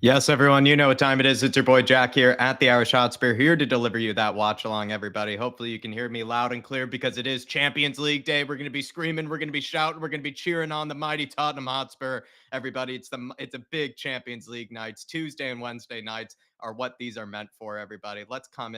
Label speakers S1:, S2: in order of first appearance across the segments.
S1: Yes, everyone, you know what time it is. It's your boy Jack here at the Irish HOTSPUR, here to deliver you that watch along, everybody. Hopefully, you can hear me loud and clear because it is Champions League day. We're going to be screaming, we're going to be shouting, we're going to be cheering on the mighty Tottenham Hotspur. Everybody, it's a big Champions League nights. Tuesday and Wednesday nights are what these are meant for, everybody. Let's come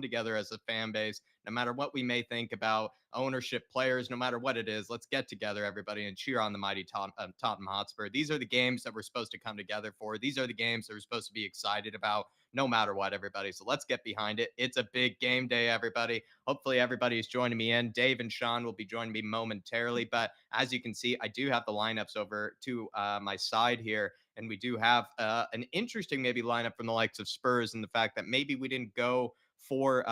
S1: together as a fan base. No matter what we may think about ownership, players, no matter what it is, let's get together, everybody, and cheer on the mighty Tottenham Hotspur. These are the games that we're supposed to come together for. These are the games that we're supposed to be excited about, no matter what, everybody. So let's get behind it. It's a big game day, everybody. Hopefully, everybody is joining me in. Dave and Sean will be joining me momentarily. But as you can see, I do have the lineups over to my side here. And we do have an interesting maybe lineup from the likes of Spurs, and the fact that maybe we didn't go for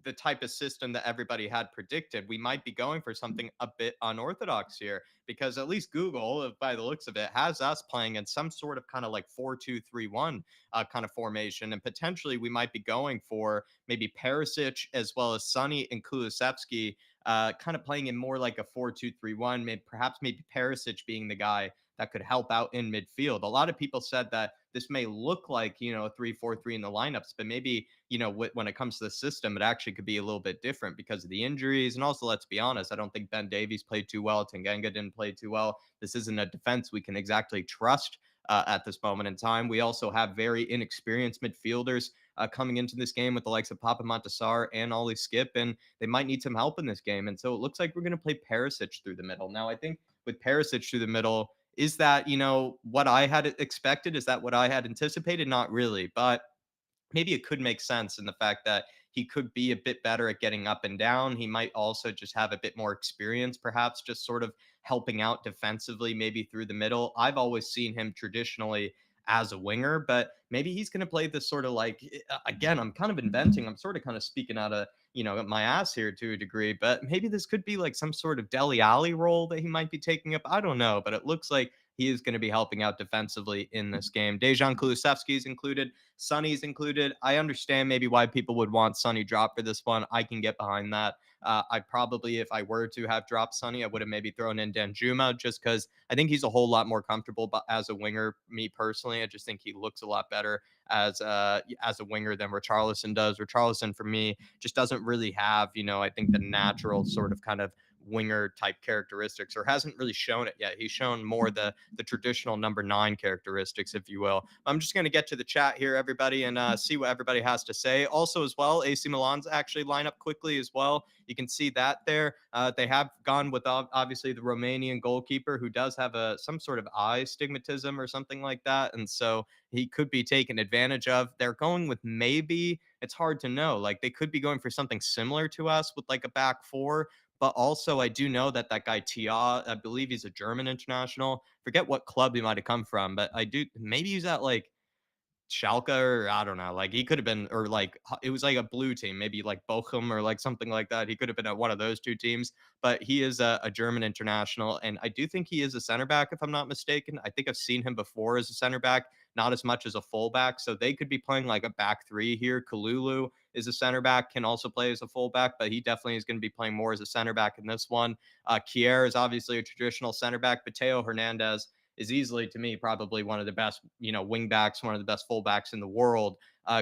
S1: the type of system that everybody had predicted. We might be going for something a bit unorthodox here, because at least Google, by the looks of it, has us playing in some sort of kind of like 4-2-3-1 kind of formation. And potentially we might be going for maybe Perisic as well as Sonny and Kulusevski, kind of playing in more like a 4-2-3-1, maybe Perisic being the guy that could help out in midfield. A lot of people said that this may look like, a 3-4-3 in the lineups, but maybe, when it comes to the system, it actually could be a little bit different because of the injuries. And also, let's be honest, I don't think Ben Davies played too well. Tanganga didn't play too well. This isn't a defense we can exactly trust at this moment in time. We also have very inexperienced midfielders coming into this game with the likes of Papa Montasar and Ollie Skip, and they might need some help in this game. And so it looks like we're going to play Perisic through the middle. Now, I think with Perisic through the middle, is that, what I had expected? Is that what I had anticipated? Not really, but maybe it could make sense in the fact that he could be a bit better at getting up and down. He might also just have a bit more experience, perhaps just sort of helping out defensively, maybe through the middle. I've always seen him traditionally as a winger, but maybe he's going to play this sort of like, again, I'm kind of inventing, I'm sort of kind of speaking out of, my ass here to a degree, but maybe this could be like some sort of Dele Alli role that he might be taking up. I don't know, but it looks like he is going to be helping out defensively in this game. Dejan Kulusevski is included. Sonny's included. I understand maybe why people would want Sonny drop for this one. I can get behind that. I probably, if I were to have dropped Sonny, I would have maybe thrown in Danjuma, just because I think he's a whole lot more comfortable as a winger. Me personally, I just think he looks a lot better as a winger than Richarlison does. Richarlison, for me, just doesn't really have, I think the natural sort of kind of winger type characteristics, or hasn't really shown it yet. He's shown more the traditional number 9 characteristics, if you will. I'm just going to get to the chat here, everybody, and see what everybody has to say. Also, as well, AC Milan's actually line up quickly as well. You can see that there. They have gone with obviously the Romanian goalkeeper, who does have some sort of eye stigmatism or something like that, and so he could be taken advantage of. They're going with, maybe, it's hard to know. Like, they could be going for something similar to us with like a back four. But also, I do know that guy Tia, I believe he's a German international. Forget what club he might have come from, but maybe he's at like Schalke, or I don't know. Like, he could have been, or like it was like a blue team, maybe like Bochum or like something like that. He could have been at one of those two teams, but he is a German international, and I do think he is a center back, if I'm not mistaken. I think I've seen him before as a center back, not as much as a fullback. So they could be playing like a back three here. Kalulu is a center back, can also play as a fullback, but he definitely is going to be playing more as a center back in this one. Kier is obviously a traditional center back. Mateo Hernandez is easily, to me, probably one of the best, wing backs, one of the best fullbacks in the world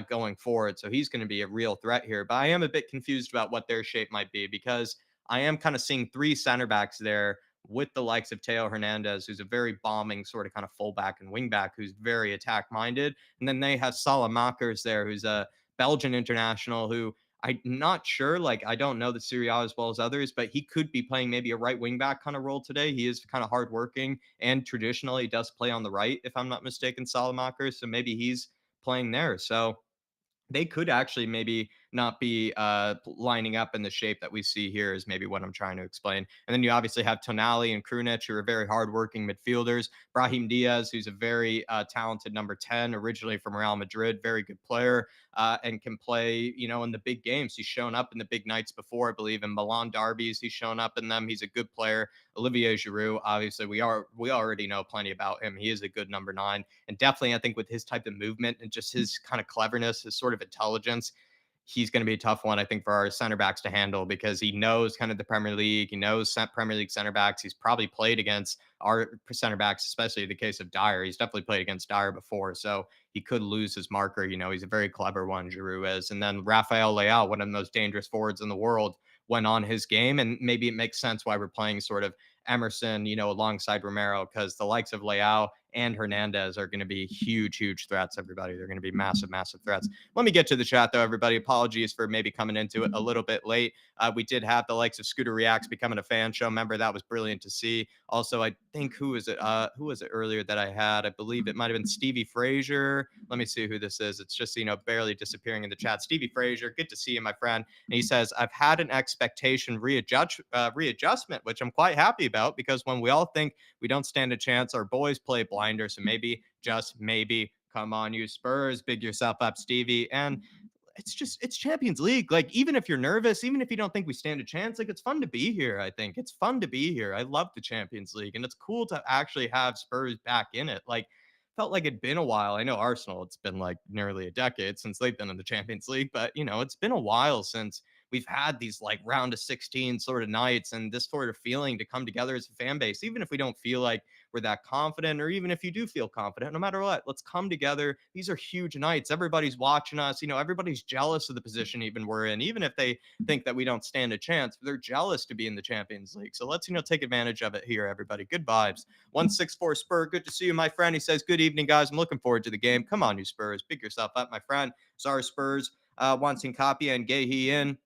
S1: going forward. So he's going to be a real threat here. But I am a bit confused about what their shape might be, because I am kind of seeing 3 center backs there with the likes of Teo Hernandez, who's a very bombing sort of kind of fullback and wingback, who's very attack minded. And then they have Salamakers there, who's a Belgian international who, I'm not sure. Like, I don't know the Serie A as well as others, but he could be playing maybe a right wing back kind of role today. He is kind of hardworking, and traditionally does play on the right, if I'm not mistaken, Salamaker. So maybe he's playing there. So they could actually maybe not be lining up in the shape that we see here, is maybe what I'm trying to explain. And then you obviously have Tonali and Krunic, who are very hardworking midfielders. Brahim Diaz, who's a very talented number 10, originally from Real Madrid, very good player, and can play, in the big games. He's shown up in the big nights before, I believe, in Milan derbies. He's shown up in them. He's a good player. Olivier Giroud, obviously, we already know plenty about him. He is a good number 9, and definitely, I think, with his type of movement and just his kind of cleverness, his sort of intelligence, he's going to be a tough one, I think, for our center backs to handle because he knows kind of the Premier League. He knows Premier League center backs. He's probably played against our center backs, especially in the case of Dyer. He's definitely played against Dyer before, so he could lose his marker. He's a very clever one, Giroud is. And then Rafael Leao, one of the most dangerous forwards in the world, went on his game. And maybe it makes sense why we're playing sort of Emerson, alongside Romero, because the likes of Leao and Hernandez are going to be huge, huge threats, everybody. They're going to be massive, massive threats. Let me get to the chat, though, everybody. Apologies for maybe coming into it a little bit late. We did have the likes of Scooter Reacts becoming a fan show member. That was brilliant to see. Also, I think who was it? Who was it earlier that I had? I believe it might have been Stevie Frazier. Let me see who this is. It's just, barely disappearing in the chat. Stevie Frazier, good to see you, my friend. And he says, I've had an expectation readjustment, which I'm quite happy about because when we all think we don't stand a chance, our boys play blinder. So maybe, just maybe, come on, you Spurs, big yourself up, Stevie. And it's Champions League. Like, even if you're nervous, even if you don't think we stand a chance, like, it's fun to be here. I think it's fun to be here. I love the Champions League, and it's cool to actually have Spurs back in it. Like, felt like it'd been a while. I know Arsenal, it's been like nearly a decade since they've been in the Champions League, but it's been a while since we've had these like round of 16 sort of nights and this sort of feeling to come together as a fan base, even if we don't feel like we're that confident, or even if you do feel confident, no matter what, let's come together. These are huge nights. Everybody's watching us. Everybody's jealous of the position even we're in, even if they think that we don't stand a chance. They're jealous to be in the Champions League. So let's, take advantage of it here, everybody. Good vibes. 164 Spur, good to see you, my friend. He says, good evening, guys. I'm looking forward to the game. Come on, you Spurs. Pick yourself up, my friend. Sorry, Spurs. Wanting copy and Gay in.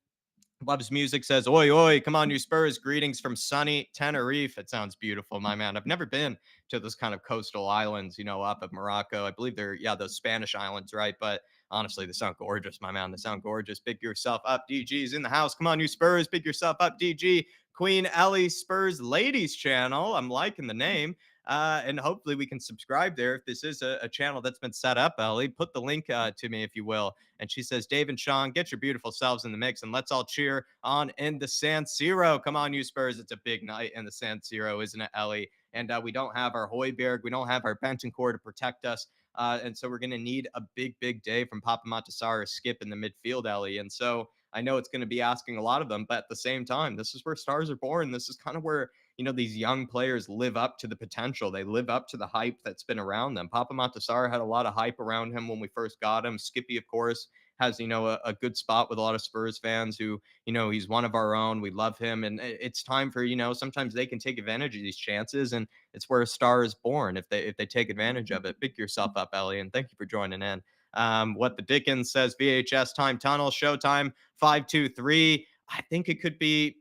S1: Loves music, says, oi, oi, come on, you Spurs. Greetings from sunny Tenerife. It sounds beautiful, my man. I've never been to those kind of coastal islands, up of Morocco. I believe they're, those Spanish islands, right? But honestly, they sound gorgeous, my man. They sound gorgeous. Big yourself up. DG's in the house. Come on, you Spurs. Big yourself up, DG. Queen Ellie Spurs Ladies channel. I'm liking the name. And hopefully we can subscribe there. If this is a channel that's been set up, Ellie, put the link to me if you will. And she says, Dave and Sean, get your beautiful selves in the mix and let's all cheer on in the San Siro. Come on, you Spurs. It's a big night in the San Siro, isn't it, Ellie? And we don't have our Hoiberg. We don't have our Bentancur to protect us. And so we're going to need a big, big day from Papa Montasar or Skip in the midfield, Ellie. And so I know it's going to be asking a lot of them, but at the same time, this is where stars are born. This is kind of where these young players live up to the potential. They live up to the hype that's been around them. Papa Montasar had a lot of hype around him when we first got him. Skippy, of course, has, a good spot with a lot of Spurs fans who, he's one of our own. We love him. And it's time for, sometimes they can take advantage of these chances. And it's where a star is born if they take advantage of it. Pick yourself up, Ellie. And thank you for joining in. What the Dickens says, VHS time tunnel, showtime 523. I think it could be.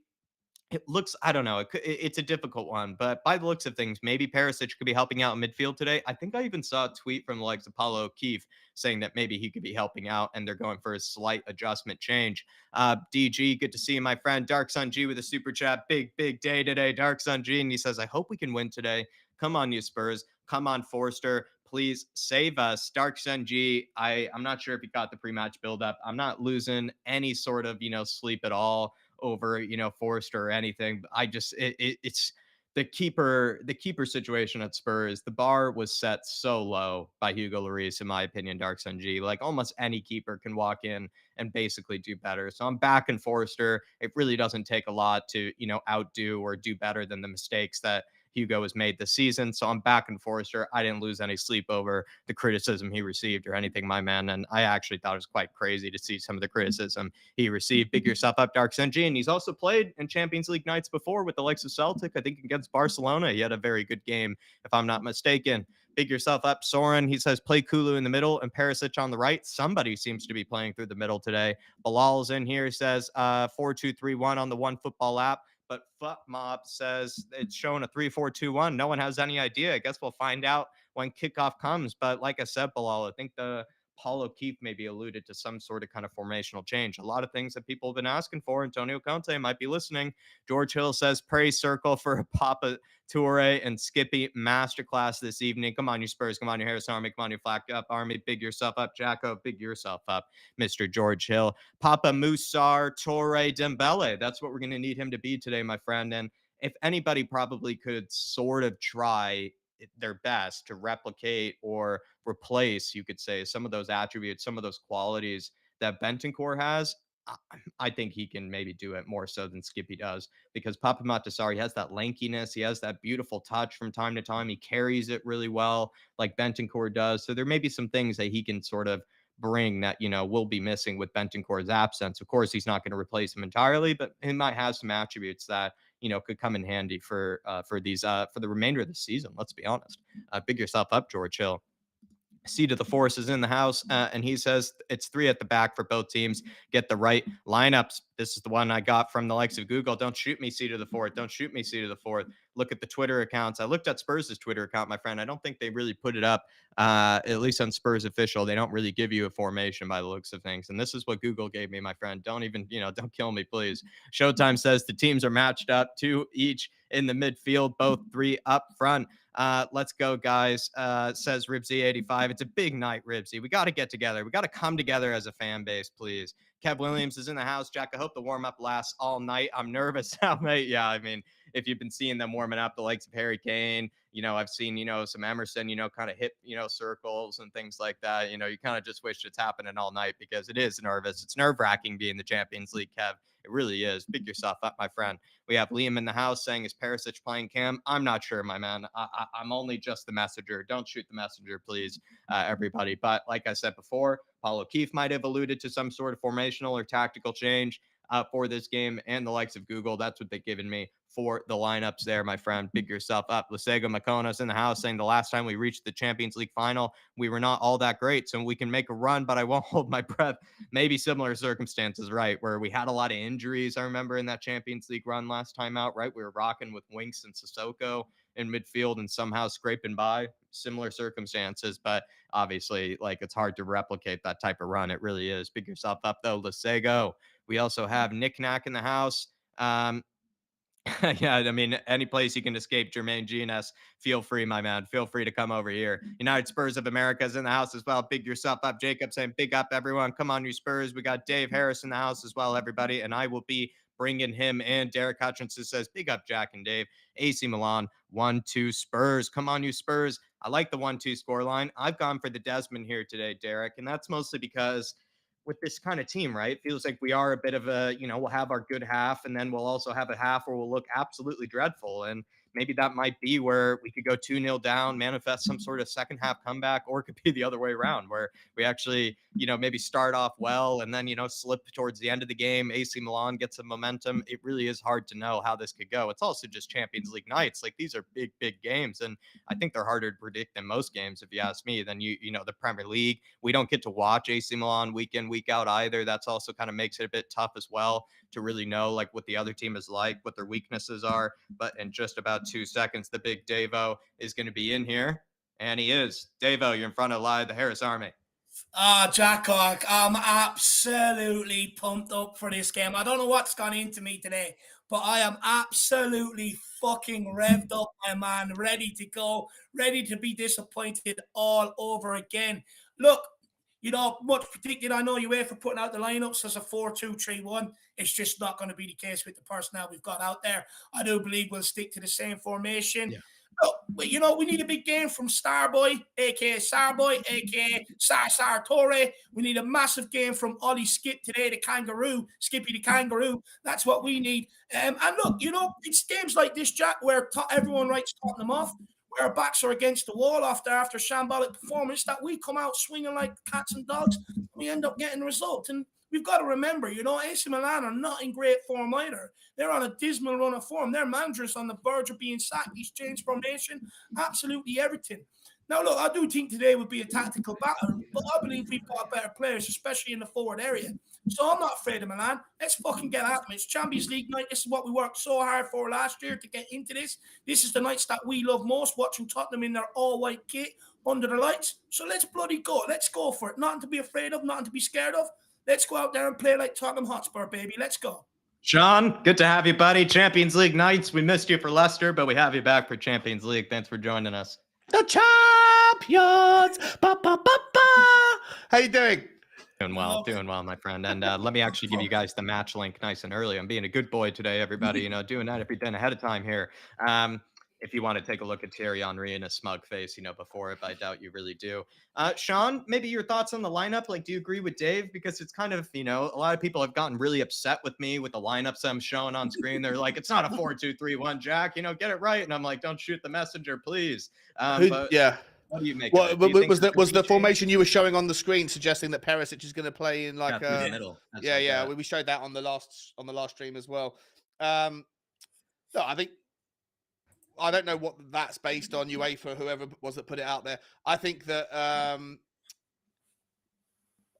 S1: It looks, I don't know. It's a difficult one, but by the looks of things, maybe Perisic could be helping out in midfield today. I think I even saw a tweet from the likes of Paulo O'Keefe saying that maybe he could be helping out and they're going for a slight adjustment change. DG, good to see you, my friend. Dark Sun G with a super chat. Big, big day today. Dark Sun G. And he says, I hope we can win today. Come on, you Spurs. Come on, Forster. Please save us. Dark Sun G. I'm not sure if he got the pre-match buildup. I'm not losing any sort of, sleep at all over Forster or anything. I just it's the keeper situation at Spurs. The bar was set so low by Hugo Lloris, in my opinion. Dark Sun G, like almost any keeper can walk in and basically do better. So I'm back in Forster. It really doesn't take a lot to outdo or do better than the mistakes that Hugo has made this season. So I'm back in Forster. I didn't lose any sleep over the criticism he received or anything, my man. And I actually thought it was quite crazy to see some of the criticism he received. Big yourself up, Dark Senji. And he's also played in Champions League nights before with the likes of Celtic. I think against Barcelona, he had a very good game, if I'm not mistaken. Big yourself up, Soren. He says, play Kulu in the middle and Perisic on the right. Somebody seems to be playing through the middle today. Bilal's in here, says 4-2-3-1 on the One Football app. But Foot Mob says it's showing a 3-4-2-1. No one has any idea. I guess we'll find out when kickoff comes. But like I said, Bilal, I think the Paul O'Keefe maybe alluded to some sort of kind of formational change. A lot of things that people have been asking for. Antonio Conte might be listening. George Hill says, praise circle for a Papa Toure and Skippy masterclass this evening. Come on, you Spurs. Come on, your Harris Army. Come on, your Flack Up Army. Big yourself up, Jacko. Big yourself up, Mr. George Hill. Papa Musar Torre Dembele. That's what we're going to need him to be today, my friend. And if anybody probably could sort of try their best to replicate or replace, you could say, some of those attributes, some of those qualities that Bentancur has, I think he can maybe do it more so than Skippy does, because Papa Matasari has that lankiness. He has that beautiful touch from time to time. He carries it really well, like Bentancur does. So there may be some things that he can sort of bring that, will be missing with Bentancur's absence. Of course, he's not going to replace him entirely, but he might have some attributes that, could come in handy for these for the remainder of the season. Let's be honest. Big yourself up, George Hill. Seat of the Force is in the house, and he says it's 3 at the back for both teams. Get the right lineups. This is the one I got from the likes of Google. Don't shoot me, Seat of the Fourth. Don't shoot me, Seat of the Fourth. Look at the Twitter accounts. I looked at Spurs' Twitter account, my friend. I don't think they really put it up, at least on Spurs official. They don't really give you a formation by the looks of things. And this is what Google gave me, my friend. Don't even, don't kill me, please. Showtime says the teams are matched up, 2 each in the midfield, both 3 up front. Let's go, guys. Says Ribsy85. It's a big night, Ribsy. We got to get together. We got to come together as a fan base, please. Kev Williams is in the house. Jack, I hope the warm up lasts all night. I'm nervous now, mate. Yeah, I mean, if you've been seeing them warming up, the likes of Harry Kane, I've seen, some Emerson, kind of hit, circles and things like that. You kind of just wish it's happening all night because it is nervous. It's nerve wracking being the Champions League, Kev. It really is. Pick yourself up, my friend. We have Liam in the house saying, is Perisic playing Cam? I'm not sure, my man. I'm only just the messenger. Don't shoot the messenger, please, everybody. But like I said before, Paul O'Keefe might have alluded to some sort of formational or tactical change for this game, and the likes of Google. That's what they've given me for the lineups there, my friend. Big yourself up. Lasego Makona's in the house saying the last time we reached the Champions League final, we were not all that great. So we can make a run, but I won't hold my breath. Maybe similar circumstances, right? Where we had a lot of injuries. I remember in that Champions League run last time out, right? We were rocking with Winks and Sissoko in midfield and somehow scraping by. Similar circumstances, but obviously, like, it's hard to replicate that type of run. It really is. Pick yourself up, though. Lasego. We also have Nick Knack in the house. Yeah, I mean, any place you can escape Jermaine GNS, feel free, my man. Feel free to come over here. United Spurs of America is in the house as well. Big yourself up. Jacob saying, big up, everyone. Come on, you Spurs. We got Dave Harris in the house as well, everybody. And I will be bringing him in. Derek Hutchinson says, big up, Jack and Dave. AC Milan, 1-2 Spurs. Come on, you Spurs. I like the 1-2 scoreline. I've gone for the Desmond here today, Derek. And that's mostly because with this kind of team, right? It feels like we are a bit of a, we'll have our good half and then we'll also have a half where we'll look absolutely dreadful. And maybe that might be where we could go 2-0 down, manifest some sort of second half comeback, or it could be the other way around where we actually, maybe start off well and then, slip towards the end of the game. AC Milan gets some momentum. It really is hard to know how this could go. It's also just Champions League nights. Like, these are big, big games. And I think they're harder to predict than most games, if you ask me, than the Premier League. We don't get to watch AC Milan week in, week out either. That's also kind of makes it a bit tough as well to really know like what the other team is like, what their weaknesses are. But in just about 2 seconds, the big Davo is going to be in here. And he is. Davo, you're in front of live the Harris Army.
S2: Jack, I'm absolutely pumped up for this game. I don't know what's gone into me today, but I am absolutely fucking revved up, my man, ready to go, ready to be disappointed all over again. Look, much predicted. I know UEFA putting out the lineups as a 4-2-3-1. It's just not going to be the case with the personnel we've got out there. I do believe we'll stick to the same formation. Yeah. But we need a big game from Starboy, aka Sarboy, aka Sar Torre. We need a massive game from Ollie Skip today, the kangaroo, Skippy the kangaroo. That's what we need. And look, it's games like this, Jack, where everyone writes Tottenham off, where our backs are against the wall after shambolic performance, that we come out swinging like cats and dogs. And we end up getting a result. And we've got to remember, AC Milan are not in great form either. They're on a dismal run of form. Their manager's on the verge of being sacked. He's changed formation, absolutely everything. Now, look, I do think today would be a tactical battle, but I believe we've got better players, especially in the forward area. So I'm not afraid of Milan. Let's fucking get at them. It's Champions League night. This is what we worked so hard for last year to get into this. This is the nights that we love most, watching Tottenham in their all-white kit under the lights. So let's bloody go. Let's go for it. Nothing to be afraid of, nothing to be scared of. Let's go out there and play like Tottenham Hotspur, baby. Let's go.
S1: Sean, good to have you, buddy. Champions League nights. We missed you for Leicester, but we have you back for Champions League. Thanks for joining us.
S3: The champions! Ba, ba, ba, ba. How you doing?
S1: Doing well, my friend. And let me actually give you guys the match link nice and early. I'm being a good boy today, everybody. Doing that everything ahead of time here. if you want to take a look at Thierry Henry in a smug face, before it, but I doubt you really do. Sean, maybe your thoughts on the lineup? Like, do you agree with Dave? Because it's kind of, a lot of people have gotten really upset with me with the lineups I'm showing on screen. They're like, it's not a 4-2-3-1, Jack. Get it right. And I'm like, don't shoot the messenger, please. But
S3: Yeah.
S1: what do you make
S3: Well,
S1: of it? Do you think
S3: was the
S1: change?
S3: formation you were showing on the screen suggesting that Perisic is going to play in like
S1: Through the middle? That's
S3: yeah, we showed that on the last stream as well. No, I don't know what that's based on, UEFA, whoever was that put it out there. I think that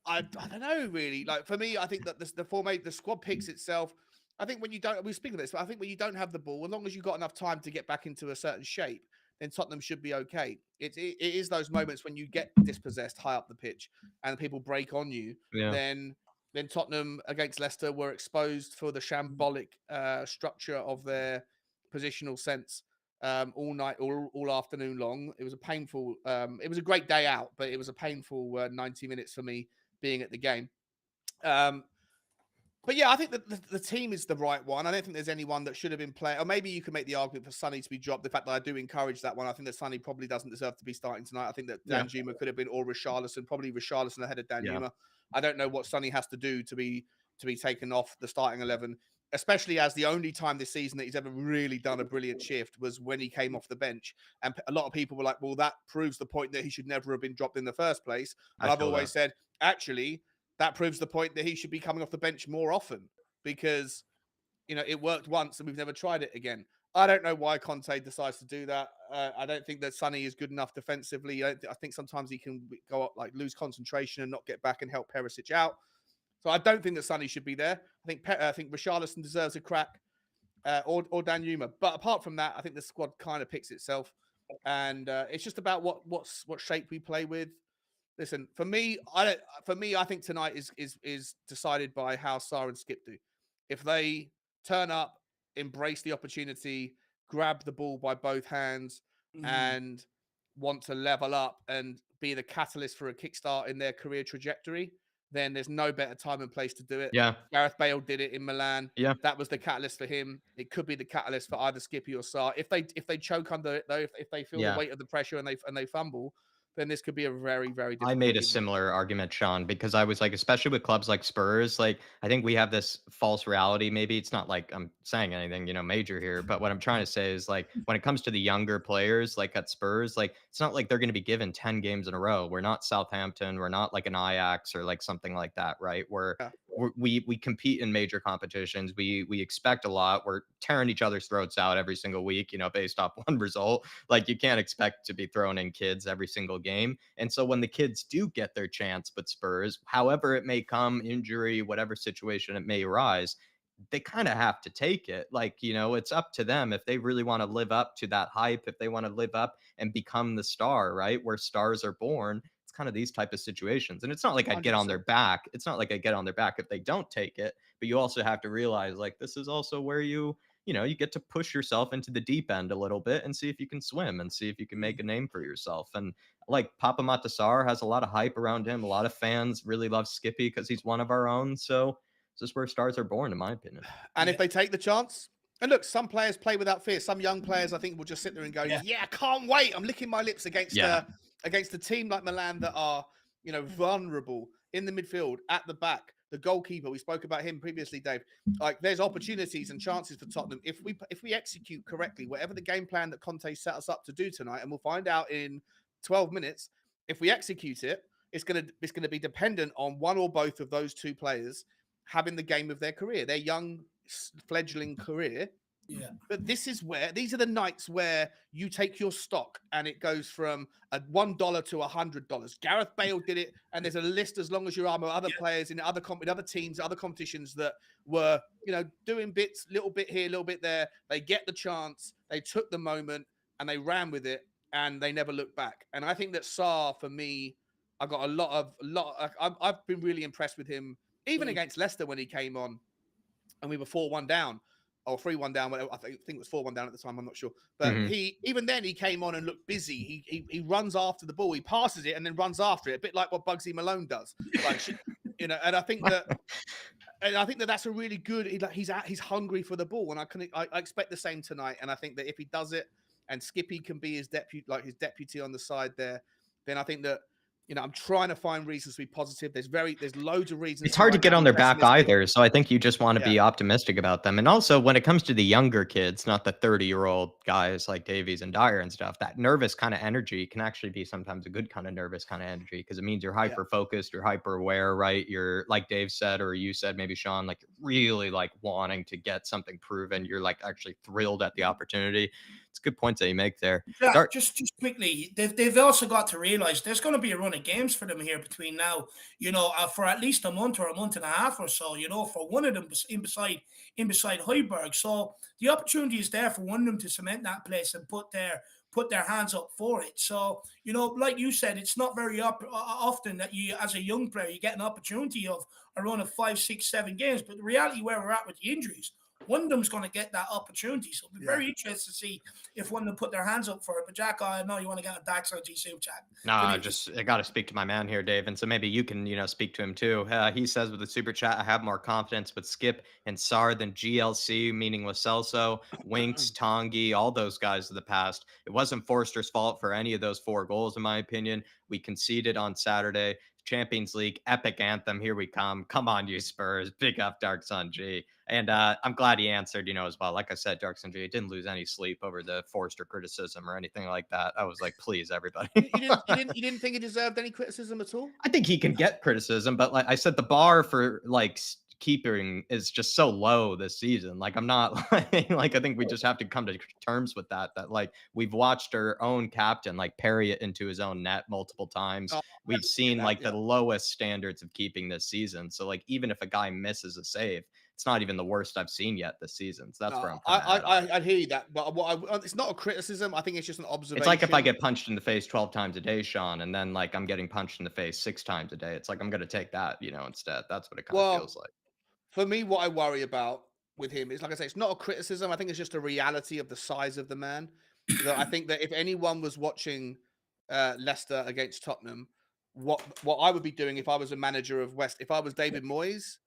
S3: I don't know really. Like for me, I think that the squad picks itself. I think when you don't, we speak of this, but I think when you don't have the ball, as long as you've got enough time to get back into a certain shape, then Tottenham should be okay. It is those moments when you get dispossessed high up the pitch and people break on you, then Tottenham against Leicester were exposed for the shambolic structure of their positional sense all night, all afternoon long. It was a painful, it was a great day out, but it was a painful 90 minutes for me being at the game. But yeah, I think that the team is the right one. I don't think there's anyone that should have been playing. Or maybe you can make the argument for Sonny to be dropped. The fact that I do encourage that one. I think that Sonny probably doesn't deserve to be starting tonight. I think that Dan Juma could have been, or Richarlison, probably Richarlison ahead of Dan Juma. I don't know what Sonny has to do to be taken off the starting 11, especially as the only time this season that he's ever really done a brilliant shift was when he came off the bench. And a lot of people were like, well, that proves the point that he should never have been dropped in the first place. And I've always said, actually, that proves the point that he should be coming off the bench more often because, it worked once and we've never tried it again. I don't know why Conte decides to do that. I don't think that Sonny is good enough defensively. I think sometimes he can go up, like lose concentration and not get back and help Perisic out. So I don't think that Sonny should be there. I think Richarlison deserves a crack or Dan Juma. But apart from that, I think the squad kind of picks itself. And it's just about what shape we play with. Listen, for me, I think tonight is decided by how Sarr and Skip do. If they turn up, embrace the opportunity, grab the ball by both hands, and want to level up and be the catalyst for a kickstart in their career trajectory, then there's no better time and place to do it.
S1: Yeah.
S3: Gareth Bale did it in Milan.
S1: Yeah.
S3: That was the catalyst for him. It could be the catalyst for either Skippy or Sarr. If they choke under it though, if they feel the weight of the pressure and they fumble, then this could be a very, very difficult
S1: I made a
S3: game.
S1: similar argument, Sean, because I was like, especially with clubs like Spurs, like I think we have this false reality. Maybe it's not like I'm saying anything, major here, but what I'm trying to say is like when it comes to the younger players, like at Spurs, like it's not like they're going to be given 10 games in a row. We're not Southampton. We're not like an Ajax or like something like that, right? We compete in major competitions. We expect a lot. We're tearing each other's throats out every single week, based off one result. Like you can't expect to be throwing in kids every single game. And so when the kids do get their chance with Spurs, however it may come, injury, whatever situation it may arise, they kind of have to take it. Like, it's up to them if they really want to live up to that hype, if they want to live up and become the star, right? Where stars are born. It's kind of these type of situations. And it's not like I get on their back. It's not like I get on their back if they don't take it. But you also have to realize like this is also where you get to push yourself into the deep end a little bit and see if you can swim and see if you can make a name for yourself. And like Papa Matasar has a lot of hype around him. A lot of fans really love Skippy because he's one of our own. So this is where stars are born, in my opinion.
S3: And if they take the chance, and look, some players play without fear. Some young players, I think, will just sit there and go, yeah I can't wait. I'm licking my lips against a team like Milan that are, vulnerable in the midfield, at the back. The goalkeeper, we spoke about him previously, Dave. Like, there's opportunities and chances for Tottenham if we execute correctly, whatever the game plan that Conte set us up to do tonight, and we'll find out in 12 minutes. If we execute it, it's going to be dependent on one or both of those two players having the game of their career, their young fledgling career.
S2: Yeah.
S3: But these are the nights where you take your stock and it goes from $1 to $100. Gareth Bale did it, and there's a list as long as your arm of other players in other teams, other competitions that were, doing bits, little bit here, little bit there. They get the chance, they took the moment, and they ran with it, and they never looked back. And I think that Sarr, for me, I got I've been really impressed with him, even against Leicester when he came on, and we were 4-1 down. Or 3-1 down, whatever. I think it was 4-1 down at the time. I'm not sure, but even then he came on and looked busy. He runs after the ball, he passes it and then runs after it, a bit like what Bugsy Malone does. Like, and I think that that's a really good. He's hungry for the ball, and I expect the same tonight. And I think that if he does it, and Skippy can be his deputy on the side there, then I think that, I'm trying to find reasons to be positive. There's loads of reasons
S1: It's hard to
S3: right
S1: get
S3: now
S1: on
S3: to be
S1: their back
S3: pessimistic.
S1: either, so I think you just wanna
S3: Yeah.
S1: be optimistic about them, and also, when it comes to the younger kids, not the 30-year-old guys like Davies and Dyer and stuff, that nervous kinda energy can actually be sometimes a good kinda nervous kinda energy, because it means you're
S3: Yeah.
S1: hyper-focused, you're hyper-aware, right? You're like Dave said, or you said, maybe Sean, like, really, like, wanting to get something proven, you're, like, actually thrilled at the opportunity. It's good points that you make there.
S2: Yeah,
S1: Dark
S2: just quickly, they've also got to realize there's going to be a run of games for them here between now, for at least a month or a month and a half or so, for one of them in beside Heiberg. So the opportunity is there for one of them to cement that place and put their hands up for it. So, like you said, it's not very often that you, as a young player, you get an opportunity of a run of 5, 6, 7 games. But the reality where we're at with the injuries, one of them's going to get that opportunity. So it'll be very interesting to see if one of them put their hands up for it. But Jack, I know you want to get a Dax on G Super Chat.
S1: I got to speak to my man here, Dave, and so maybe you can, speak to him too. He says with the super chat, I have more confidence with Skip and Sar than GLC, meaning with Celso, Winks, Tongi, all those guys of the past. It wasn't Forster's fault for any of those 4 goals, in my opinion. We conceded on Saturday. Champions League epic anthem. Here we come. Come on, you Spurs. Big up, Dark Sun G. And I'm glad he answered, as well. Like I said, Dark Sun G didn't lose any sleep over the Forster criticism or anything like that. I was like, please, everybody.
S3: You didn't think he deserved any criticism at all?
S1: I think he can get criticism, but like I said, the bar for like keeping is just so low this season. Like I'm not like I think we just have to come to terms with that. That like we've watched our own captain like parry it into his own net multiple times.
S3: Oh,
S1: We've seen
S3: that,
S1: like
S3: yeah.
S1: the lowest standards of keeping this season. So like even if a guy misses a save, it's not even the worst I've seen yet this season. So that's where I'm
S3: I hear you that, but it's not a criticism. I think it's just an observation.
S1: It's like if I get punched in the face 12 times a day, Sean, and then like I'm getting punched in the face 6 times a day. It's like I'm gonna take that, instead. That's what it kind of feels like.
S3: For me, what I worry about with him is, like I say, it's not a criticism. I think it's just a reality of the size of the man. That I think that if anyone was watching Leicester against Tottenham, what I would be doing if I was a manager of if I was David Moyes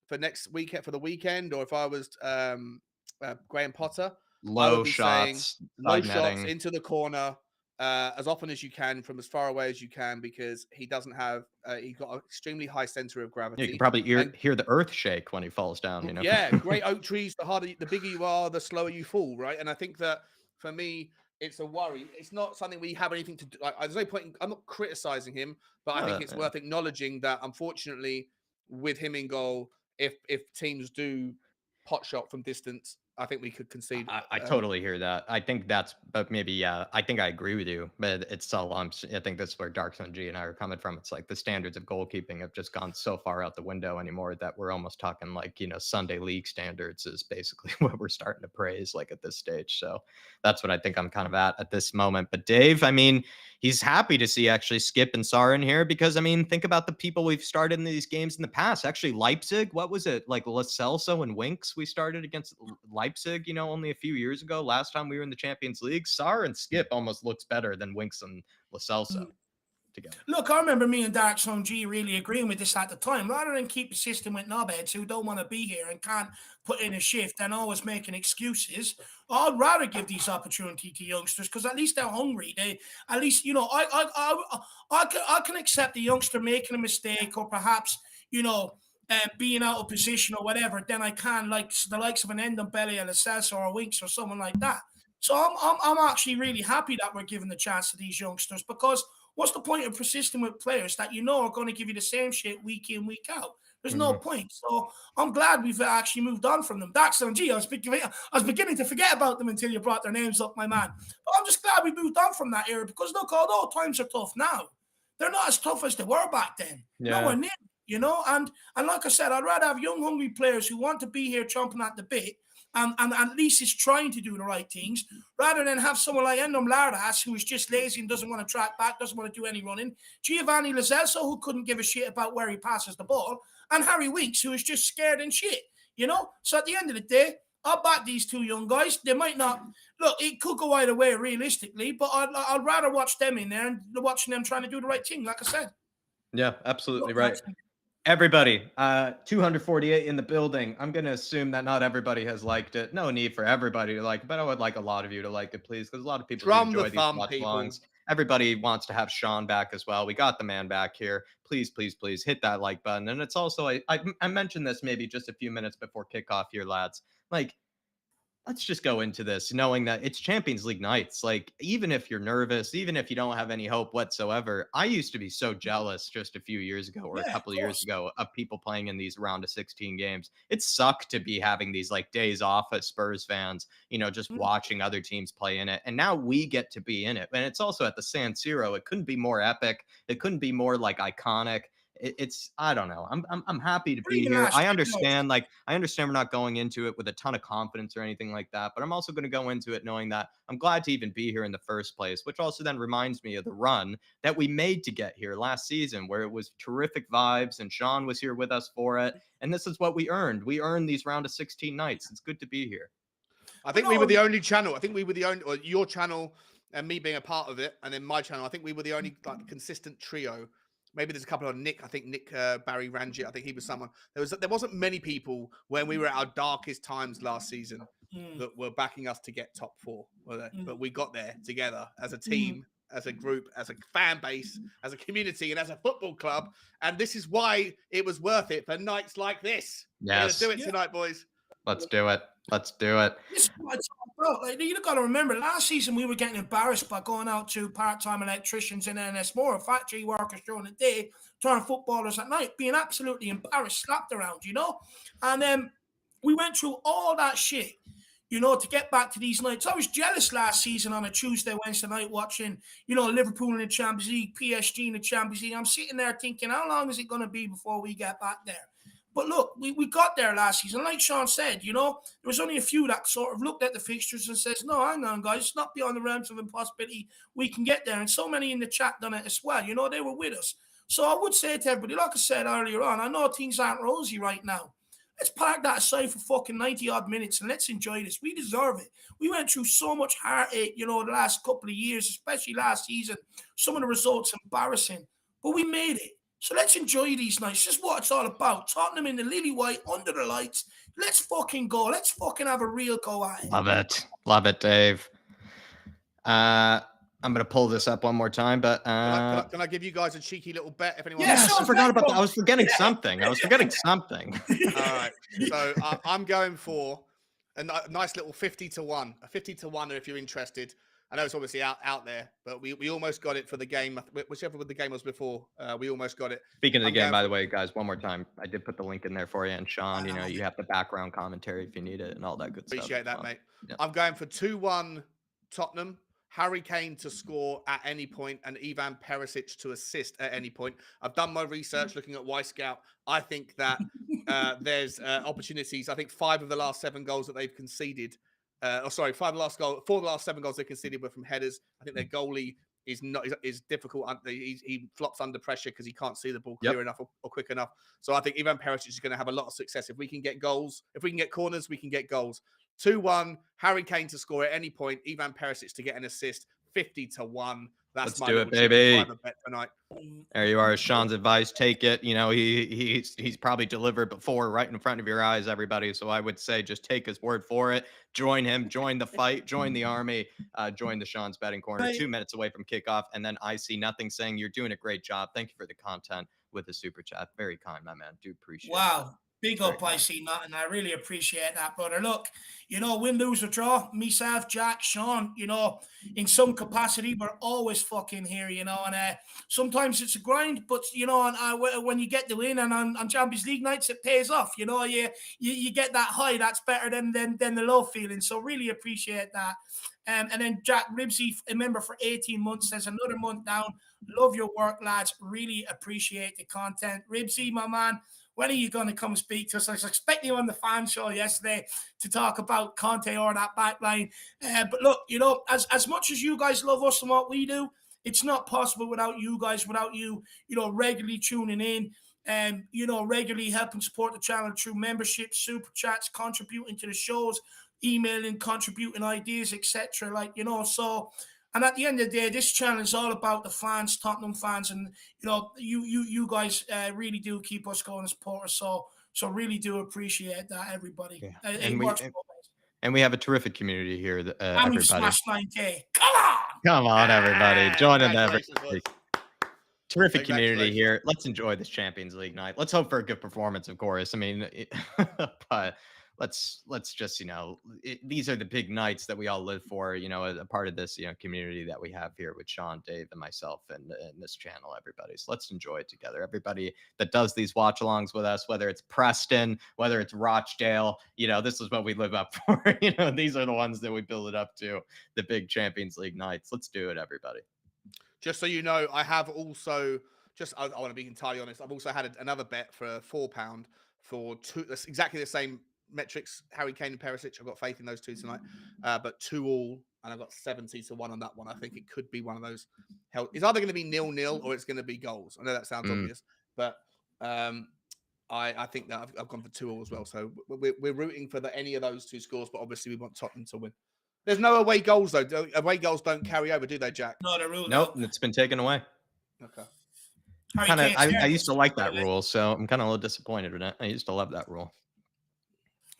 S3: for next weekend, for the weekend, or if I was Graham Potter, I would
S1: Low
S3: be saying
S1: shots,
S3: low
S1: side
S3: shots
S1: netting.
S3: into the corner as often as you can, from as far away as you can, because he doesn't have he's got an extremely high center of gravity.
S1: You can probably hear the earth shake when he falls down,
S3: Yeah, great oak trees. The bigger you are, the slower you fall, right? And I think that for me, it's a worry. It's not something we have anything to do. There's no point. I'm not criticizing him, but I think it's worth acknowledging that, unfortunately, with him in goal, if teams do pot shot from distance, I think we could concede.
S1: I totally hear that. I think but maybe, yeah, I think I agree with you, but it's still, I think that's where Dark Sun G and I are coming from. It's like the standards of goalkeeping have just gone so far out the window anymore that we're almost talking like, Sunday league standards is basically what we're starting to praise like at this stage. So that's what I think I'm kind of at this moment. But Dave, I mean, he's happy to see actually Skip and Sar in here because, I mean, think about the people we've started in these games in the past. Actually, Leipzig, what was it? Like Lo Celso and Winks we started against Leipzig, only a few years ago. Last time we were in the Champions League, Sar and Skip almost looks better than Winks and Lo Celso together.
S2: Look, I remember me and Dark Sun G really agreeing with this at the time. Rather than keep the system with knobheads who don't want to be here and can't put in a shift and always making excuses, I'd rather give these opportunity to youngsters because at least they're hungry. They, at least, I can accept the youngster making a mistake or perhaps, being out of position or whatever. Then I can, like the likes of an Ndombele or Lascelles or a Winks or someone like that. So I'm actually really happy that we're giving the chance to these youngsters because what's the point of persisting with players that are going to give you the same shit week in, week out? There's no point. So I'm glad we've actually moved on from them. Dax and G, I was beginning to forget about them until you brought their names up, my man. But I'm just glad we moved on from that era because look, although times are tough now, they're not as tough as they were back then.
S1: Yeah.
S2: Nowhere near, and like I said, I'd rather have young, hungry players who want to be here chomping at the bit and at least is trying to do the right things, rather than have someone like Endom Lardas, who is just lazy and doesn't want to track back, doesn't want to do any running, Giovanni Lo Celso, who couldn't give a shit about where he passes the ball, and Harry Winks, who is just scared and shit, So at the end of the day, I'll back these two young guys. They might not, look, it could go either way realistically, but I'd rather watch them in there and watching them trying to do the right thing, like I said.
S1: Yeah, absolutely right. Everybody, 248 in the building. I'm going to assume that not everybody has liked it. No need for everybody to like it, but I would like a lot of you to like it, please, because a lot of people do
S3: Drum the
S1: enjoy these
S3: thumb,
S1: watch
S3: people.
S1: alongs. Everybody wants to have Sean back as well. We got the man back here. Please, please, please hit that like button. And it's also, I mentioned this maybe just a few minutes before kickoff here, lads. Like, let's just go into this knowing that it's Champions League nights. Like, even if you're nervous, even if you don't have any hope whatsoever, I used to be so jealous just a few years ago or a
S2: Yeah, of
S1: couple of years
S2: course.
S1: ago of people playing in these round of 16 games. It sucked to be having these like days off as Spurs fans, just
S2: Mm.
S1: watching other teams play in it. And now we get to be in it. And it's also at the San Siro. It couldn't be more epic. It couldn't be more like iconic. It's I don't know. I'm happy to
S2: Or
S1: be
S2: even
S1: here.
S2: last
S1: I
S2: year,
S1: understand. Like I understand we're not going into it with a ton of confidence or anything like that, but I'm also going to go into it knowing that I'm glad to even be here in the first place. Which also then reminds me of the run that we made to get here last season, where it was terrific vibes, and Sean was here with us for it. And this is what we earned. We earned these round of 16 nights. It's good to be here.
S3: I
S2: But
S3: think we were
S2: no,
S3: the only channel. I think we were the only, or your channel and me being a part of it, and then my channel. I think we were the only like consistent trio. Maybe there's a couple of Nick. I think Nick Barry Ranjit. I think he was someone. There wasn't many people when we were at our darkest times last season that were backing us to get top four, were there? But we got there together as a team, as a group, as a fan base, as a community, and as a football club. And this is why it was worth it for nights like this.
S1: Yes.
S3: We're gonna do it tonight, boys.
S1: Let's do it. Let's do it.
S2: this is what it's all about. Like, you got to remember, last season we were getting embarrassed by going out to part-time electricians in NS4, factory workers during the day, turning footballers at night, being absolutely embarrassed, slapped around, And then we went through all that shit, to get back to these nights. I was jealous last season on a Tuesday, Wednesday night watching, Liverpool in the Champions League, PSG in the Champions League. I'm sitting there thinking, how long is it going to be before we get back there? But look, we got there last season. Like Sean said, there was only a few that sort of looked at the fixtures and says, no, hang on, guys, it's not beyond the realms of impossibility. We can get there. And so many in the chat done it as well. They were with us. So I would say to everybody, like I said earlier on, I know things aren't rosy right now. Let's park that aside for fucking 90 odd minutes and let's enjoy this. We deserve it. We went through so much heartache, the last couple of years, especially last season. Some of the results embarrassing, but we made it. So let's enjoy these nights. This is what it's all about. Tottenham in the lily white under the lights. Let's fucking go. Let's fucking have a real go at it.
S1: Love it. Love it, Dave. I'm going to pull this up one more time, but
S3: Can I give you guys a cheeky little bet? If anyone,
S1: yes, I forgot about that. I was forgetting something. All
S3: right, so I'm going for a nice little 50-1, a 50-1. If you're interested, I know it's obviously out there, but we almost got it for the game. Whichever the game was before, we almost got it.
S1: Speaking of the game, by the way, guys, one more time, I did put the link in there for you. And Sean, you have the background commentary if you need it and all that good stuff.
S3: Appreciate that, mate.
S1: Yeah.
S3: I'm going for 2-1 Tottenham. Harry Kane to score at any point and Ivan Perisic to assist at any point. I've done my research looking at Y Scout. I think that there's opportunities. I think 5 of the last 7 goals that they've conceded, 4 of the last 7 goals they conceded were from headers. I think their goalie is difficult. He flops under pressure because he can't see the ball clear enough or quick enough. So I think Ivan Perisic is going to have a lot of success. If we can get goals, if we can get corners, we can get goals. 2-1, Harry Kane to score at any point, Ivan Perisic to get an assist, 50-1.
S1: Let's do it, baby.
S3: Bet tonight.
S1: There you are. Sean's advice. Take it. He's probably delivered before right in front of your eyes, everybody. So I would say just take his word for it. Join him. Join the fight. Join the army. Join the Sean's Betting Corner. 2 minutes away from kickoff. And then I see nothing saying you're doing a great job. Thank you for the content with the super chat. Very kind, my man. Do appreciate it.
S2: Wow. Big up, I see nothing. I really appreciate that, brother. Look, win, lose, or draw, myself, Jack, Sean, in some capacity, we're always fucking here, and sometimes it's a grind, but, when you get the win and on Champions League nights, it pays off, you get that high, that's better than the low feeling, so really appreciate that. And then Jack Ribsy, a member for 18 months, says another month down. Love your work, lads. Really appreciate the content. Ribsy, my man, when are you going to come speak to us? I was expecting you on the fan show yesterday to talk about Conte or that back line. But look, as much as you guys love us and what we do, it's not possible without you guys, without you, regularly tuning in and, regularly helping support the channel through membership, super chats, contributing to the shows, emailing, contributing ideas, etc. So And at the end of the day, this channel is all about the fans, Tottenham fans, and you guys really do keep us going and support us. So really do appreciate that, everybody.
S1: Yeah.
S2: It works both ways.
S1: And we have a terrific community here,
S2: And
S1: everybody.
S2: we've smashed 9K. Come on!
S1: Come on, everybody. Join in,
S3: Congratulations,
S1: everybody.
S3: boys.
S1: Terrific community here. Let's enjoy this Champions League night. Let's hope for a good performance, of course. I mean, but let's just, these are the big nights that we all live for, as a part of this, community that we have here with Sean, Dave, and myself, and this channel, everybody. So let's enjoy it together. Everybody that does these watch alongs with us, whether it's Preston, whether it's Rochdale, this is what we live up for. These are the ones that we build it up to, the big Champions League nights. Let's do it, everybody.
S3: Just so you know, I have also, I want to be entirely honest, I've also had another bet for £4 for two, that's exactly the same metrics, Harry Kane and Perisic. I've got faith in those two tonight, but 2-2, and I've got 70-1 on that one. I think it could be one of those. It's either going to be 0-0 or it's going to be goals. I know that sounds obvious, but I think that I've gone for 2-2 as well. So we're rooting for any of those two scores, but obviously we want Tottenham to win. There's no away goals, though. Away goals don't carry over, do they, Jack?
S2: No, the rule.
S1: Nope, it's been taken away.
S3: Okay.
S1: I used to like that rule, so I'm kind of a little disappointed with it. I used to love that rule.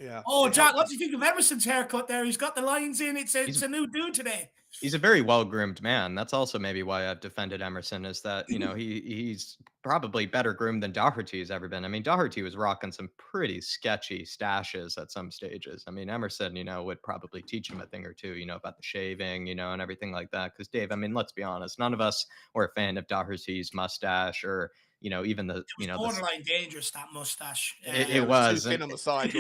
S3: Yeah.
S2: Oh, Jack, what do you think of Emerson's haircut there? He's got the lines in. It's a new dude today.
S1: He's a very well-groomed man. That's also maybe why I've defended Emerson, is that, he's probably better groomed than Doherty's ever been. I mean, Doherty was rocking some pretty sketchy stashes at some stages. I mean, Emerson, would probably teach him a thing or two, about the shaving, and everything like that. Because Dave, I mean, let's be honest, none of us were a fan of Doherty's mustache or, even the,
S2: borderline dangerous, that mustache.
S1: It was
S3: too thin on the side.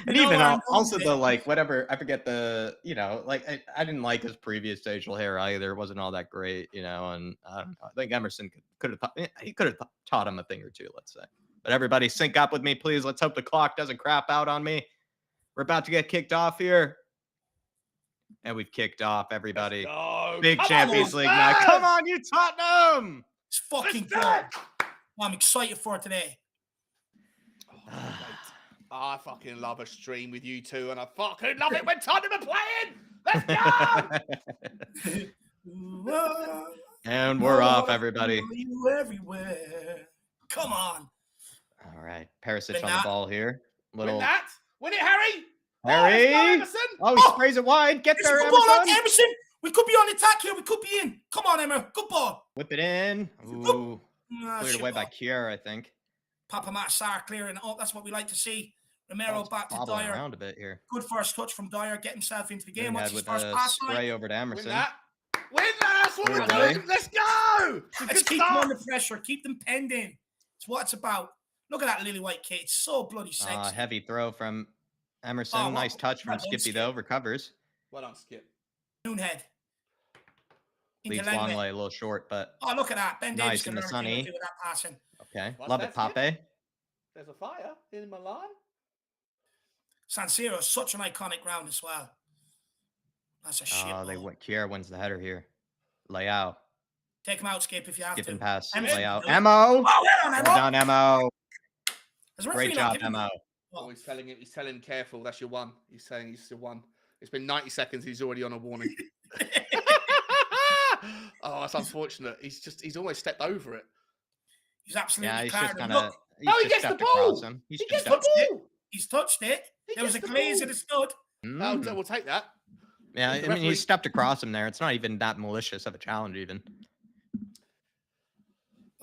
S1: And even also the whatever, I forget the, I didn't like his previous facial hair either. It wasn't all that great, and I don't know. I think Emerson could have taught him a thing or two, let's say. But everybody sync up with me, please. Let's hope the clock doesn't crap out on me. We're about to get kicked off here. And we've kicked off, everybody. Big Champions League night. Come on, you Tottenham!
S2: It's fucking good. I'm excited for it today.
S3: I fucking love a stream with you two, and I fucking love it when Tottenham are playing. Let's
S2: go!
S1: And we're off, everybody.
S2: You everywhere. Come on.
S1: All right, Perisic on the ball here.
S3: Win it, Harry.
S1: Harry! Oh, he sprays it wide. Get there,
S2: Emerson. We could be on attack here. We could be in. Come on, Emma. Good ball.
S1: Whip it in. Ooh. Cleared away by Kier, I think.
S2: Papa Matsar clearing up. That's what we like to see. Romero back to Dyer.
S1: Around a bit here.
S2: Good first touch from Dyer. Get himself into the game.
S1: What's his first pass? Spray over to Emerson.
S3: Win that. That's what we're doing. Let's go.
S2: Let's keep them under pressure. Keep them penned in. It's what it's about. Look at that lily white kid. It's so bloody sexy.
S1: Heavy throw from Emerson. Nice touch from Skippy, though. Recovers.
S3: Well done, Skip.
S2: Noonhead.
S1: Leaves Longley a little short, but
S2: look at that. Ben Davis
S1: nice in the sunny.
S2: With that passing.
S1: Okay, love it, Pape.
S3: There's a fire in Milan.
S2: San Siro is such an iconic ground as well. That's a shit.
S1: Kier wins the header here. Leao.
S2: Take him out, Skip, if you have
S1: to.
S2: Skip
S1: and pass. Leao. Emo.
S2: Oh, well
S1: done, Emo.
S2: Great job,
S1: Emo.
S3: Oh, he's telling him careful. That's your one. He's saying he's your one. It's been 90 seconds. He's already on a warning. Oh, that's unfortunate. He's almost stepped over it.
S2: He's absolutely
S1: he's just kind
S2: of.
S3: He gets the ball.
S1: He
S3: gets the ball.
S2: He's touched it. There was a glaze at the stud.
S3: We'll take that.
S1: Yeah, I mean, he stepped across him there. It's not even that malicious of a challenge, even.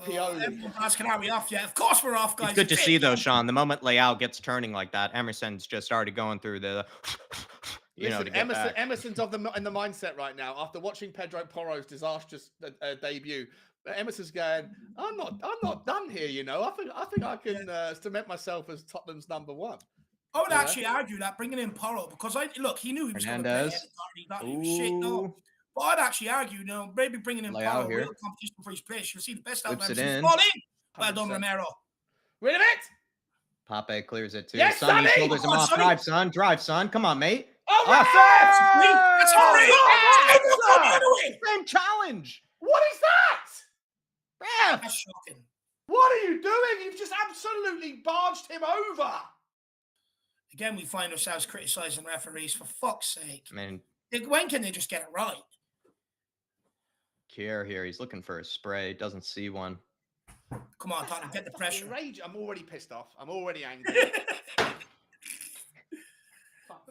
S2: Everyone's asking, are we off yet? Of course we're off, guys.
S1: It's good to see, though, Sean. The moment Leao gets turning like that, Emerson's just already going through the...
S3: Listen, Emerson's in the mindset right now after watching Pedro Porro's disastrous debut. Emerson's going, I'm not done here, I think I can cement myself as Tottenham's number one.
S2: I would actually argue that bringing in Porro, because he knew he was going to play shit, no. But I'd actually argue, maybe bringing in Porro, real competition for his place. You'll see the best out of Emerson. Fall in. Well done, Romero.
S3: Rid of it.
S1: Pape clears it too.
S3: Yes,
S1: Sonny shoulders him off. Drive, son. Come on, mate.
S3: Oh, that's
S2: Same
S1: challenge.
S3: What is that?
S2: That's shocking.
S3: What are you doing? You've just absolutely barged him over.
S2: Again, we find ourselves criticising referees, for fuck's sake.
S1: I mean,
S2: When can they just get it right?
S1: Kier here. He's looking for a spray. Doesn't see one.
S2: Come on, Tottenham, get the pressure.
S3: Rage. I'm already pissed off. I'm already angry.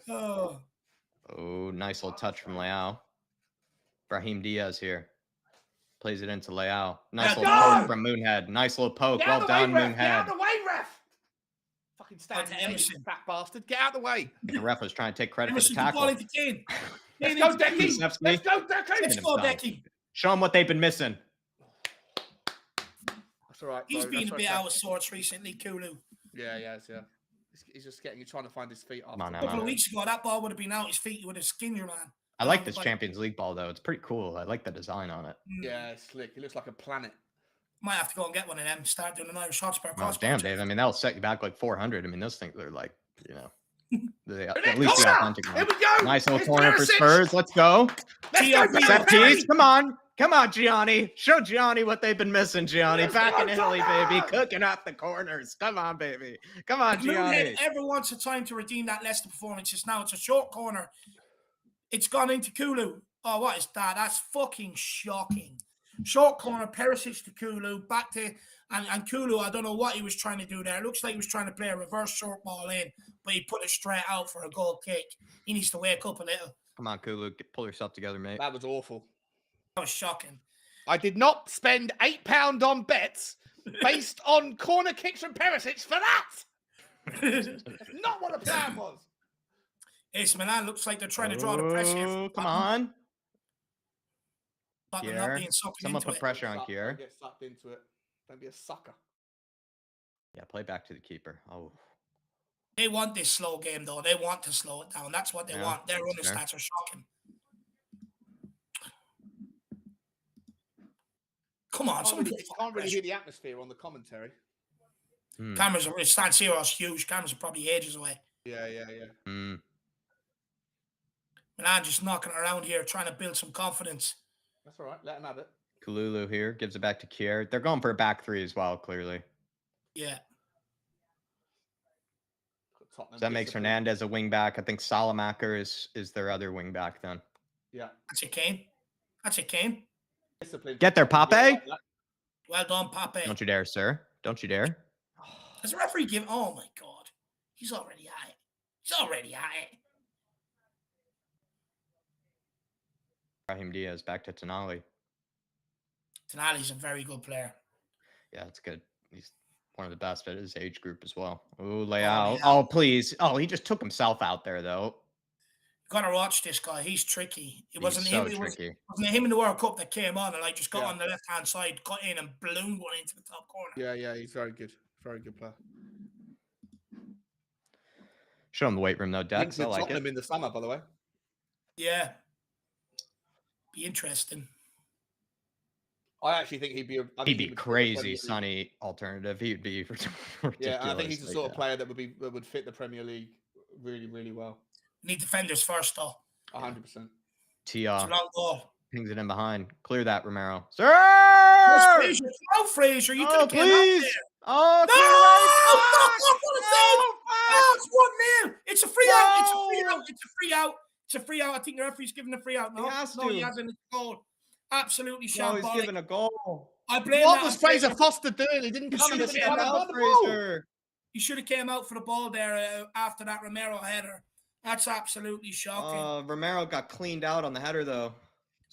S2: Oh.
S1: Oh, nice little touch from Leao. Brahim Diaz here. Plays it into Leao. Nice little poke from Moonhead. Nice little poke. Well done, Moonhead.
S3: Get out of the way, ref! Fucking stand
S2: to
S3: there,
S2: Emerson.
S3: you fat bastard. Get out of the way.
S1: The ref was trying to take credit for the
S2: Emerson, the ball
S1: tackle.
S2: into Kane.
S3: Let's go, Decky.
S1: Let's
S3: Let's go, Decky.
S2: Let's go, Decky.
S1: Show them what they've been missing.
S3: That's all right.
S2: He's
S3: bro.
S2: been
S3: That's
S2: a bit
S3: okay.
S2: out of sorts recently, Kulu.
S3: Yeah. He's just trying to find his feet after.
S1: Come on
S2: A
S1: now,
S2: couple of
S1: man.
S2: weeks ago, that ball would have been out his feet. You would have skinned your man.
S1: I like this Champions League ball, though. It's pretty cool. I like the design on it.
S3: Yeah, it's slick. It looks like a planet.
S2: Might have to go and get one of them. Start doing an Irish HOTSPUR.
S1: Oh, damn, Dave. I mean, that'll set you back like 400. I mean, those things are like, you know, at least the authentic
S3: Here
S1: one.
S3: we go.
S1: Nice little
S3: It's
S1: corner for
S3: Perisic.
S1: Spurs. Let's go.
S3: Let's go,
S1: Set
S3: Perisic.
S1: piece. Come on. Come on, Gianni. Show Gianni what they've been missing, Gianni.
S3: Let's
S1: Back
S3: go,
S1: in Italy, baby.
S3: Tottenham.
S1: Cooking up the corners. Come on, baby. Come on,
S2: If Moonhead
S1: Gianni.
S2: ever wants a time to redeem that Leicester performance, it's now. It's a short corner. It's gone into Kulu. Oh, what is that? That's fucking shocking. Short corner, Perisic to Kulu, back to and Kulu. I don't know what he was trying to do there. It looks like he was trying to play a reverse short ball in, but he put it straight out for a goal kick. He needs to wake up a little.
S1: Come on, Kulu. Pull yourself together, mate.
S3: That was awful.
S2: That was shocking.
S3: I did not spend £8 on bets based on corner kicks from Perisic for that. That's not what the plan was.
S2: AC Milan looks like they're trying to draw the press here.
S1: Oh, come on.
S2: But they're not being
S1: Kier.
S2: sucked
S1: Someone
S2: into
S1: put
S2: it.
S1: pressure on
S3: Don't
S1: Kier.
S3: get sucked into it. Don't be a sucker.
S1: Yeah, play back to the keeper. Oh,
S2: They want this slow game, though. They want to slow it down. That's what they
S1: Yeah,
S2: want. Their running
S1: that's fair.
S2: stats are shocking. Come on, somebody.
S3: Can't really hear the atmosphere on the commentary.
S2: Cameras are San Siro's huge. Cameras are probably ages away.
S3: Yeah.
S2: Milan just knocking around here, trying to build some confidence.
S3: That's all right. Let him have it.
S1: Kalulu here gives it back to Kier. They're going for a back three as well, clearly.
S2: Yeah.
S1: So that makes Hernandez a wing back. I think Salamaker is their other wing back then.
S3: Yeah.
S2: That's it, Kane. That's it, Kane.
S3: Discipline.
S1: Get there, Pape.
S2: Well done, Pape.
S1: Don't you dare, sir. Don't you dare.
S2: Has the referee given? Oh my God, he's already at it. He's already at it.
S1: Brahim Diaz back to Tonali.
S2: Tonali's a very good player.
S1: Yeah, it's good. He's one of the best at his age group as well. Oh, Leao.
S2: Leao.
S1: Oh, please. Oh, he just took himself out there, though.
S2: Gotta watch this guy. He's tricky. It
S1: He's
S2: wasn't
S1: so
S2: him. It
S1: tricky.
S2: wasn't him in the World Cup that came on and like just got on the left hand side, got in and ballooned one into the top corner.
S3: Yeah. He's very good. Very good player.
S1: Show him the weight room, though, Dex.
S3: Linked
S1: I
S3: with
S1: like
S3: Tottenham
S1: it.
S3: in the summer, by the way.
S2: Yeah. Be interesting.
S3: I actually think he'd be.
S1: He'd be crazy, Sonny alternative. He'd be ridiculous.
S3: Yeah, I think he's the sort of player that would fit the Premier League really, really well.
S2: Need defenders first, though.
S3: 100%.
S2: It's a
S1: Tia
S2: long ball.
S1: pings it in behind. Clear that, Romero. Sir!
S2: Fraser. No, Fraser. You could have came out
S1: please.
S2: there.
S1: Oh,
S2: No! It's 1-0. It's a free out. It's a free out. It's a free out. It's a free out. I think the referee's giving a free out. No,
S1: He has
S2: no, he
S1: to.
S2: hasn't. It's a goal. Absolutely
S1: No, he's
S2: shambolic.
S1: giving a goal.
S2: I blame
S3: What
S2: that
S3: was
S2: on
S3: Fraser Foster doing? He didn't come in
S2: should've
S3: and
S2: came
S3: try to
S2: out,
S3: run the ball.
S1: Fraser.
S2: He should have came out for the ball there after that Romero header. That's absolutely shocking.
S1: Romero got cleaned out on the header, though.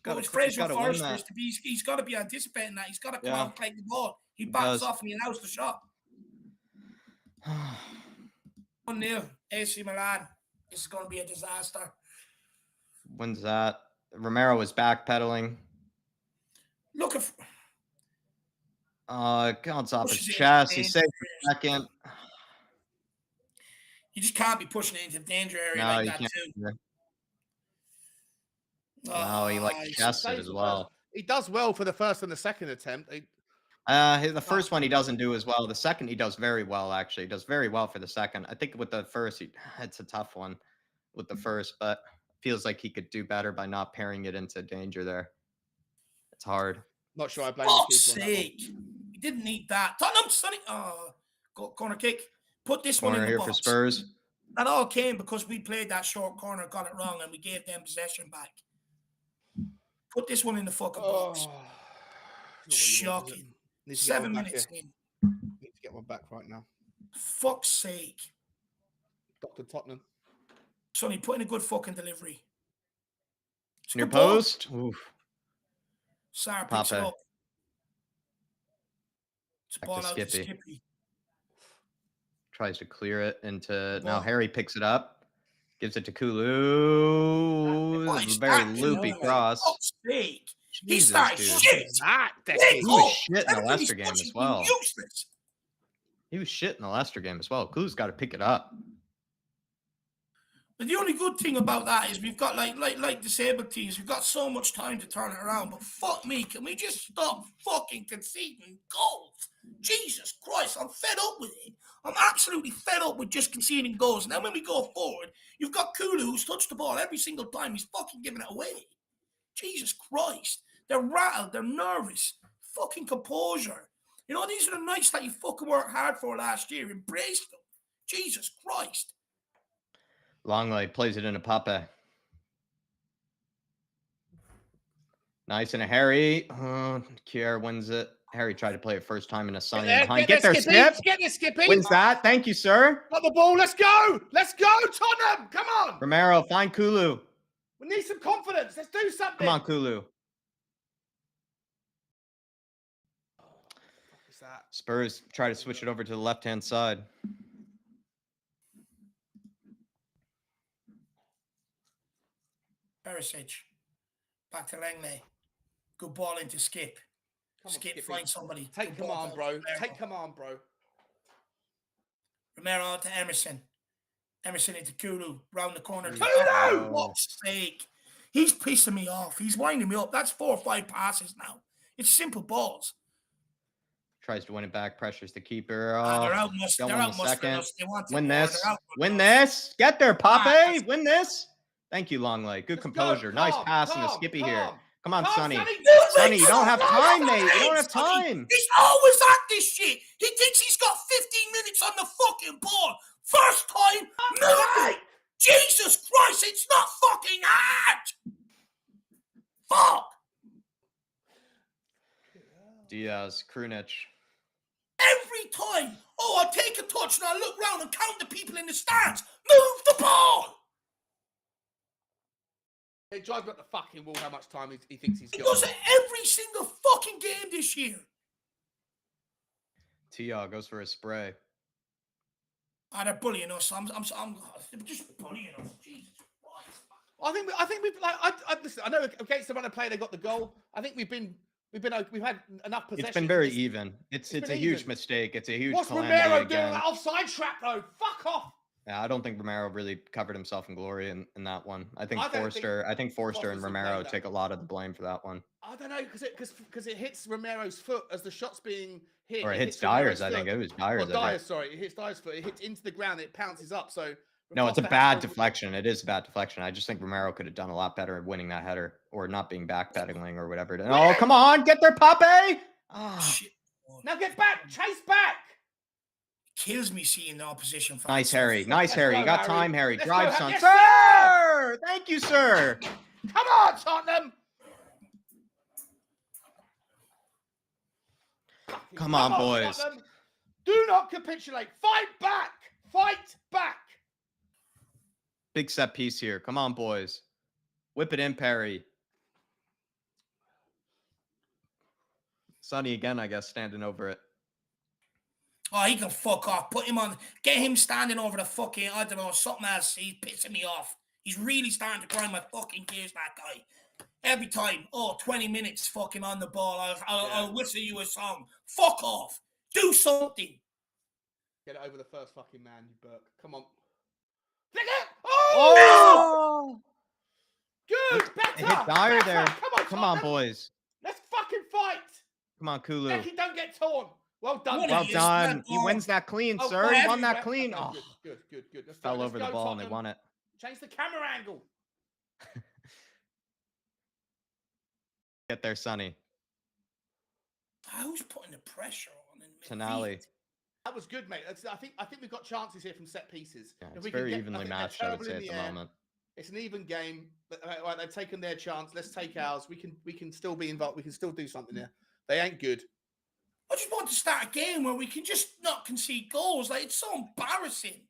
S2: But with Fraser Forster, he's got to be anticipating that. He's got to come out and take the ball. He backs off and he allows the shot. 1-0, AC Milan. This is going to be a disaster.
S1: When's that? Romero was backpedaling.
S2: Look at.
S1: Counts off his
S2: Pushes it
S1: chest.
S2: into
S1: He saved the second.
S2: You just can't be pushing it into the danger area
S1: No,
S2: like
S1: you
S2: that,
S1: can't.
S2: too.
S1: No, he like chested as well.
S3: He does well for the first and the second attempt.
S1: The first one he doesn't do as well. The second he does very well, actually. He does very well for the second. I think with the first, it's a tough one with the first, but feels like he could do better by not pairing it into danger there. It's hard.
S3: Not sure I blame
S2: Fuck's
S3: the keeper on that one.
S2: sake. He didn't need that. Tottenham, Sonny. Corner kick. Put this one
S1: Corner
S2: in the
S1: here
S2: box.
S1: for Spurs.
S2: That all came because we played that short corner, got it wrong, and we gave them possession back. Put this one in the fucking box. Shocking.
S3: Need to get
S2: 7
S3: one back
S2: minutes
S3: here.
S2: in.
S3: Need to get one back right now.
S2: Fuck's sake.
S3: Dr. Tottenham.
S2: Sonny, put in a good fucking delivery.
S1: Near post. Oof.
S2: Sarr picks it
S1: Pape.
S2: up. It's a
S1: Back
S2: ball
S1: to
S2: out to
S1: Skippy.
S2: Skippy.
S1: Tries to clear it into. Now
S2: Ball.
S1: Harry picks it up. Gives it to Kulu.
S2: What is
S1: Very
S2: that
S1: loopy
S2: doing?
S1: cross.
S2: Fuck's sake. He
S1: Jesus,
S2: started
S1: dude.
S2: shit.
S1: He was shit in the Leicester game as well.
S2: Useless.
S1: He was shit in the Leicester game as well. Kulu's got to pick it up.
S2: But the only good thing about that is we've got like disabled teams, we've got so much time to turn it around. But fuck me, can we just stop fucking conceding goals? Jesus Christ, I'm fed up with it. I'm absolutely fed up with just conceding goals. And then when we go forward, you've got Kulu who's touched the ball every single time. He's fucking giving it away. Jesus Christ. They're rattled. They're nervous. Fucking composure. You know, these are the nights that you fucking worked hard for last year. Embrace them. Jesus Christ.
S1: Longley plays it into Pape. Nice and a Harry. Kier wins it. Harry tried to play it first time in a Sunny behind. Get there, Skip.
S3: Get there, Skippy.
S1: Wins that. Thank you, sir.
S3: Got the ball. Let's go. Let's go, Tottenham. Come on.
S1: Romero, find Kulu.
S3: We need some confidence. Let's do something.
S1: Come on, Kulu.
S3: What's that?
S1: Spurs try to switch it over to the left-hand side.
S2: Perisic. Back to Langley. Good ball into Skip. Skip, find somebody.
S3: Take command, bro. Take command, bro.
S2: Romero to Emerson. Emerson into Kulu. Round the corner.
S3: Kulu!
S2: For fuck's sake. He's pissing me off. He's winding me up. That's 4 or 5 passes now. It's simple balls.
S1: Tries to win it back. Pressures the keeper.
S2: They're out mustering us. They want
S1: Win this. Win this. Get there, Pape. Win this. Thank you, Longley. Good composure. Nice pass into Skippy here. Come on, Sonny. Sonny, you don't have time, mate. You don't have time.
S2: He's always at this shit. He thinks he's got 15 minutes on the fucking ball. First time, nothing. Jesus Christ, it's not fucking hard. Fuck.
S1: Diaz, Krunic.
S2: Every time. Oh, I take a touch and I look round and count the people in the stands. Move the ball.
S3: It drives up the fucking wall how much time he thinks he's got.
S2: He does it every single fucking game this year.
S1: Tia goes for a spray.
S2: They're bullying us. I'm just bullying us. Jesus Christ.
S3: I think we've like. Listen. I know against the run of play they got the goal. I think we've had enough possession.
S1: It's been very even. It's a huge mistake. It's a huge.
S3: What's Romero doing that offside trap though? Fuck off.
S1: Yeah, I don't think Romero really covered himself in glory in that one. I think Forster and Romero take a lot of the blame for that one.
S3: I don't know because it hits Romero's foot as the shot's being hit.
S1: Or it hits Dyer's. I think it was Dyer's.
S3: Sorry, it hits Dyer's foot. It hits into the ground. It pounces up. So
S1: no, it's a bad deflection. It is a bad deflection. I just think Romero could have done a lot better at winning that header or not being backpedaling or whatever. Oh, come on, get there, Pape! Oh.
S2: Shit.
S3: Now get back, chase back.
S2: Kills me seeing the opposition.
S1: Nice, Harry. Nice, Harry. You got time, Harry. Drive, son.
S3: Yes,
S1: sir! Thank you, sir.
S3: Come on, Tottenham.
S1: Come on, boys.
S3: Tottenham. Do not capitulate. Fight back. Fight back.
S1: Big set piece here. Come on, boys. Whip it in, Perry. Sonny again, I guess, standing over it.
S2: Oh, he can fuck off. Put him on. Get him standing over the fucking, I don't know, something else. He's pissing me off. He's really starting to grind my fucking gears, that guy. Every time. Oh, 20 minutes fucking on the ball. I'll whistle you a song. Fuck off. Do something.
S3: Get it over the first fucking man, you Burke. Come on.
S1: Oh!
S3: Good. Better.
S1: It hit Dyer there.
S3: Come on,
S1: boys.
S3: Let's fucking fight.
S1: Come on, Kulu.
S3: Becky, don't get torn. Well done.
S1: Well done. He wins that clean, sir. He won that clean. Oh,
S3: good.
S1: Fell over the ball and they won it.
S3: Change the camera angle.
S1: Get there, Sonny.
S2: Who's putting the pressure on?
S1: Tonali.
S3: That was good, mate. I think we've got chances here from set pieces.
S1: Yeah,
S3: If
S1: it's
S3: we can
S1: very
S3: get,
S1: evenly
S3: I think they're
S1: matched, I would
S3: terrible
S1: say,
S3: in
S1: at the
S3: air.
S1: moment.
S3: It's an even game. Right, they've taken their chance. Let's take ours. We can still be involved. We can still do something there. They ain't good.
S2: I just want to start a game where we can just not concede goals. Like, it's so embarrassing.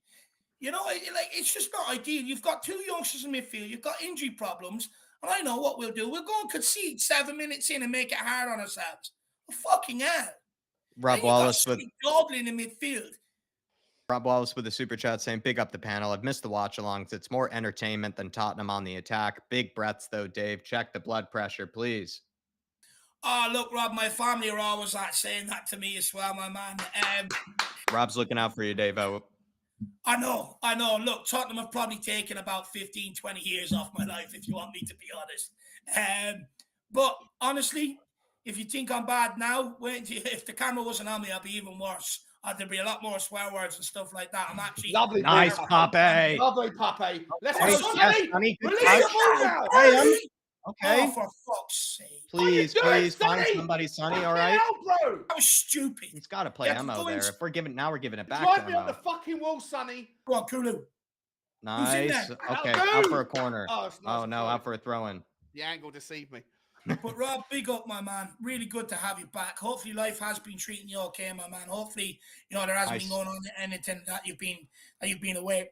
S2: You know, it's just not ideal. You've got 2 youngsters in midfield. You've got injury problems. And I know what we'll do. We'll go and concede 7 minutes in and make it hard on ourselves. Fucking hell.
S1: Rob
S2: Then you've got
S1: Wallace with
S2: Dublin in midfield.
S1: the super chat saying, big up the panel. I've missed the watch alongs. It's more entertainment than Tottenham on the attack. Big breaths though, Dave. Check the blood pressure, please.
S2: Oh, look, Rob, my family are always saying that to me as well, my man.
S1: Rob's looking out for you, Dave.
S2: I know. Look, Tottenham have probably taken about 15, 20 years off my life, if you want me to be honest. But honestly, if you think I'm bad now, if the camera wasn't on me, I'd be even worse. There'd be a lot more swear words and stuff like that. I'm actually
S3: Lovely,
S1: nice, Pape.
S3: Lovely, Pape. Let's
S2: Hey,
S3: go,
S2: yes,
S3: Sonny.
S1: Sonny, good
S3: Release
S1: touch.
S3: the ball now.
S1: Hey, okay.
S2: Oh, for fuck's sake.
S1: Please,
S3: doing,
S1: please find
S3: Sonny?
S1: somebody, Sonny.
S3: Fucking
S1: All right.
S3: hell, bro.
S2: That was stupid.
S1: He's got to play
S2: Yeah,
S1: Emo
S2: go
S1: there.
S2: in.
S1: If we're giving it back
S3: Drive
S1: to
S3: me on the
S1: Emo.
S3: fucking wall, Sonny.
S2: Go on, Kulu.
S1: Nice.
S2: there?
S1: Okay,
S3: How
S1: out
S3: good?
S1: for a corner.
S3: Oh, it's nice
S1: Oh no,
S3: throw.
S1: out for a throw-in.
S3: The angle deceived me.
S2: But Rob, big up, my man. Really good to have you back. Hopefully life has been treating you okay, my man. Hopefully, there hasn't
S1: Nice.
S2: been going on anything that you've been away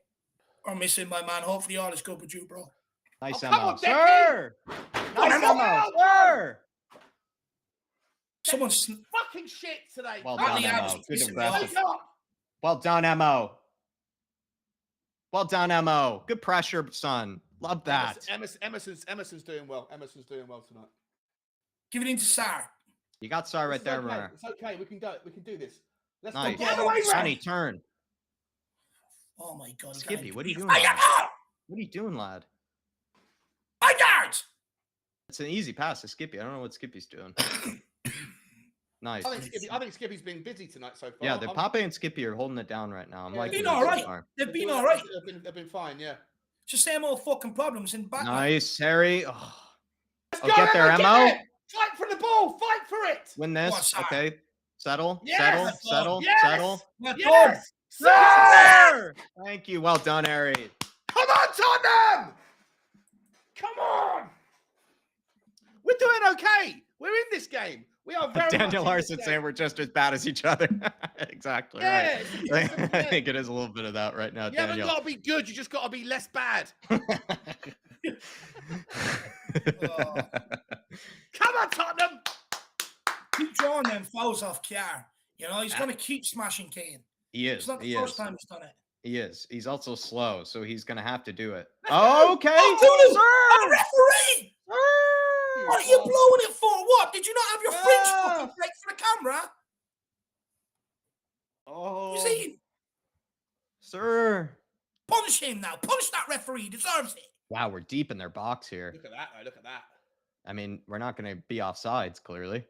S2: or missing, my man. Hopefully all is good with you, bro.
S1: Nice,
S3: Oh, come
S1: Emo.
S3: on,
S1: Sir! Nice,
S2: Emo.
S1: Emo. Sir!
S2: Someone's
S3: Fucking shit today.
S1: Well
S2: Apparently
S1: done,
S2: I
S1: Emo.
S2: was
S1: Good
S2: pissing me
S1: aggressive.
S3: Wake up.
S1: Well done, Emo. Well done, Emo. Good pressure, son. Love that.
S3: Emerson's doing well. Emerson's doing well tonight.
S2: give it into Sar.
S1: You got Sar right
S3: It's
S1: there,
S3: okay.
S1: Mara.
S3: It's okay. We can do it. We can do this. Let's
S1: Nice.
S3: go. Get away,
S1: Sonny,
S3: Ref.
S1: turn.
S2: Oh my god.
S1: Skippy, what are you doing,
S2: Fire
S1: lad?
S2: up!
S1: What are you doing, lad?
S2: My guards!
S1: It's an easy pass to Skippy. I don't know what Skippy's doing. Nice.
S3: I think Skippy's been busy tonight so far.
S1: Yeah, the Pape and Skippy are holding it down right now. I'm
S3: Yeah,
S1: liking
S2: been
S1: it so
S2: alright.
S1: far.
S2: They've been all right.
S3: They've been fine, yeah.
S2: It's the same old fucking problems in back.
S1: Nice, Harry. Oh,
S3: Let's
S1: oh
S3: go,
S1: get there,
S3: Emma,
S1: Emo.
S3: get there. Fight for the ball. Fight for it.
S1: Win
S2: Come on,
S1: this.
S2: Sar.
S1: Okay. Settle.
S3: Yes,
S1: Settle.
S2: let's go.
S1: Settle.
S3: Yes.
S1: Settle.
S2: Let's go.
S3: Yes.
S1: Sir! Thank you. Well done, Harry.
S3: Come on, Tottenham. Come on. We're doing okay. We're in this game. We are very
S1: Daniel
S3: much in
S1: Larson
S3: this
S1: saying
S3: game.
S1: we're just as bad as each other. Exactly.
S3: Yeah,
S1: Right.
S3: it's-
S1: I think it is a little bit of that right now,
S3: You haven't
S1: Daniel.
S3: got to be good. You just got to be less bad.
S2: Oh.
S3: Come on, Tottenham.
S2: Keep drawing them fouls off Kiar. He's going to keep smashing Kane.
S1: He is.
S2: It's not the
S1: He
S2: first
S1: is.
S2: time he's done it.
S1: He is. He's also slow, so he's going to have to do it.
S3: go.
S1: Okay.
S2: Oh,
S1: Sir!
S2: referee!
S1: Sir!
S2: What are you blowing it for? What? Did you not have your fridge fucking break for the camera?
S1: Oh,
S2: You see?
S1: sir.
S2: Punish him now. Punish that referee. He deserves it.
S1: Wow, we're deep in their box here.
S3: Look at that, though. Look at that.
S1: I mean, we're not going to be offsides, clearly.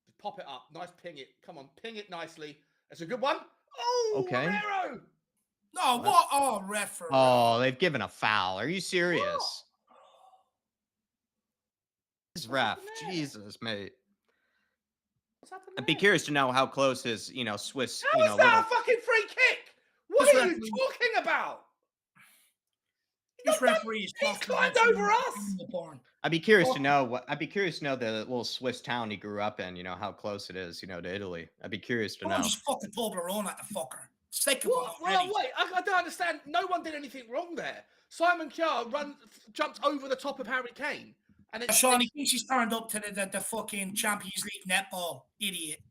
S3: Just pop it up. Nice ping it. Come on, ping it nicely. That's a good one. Oh,
S1: Okay.
S3: Romero.
S2: No, what? Oh, referee.
S1: Oh, they've given a foul. Are you serious? This ref,
S3: happened there?
S1: Jesus, mate.
S3: What's happened
S1: I'd be
S3: there?
S1: curious to know how close his, Swiss,
S3: How is that
S1: little...
S3: a fucking free kick? What
S2: This
S3: are you
S2: referee-
S3: talking about?
S2: This referee is
S3: He's
S2: talking
S3: climbed
S2: about
S3: over us.
S2: porn.
S1: I'd be curious to know the little Swiss town he grew up in, how close it is, to Italy. I'd be curious to
S2: Oh,
S1: know.
S2: just fucking Toblerone at the fucker. Sick of
S3: What?
S2: it
S3: Well,
S2: already.
S3: wait, I don't understand. No one did anything wrong there. Simon Kjaer jumped over the top of Harry Kane. And it's
S2: Sean, he thinks he's turned up to the fucking Champions League netball. Idiot.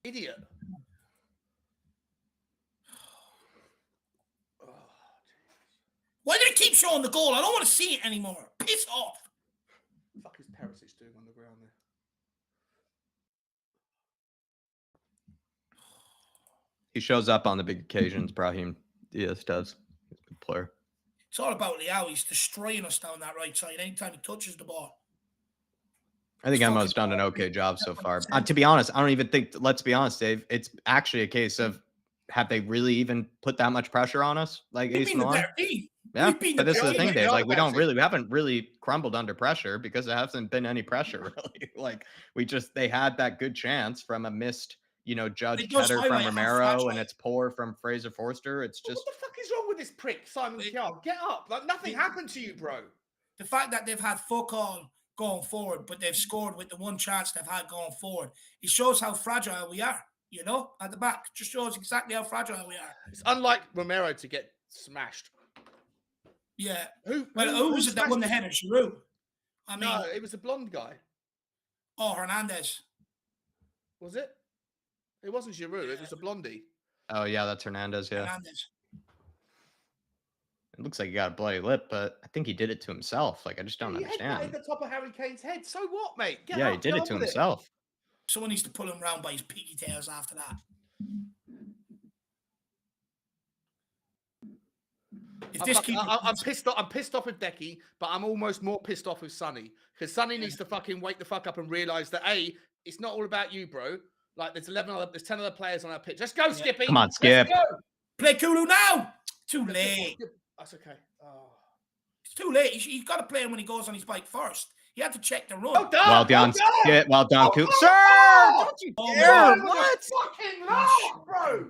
S3: idiot.
S2: Why did it keep showing the goal? I don't want to see it anymore. Piss off.
S3: Fuck is Perisic doing on the ground there?
S1: He shows up on the big occasions, Brahim Diaz does. He's a good player.
S2: It's all about Leao. He's destroying us down that right side anytime he touches the ball.
S1: I think
S2: It's
S1: Emo's
S2: fucking
S1: done an
S2: bad.
S1: okay job so far.
S2: 100%.
S1: To be honest, I don't even think, let's be honest, Dave, it's actually a case of, have they really even put that much pressure on us? Like
S2: We've
S1: AC
S2: been the
S1: Milan?
S2: better team.
S1: Yeah,
S2: We've been
S1: but
S2: the
S1: this is the
S2: better
S1: thing,
S2: team.
S1: Dave. Like, we
S3: better
S1: haven't really crumbled under pressure because there hasn't been any pressure, really. Like, they had that good chance from a missed, you know, judge
S2: It does
S1: Cheddar from
S2: highlight how
S1: Romero
S2: fragile-
S1: and it's poor from Fraser Forster. It's just
S3: What the fuck is wrong with this prick, Simon Kjell? Get up. Like, nothing happened to you, bro.
S2: The fact that they've had fuck all going forward, but they've scored with the one chance they've had going forward, it shows how fragile we are, you know, at the back. It just shows exactly how fragile we are.
S3: It's unlike Romero to get smashed.
S2: Yeah.
S3: Who
S2: was it that won the
S3: smashed
S2: header? Giroud. I mean,
S3: No, it was a blonde guy.
S2: oh, Hernandez.
S3: Was it? It wasn't Giroud. It was a blondie.
S1: oh yeah, that's Hernandez. Yeah,
S2: Hernandez.
S1: it looks like he got a bloody lip, but I think he did it to himself. Like I just don't
S3: He
S1: understand.
S3: headbutted the top of Harry Kane's head. So what, mate? Get
S1: Yeah,
S3: up,
S1: he did
S3: get
S1: it
S3: on
S1: to
S3: with
S1: himself.
S2: Someone needs to pull him round by his pigtails after that. If this keeps,
S3: I'm pissed off. I'm pissed off with Decky, but I'm almost more pissed off with Sonny because Sonny needs to fucking wake the fuck up and realize that it's not all about you, bro. Like there's 10 other players on our pitch. Let's go, Skippy.
S1: Come on,
S3: Let's
S1: Skip.
S3: go.
S2: play Kulu now. Too late.
S3: That's okay. Oh.
S2: It's too late. He's got to play him when he goes on his bike first. He had to check the run.
S3: Well done.
S1: Well done, Skip. Well done, Coop. Sir, don't you dare! What?
S3: Fucking laugh, bro.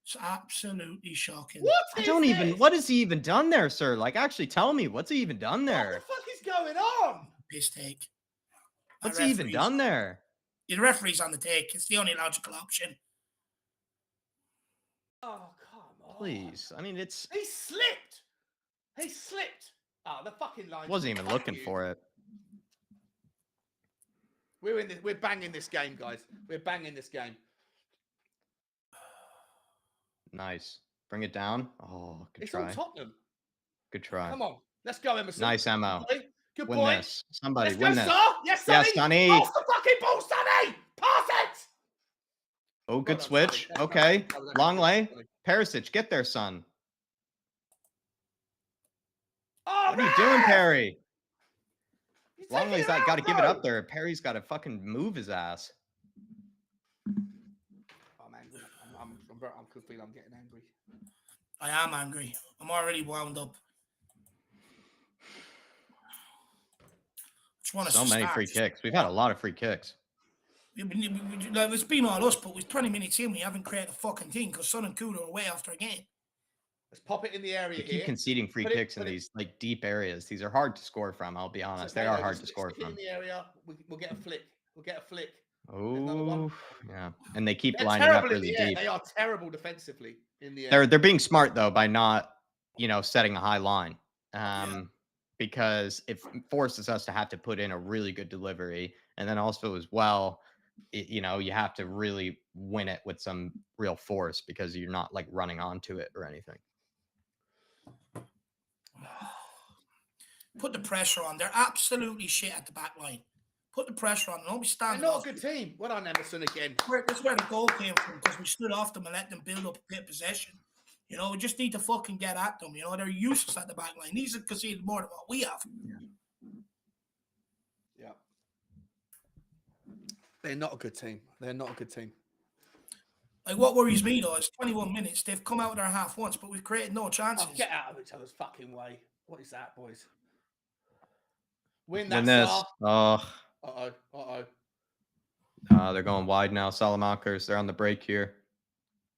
S2: It's absolutely shocking.
S1: What has he even done there, sir? Like, actually tell me, what's he even done
S3: What
S1: there?
S3: the fuck is going on?
S2: Piss take.
S1: What's he even done there?
S2: The referee's on the take. It's the only logical option.
S3: Oh, come on.
S1: Please. I mean,
S3: He slipped. He slipped. Oh, the fucking line.
S1: wasn't even looking for it.
S3: We're banging this game, guys. We're banging this game.
S1: Nice. Bring it down. Oh, good
S3: It's all
S1: try.
S3: Tottenham.
S1: Good try.
S3: Come on. Let's go, Emerson.
S1: Nice, Emo.
S3: Good
S1: Win
S3: boy.
S1: this. Somebody
S3: Let's
S1: win
S3: go,
S1: this.
S3: sir. Yes, Sonny.
S1: Yes, Sonny.
S3: Pass the fucking ball, Sonny. Pass it.
S1: Oh, good
S3: Well done,
S1: switch.
S3: Sonny.
S1: Okay.
S3: That was
S1: Long
S3: good,
S1: lay.
S3: Sonny.
S1: Perisic, get there, son.
S3: Oh,
S1: What are you doing, Perry?
S3: He's
S1: Long
S3: taking
S1: lay's
S3: it
S1: got
S3: out,
S1: to give it
S3: bro.
S1: up there. Perry's got to fucking move his ass.
S3: Oh, man. I'm feeling I'm getting angry.
S2: I am angry. I'm already wound up. Just want to
S1: So many free kicks. We've had a lot of free kicks.
S2: It's been all us, but with 20 minutes in, we haven't created a fucking thing because Son and Kudo are way after again.
S3: Let's pop it in the area
S1: We
S3: here.
S1: keep conceding free kicks in these like deep areas. These are hard to score from. I'll be honest. They are hard to score
S3: Stick it
S1: from.
S3: in the area. We'll get a flick. We'll get a flick.
S1: Oh, yeah. And they keep
S3: They're
S1: lining up
S3: terrible in
S1: really
S3: the air.
S1: deep.
S3: They are terrible defensively in the air.
S1: They're being smart though by not, setting a high line. Because it forces us to have to put in a really good delivery, and then also as well, you have to really win it with some real force because you're not like running onto it or anything.
S2: Put the pressure on. They're absolutely shit at the back line. Put the pressure on. Don't be
S3: They're
S2: standing
S3: not
S2: off.
S3: a good team. Well done, Emerson again.
S2: That's where the goal came from because we stood off them and let them build up a bit of possession. We just need to fucking get at them. They're useless at the back line. These have conceded more than what we have.
S3: Yeah. They're not a good team. They're not a good team.
S2: Like, what worries me, though, is 21 minutes. They've come out of their half once, but we've created no chances.
S3: Oh, get out of each other's fucking way. What is that, boys? Win that,
S1: Win this.
S3: Sar.
S1: Oh,
S3: Uh-oh.
S1: they're going wide now. Salamakers. They're on the break here.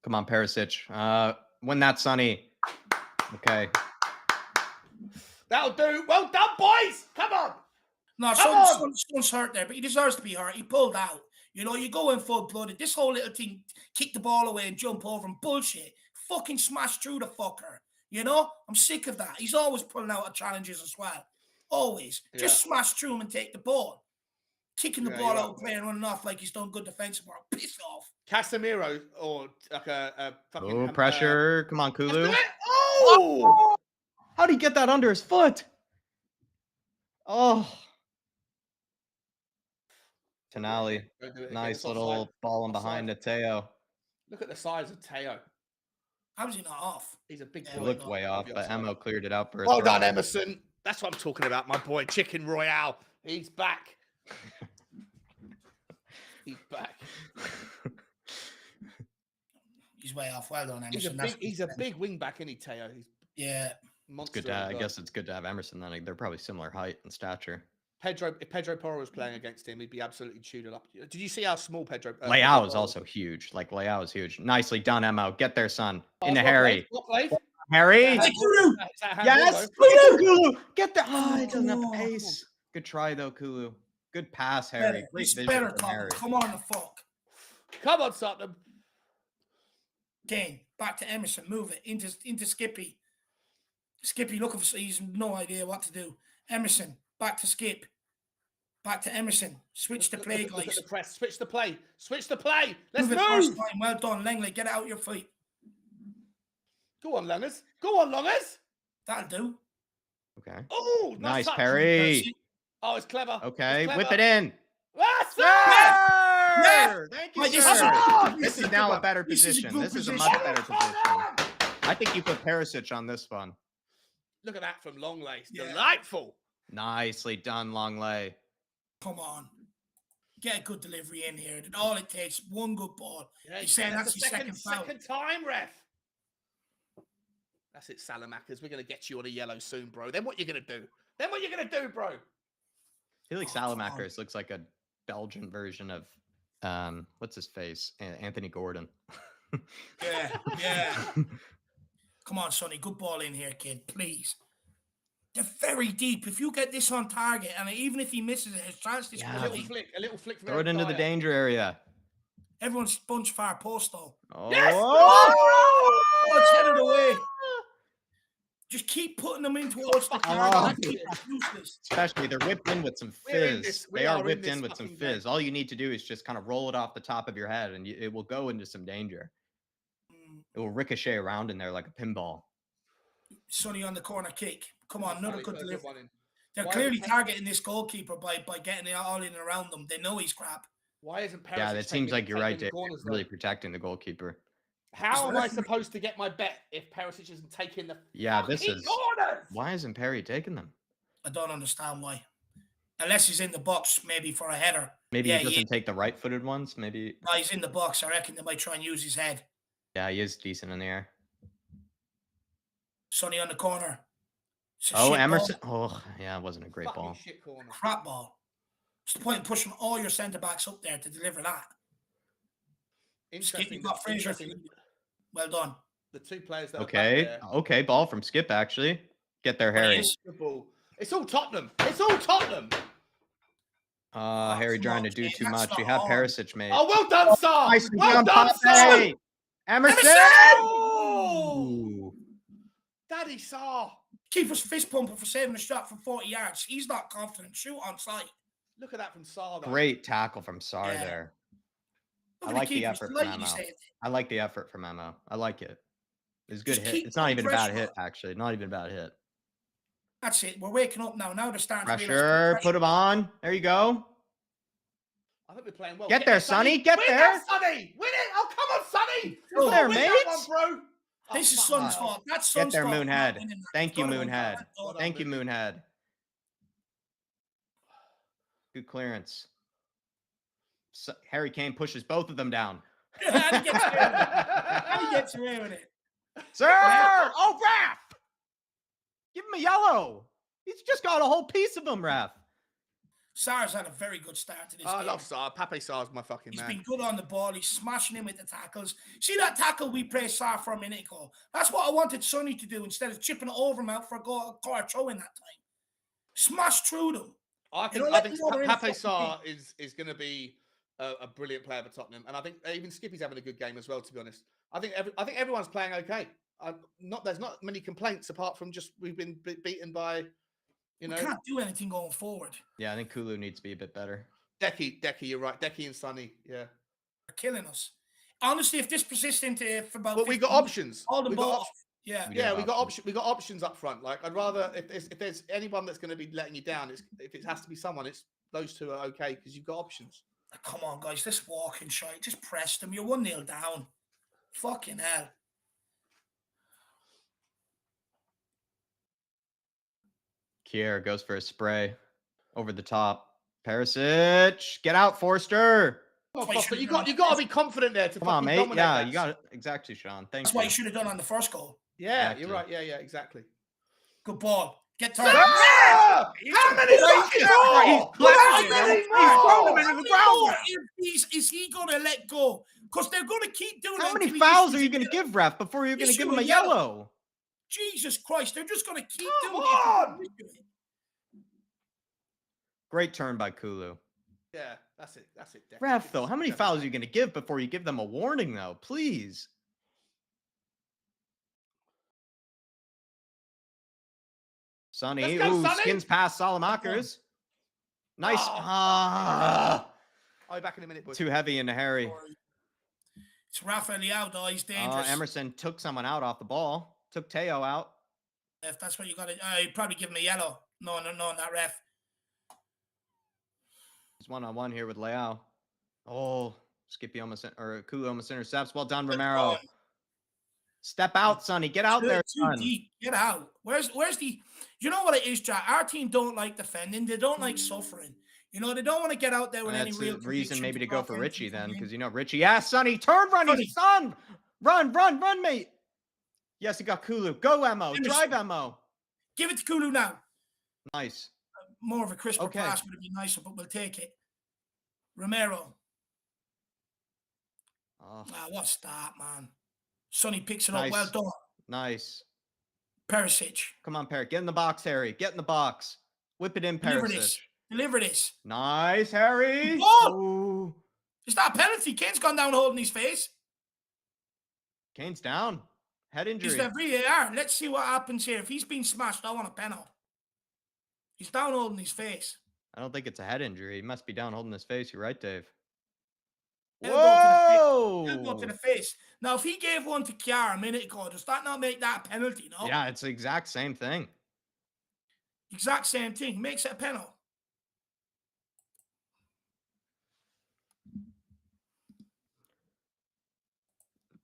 S1: Come on, Perisic. Win that, Sonny. Okay.
S3: That'll do. Well done, boys. Come on.
S2: No,
S3: Come
S2: someone's hurt there, but he deserves to be hurt. He pulled out. You go in full-blooded. This whole little thing, kick the ball away and jump over him, bullshit. Fucking smash through the fucker. I'm sick of that. He's always pulling out of challenges as well. Always. Just smash through him and take the ball. Kicking the ball out, playing, running off like he's done good defensive work. Piss off.
S3: Casemiro or like a fucking...
S1: pressure. Come on, Kulu.
S3: Oh!
S1: How'd he get that under his foot? Oh. Tonali. Nice little ball in behind to Teo.
S3: Look at the size of Teo.
S2: How is he not off?
S3: He's a big
S1: He
S3: boy.
S1: looked way off, but Emo cleared it out for a
S3: Well
S1: throw.
S3: done, Emerson. That's what I'm talking about, my boy. Chicken Royale. He's back. He's back.
S2: He's way off. Well done, Emerson.
S3: He's a big wing back, isn't he, Teo?
S2: Yeah.
S1: It's good to, I guess it's good to have Emerson then. They're probably similar height and stature.
S3: If Pedro Porro was playing against him, he'd be absolutely chewed up. Did you see how small Pedro?
S1: Leao is also huge. Like Leao is huge. Nicely done, Emo. Get there, son. Into
S3: well
S1: Harry.
S3: Well played.
S1: Harry. Yes. Kulu. Get there. Oh, he doesn't have the pace. Good try though, Kulu. Good pass, Harry. Great vision from Harry.
S2: Come on, the fuck.
S3: Come on, Tottenham.
S2: Kane, back to Emerson. Move it into Skippy. Skippy looking for. He's no idea what to do. Emerson, back to Skip. Back to Emerson. Switch the play, guys.
S3: Look at the press. Switch the play. Switch the play. Let's move.
S2: First time. Well done, Langley. Get out your feet.
S3: Go on, Longers. Go on, Longers.
S2: That'll do.
S1: Okay.
S3: Oh,
S1: nice, Perry.
S3: Oh, it's clever.
S1: Okay, whip it in.
S3: Yes,
S1: sir! Thank you, sir. This is now a better position. This is a much better position. I think you put Perisic on this one.
S3: Look at that from Longley. Delightful.
S1: Nicely done, Longley.
S2: Come on. Get a good delivery in here. All it takes, one good ball.
S3: Yeah,
S2: He's saying that's his second
S3: time, ref. That's it, Salamakers. We're going to get you on a yellow soon, bro. Then what you going to do? Bro?
S1: I feel like Salamakers looks like a Belgian version of, what's his face? Anthony Gordon.
S2: Yeah. Come on, Sonny. Good ball in here, kid. Please. They're very deep. If you get this on target, and even if he misses it, his chance to score.
S3: A little flick.
S1: Throw it into the danger area.
S2: Everyone's sponge far post, though.
S1: Oh!
S3: Yes!
S2: Oh, it's headed away. Just keep putting them in towards the target.
S1: Especially, they're whipped in with some fizz. They are whipped in with some fizz. All you need to do is just kind of roll it off the top of your head, and it will go into some danger. It will ricochet around in there like a pinball.
S2: Sonny on the corner kick. Come on, another good delivery. They're clearly targeting this goalkeeper by getting it all in and around them. They know he's crap.
S3: Why isn't Perisic?
S1: Yeah, that seems like you're right, Dave. Really protecting the goalkeeper.
S3: How am I supposed to get my bet if Perisic isn't taking the
S1: corners? Why isn't Perry taking them?
S2: I don't understand why. Unless he's in the box, maybe for a header.
S1: Maybe he doesn't take the right-footed ones. Maybe.
S2: No, he's in the box. I reckon they might try and use his head.
S1: Yeah, he is decent in the air.
S2: Sonny on the corner.
S1: Oh, Emerson. Oh, yeah, it wasn't a great ball.
S2: Crap ball. What's the point of pushing all your centre-backs up there to deliver that? Skip, you've got Fraser. Well done.
S3: The two players that
S1: Okay, ball from Skip, actually. Get there, Harry.
S3: It's all Tottenham.
S1: Harry trying to do too much. You have Perisic, mate.
S3: Oh, well done, Sar.
S1: Well done, Sar. Emerson!
S3: Daddy Sar.
S2: Keeper's fist pumping for saving a shot from 40 yards. He's not confident. Shoot on sight.
S3: Look at that from Sar.
S1: Great tackle from Sar there. I like the effort from Memo. I like the effort from Memo. I like it. It's a good hit. It's not even a bad hit, actually. Not even a bad hit.
S2: That's it. We're waking up now. Now they're starting
S1: pressure. Put him on. There you go.
S3: I think we're playing well.
S1: Get there, Sonny. Get there.
S3: Sonny. Win it. Oh, come on, Sonny.
S1: Go there, mates.
S3: Bro.
S2: This is Son's fault. That's Son's
S1: fault. Get there,
S2: fault.
S1: Moonhead. Thank you, Moonhead. Thank you, Moonhead. Good clearance. Harry Kane pushes both of them down.
S2: How do you get away with it?
S1: Sir! Oh, Raph! Give him a yellow. He's just got a whole piece of him, Raph.
S2: Sar's had a very good start to this game.
S3: I love Sar. Pape Sar's my fucking man.
S2: He's been good on the ball. He's smashing him with the tackles. See that tackle we praised Sar for a minute ago? That's what I wanted Sonny to do instead of chipping it over him out for a corner throw in that time. Smash through them.
S3: I think Pape Sar is going to be a brilliant player for Tottenham, and I think even Skippy's having a good game as well. To be honest, I think everyone's playing okay. There's not many complaints apart from just we've been beaten by, you know.
S2: We can't do anything going forward.
S1: Yeah, I think Kulu needs to be a bit better.
S3: Decky, you're right. Decky and Sonny, yeah,
S2: they're killing us. Honestly, if this persists into for about,
S3: but we got options.
S2: All the balls. Yeah,
S3: we got options up front. Like I'd rather if there's anyone that's going to be letting you down, if it has to be someone, it's those two are okay because you've got options.
S2: Come on, guys, let's walk and try. Just press them. You're 1-0 down. Fucking hell.
S1: Kier goes for a spray over the top. Perisic, get out, Forster.
S3: Oh, Foster, you got to be confident there to
S1: come on, mate. Yeah, you got it exactly, Sean. Thanks.
S2: That's what you should have done on the first goal.
S3: Yeah, you're right. Yeah, exactly.
S2: Good ball. Get turned.
S3: Ah! How many fucking more?
S1: He's
S3: How
S1: clapping
S3: many
S1: it.
S3: more?
S1: Thrown him into the ground.
S2: Is he going to let go? Because they're going to keep doing it.
S1: How many
S2: until he
S1: fouls
S2: issues
S1: are you
S2: a
S1: going to
S2: yellow.
S1: give, ref, before you're going to give
S2: Issue
S1: him
S2: a
S1: a yellow?
S2: Jesus Christ, they're just going to keep
S3: Come
S2: doing
S3: on!
S2: it.
S1: Great turn by Kulu.
S3: Yeah, that's it. That's it.
S1: Ref, though, how many fouls are you going to give before you give them a warning, though? Please. Sonny,
S3: Let's go,
S1: ooh,
S3: Sonny.
S1: skins past Salamakers. Nice.
S3: Oh,
S1: Ah,
S3: I'll be back in a minute, boys.
S1: too heavy into Harry.
S2: It's Rafael Leao, though. He's dangerous.
S1: Emerson took someone out off the ball. Took Teo out.
S2: If that's what you got to, you'd probably give him a yellow. No, that ref.
S1: He's one-on-one here with Leao. Oh, Skippy almost, or Kulu almost intercepts. Well done, Romero. Step out, Sonny. Get out there, son.
S2: Deep. Get out. Where's the? You know what it is, Jack? Our team don't like defending. They don't like suffering. You know, they don't want to get out there with any real
S1: reason maybe to go for Richie then,
S2: because
S1: because you know Richie. Yeah, Sonny, turn, run, his son. Run, mate. Yes, he got Kulu. Go, Emo. Drive, Emo.
S2: Give it to Kulu now.
S1: Nice.
S2: More of a crisper pass would be nicer, but we'll take it. Romero.
S1: Oh.
S2: Wow, what a start, man. Sonny picks it up. Well done.
S1: Nice.
S2: Perisic.
S1: Come on, Perry. Get in the box, Harry. Get in the box. Whip it in, Perisic.
S2: Deliver this.
S1: Nice, Harry.
S2: Oh! Is that a penalty? Kane's gone down holding his face.
S1: Kane's down. Head injury.
S2: He's the VAR. Let's see what happens here. If he's been smashed, I want a penalty. He's down holding his face.
S1: I don't think it's a head injury. He must be down holding his face. You're right, Dave.
S2: Whoa! Elbow to the face. Now, if he gave one to Kiara a minute ago, does that not make that a penalty, no?
S1: Yeah, it's the exact same thing.
S2: Exact same thing. Makes it a penalty.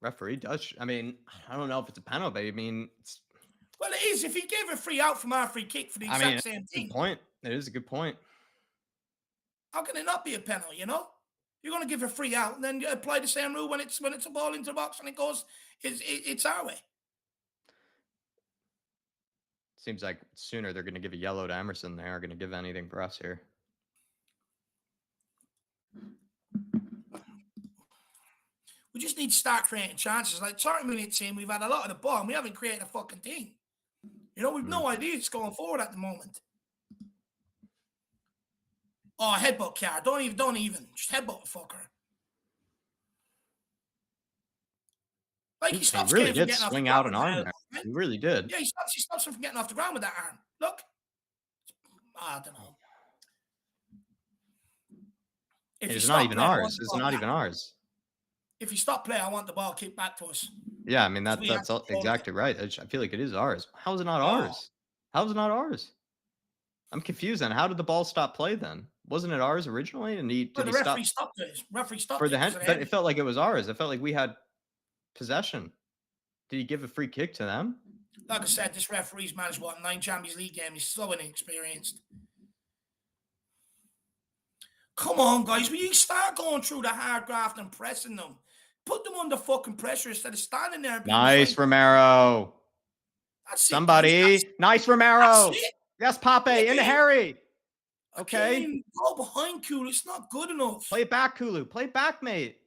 S1: Referee does. I mean, I don't know if it's a penalty, but I mean, it's,
S2: well, it is. If he gave a free out from our free kick for the exact same thing.
S1: Good point. It is a good point.
S2: How can it not be a penalty, you know? You're going to give a free out and then you apply the same rule when it's a ball into the box and it goes, it's our way.
S1: Seems like sooner they're going to give a yellow to Emerson than they are going to give anything for us here.
S2: We just need to start creating chances. Like 30 minutes in, we've had a lot of the ball and we haven't created a fucking thing. You know, we've no idea it's going forward at the moment. Oh, headbutt, Kiara. Don't even. Just headbutt the fucker. Like he stops
S1: really
S2: Kane
S1: did
S2: from
S1: swing
S2: getting
S1: out an arm there.
S2: right?
S1: He really did.
S2: Yeah, he stops him from getting off the ground with that arm. Look. I don't know.
S1: It's not even ours. It's not even ours.
S2: If you stop play, I want the ball kicked back to us.
S1: Yeah, I mean, that's exactly right. I feel like it is ours. How is it not ours? How is it not ours? I'm confused then. How did the ball stop play then? Wasn't it ours originally? And the
S2: referee stopped it. Referee stopped
S1: for the hand, but it felt like it was ours. It felt like we had possession. Did he give a free kick to them?
S2: Like I said, this referee's managed 9 Champions League games. He's so inexperienced. Come on, guys. Will you start going through the hard graft and pressing them? Put them under fucking pressure instead of standing there.
S1: Nice, Romero.
S2: That's
S1: somebody. Nice, Romero. Yes, Pape. Into Harry. Okay.
S2: Go behind Kulu. It's not good enough.
S1: Play it back, Kulu. Play it back, mate.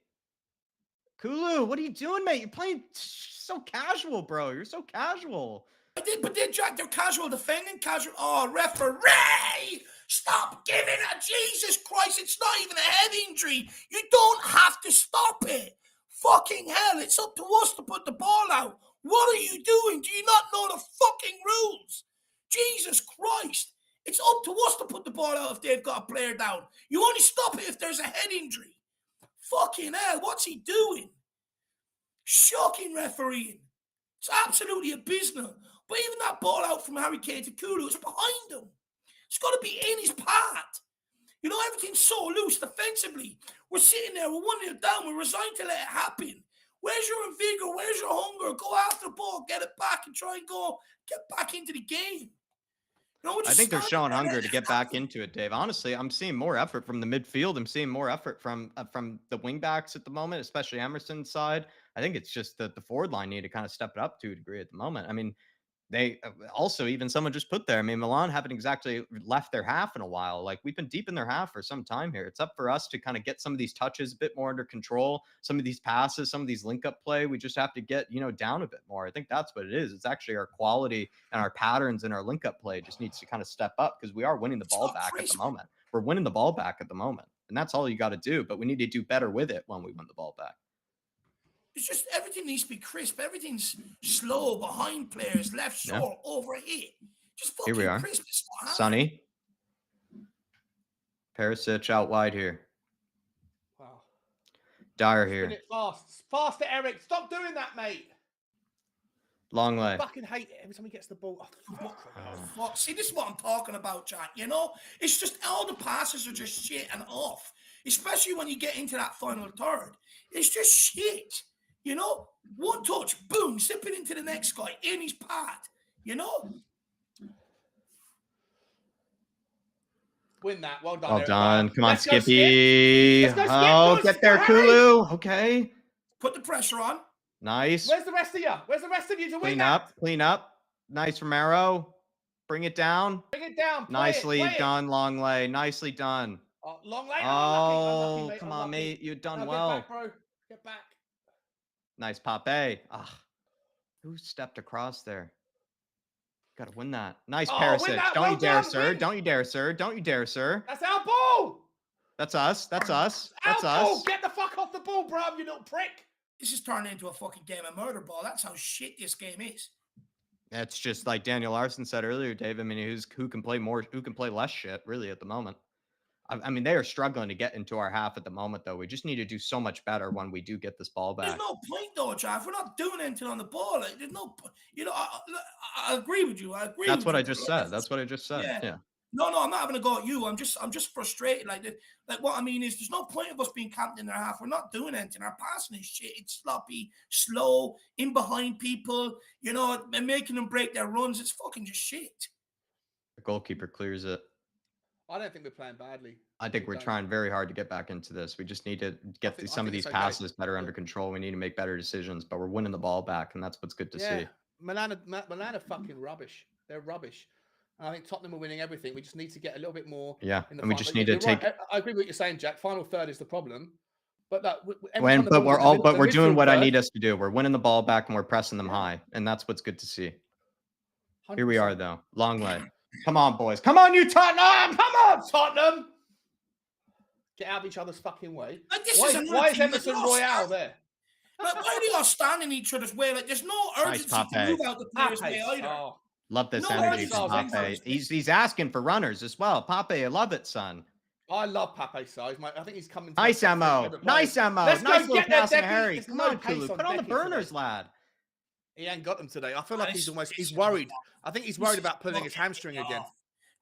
S1: Kulu, what are you doing, mate? You're playing so casual, bro. You're so casual.
S2: But they're casual defending, casual. Oh, referee! Stop giving it. Jesus Christ, it's not even a head injury. You don't have to stop it. Fucking hell, it's up to us to put the ball out. What are you doing? Do you not know the fucking rules? Jesus Christ. It's up to us to put the ball out if they've got a player down. You only stop it if there's a head injury. Fucking hell, what's he doing? Shocking refereeing. It's absolutely abysmal. But even that ball out from Harry Kane to Kulu is behind him. It's got to be in his path. You know, everything's so loose defensively. We're sitting there, we're 1-0 down, we're resigned to let it happen. Where's your vigor? Where's your hunger? Go after the ball, get it back and try and get back into the game. You know,
S1: I think they're showing hunger to get back into it, Dave. Honestly, I'm seeing more effort from the midfield. I'm seeing more effort from the wingbacks at the moment, especially Emerson's side. I think it's just that the forward line need to kind of step it up to a degree at the moment. I mean, They also, even someone just put there, I mean, Milan haven't exactly left their half in a while. Like, we've been deep in their half for some time here. It's up for us to kind of get some of these touches a bit more under control, some of these passes, some of these link up play. We just have to get, down a bit more. I think that's what it is. It's actually our quality and our patterns and our link up play just needs to kind of step up, because we are winning the ball back at the moment. We're winning the ball back at the moment, and that's all you got to do. But we need to do better with it when we win the ball back.
S2: It's just everything needs to be crisp. Everything's slow behind players, left short, overhit. Just fucking
S1: Here we are.
S2: crisp. It's not hard.
S1: Sonny. Perisic out wide here.
S3: Wow.
S1: Dyer
S3: Spin
S1: here.
S3: it fast. Faster, Eric. Stop doing that, mate.
S1: Long way.
S3: I fucking hate it every time he gets the ball.
S2: Fuck. See, this is what I'm talking about, Jack. It's just all the passes are just shit and off. Especially when you get into that final third. It's just shit. One touch, boom, zip it into the next guy in his pad.
S3: Win that. Well done.
S1: Well
S3: Eric.
S1: done. Come on,
S3: Let's go,
S1: Skippy.
S3: Let's go, Skip.
S1: Oh, get there, Kulu. Okay.
S2: Put the pressure on.
S1: Nice.
S3: Where's the rest of you? Where's the rest of you to win that?
S1: Clean up. Nice Romero. Bring it down.
S3: Bring it down.
S1: Nicely done, Long Lay. Nicely done.
S3: Oh, Long Lay.
S1: Oh,
S3: Unlucky,
S1: come on, mate. You've done
S3: No,
S1: well.
S3: Get back, bro. Get back.
S1: Nice Pape. Who stepped across there? Got to win that. Nice Perisic. Don't you dare, sir. Don't you dare, sir. Don't you dare, sir.
S3: That's our ball.
S1: That's us. That's us.
S3: That's
S1: That's us.
S3: Get the fuck off the ball, bro, you little prick.
S2: This is turning into a fucking game of murder ball. That's how shit this game is.
S1: It's just like Daniel Larson said earlier, Dave. I mean, who can play more, who can play less shit, really, at the moment. I mean, they are struggling to get into our half at the moment, though. We just need to do so much better when we do get this ball back.
S2: There's no point, though, Jeff. We're not doing anything on the ball. Like, there's no point. I agree with you.
S1: That's what I just said. That's what I just said. Yeah.
S2: No, I'm not having a go at you. I'm just frustrated. Like what I mean is, there's no point of us being camped in their half. We're not doing anything. Our passing is shit. It's sloppy, slow, in behind people. And making them break their runs. It's fucking just shit.
S1: The goalkeeper clears it.
S3: I don't think we're playing badly.
S1: I think we're trying very hard to get back into this. We just need to get some of these passes better under control. We need to make better decisions, but we're winning the ball back, and that's what's good to see.
S3: Milan are fucking rubbish. They're rubbish. And I think Tottenham are winning everything. We just need to get a little bit more.
S1: Yeah,
S3: in the
S1: and we just need to take.
S3: Right. I agree with what you're saying, Jack. Final third is the problem. But
S1: we're doing what I need us to do. We're winning the ball back, and we're pressing them high, and that's what's good to see. 100%. Here we are, though. Long way. Come on, boys. Come on, you Tottenham. Come on, Tottenham.
S3: Get out of each other's fucking way.
S2: Like,
S3: why is Emerson Royale there?
S2: Like, why are they all standing in each other's way? Like, there's no urgency to move out the player's way either.
S3: Oh.
S1: Love this energy from Pape. He's asking for runners as well. Pape, I love it, son.
S3: I love Pape size. I think he's coming.
S1: Nice ammo. Nice ammo.
S3: Let's
S1: nice
S3: go
S1: little pass from
S3: Decky.
S1: Harry. Come on, Kulu. Put on the burners,
S3: today.
S1: lad.
S3: He ain't got them today. I feel like he's worried. I think he's worried about pulling his hamstring again.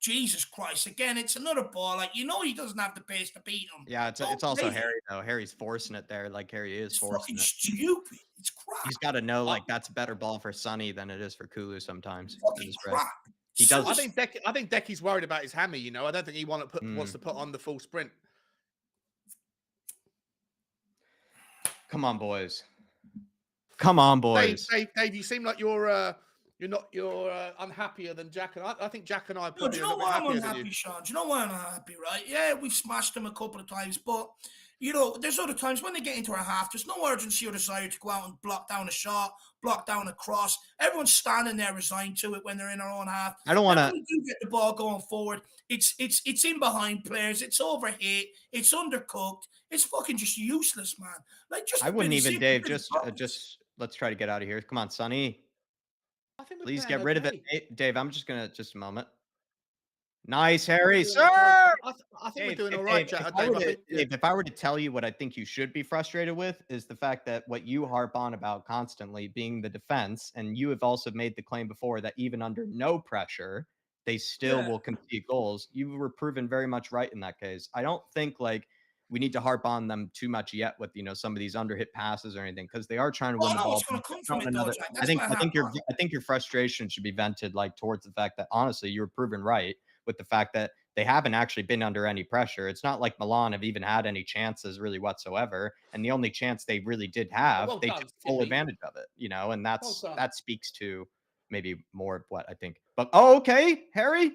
S2: Jesus Christ. Again, it's another ball. Like, he doesn't have the pace to beat him.
S1: Yeah, it's also Harry, though. Harry's forcing it there. Like, Harry is forcing it.
S2: It's stupid. It's crap.
S1: He's got to know, like, that's a better ball for Sonny than it is for Kulu sometimes.
S2: Fucking crap.
S1: He does.
S3: I think Decky's worried about his hammy, I don't think he wants to put on the full sprint.
S1: Come on, boys. Come on, boys.
S3: Dave, you seem like you're unhappier than Jack and I think Jack and I are probably
S2: do you know why I'm unhappy, Sean? Do you know why I'm unhappy, right? Yeah, we've smashed them a couple of times, but there's other times when they get into our half, there's no urgency or desire to go out and block down a shot, block down a cross. Everyone's standing there resigned to it when they're in our own half.
S1: I don't want to.
S2: When we do get the ball going forward, it's in behind players, it's overhit, it's undercooked, it's fucking just useless, man. Like, just
S1: I wouldn't even, Dave. Just let's try to get out of here. Come on, Sonny. Please get rid of it, Dave. I'm just a moment. Nice, Harry, sir.
S3: I think we're doing all right, Jack.
S1: Dave, if I were to tell you what I think you should be frustrated with is the fact that what you harp on about constantly being the defense, and you have also made the claim before that even under no pressure, they still will concede goals. You were proven very much right in that case. I don't think we need to harp on them too much yet with some of these underhit passes or anything, because they are trying to win the ball. I think your frustration should be vented towards the fact that honestly you were proven right with the fact that they haven't actually been under any pressure. It's not like Milan have even had any chances really whatsoever, and the only chance they really did have, they took full advantage of it. And that speaks to maybe more of what I think. But oh, okay, Harry.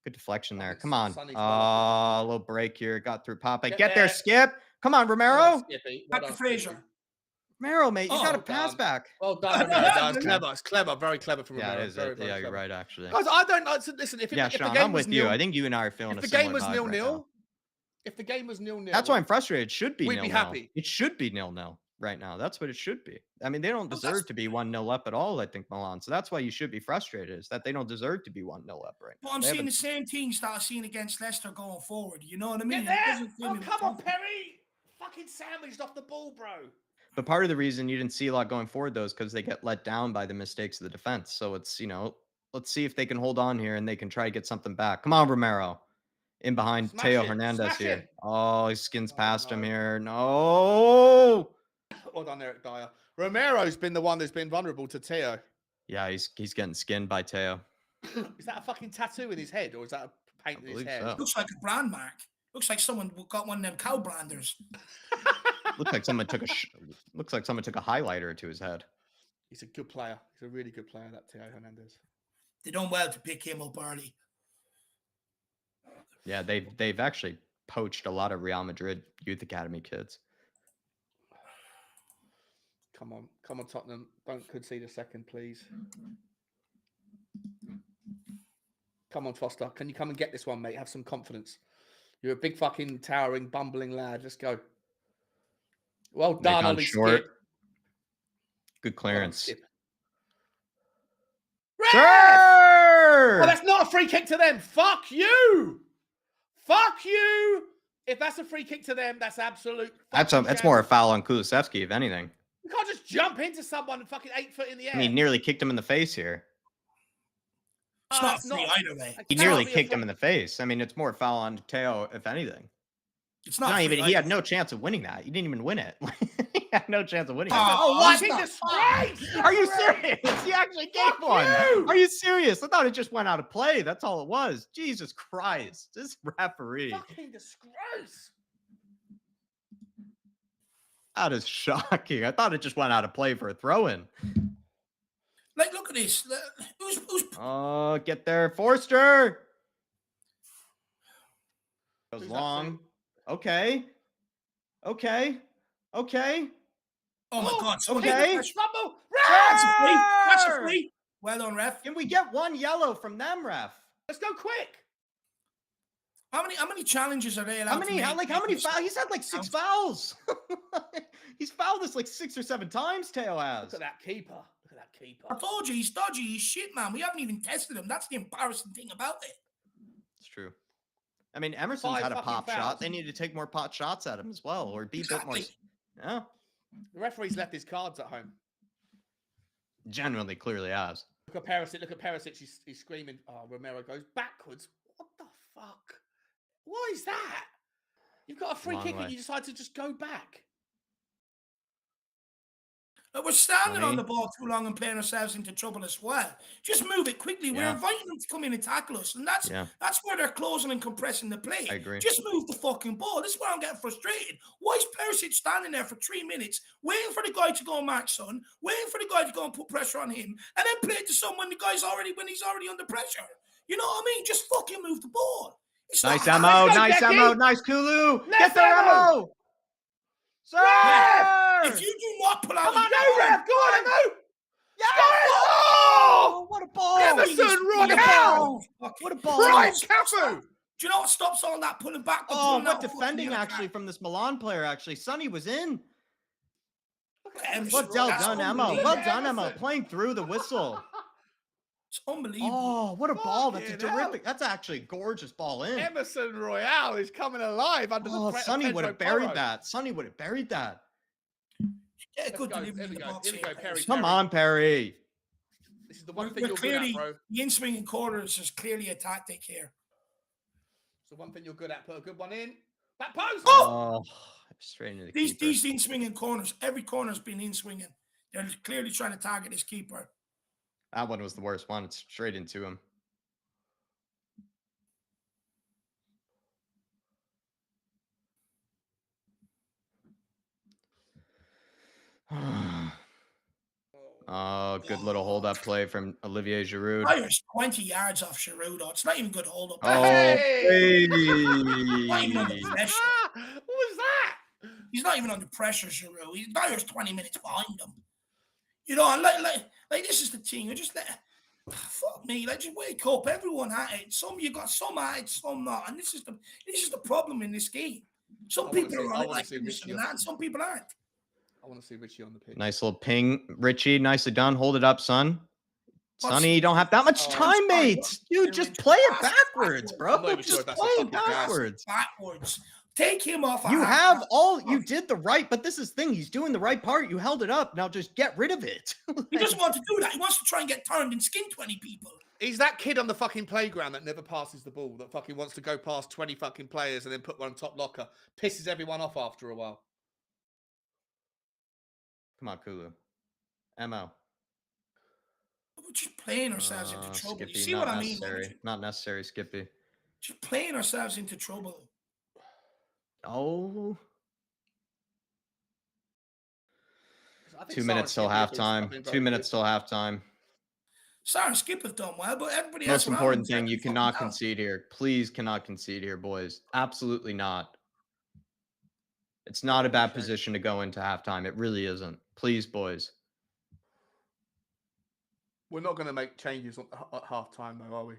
S1: Good deflection there. Come on. A little break here. Got through Papa. Get there, Skip. Come on, Romero.
S2: Back to Fraser.
S1: Romero, mate, you got to pass back.
S3: Well done, Romero. It's clever. It's clever. Very clever from Romero.
S1: Yeah, it is.
S3: Very, very
S1: yeah,
S3: clever.
S1: you're right, actually.
S3: Guys, I don't know. Listen, if
S1: Yeah,
S3: the
S1: Sean,
S3: game
S1: I'm
S3: was
S1: with you.
S3: nil,
S1: I think you and I are feeling
S3: if
S1: a
S3: the game was
S1: similar vibe right
S3: 0-0,
S1: now.
S3: if the game was 0-0,
S1: That's why I'm frustrated. It should be
S3: we'd
S1: 0-0.
S3: be happy.
S1: It should be 0-0 right now. That's what it should be. I mean, they don't deserve to be 1-0 up at all, I think, Milan. So that's why you should be frustrated, is that they don't deserve to be 1-0 up right now.
S2: But I'm seeing the same things that I've seen against Leicester going forward. You know what I mean?
S3: Get there! Oh, come on, Perry! Fucking sandwiched off the ball, bro.
S1: But part of the reason you didn't see a lot going forward, though, is because they get let down by the mistakes of the defense. So it's, let's see if they can hold on here and they can try to get something back. Come on, Romero. In behind Teo Hernandez here. Oh, he skins past him here. No.
S3: Well done, Eric Dyer. Romero's been the one that's been vulnerable to Teo.
S1: Yeah, he's getting skinned by Teo.
S3: Is that a fucking tattoo in his head, or is that a paint in his hair?
S1: So.
S2: Looks like a brand mark. Looks like someone got one of them cow branders.
S1: Looks like someone took a highlighter to his head.
S3: He's a good player. He's a really good player, that Teo Hernandez.
S2: They done well to pick him up early.
S1: Yeah, they've actually poached a lot of Real Madrid youth academy kids.
S3: Come on, Tottenham. Don't concede a second, please. Come on, Foster. Can you come and get this one, mate? Have some confidence. You're a big fucking towering, bumbling lad. Let's go. Well done, Ollie Skip.
S1: Good clearance.
S3: Sure! Oh, that's not a free kick to them. Fuck you. Fuck you. If that's a free kick to them, that's absolute.
S1: That's more a foul on Kulusevski, if anything.
S3: You can't just jump into someone and fucking 8 foot in the air.
S1: I mean, he nearly kicked him in the face here.
S2: It's not free either way.
S1: He nearly kicked him in the face. I mean, it's more foul on Teo, if anything.
S2: It's not
S1: even. He had no chance of winning that. He didn't even win it. He had no chance of winning it.
S3: Oh, what a disgrace!
S1: Are you serious? He actually gave one. Are you serious? I thought it just went out of play. That's all it was. Jesus Christ. This referee.
S3: Fucking disgrace.
S1: That is shocking. I thought it just went out of play for a throw-in.
S2: Like, look at this. Who's
S1: Oh, get there, Forster. Goes long. Okay. Oh my God. Okay.
S2: That's a free. Well done, ref.
S1: Can we get one yellow from them, ref?
S3: Let's go quick.
S2: How many challenges are they allowed to make?
S1: How many fouls? He's had like 6 fouls. He's fouled us like 6 or 7 times, Teo has.
S3: Look at that keeper.
S2: I told you, he's dodgy. He's shit, man. We haven't even tested him. That's the embarrassing thing about it.
S1: It's true. I mean, Emerson's had a pop shot. They need to take more pot shots at him as well, or be a bit more. Yeah.
S3: The referee's left his cards at home.
S1: Genuinely, clearly has.
S3: Look at Perisic. He's screaming. Oh, Romero goes backwards. What the fuck? What is that? You've got a free kick and you decide to just go back.
S2: We're standing on the ball too long and playing ourselves into trouble as well. Just move it quickly. We're inviting them to come in and tackle us. And that's where they're closing and compressing the play.
S1: I agree.
S2: Just move the fucking ball. This is where I'm getting frustrated. Why is Perisic standing there for 3 minutes, waiting for the guy to go and mark Son, waiting for the guy to go and put pressure on him, and then play it to someone when he's already under pressure? You know what I mean? Just fucking move the ball. It's
S1: nice ammo. Nice Kulu. Get there, ammo. Sir!
S2: If you do not pull out,
S3: come on, no, ref, go on, Emo!
S1: Yes! Oh, what a ball!
S3: Emerson Royale!
S1: What a ball!
S3: Prime Cafu!
S2: Do you know what stops all that pulling back?
S1: Oh, what defending actually from this Milan player? Actually, Sonny was in. Well done, Emma. Well done, Emma. Playing through the whistle.
S2: It's unbelievable.
S1: Oh, what a ball. That's a terrific. That's actually a gorgeous ball in.
S3: Emerson Royale is coming alive under the threat.
S1: Sonny would have buried that. Sonny would have buried that.
S2: Yeah, good delivery in the box.
S3: Perry.
S1: Come on, Perry.
S3: This is the one thing you're good at, bro.
S2: The in-swinging corners is clearly a tactic here.
S3: So one thing you're good at, put a good one in. Back post.
S1: Oh, straight into the keeper.
S2: These in-swinging corners, every corner's been in-swinging. They're clearly trying to target his keeper.
S1: That one was the worst one. It's straight into him. Oh, good little hold-up play from Olivier Giroud.
S2: Dyer's 20 yards off Giroud, though. It's not even good hold up.
S1: Oh,
S3: Hey!
S2: Not even under pressure.
S3: What was that?
S2: He's not even under pressure, Giroud. Dyer's 20 minutes behind him. You know, and like this is the thing. You just fuck me. Like, just wake up. Everyone at it. Some you got some at it, some not. And this is the problem in this game. Some people are on it like this and that, and some people aren't.
S3: I want to see Richie on the pitch.
S1: nice little ping. Richie, nicely done. Hold it up, son. Sonny, you don't have that much time, mate. Dude, just play it backwards, bro. Just play it backwards.
S2: Backwards. Take him off.
S1: You did the right, but this is the thing. He's doing the right part. You held it up. Now just get rid of it.
S2: He doesn't want to do that. He wants to try and get turned and skin 20 people.
S3: He's that kid on the fucking playground that never passes the ball, that fucking wants to go past 20 fucking players and then put one on top locker. Pisses everyone off after a while.
S1: Come on, Kulu. MO.
S2: We're just playing ourselves into trouble.
S1: Skippy,
S2: You see what I mean?
S1: Not necessary, Skippy.
S2: Just playing ourselves into trouble.
S1: Oh. 2 minutes till halftime. 2 minutes till halftime.
S2: Sorry, Skip have done well, but everybody
S1: Most
S2: else.
S1: important thing, you cannot concede here. Please cannot concede here, boys. Absolutely not. It's not a bad position to go into halftime. It really isn't. Please, boys.
S3: We're not going to make changes at halftime, though, are we?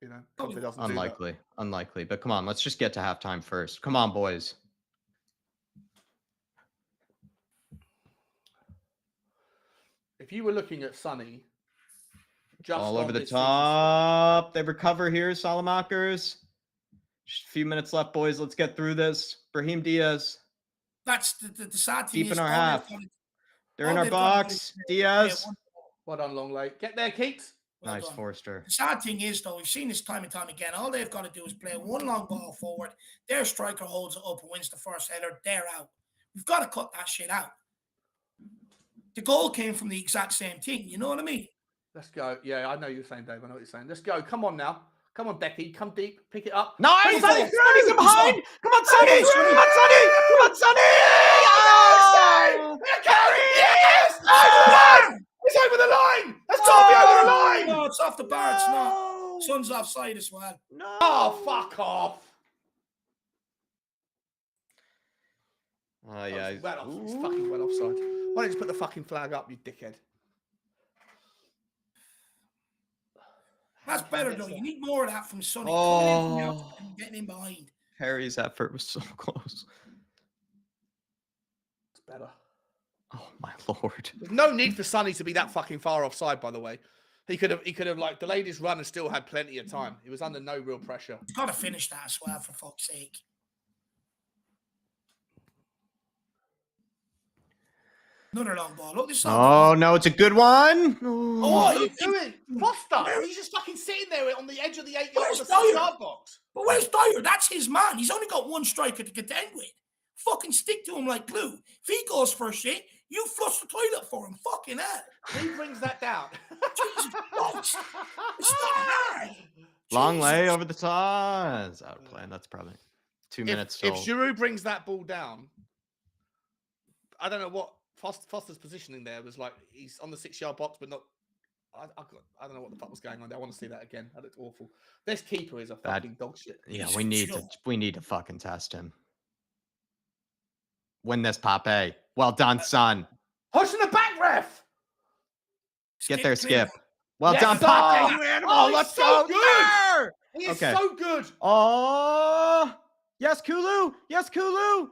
S3: You know, Conte doesn't
S1: unlikely. Unlikely. But come on, let's just get to halftime first. Come on, boys.
S3: If you were looking at Sonny, just
S1: all over the top. They recover here, Salamakers. Just a few minutes left, boys. Let's get through this. Brahim Diaz.
S2: That's the sad thing.
S1: Deep in our half. They're in our box. Diaz.
S3: Well done, long late. Get there, Keats.
S1: Nice, Forster.
S2: The sad thing is, though, we've seen this time and time again. All they've got to do is play one long ball forward. Their striker holds it up and wins the first header. They're out. We've got to cut that shit out. The goal came from the exact same thing. You know what I mean?
S3: Let's go. Yeah, I know you're saying, Dave. I know what you're saying. Let's go. Come on now. Come on, Becky. Come deep. Pick it up.
S1: Nice. Sonny, come behind. Come on, Sonny. Come on, Sonny. Come on, Sonny.
S3: Oh, carry. Yes. It's over the line. That's got to be over the line.
S2: No, it's off the bar. It's not. Son's offside as well.
S1: No.
S3: Oh, fuck off.
S1: Yeah.
S3: He's well off. He's fucking well offside. Why don't you just put the fucking flag up, you dickhead?
S2: That's better, though. You need more of that from Sonny.
S1: Oh.
S2: Getting in behind.
S1: Harry's effort was so close.
S3: It's better.
S1: Oh, my Lord.
S3: There's no need for Sonny to be that fucking far offside, by the way. He could have like delayed his run and still had plenty of time. He was under no real pressure.
S2: He's got to finish that as well, for fuck's sake. Another long ball. Look, this.
S1: Oh, no, it's a good one.
S3: Oh, what are you doing? Foster, he's just fucking sitting there on the edge of the 8-yard box.
S2: But where's Dyer? That's his man. He's only got one striker to contend with. Fucking stick to him like glue. If he goes for shit, you flush the toilet for him. Fucking hell.
S3: He brings that down.
S2: Jesus Christ. It's not hard.
S1: Long lay over the top. It's out of play. That's probably 2 minutes.
S3: If Giroud brings that ball down, I don't know what Foster's positioning there was like. He's on the 6-yard box, but not. I don't know what the fuck was going on there. I want to see that again. That looked awful. This keeper is a fucking dog shit.
S1: Yeah, we need to fucking test him. Win this, Pape. Well done, son.
S3: Push in the back, ref.
S1: Get there, Skip. Well done, Pape.
S3: Oh, let's go.
S1: Good.
S3: He is so good.
S1: Oh, yes, Kulu. Yes, Kulu.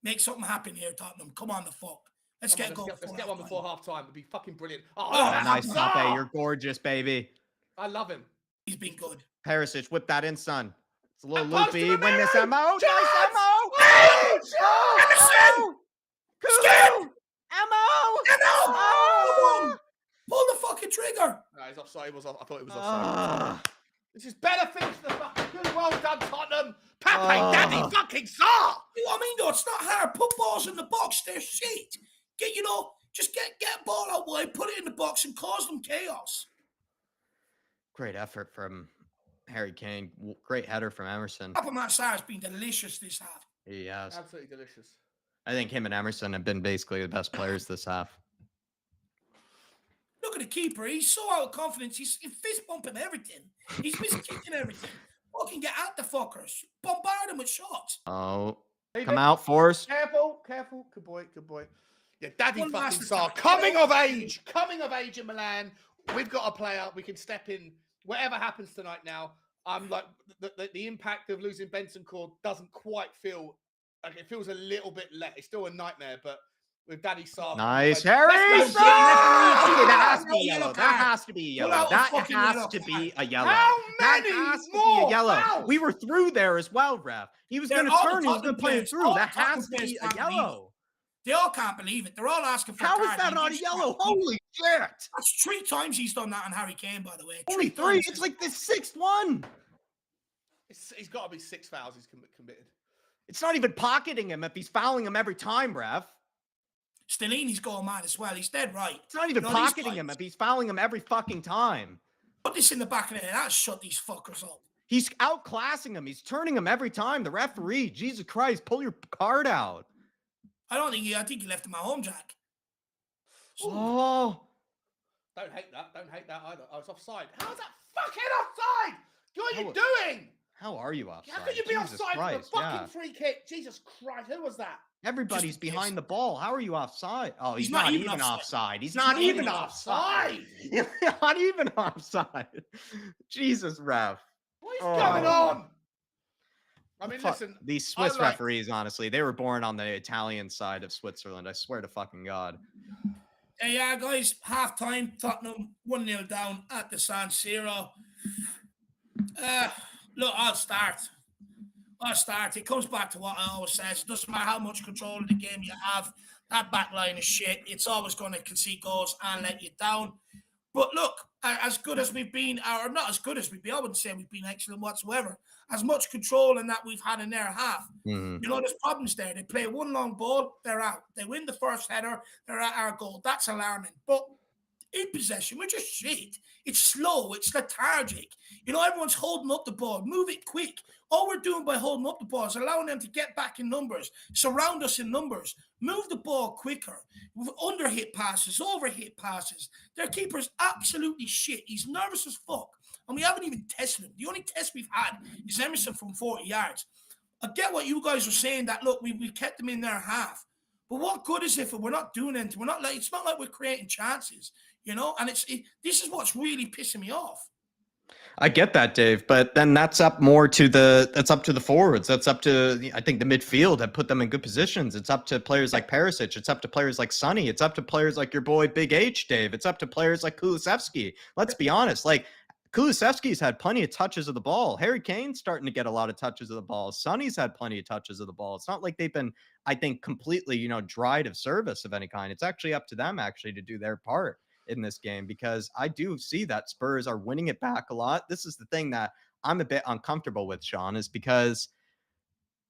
S2: Make something happen here, Tottenham. Come on, the fuck. Let's get one
S3: before halftime. It'd be fucking brilliant.
S1: Oh, nice, Pape. You're gorgeous, baby.
S3: I love him.
S2: He's been good.
S1: Perisic, whip that in, son. It's a little loopy. Win this, MO. Nice, MO.
S2: Emerson!
S1: Kulu. MO.
S2: Oh! Pull the fucking trigger.
S3: No, he's offside. I thought it was offside. This is better finish the fucking good. Well done, Tottenham. Pape, daddy, fucking saw.
S2: You know what I mean, though? It's not hard. Put balls in the box. They're shit. Just get a ball out wide, put it in the box, and cause them chaos.
S1: Great effort from Harry Kane. Great header from Emerson.
S2: Papa Massar has been delicious this half.
S1: He has.
S3: Absolutely delicious.
S1: I think him and Emerson have been basically the best players this half.
S2: Look at the keeper. He's so out of confidence. He's fist bumping everything. He's miskicking everything. Fucking get out the fuckers. Bombard him with shots.
S1: Oh, come out, Force.
S3: Careful. Good boy. Yeah, Daddy
S2: One
S3: fucking
S2: last
S3: Sar.
S2: attack.
S3: Coming of age in Milan. We've got a player. We can step in. Whatever happens tonight now, I'm like, the impact of losing Benson Cord doesn't quite feel, like it feels a little bit less. It's still a nightmare, but with Daddy Sar.
S1: Nice, Harry.
S2: Let's go.
S1: That has to be yellow. That has to be yellow.
S2: Pull out a
S1: That
S2: fucking
S1: has
S2: yellow
S1: to
S2: card.
S1: be a yellow.
S3: How
S1: That
S3: many
S1: has to be
S3: more
S1: a yellow.
S3: fouls?
S1: We were through there as well, ref. He was
S2: They're
S1: going to
S2: all the
S1: turn. He was going
S2: Tottenham
S1: to play it
S2: players.
S1: through.
S2: All
S1: That
S2: the Tottenham
S1: has to
S2: players
S1: be a
S2: can't believe
S1: yellow.
S2: They all can't believe it. They're all asking for a
S1: How
S2: card.
S1: is that
S2: He
S1: not a
S2: just
S1: yellow?
S2: can't.
S1: Holy shit.
S2: That's 3 times he's done that on Harry Kane, by the way.
S1: Only 3.
S2: times.
S1: It's like the 6th one.
S3: He's got to be 6 fouls he's committed.
S1: It's not even pocketing him if he's fouling him every time, ref.
S2: Stellini's going mad as well. He's dead right.
S1: It's not even
S2: You know, these
S1: pocketing him
S2: guys-
S1: if he's fouling him every fucking time.
S2: Put this in the back of the head. That'll shut these fuckers up.
S1: He's outclassing him. He's turning him every time. The referee, Jesus Christ, pull your card out.
S2: I think he left him at home, Jack.
S1: Oh.
S3: Don't hate that either. I was offside. How's that fucking offside? What are you doing?
S1: How are you offside?
S3: How could you be
S1: Jesus
S3: offside
S1: Christ,
S3: with a fucking
S1: yeah.
S3: free kick? Jesus Christ, who was that?
S1: Everybody's
S2: Just-
S1: behind the ball. How are you offside? Oh, he's,
S2: He's
S1: not,
S2: not
S1: even
S2: even
S1: offside. He's
S2: He's
S1: not
S2: not
S1: even
S2: even
S1: offside. Not even offside. Jesus, ref.
S3: What is
S1: Oh.
S3: going on? I mean,
S1: Fuck,
S3: listen.
S1: these Swiss
S3: like-
S1: referees, honestly, they were born on the Italian side of Switzerland. I swear to fucking God.
S2: Hey, yeah, guys, half time, Tottenham 1-0 down at the San Siro. Look, I'll start. It comes back to what I always say. It doesn't matter how much control of the game you have. That back line is shit. It's always going to concede goals and let you down. But look, as good as we've been, or not as good as we've been, I wouldn't say we've been excellent whatsoever. As much control in that we've had in their half.
S1: Mhm.
S2: You know, there's problems there. They play one long ball, they're out. They win the first header, they're at our goal. That's alarming. But in possession, we're just shit. It's slow. It's lethargic. You know, everyone's holding up the ball. Move it quick. All we're doing by holding up the ball is allowing them to get back in numbers, surround us in numbers, move the ball quicker, under-hit passes, over-hit passes. Their keeper's absolutely shit. He's nervous as fuck. And we haven't even tested him. The only test we've had is Emerson from 40 yards. I get what you guys are saying that, look, we kept them in their half. But what good is it if we're not doing anything? It's not like we're creating chances, you know? And this is what's really pissing me off.
S1: I get that, Dave, but then that's up to the forwards. That's up to, I think, the midfield have put them in good positions. It's up to players like Perisic. It's up to players like Sonny. It's up to players like your boy Big H, Dave. It's up to players like Kulusevski. Let's be honest. Like, Kulusevski's had plenty of touches of the ball. Harry Kane's starting to get a lot of touches of the ball. Sonny's had plenty of touches of the ball. It's not like they've been, I think, completely, dried of service of any kind. It's actually up to them to do their part in this game, because I do see that Spurs are winning it back a lot. This is the thing that I'm a bit uncomfortable with, Sean, is because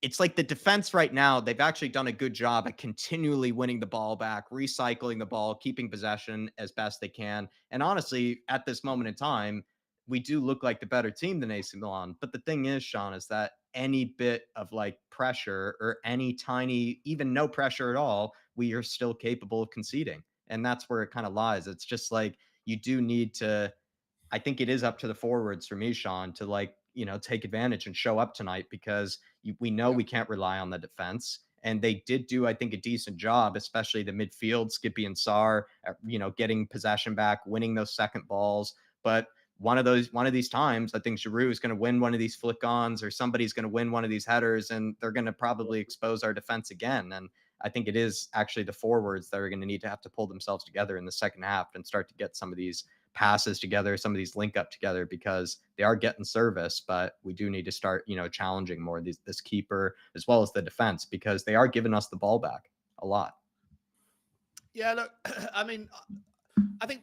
S1: it's like the defense right now, they've actually done a good job at continually winning the ball back, recycling the ball, keeping possession as best they can. And honestly, at this moment in time, we do look like the better team than AC Milan. But the thing is, Sean, is that any bit of like pressure or any tiny, even no pressure at all, we are still capable of conceding. And that's where it kind of lies. It's just like, you do need to, I think it is up to the forwards for me, Sean, to take advantage and show up tonight, because we know we can't rely on the defense. And they did do, I think, a decent job, especially the midfield, Skippy and Sarr, getting possession back, winning those second balls. But one of these times, I think Giroud is going to win one of these flick-ons, or somebody's going to win one of these headers, and they're going to probably expose our defense again. And I think it is actually the forwards that are going to need to have to pull themselves together in the second half and start to get some of these passes together, some of these link up together, because they are getting service, but we do need to start, challenging more this keeper as well as the defense, because they are giving us the ball back a lot.
S3: Yeah, look, I mean, I think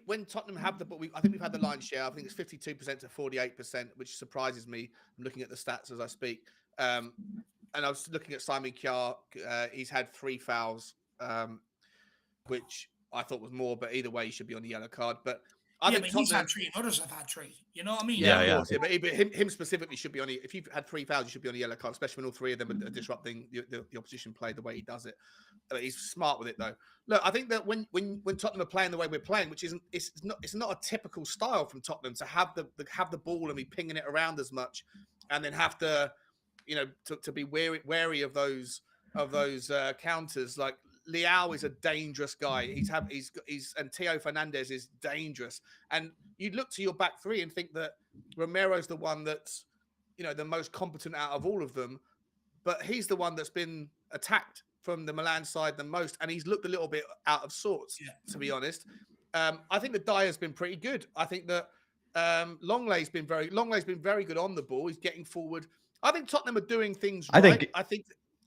S3: when Tottenham have the ball, I think we've had the line share. I think it's 52% to 48%, which surprises me. I'm looking at the stats as I speak. And I was looking at Simon Kjaer. He's had 3 fouls, which I thought was more, but either way, he should be on the yellow card. But
S2: Yeah,
S3: think
S2: but he's had
S3: Tottenham.
S2: 3 and others have had 3. You know what I mean?
S3: Yeah,
S1: Yeah,
S3: of
S1: yeah.
S3: course. Yeah, but him specifically should be on. If you've had 3 fouls, you should be on a yellow card, especially when all 3 of them are disrupting the opposition play the way he does it. He's smart with it though. Look, I think that when Tottenham are playing the way we're playing, which isn't it's not a typical style from Tottenham to have the ball and be pinging it around as much, and then have to, to be wary of those counters. Like Leao is a dangerous guy. He's and Theo Fernandez is dangerous. And you'd look to your back 3 and think that Romero's the one that's the most competent out of all of them, but he's the one that's been attacked from the Milan side the most, and he's looked a little bit out of sorts, to be honest. I think that Dyer's been pretty good. I think that Longley's been very good on the ball. He's getting forward. I think Tottenham are doing things right.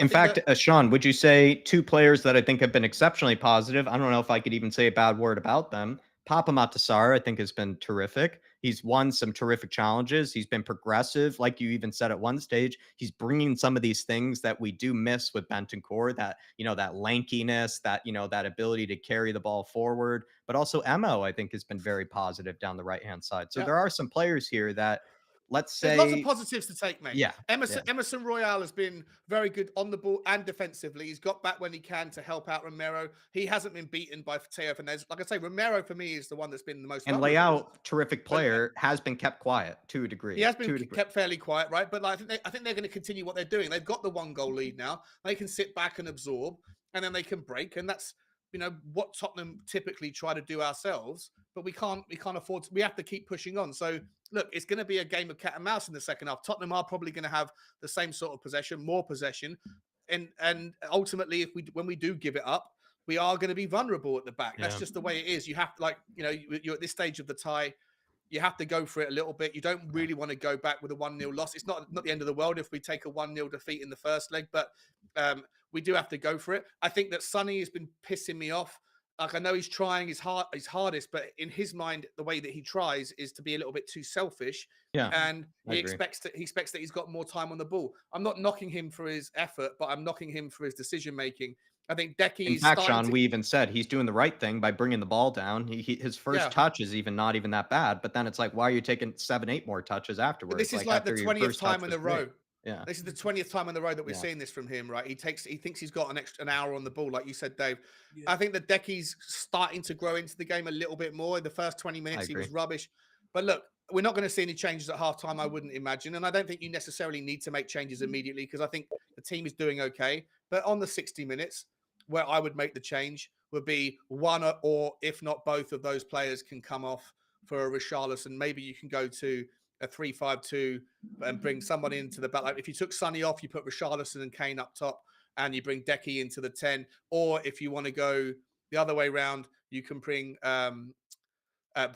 S1: In fact, Sean, would you say 2 players that I think have been exceptionally positive? I don't know if I could even say a bad word about them. Papa Matasar, I think, has been terrific. He's won some terrific challenges. He's been progressive. Like you even said at one stage, he's bringing some of these things that we do miss with Bentancur, that, that lankiness, that, that ability to carry the ball forward. But also Emo, I think, has been very positive down the right-hand side. So there are some players here that, let's say,
S3: there's lots of positives to take, mate.
S1: Yeah.
S3: Emerson Royale has been very good on the ball and defensively. He's got back when he can to help out Romero. He hasn't been beaten by Theo Fernandez. Like I say, Romero for me is the one that's been the most.
S1: And Leao, terrific player, has been kept quiet to a degree.
S3: He has been kept fairly quiet, right? But I think they're going to continue what they're doing. They've got the 1-goal lead now. They can sit back and absorb, and then they can break, and that's what Tottenham typically try to do ourselves. But we can't afford to. We have to keep pushing on. So look, it's going to be a game of cat and mouse in the second half. Tottenham are probably going to have the same sort of possession, more possession, and ultimately, when we do give it up, we are going to be vulnerable at the back. That's just the way it is. You have to, you're at this stage of the tie. You have to go for it a little bit. You don't really want to go back with a 1-0 loss. It's not the end of the world if we take a 1-0 defeat in the first leg, but we do have to go for it. I think that Sonny has been pissing me off. Like, I know he's trying his hardest, but in his mind, the way that he tries is to be a little bit too selfish.
S1: Yeah,
S3: and he expects that he's got more time on the ball. I'm not knocking him for his effort, but I'm knocking him for his decision making. I think Decky.
S1: In fact, Sean, we even said he's doing the right thing by bringing the ball down. His first touch is not even that bad, but then it's like, why are you taking 7-8 more touches afterwards?
S3: But this is like the 20th time in a row.
S1: Yeah,
S3: this is the 20th time in a row that we're seeing this from him, right? He thinks he's got an hour on the ball, like you said, Dave. Yeah. I think that Decky's starting to grow into the game a little bit more. In the first 20 minutes, he was rubbish. But look, we're not going to see any changes at halftime, I wouldn't imagine. And I don't think you necessarily need to make changes immediately, because I think the team is doing okay. But on the 60 minutes, where I would make the change would be one or if not both of those players can come off for a Richarlison. Maybe you can go to a 3-5-2 and bring someone into the back. Like if you took Sonny off, you put Richarlison and Kane up top, and you bring Decky into the 10. Or if you want to go the other way around, you can bring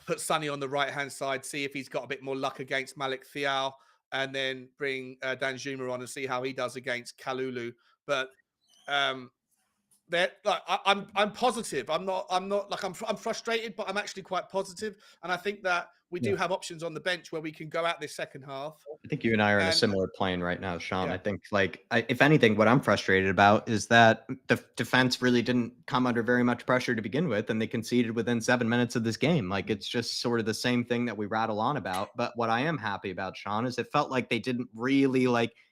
S3: put Sonny on the right-hand side, see if he's got a bit more luck against Malik Thiaw, and then bring Danjuma on and see how he does against Kalulu. But I'm positive. I'm frustrated, but I'm actually quite positive. And I think that we do have options on the bench where we can go out this second half.
S1: I think you and I are in a similar plane right now, Sean. I think, if anything, what I'm frustrated about is that the defense really didn't come under very much pressure to begin with, and they conceded within 7 minutes of this game. Like, it's just sort of the same thing that we rattle on about. But what I am happy about, Sean, is it felt like they didn't really,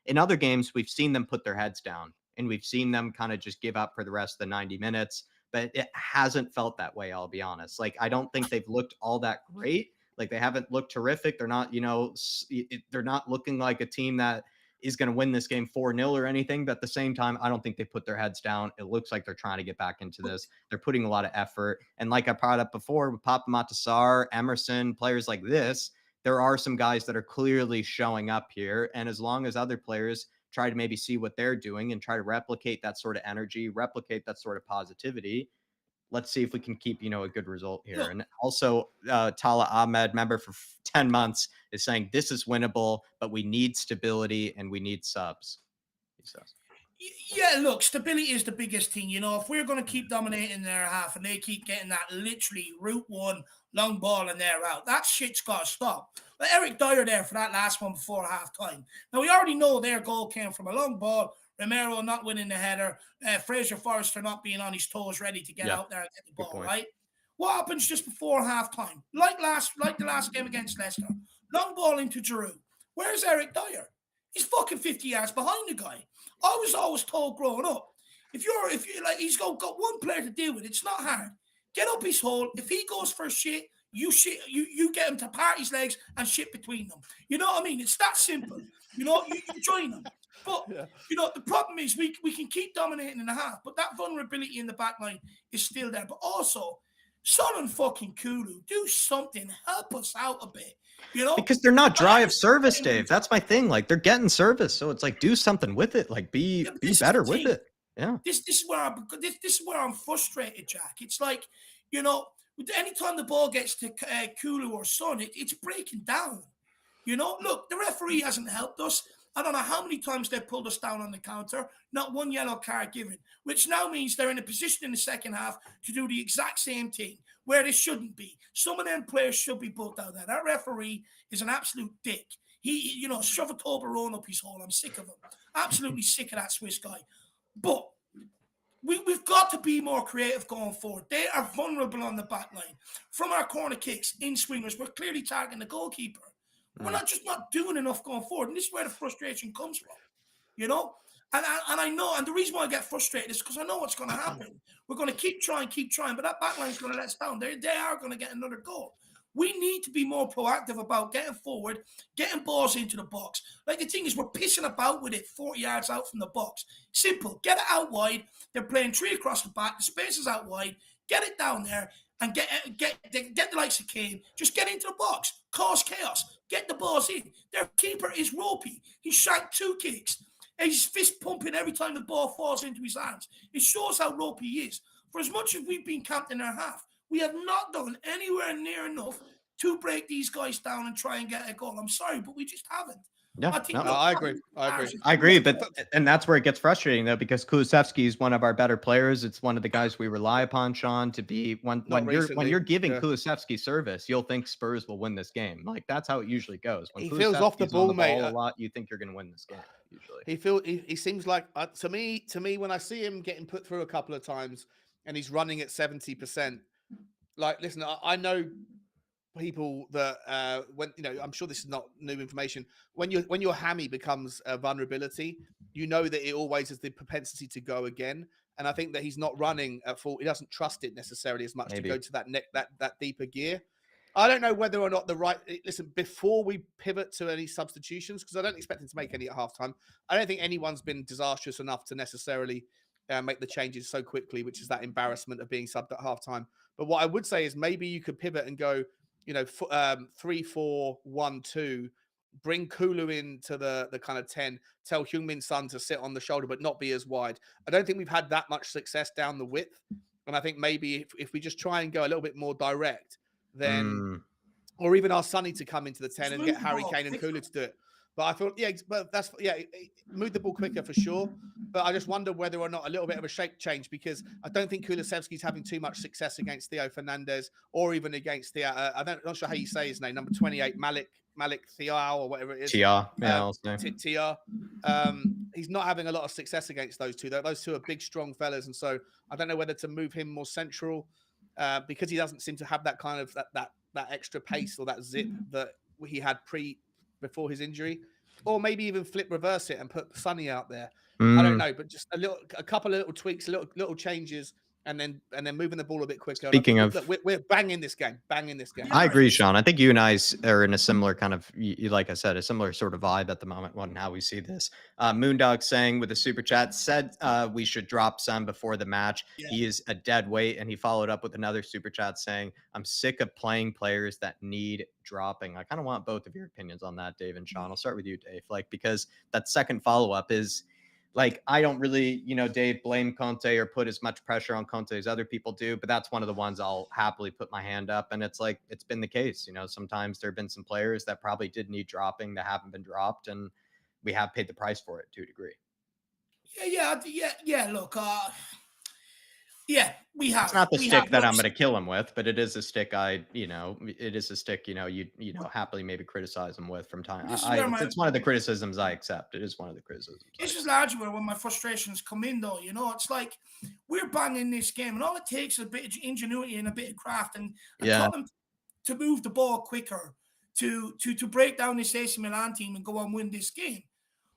S1: in other games, we've seen them put their heads down, and we've seen them kind of just give up for the rest of the 90 minutes. But it hasn't felt that way, I'll be honest. I don't think they've looked all that great. They haven't looked terrific. They're not, they're not looking like a team that is going to win this game 4-0 or anything. But at the same time, I don't think they put their heads down. It looks like they're trying to get back into this. They're putting a lot of effort. And like I brought up before with Papa Matasar, Emerson, players like this, there are some guys that are clearly showing up here. And as long as other players try to maybe see what they're doing and try to replicate that sort of energy, replicate that sort of positivity, let's see if we can keep, a good result here. Yeah. And also, Tala Ahmed, member for 10 months, is saying this is winnable, but we need stability and we need subs, he says.
S2: Yeah, look, stability is the biggest thing. If we're going to keep dominating their half and they keep getting that literally route one long ball and they're out, that shit's got to stop. But Eric Dyer there for that last one before half-time. Now, we already know their goal came from a long ball, Romero not winning the header, Fraser Forrester not being on his toes ready to get out there and get the ball, right? What happens just before half-time? Like the last game against Leicester. Long ball into Giroud. Where's Eric Dyer? He's fucking 50 yards behind the guy. I was always told growing up, if you're like, he's got one player to deal with, it's not hard. Get up his hole. If he goes for a shit, you get him to part his legs and shit between them. You know what I mean? It's that simple. You know, you join them. But, you know, the problem is we can keep dominating in the half, but that vulnerability in the back line is still there. But also, Son and fucking Kulu, do something. Help us out a bit. You know?
S1: Because they're not dry of service, Dave. That's my thing. Like, they're getting service. So it's like, do something with it. Like, be better with it. Yeah.
S2: This is where I'm frustrated, Jack. It's like, you know, anytime the ball gets to Kulu or Son, it's breaking down. You know, look, the referee hasn't helped us. I don't know how many times they've pulled us down on the counter, not one yellow card given, which now means they're in a position in the second half to do the exact same thing, where they shouldn't be. Some of them players should be booked out there. That referee is an absolute dick. He you know, shove a Toblerone up his hole. I'm sick of him. Absolutely sick of that Swiss guy. But we've got to be more creative going forward. They are vulnerable on the back line. From our corner kicks, in swingers, we're clearly targeting the goalkeeper. We're not doing enough going forward. And this is where the frustration comes from, you know? And I know, and the reason why I get frustrated is because I know what's going to happen. We're going to keep trying, but that backline's going to let us down. They are going to get another goal. We need to be more proactive about getting forward, getting balls into the box. Like, the thing is, we're pissing about with it 40 yards out from the box. Simple. Get it out wide. They're playing 3 across the back. The space is out wide. Get it down there and get the likes of Kane. Just get into the box. Cause chaos. Get the balls in. Their keeper is ropey. He shanked 2 kicks. And he's fist pumping every time the ball falls into his hands. It shows how ropey he is. For as much as we've been camped in our half, we have not done anywhere near enough to break these guys down and try and get a goal. I'm sorry, but we just haven't.
S1: Yeah,
S3: I agree.
S1: I agree, and that's where it gets frustrating, though, because Kulusevski is one of our better players. It's one of the guys we rely upon, Sean, to be when you're giving Kulusevski service, you'll think Spurs will win this game. Like, that's how it usually goes. When
S3: he feels off the ball, mate,
S1: a lot, you think you're going to win this game. Usually,
S3: he seems like to me when I see him getting put through a couple of times and he's running at 70%. Like, listen, I know people that when, you know, I'm sure this is not new information. When your hammy becomes a vulnerability, you know that it always has the propensity to go again. And I think that he's not running at full. He doesn't trust it necessarily as much to go to that deeper gear. I don't know whether or not listen, before we pivot to any substitutions, because I don't expect him to make any at halftime. I don't think anyone's been disastrous enough to necessarily make the changes so quickly, which is that embarrassment of being subbed at halftime. But what I would say is maybe you could pivot and go, you know, 3-4-1-2, bring Kulu into the kind of 10, tell Heung-min Son to sit on the shoulder, but not be as wide. I don't think we've had that much success down the width. And I think maybe if we just try and go a little bit more direct, then, or even ask Sonny to come into the 10 and get Harry Kane and Kulu to do it. But I thought, move the ball quicker for sure. But I just wonder whether or not a little bit of a shape change, because I don't think Kulusevski's having too much success against Theo Fernandez or even against the, not sure how you say his name, number 28, Malik Thiaw or whatever it is.
S1: Tia.
S3: He's not having a lot of success against those two. Those two are big, strong fellas. And so I don't know whether to move him more central because he doesn't seem to have that kind of that extra pace or that zip that he had before his injury, or maybe even reverse it and put Sonny out there. I don't know, but just a couple of little tweaks, little changes, and then moving the ball a bit quicker.
S1: Speaking of,
S3: we're banging this game.
S1: I agree, Sean. I think you and I are in a similar kind of, like I said, a similar sort of vibe at the moment on how we see this. Moondog saying with a super chat said we should drop Son before the match. Yeah. He is a dead weight, and he followed up with another super chat saying, "I'm sick of playing players that need dropping." I kind of want both of your opinions on that, Dave and Sean. I'll start with you, Dave. Like, because that second follow up is. Like, I don't really, Dave, blame Conte or put as much pressure on Conte as other people do, but that's one of the ones I'll happily put my hand up. And it's like, it's been the case. Sometimes there have been some players that probably did need dropping that haven't been dropped, and we have paid the price for it to a degree.
S2: Yeah. Look, yeah, we have.
S1: It's not the stick that I'm going to kill him with, but it is a stick it is a stick, you happily maybe criticize him with from time. It's one of the criticisms I accept. It is one of the criticisms.
S2: This is largely where my frustrations come in, though. It's like we're banging this game, and all it takes is a bit of ingenuity and a bit of craft, and
S1: Yeah.
S2: Tottenham to move the ball quicker, to break down this AC Milan team and go and win this game.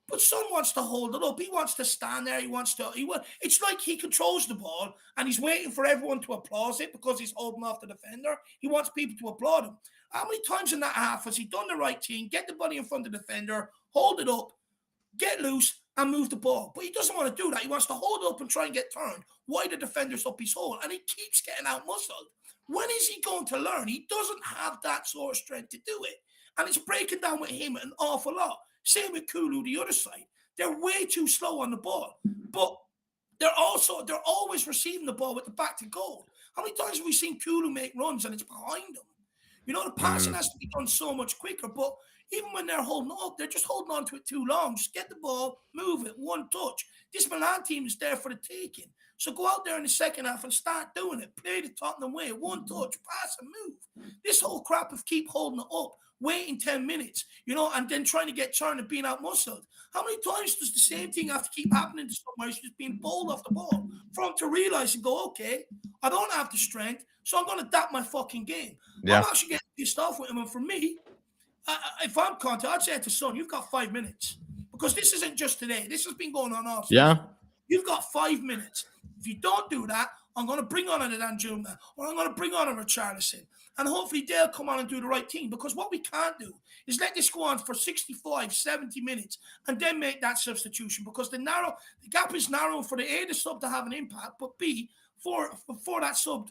S2: But Son wants to hold it up. He wants to stand there. It's like he controls the ball and he's waiting for everyone to applaud it because he's holding off the defender. He wants people to applaud him. How many times in that half has he done the right thing, get the body in front of the defender, hold it up, get loose, and move the ball? But he doesn't want to do that. He wants to hold it up and try and get turned while the defender's up his hole, and he keeps getting out-muscled. When is he going to learn? He doesn't have that sort of strength to do it. And it's breaking down with him an awful lot. Same with Kulu, the other side. They're way too slow on the ball. But they're always receiving the ball with the back to goal. How many times have we seen Kulu make runs and it's behind them? You know, the passing has to be done so much quicker. But even when they're holding up, they're just holding on to it too long. Just get the ball, move it, one touch. This Milan team is there for the taking. So go out there in the second half and start doing it. Play the Tottenham way, one touch, pass and move. This whole crap of keep holding it up, waiting 10 minutes, you know, and then trying to get turned and being out-muscled. How many times does the same thing have to keep happening to someone who's just being bowled off the ball for him to realize and go, okay, I don't have the strength, so I'm going to adapt my fucking game. Yeah. I'm actually getting pissed off with him. And for me, if I'm Conte, I'd say to Son, you've got 5 minutes. Because this isn't just today. This has been going on all season.
S1: Yeah.
S2: You've got 5 minutes. If you don't do that, I'm going to bring on a Danjuma or I'm going to bring on a Richarlison. And hopefully they'll come on and do the right thing. Because what we can't do is let this go on for 65, 70 minutes and then make that substitution. Because the gap is narrow for the sub to have an impact, but B, for that sub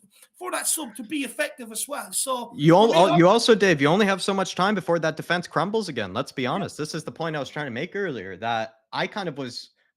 S2: to be effective as well. So
S1: you also, Dave, you only have so much time before that defense crumbles again. Let's be honest. This is the point I was trying to make earlier, that I kind of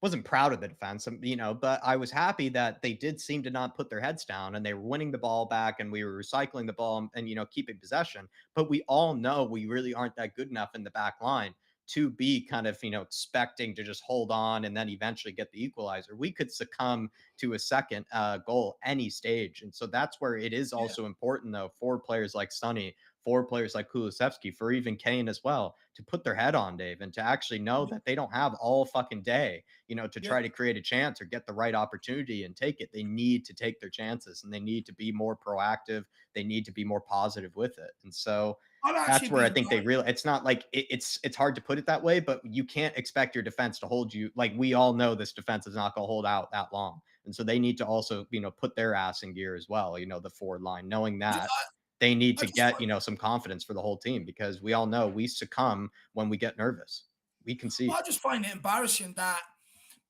S1: wasn't proud of the defense, you know, but I was happy that they did seem to not put their heads down and they were winning the ball back and we were recycling the ball and, you know, keeping possession. But we all know we really aren't that good enough in the back line to be kind of, you know, expecting to just hold on and then eventually get the equalizer. We could succumb to a second goal any stage. And so that's where it is also important, though, for players like Sonny, for players like Kulusevski, for even Kane as well, to put their head on, Dave, and to actually know that they don't have all fucking day, you know, to try to create a chance or get the right opportunity and take it. They need to take their chances and they need to be more proactive. They need to be more positive with it. And so that's where I think they really, it's not like it's hard to put it that way, but you can't expect your defense to hold you. Like, we all know this defense is not going to hold out that long. And so they need to also, you know, put their ass in gear as well, you know, the forward line, knowing that they need to get, you know, some confidence for the whole team, because we all know we succumb when we get nervous. We can see.
S2: Well, I just find it embarrassing that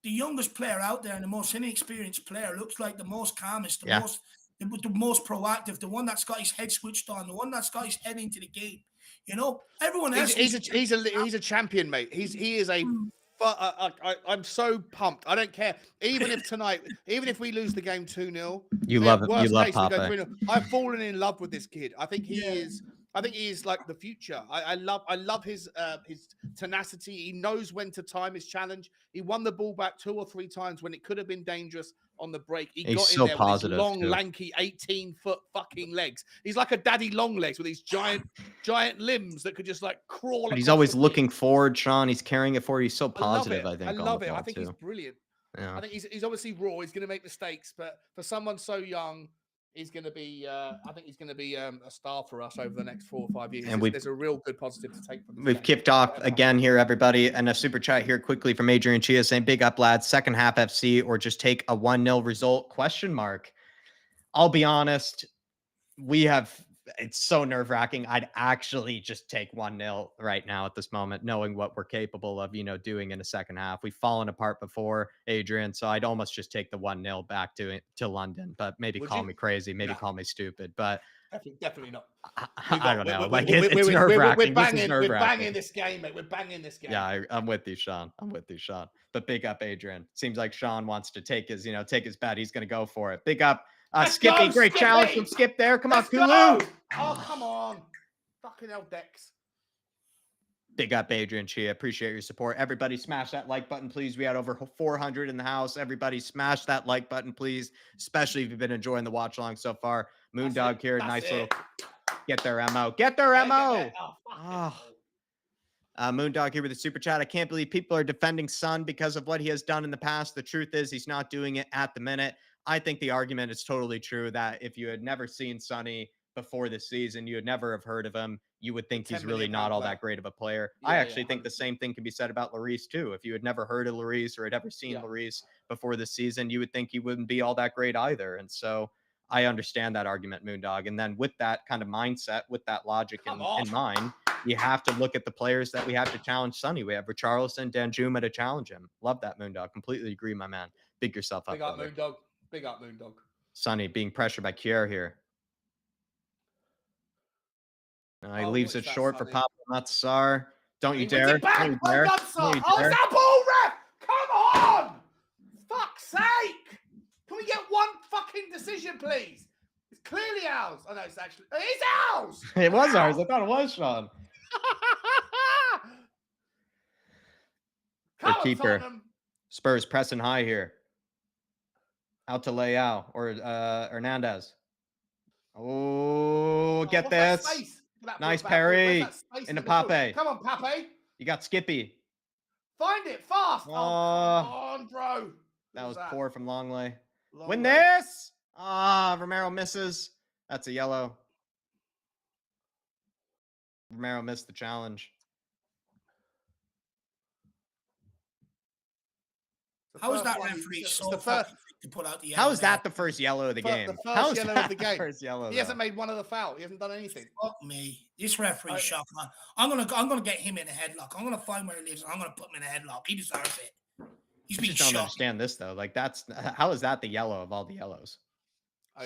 S2: the youngest player out there and the most inexperienced player looks like the most calmest, the most proactive, the one that's got his head switched on, the one that's got his head into the game. You know, everyone else.
S3: He's a champion, mate. He is a. I'm so pumped. I don't care. Even if we lose the game 2-0,
S1: you love it. You love Papa.
S3: I've fallen in love with this kid. I think he is like the future. I love his tenacity. He knows when to time his challenge. He won the ball back 2 or 3 times when it could have been dangerous on the break. He's got so in there with his long, lanky, 18-foot fucking legs. He's like a daddy long legs with these giant limbs that could just like crawl.
S1: But he's always looking forward, Sean. He's carrying it for you. He's so positive, I think.
S3: I love it. I think he's brilliant. Yeah. I think he's obviously raw. He's going to make mistakes, but for someone so young, he's going to be. I think he's going to be a star for us over the next 4 or 5 years. And there's a real good positive to take from.
S1: We've kicked off again here, everybody, and a super chat here quickly from Adrian Chia saying, "Big up, lads. Second half FC or just take a 1-0 result?" ? I'll be honest. It's so nerve-wracking. I'd actually just take 1-0 right now at this moment, knowing what we're capable of, you know, doing in a second half. We've fallen apart before, Adrian, so I'd almost just take the 1-0 back to London. But maybe call me crazy, maybe call me stupid, but
S3: definitely not.
S1: I don't know. It's nerve-wracking.
S3: We're banging this game, mate. We're banging this game.
S1: Yeah, I'm with you, Sean. But big up, Adrian. Seems like Sean wants to take his bet. He's going to go for it. Big up. Skippy, great challenge from Skip there. Come on, Kulu.
S3: Oh, come on. Fucking hell, Dex.
S1: Big up, Adrian Chia. Appreciate your support. Everybody smash that like button, please. We had over 400 in the house. Everybody smash that like button, please. Especially if you've been enjoying the watch along so far. Moondog here. Nice little. Get their MO. Get their MO. Moondog here with a super chat. I can't believe people are defending Son because of what he has done in the past. The truth is he's not doing it at the minute. I think the argument is totally true that if you had never seen Sonny before this season, you would never have heard of him. You would think he's really not all that great of a player. I actually think the same thing can be said about Lloris too. If you had never heard of Lloris or had ever seen Lloris before this season, you would think he wouldn't be all that great either. And so I understand that argument, Moondog. And then with that kind of mindset, with that logic in mind, you have to look at the players that we have to challenge Sonny. We have Richarlison, Danjuma to challenge him. Love that, Moondog. Completely agree, my man. Big yourself up.
S3: Big up, Moondog. Big up, Moondog.
S1: Sonny being pressured by Kier here. He leaves it short for Pablo Matsar. Don't you dare. Don't you dare.
S3: Oh, it's that ball, ref! Come on! Fuck's sake! Can we get one fucking decision, please? It's clearly ours. Oh, no, it's actually... It's ours!
S1: It was ours. I thought it was, Sean.
S3: Come
S1: The keeper.
S3: Tottenham.
S1: Spurs pressing high here. Out to Leao or Hernandez. Oh, get this. Nice parry into Pape.
S3: Come on, Pape.
S1: You got Skippy.
S3: Find it fast. Oh, come on, bro.
S1: That was poor from Longley. Win this. Romero misses. That's a yellow. Romero missed the challenge.
S2: How is that referee so fucking to put out the yellow?
S1: How is that the first yellow of the game?
S3: The first yellow of the game.
S1: First yellow.
S3: He hasn't made one of the foul. He hasn't done anything.
S2: Fuck me. This referee shot, man. I'm gonna get him in a headlock. I'm gonna find where he lives and I'm gonna put him in a headlock. He deserves it. He's been shot. I don't understand
S1: this though. Like how is that the yellow of all the yellows?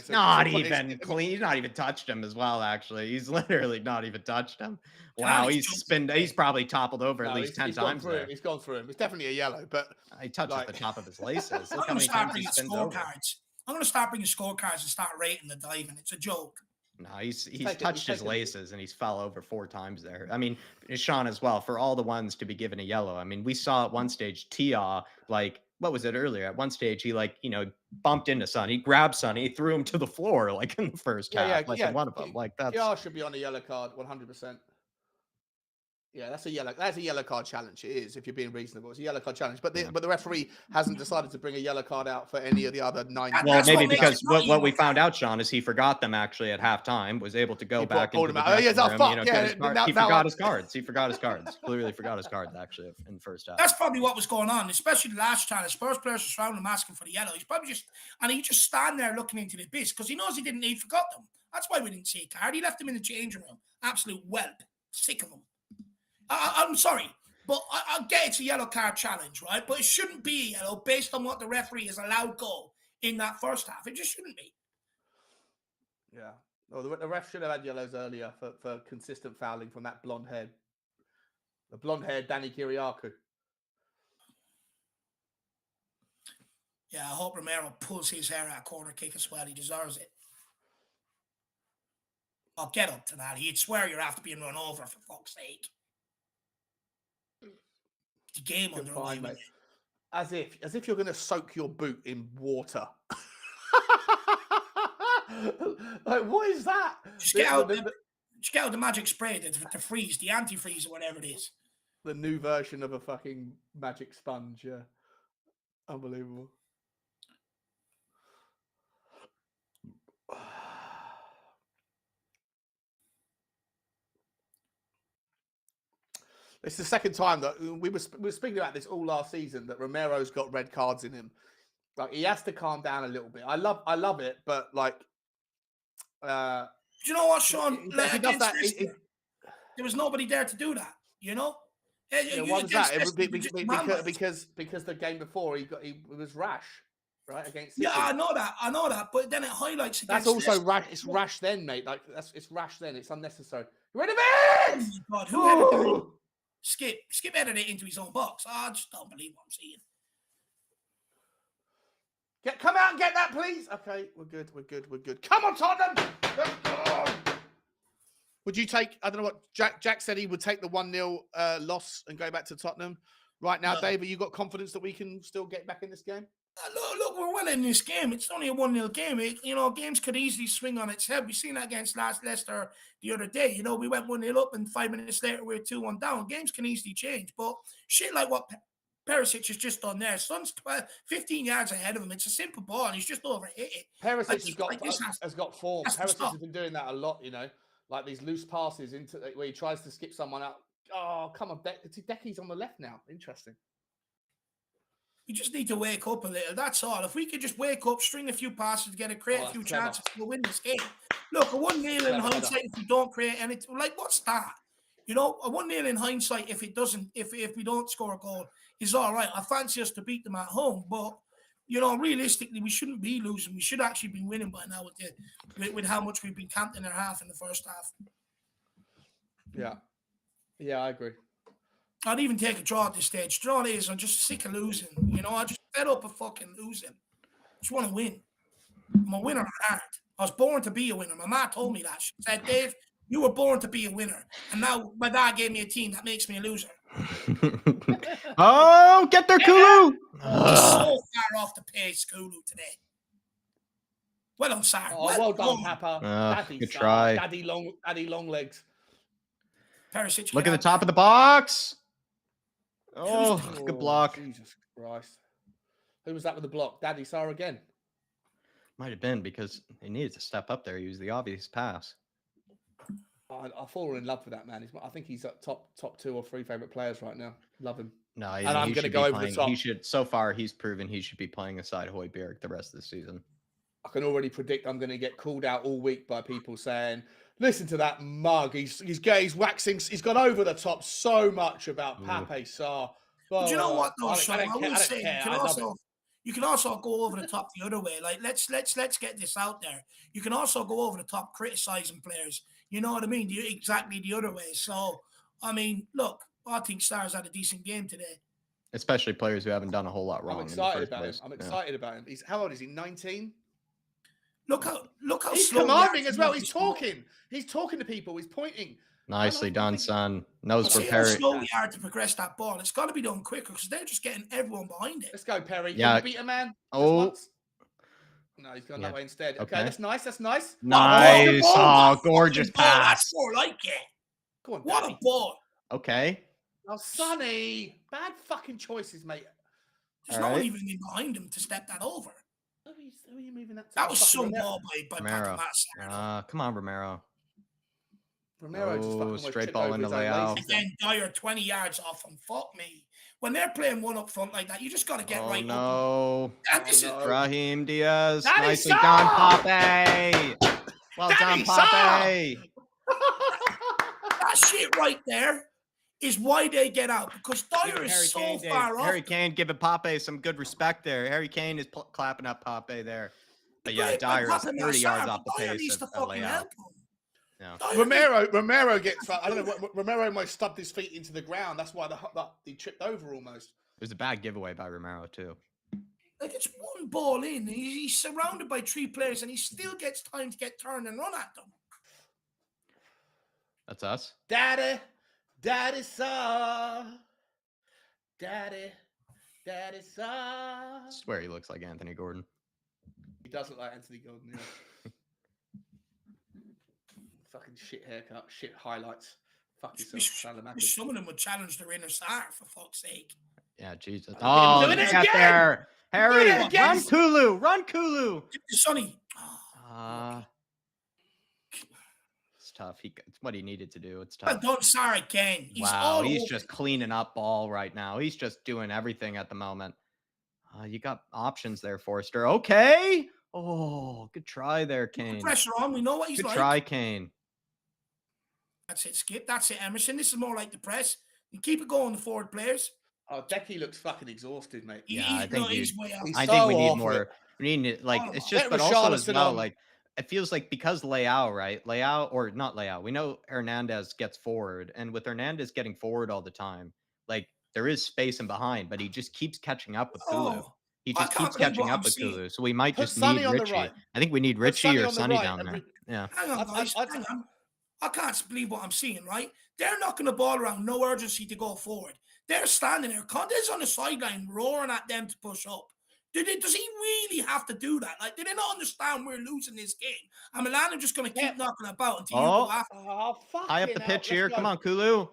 S1: Not even clean. He's not even touched him as well, actually. He's literally not even touched him. Wow, he's probably toppled over at least 10 times there.
S3: He's gone through him. It's definitely a yellow, but
S1: he touches the top of his laces.
S2: I'm going to start bringing scorecards. I'm going to start bringing scorecards and start rating the diving. It's a joke.
S1: No, he's touched his laces and he's fell over 4 times there. I mean, Sean as well, for all the ones to be given a yellow. I mean, we saw at one stage Tia, like, what was it earlier? At one stage, he bumped into Son. He grabbed Son. He threw him to the floor, like in the first half, in one of them. Like that.
S3: Tia should be on a yellow card, 100%. Yeah, that's a yellow card challenge. It is, if you're being reasonable. It's a yellow card challenge. But the referee hasn't decided to bring a yellow card out for any of the other 9.
S1: Well, maybe because what we found out, Sean, is he forgot them actually at halftime, was able to go back into the dressing room. He forgot his cards. He forgot his cards. Clearly forgot his cards, actually, in the first half.
S2: That's probably what was going on, especially the last challenge. Spurs players were surrounding him asking for the yellow. He's probably just stand there looking into the abyss because he knows he forgot them. That's why we didn't see a card. He left them in the changing room. Absolute whelp. Sick of them. I'm sorry, but I get it's a yellow card challenge, right? But it shouldn't be a yellow based on what the referee has allowed go in that first half. It just shouldn't be.
S3: Yeah. Well, the ref should have had yellows earlier for consistent fouling from that blonde head. The blonde-haired Danny Kiriakou.
S2: Yeah, I hope Romero pulls his hair out corner kick as well. He deserves it. I'll get up to that. He'd swear you're after being run over, for fuck's sake. The game under
S3: mate. As if you're going to soak your boot in water. Like, what is that?
S2: Just get out the magic spray, the freeze, the antifreeze, or whatever it is.
S3: The new version of a fucking magic sponge. Yeah, unbelievable. It's the second time that we were speaking about this all last season, that Romero's got red cards in him. Like, he has to calm down a little bit. I love it, but like,
S2: do you know what, Sean? There was nobody there to do that. You know.
S3: Yeah, why was that? Because the game before he was rash, right, against City.
S2: Yeah, I know that. But then it highlights.
S3: That's also rash. It's rash then, mate. Like it's rash then. It's unnecessary. Get rid of it!
S2: Oh my God, who edited it? Skip edited it into his own box. I just don't believe what I'm seeing.
S3: Come out and get that, please. Okay, we're good. Come on, Tottenham. Let's go. Would you take? I don't know what Jack said. He would take the 1-0 loss and go back to Tottenham. Right now, no. Dave, have you got confidence that we can still get back in this game?
S2: Look, we're well in this game. It's only a 1-0 game. Games could easily swing on its head. We've seen that against Leicester the other day. We went 1-0 up and 5 minutes later we're 2-1 down. Games can easily change. But shit like what Perisic has just done there. Son's 15 yards ahead of him. It's a simple ball and he's just overhit it.
S3: Perisic has got form. Perisic
S2: stop.
S3: has been doing that a lot, like these loose passes into where he tries to skip someone out. Oh, come on. Decky's on the left now. Interesting.
S2: We just need to wake up a little. That's all. If we could just wake up, string a few passes together, create a few chances, we'll win this game. Look, a 1-0 in hindsight if we don't create anything. Like, what's that? A 1-0 in hindsight if we don't score a goal is all right. I fancy us to beat them at home, but realistically, we shouldn't be losing. We should actually be winning by now with how much we've been camped in our half in the first half.
S3: Yeah, I agree.
S2: I'd even take a draw at this stage. Draw it is. I'm just sick of losing. I just fed up of fucking losing. I just want to win. I'm a winner at heart. I was born to be a winner. My ma told me that. She said, Dave, you were born to be a winner. And now my dad gave me a team that makes me a loser.
S1: Oh, get there, Kulu!
S2: He's so far off the pace, Kulu, today. Well done, Sar.
S3: Well done, Papa.
S1: Good try.
S3: Daddy long legs.
S2: Perisic,
S1: look at the top of the box. Oh, good block.
S3: Jesus Christ. Who was that with the block? Daddy Sar again.
S1: Might have been because he needed to step up there. He was the obvious pass.
S3: I fall in love with that man. I think he's top 2 or 3 favorite players right now. Love him.
S1: No,
S3: and I'm going to go over the top.
S1: He should. So far, he's proven he should be playing aside Højbjerg the rest of the season.
S3: I can already predict I'm going to get called out all week by people saying, "Listen to that mug. He's waxing. He's gone over the top so much about Pape Sarr."
S2: But you know what, though, Sean?
S3: I will say
S2: you can also go over the top the other way. Like let's get this out there. You can also go over the top criticizing players. You know what I mean? Exactly the other way. So I mean, look, I think Sarr's had a decent game today.
S1: Especially players who haven't done a whole lot wrong.
S3: I'm excited about him. I'm excited about him. How old is he? 19.
S2: Look how
S3: he's commanding as well. He's talking. He's talking to people. He's pointing.
S1: Nicely done, son. Knows for
S2: Perry.
S1: Perry.
S2: It's slowly hard to progress that ball. It's got to be done quicker because they're just getting everyone behind it.
S3: Let's go, Perry.
S1: Yeah.
S3: Can you beat a man?
S1: Oh.
S3: No, he's gone that way instead. Okay, that's nice. That's nice.
S1: Nice. Oh, gorgeous pass.
S2: That's more like it.
S3: Go on,
S2: what a ball.
S1: Okay.
S3: Oh, Sonny. Bad fucking choices, mate.
S2: There's no one even behind him to step that over.
S3: Who are you moving that to?
S2: That was some ball by
S1: Romero. Come on, Romero.
S3: Romero just fucking
S1: straight ball into layout.
S2: Again, Dyer 20 yards off him. Fuck me. When they're playing one up front like that, you just got to get right
S1: up.
S2: This is
S1: Raheem Diaz.
S3: Daddy
S1: Nicely
S3: Sarr!
S1: done, Pape. Well done, Pape.
S2: That shit right there is why they get out, because Dyer is so far off.
S1: Harry Kane giving Pape some good respect there. Harry Kane is clapping up Pape there. But yeah, Dyer is 30 yards off the pace of the layout. Yeah.
S3: Romero gets. I don't know. Romero might stubbed his feet into the ground. That's why he tripped over almost.
S1: It was a bad giveaway by Romero too.
S2: Like, it's one ball in. He's surrounded by 3 players, and he still gets time to get turned and run at them.
S1: That's us.
S3: Daddy Sarr. Daddy Sarr.
S1: I swear he looks like Anthony Gordon.
S3: He does look like Anthony Gordon. Yeah. Fucking shit haircut, shit highlights. Fuck yourself.
S2: Some of them would challenge their inner Sarr, for fuck's sake.
S1: Yeah, Jesus. Oh, get there. Harry, run Kulu.
S2: Sonny.
S1: It's tough. It's what he needed to do. It's tough.
S2: Well done, Sarr again.
S1: He's just cleaning up ball right now. He's just doing everything at the moment. You got options there, Forster. Okay. Oh, good try there, Kane.
S2: Pressure on. We know what he's like.
S1: Good try, Kane.
S2: That's it, Skip. That's it, Emerson. This is more like the press. You keep it going, the forward players.
S3: Oh, Decky looks fucking exhausted, mate.
S1: I think
S3: we
S1: need more. We need it's just, but also as well, like it feels like because Leao, right? Leao or not Leao. We know Hernandez gets forward, and with Hernandez getting forward all the time, like there is space in behind, but he just keeps catching up with Kulu. He just keeps catching up with Kulu. So we might just need Richie. I think we need Richie or Sonny down there. Yeah.
S2: Hang on, guys. Hang on. I can't believe what I'm seeing, right? They're knocking the ball around, no urgency to go forward. They're standing there. Conte's on the sideline roaring at them to push up. Does he really have to do that? Like, do they not understand we're losing this game? And Milan are just going to keep knocking about until you go after.
S3: Oh, fuck.
S1: High up the pitch here. Come on, Kulu.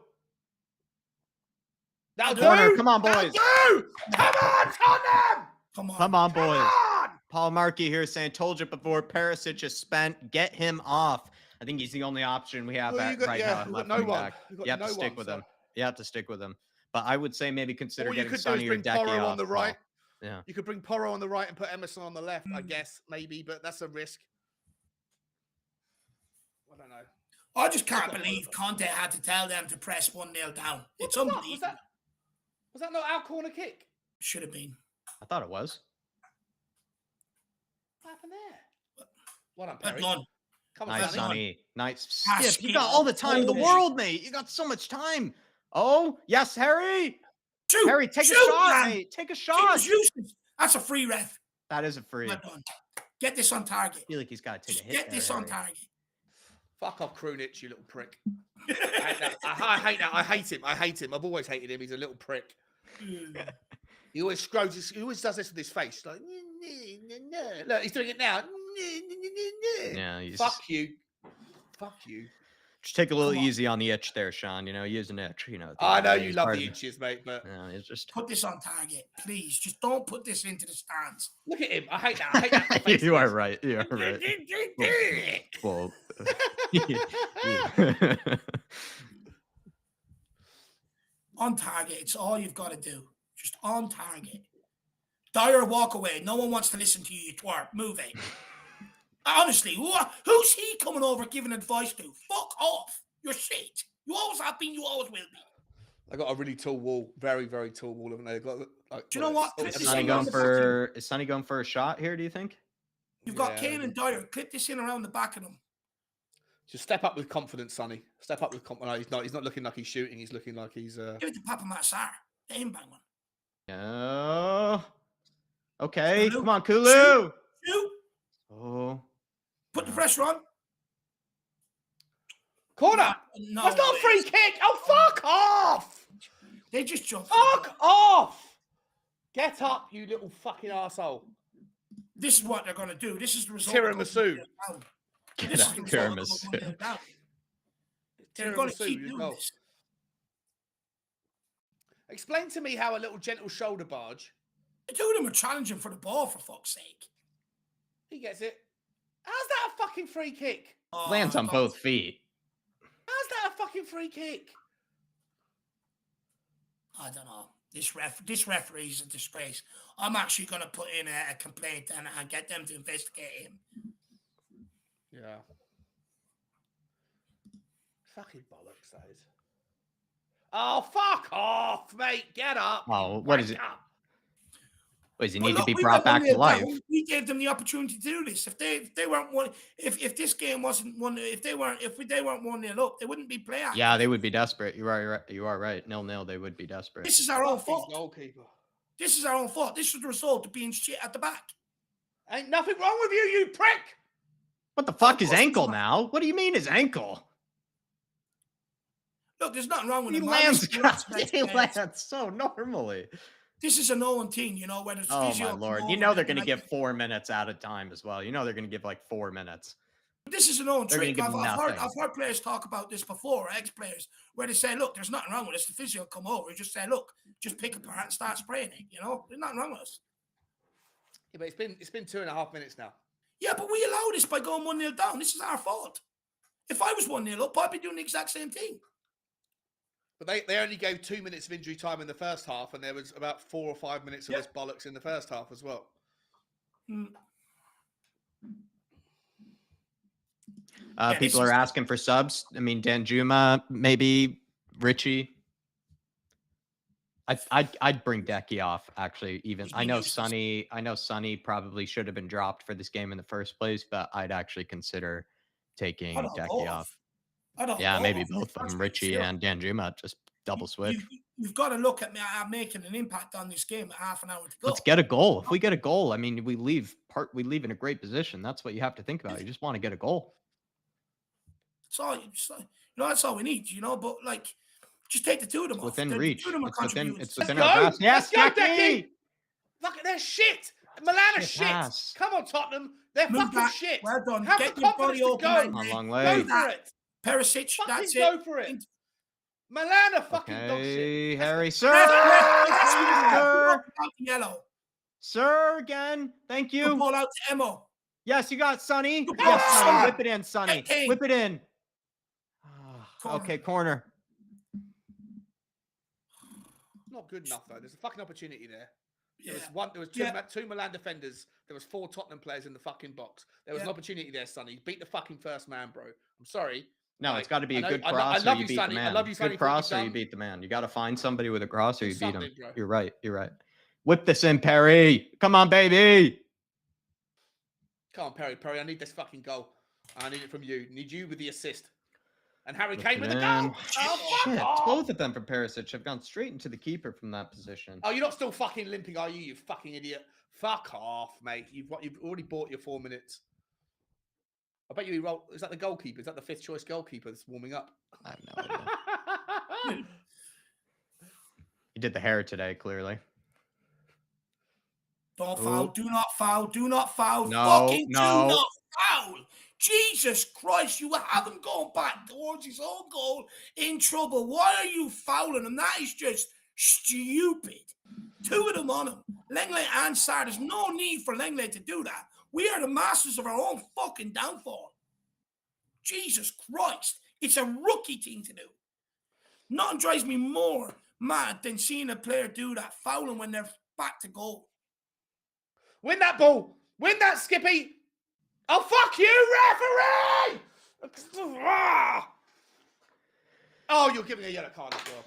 S3: That'll
S1: Corner.
S3: do.
S1: Come on, boys.
S3: That'll do. Come on, Tottenham.
S1: Come on, boys.
S3: On.
S1: Paul Markey here saying, told you before, Perisic is spent. Get him off. I think he's the only option we have right now at left wing back. You have to stick with him. You have to stick with him. But I would say maybe consider getting Sonny or Decky off.
S3: On the right.
S1: Yeah.
S3: You could bring Porro on the right and put Emerson on the left, I guess, maybe, but that's a risk. I don't know.
S2: I just can't believe Conte had to tell them to press 1-0 down. It's unbelievable.
S3: Was that not our corner kick?
S2: Should have been.
S1: I thought it was.
S3: What happened there? Well done, Perry.
S2: Well done.
S3: Come on,
S1: Nice,
S3: Sonny.
S1: Sonny. Nice.
S2: Skip.
S1: You got all the time in the world, mate. You got so much time. Oh, yes, Harry.
S2: Shoot.
S1: Harry, take a shot, man. Mate. Take a shot.
S2: That's a free ref.
S1: That is a free.
S2: Well done. Get this on target.
S1: I feel like he's got to take a hit.
S2: Get this on target.
S3: Fuck off, Krunic, you little prick. I hate that. I hate that. I hate him. I've always hated him. He's a little prick. He always scrotes. He always does this with his face. Like, look, he's doing it now.
S1: Yeah.
S3: Fuck you. Fuck you.
S1: Just take a little easy on the itch there, Sean. You know, use an itch. You know.
S3: I know you love the itches, mate, but
S1: it's just
S2: put this on target, please. Just don't put this into the stands.
S3: Look at him. I hate that. I hate that.
S1: You are right. You are right. Well,
S2: on target. It's all you've got to do. Just on target. Dyer, walk away. No one wants to listen to you, you twerp. Move it. Honestly, who's he coming over giving advice to? Fuck off. You're shit. You always have been. You always will be.
S3: I got a really tall wall. Very, very tall wall. Haven't they? Got, like,
S2: do you know what?
S1: Is Sonny going for a shot here, do you think?
S2: You've got Kane and Dyer. Clip this in around the back of them.
S3: Just step up with confidence, Sonny. Step up with confidence. No, he's not looking like he's shooting. He's looking like he's...
S2: Give it to Papa Massar. Let him bang one.
S1: Oh. Okay. Come on, Kulu.
S2: Shoot.
S1: Oh.
S2: Put the pressure on.
S3: Corner.
S2: No,
S3: that's not a free kick. Oh, fuck off.
S2: They just jumped.
S3: Fuck off. Get up, you little fucking arsehole.
S2: This is what they're going to do. This is the result.
S3: Tiramisu.
S1: Get up, tiramisu.
S2: They're going to keep doing this.
S3: Explain to me how a little gentle shoulder barge.
S2: The two of them are challenging for the ball, for fuck's sake.
S3: He gets it. How's that a fucking free kick?
S1: Lands on both feet.
S3: How's that a fucking free kick?
S2: I don't know. This referee is a disgrace. I'm actually going to put in a complaint and get them to investigate him.
S3: Yeah. Fucking bollocks, that is. Oh, fuck off, mate. Get up.
S1: Oh, what is it?
S3: Up.
S1: Does he need to be brought back to life?
S2: We gave them the opportunity to do this. If they weren't one, if this game wasn't one, if they weren't 1-0 up, they wouldn't be playing.
S1: Yeah, they would be desperate. You are right. 0-0, they would be desperate.
S2: This is our own fault.
S3: Goalkeeper.
S2: This is our own fault. This is the result of being shit at the back.
S3: Ain't nothing wrong with you, you prick.
S1: What the fuck is ankle now? What do you mean his ankle?
S2: Look, there's nothing wrong with him.
S1: He lands so normally.
S2: This is a known team, you know, where there's physio.
S1: Oh, my Lord. You know they're going to give 4 minutes at a time as well. You know they're going to give like 4 minutes.
S2: This is a known trick.
S1: I've
S2: heard players talk about this before, ex-players, where they say, look, there's nothing wrong with us. The physio come over. Just say, look, just pick apart and start spraying it, you know? There's nothing wrong with us.
S3: Yeah, but it's been 2.5 minutes now.
S2: Yeah, but we allow this by going 1-0 down. This is our fault. If I was 1-0 up, I'd be doing the exact same thing.
S3: But they only gave 2 minutes of injury time in the first half, and there was about 4 or 5 minutes of this bollocks in the first half as well.
S1: People are asking for subs. I mean, Danjuma, maybe Richie. I'd bring Decky off, actually. Even I know Sonny probably should have been dropped for this game in the first place, but I'd actually consider taking Decky off. Yeah, maybe both of them, Richie and Danjuma, just double switch.
S2: You've got to look at making an impact on this game at half an hour to go.
S1: Let's get a goal. If we get a goal, I mean, we leave in a great position. That's what you have to think about. You just want to get a goal.
S2: That's all we need, you know. But like, just take the two of them
S1: within reach.
S2: It's
S1: within our grasp. Yes,
S3: Let's go, Decky. Look at their shit. Milan are
S1: Shit
S3: shit.
S1: pass.
S3: Come on, Tottenham. They're
S2: Move
S3: fucking
S2: that.
S3: shit.
S2: Well done.
S3: Have
S2: Get
S3: the
S2: your
S3: confidence
S2: body
S3: to
S2: open,
S3: go.
S2: man.
S1: Come on, long
S3: Go
S1: way.
S3: for it.
S2: Perisic,
S3: Fucking
S2: that's
S3: go
S2: it.
S3: for it. Milan are fucking dog shit.
S1: Okay,
S3: Let's
S1: Harry.
S3: go.
S1: Sir,
S2: Yes,
S1: please,
S2: yes,
S1: sir.
S2: Yellow.
S1: Sir, again. Thank
S2: Good
S1: you.
S2: ball out to Emo.
S1: Yes, you got Sonny.
S2: Good
S1: Yes,
S2: ball,
S1: Sonny.
S2: Sonny.
S1: Whip it in, Sonny.
S2: Hey,
S1: Whip it in.
S2: Corner.
S1: Okay, corner.
S3: Not good enough though. There's a fucking opportunity there. There
S2: Yeah.
S3: was two Milan defenders. There was 4 Tottenham players in the fucking box. There was an opportunity there, Sonny. Beat the fucking first man, bro. I'm sorry.
S1: No,
S3: Like,
S1: it's got to be a good
S3: I
S1: cross
S3: love
S1: or you
S3: you,
S1: beat
S3: Sonny.
S1: the
S3: I
S1: man.
S3: love you, Sonny.
S1: Good
S3: for what you've
S1: cross or you
S3: done.
S1: beat the man. You got to find somebody with a cross or you beat him.
S3: Something, bro.
S1: You're right. You're right. Whip this in, Perry. Come on, baby.
S3: Come on, Perry. Perry, I need this fucking goal. I need it from you. Need you with the assist. And Harry Kane with the goal.
S1: in.
S3: Oh,
S1: Shit.
S3: fuck off.
S1: Both of them from Perisic have gone straight into the keeper from that position.
S3: Oh, you're not still fucking limping, are you? You fucking idiot. Fuck off, mate. You've already bought your 4 minutes. I bet you he rolled. Is that the goalkeeper? Is that the 5th choice goalkeeper that's warming up?
S1: I have no idea. He did the hair today, clearly.
S2: Don't foul. Do not foul. Do not foul.
S1: No,
S2: Fucking
S1: no.
S2: do not foul. Jesus Christ, you have him going back towards his own goal in trouble. Why are you fouling him? That is just stupid. 2 of them on him. Lenglet and Sarr. There's no need for Lenglet to do that. We are the masters of our own fucking downfall. Jesus Christ. It's a rookie thing to do. Nothing drives me more mad than seeing a player do that, fouling when they're back to goal.
S3: Win that ball. Win that, Skippy. Oh, fuck you, referee! Oh, you're giving a yellow card as well.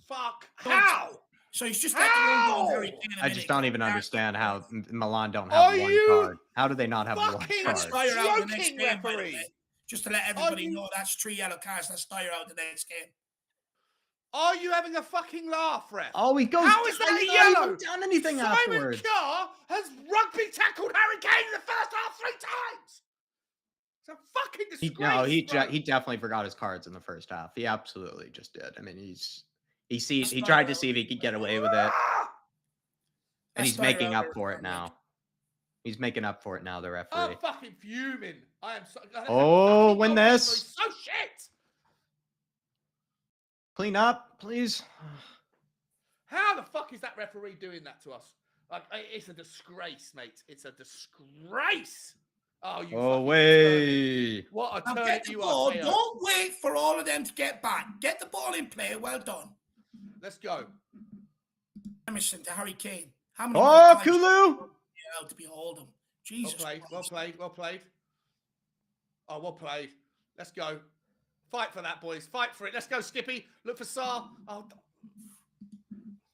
S3: Fuck. How?
S2: So he's just I
S1: just don't even understand how Milan don't have one card. How do they not have one
S2: That's
S1: card?
S2: Dyer out the next
S3: Joking,
S2: game, by the
S3: referee.
S2: way. Just to let everybody know, that's 3 yellow cards. That's Dyer out the next game.
S3: Are you having a fucking laugh, ref?
S1: Oh, he goes.
S3: How is that
S1: he's
S3: a
S1: not
S3: yellow?
S1: even done anything
S3: Simon
S1: afterwards.
S3: Kerr has rugby tackled Harry Kane in the first half 3 times. It's a fucking disgrace.
S1: He definitely forgot his cards in the first half. He absolutely just did. I mean, he tried to see if he could get away with it, and he's making up for it now. He's making up for it now. The referee.
S3: I'm fucking fuming. I am.
S1: Oh, win this.
S3: So shit.
S1: Clean up, please.
S3: How the fuck is that referee doing that to us? Like, it's a disgrace, mate. It's a disgrace. Oh, you.
S1: Oh, way.
S3: What a turn
S2: Get the
S3: you
S2: ball.
S3: are.
S2: Don't wait for all of them to get back. Get the ball in play. Well done.
S3: Let's go.
S2: Emerson to Harry Kane. How many
S1: Oh, Kulu.
S2: Yeah, to behold him. Jesus.
S3: Well played. Well played. Well played. Oh, well played. Let's go. Fight for that, boys. Fight for it. Let's go, Skippy. Look for Sarr. Oh,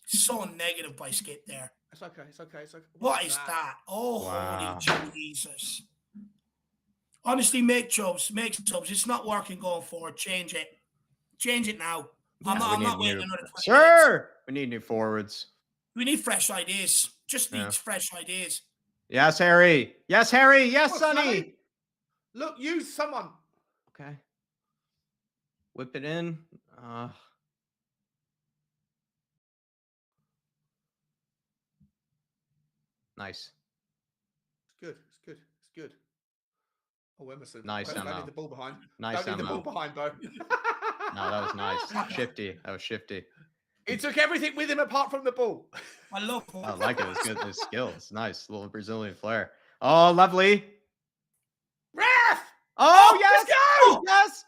S2: so negative by Skip there.
S3: it's okay. It's okay. It's okay.
S2: What is that? Oh,
S1: wow.
S2: Holy Jesus. Honestly, make subs. It's not working going forward. Change it. Change it now. I'm not waiting another 20
S1: Sure.
S2: minutes.
S1: We need new forwards.
S2: We need fresh ideas. Just needs fresh ideas.
S1: Yes, Harry. Yes, Harry. Yes, Sonny.
S3: Look, use someone.
S1: Okay. Whip it in. Nice.
S3: It's good. It's good. It's good. Oh, Emerson.
S1: Nice,
S3: Don't
S1: Emma.
S3: need the ball behind.
S1: Nice,
S3: Don't need the
S1: Emma.
S3: ball behind, bro.
S1: No, that was nice. Shifty. That was shifty.
S3: He took everything with him apart from the ball.
S2: I love it.
S1: I like it. It was good. His skills. Nice. Little Brazilian flair. Oh, lovely.
S3: Ref!
S1: Oh, yes.
S3: Let's go!
S1: Yes.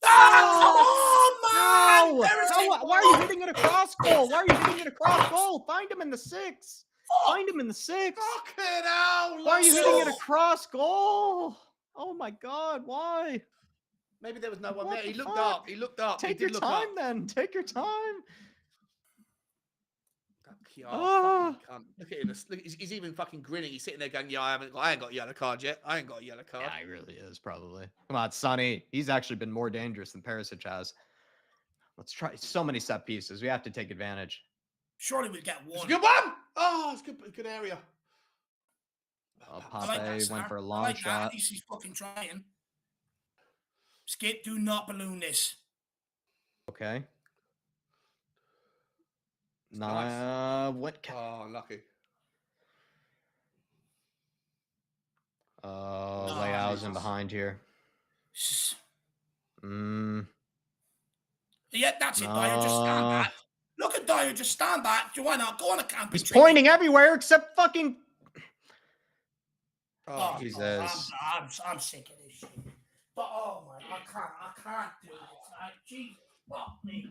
S2: Oh, come on, man!
S1: No. Why are you hitting it across goal? Why are you hitting it across goal? Find him in the 6. Find him in the 6.
S3: Fucking hell!
S1: Why are you hitting it across goal? Oh my God! Why?
S3: Maybe there was no one
S1: What
S3: there. He
S1: the
S3: looked
S1: fuck?
S3: up. He looked up.
S1: Take
S3: he
S1: your
S3: did look
S1: time,
S3: up.
S1: then. Take your time.
S3: Oh, fucking cunt. Look at him. Look, he's even fucking grinning. He's sitting there going, "Yeah, I ain't got a yellow card yet. I ain't got a yellow card."
S1: Yeah, he really is probably. Come on, Sonny. He's actually been more dangerous than Perisic has. Let's try so many set pieces. We have to take advantage.
S2: Surely we'll get one.
S3: It's a good one. Oh, it's good area.
S1: Pape went for a long shot.
S2: At least he's fucking trying. Skip, do not balloon this.
S1: Okay.
S3: Nice.
S1: What?
S3: Oh, lucky.
S1: fouls in behind here.
S2: Yeah, that's it, Dyer. Just stand back. Look at Dyer. Just stand back. Why not? Go on a camp.
S1: He's pointing everywhere except fucking.
S2: Oh,
S1: Jesus.
S2: I'm sick of this shit. But oh my, I can't do this. Like, Jesus, fuck me.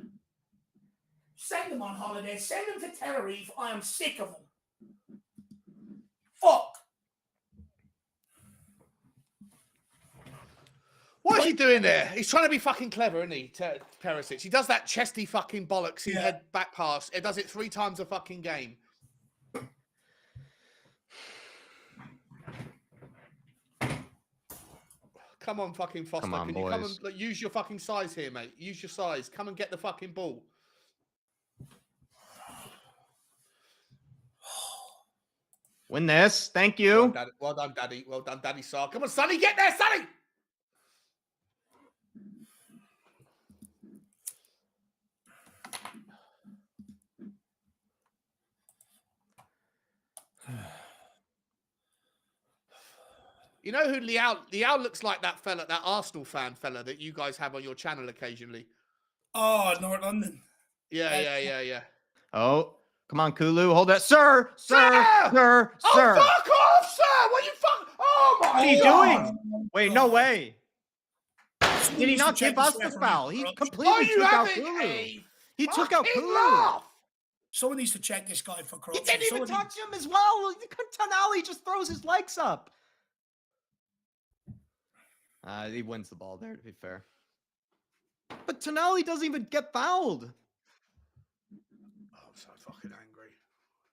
S2: Send them on holiday. Send them to Tenerife. I am sick of them. Fuck.
S3: What is he doing there? He's trying to be fucking clever, isn't he, Perisic? He does that chesty fucking bollocks in head back pass. It does it 3 times a fucking game. Come on, fucking Foster.
S1: Come on,
S3: Can
S1: boys.
S3: you come and like, use your fucking size here, mate? Use your size. Come and get the fucking ball.
S1: Win this. Thank you.
S3: Well done, Daddy. Well done, Daddy Sar. Come on, Sonny. Get there, Sonny. You know who Liao looks like that fella, that Arsenal fan fella that you guys have on your channel occasionally.
S2: Oh, North London.
S3: Yeah.
S1: Oh, come on, Kulu. Hold that. Sir.
S3: Oh, fuck off, sir. What are you fuck? Oh, my God.
S1: What are you doing? Wait, no way. Did he not give us the foul? He completely took out Kulu. He took out Kulu.
S2: Someone needs to check this guy for corruption.
S1: He didn't even touch him as well. Tonali just throws his legs up. He wins the ball there, to be fair. But Tonali doesn't even get fouled.
S3: Oh, I'm so fucking angry.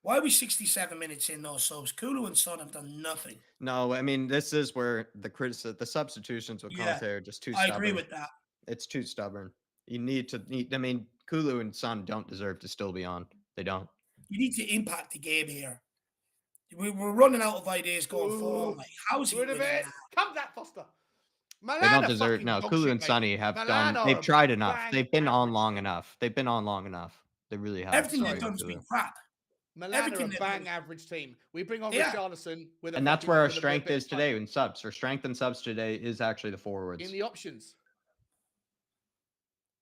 S2: Why are we 67 minutes in, though, Subs? Kulu and Son have done nothing.
S1: No, I mean, this is where the substitutions with Conte are just too stubborn.
S2: I agree with that.
S1: It's too stubborn. You need to, I mean, Kulu and Son don't deserve to still be on. They don't.
S2: You need to impact the game here. We're running out of ideas going forward. Like, how's he winning that?
S3: Come back, Foster.
S1: Milan they don't deserve. No, Kulu and Sonny have done. They've tried enough. They've been on long enough. They've been on long enough. They really have.
S2: Everything they've done has been crap.
S3: Milan are a bang average team. We bring on Richarlison with,
S1: and that's where our strength is today in subs. Our strength in subs today is actually the forwards.
S3: In the options.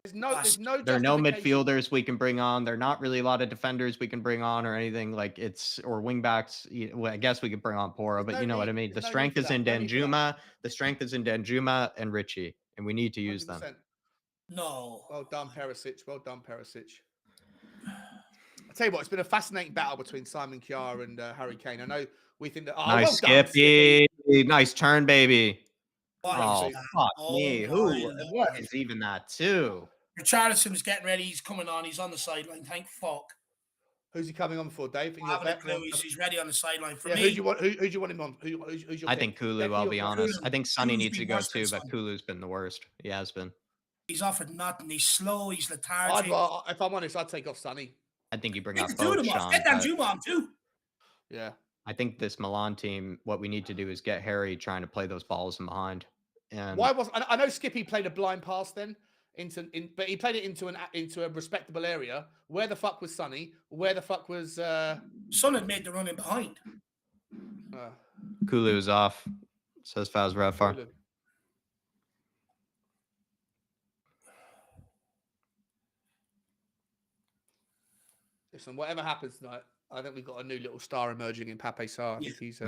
S3: There's no
S1: there are no midfielders we can bring on. There are not really a lot of defenders we can bring on or anything like or wing backs. Well, I guess we could bring on Poro, but you know what I mean. The strength is in Danjuma. The strength is in Danjuma and Richie, and we need to use
S3: 100%.
S1: them.
S2: No.
S3: Well done, Perisic. Well done, Perisic. I'll tell you what, it's been a fascinating battle between Simon Kjaer and Harry Kane. I know we think that. Oh,
S1: nice
S3: well
S1: Skippy. Nice turn, baby.
S2: What
S1: fuck me. What is even that too?
S2: Richarlison is getting ready. He's coming on. He's on the sideline. Thank fuck.
S3: Who's he coming on for, Dave?
S2: He's ready on the sideline for me.
S3: Who do you want him on? Who's your
S1: I think Kulu, I'll be honest. I think Sonny needs to go too, but Kulu's been the worst. He has been.
S2: He's offered nothing. He's slow. He's lethargic.
S3: If I'm honest, I'd take off Sonny.
S1: I think you bring up
S2: both, Sean. Get that Juma on too.
S3: Yeah.
S1: I think this Milan team, what we need to do is get Harry trying to play those balls in behind. And
S3: why was I know Skippy played a blind pass then? But he played it into a respectable area. Where the fuck was Sonny? Where the fuck was
S2: Son had made the run in behind.
S1: Kulu is off. Says Faz Rafar.
S3: Listen, whatever happens tonight, I think we've got a new little star emerging in Pape Sarr. I think he's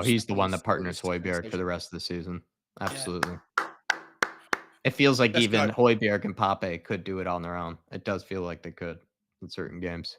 S1: he's the one that partners Højbjerg for the rest of the season. Absolutely. Yeah. It feels like even Højbjerg and Pape could do it on their own. It does feel like they could in certain games.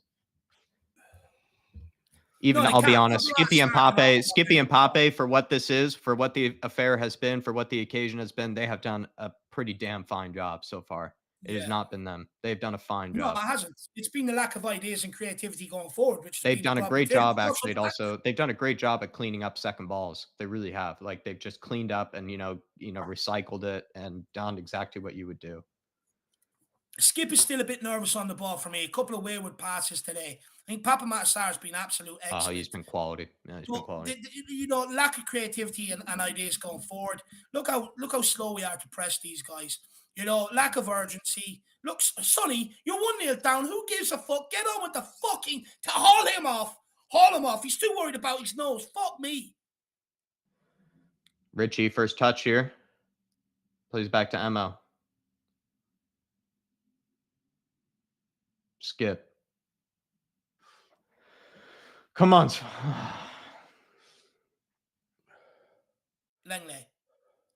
S1: I'll be honest, Skippy and Pape, for what this is, for what the affair has been, for what the occasion has been, they have done a pretty damn fine job so far. It has not been them. They've done a fine job.
S2: No, it hasn't. It's been the lack of ideas and creativity going forward, which
S1: they've done a great job. Actually, they've done a great job at cleaning up second balls. They really have. Like they've just cleaned up and recycled it and done exactly what you would do.
S2: Skip is still a bit nervous on the ball for me. A couple of wayward passes today. I think Papa Matsar has been absolute excellent.
S1: Oh, he's been quality. Yeah, he's been quality.
S2: Lack of creativity and ideas going forward. Look how slow we are to press these guys. Lack of urgency. Look, Sonny, you're 1-0 down. Who gives a fuck? Get on with the fucking... Haul him off. Haul him off. He's too worried about his nose. Fuck me.
S1: Richie, first touch here. Plays back to Mo. Skip. Come on.
S2: Langley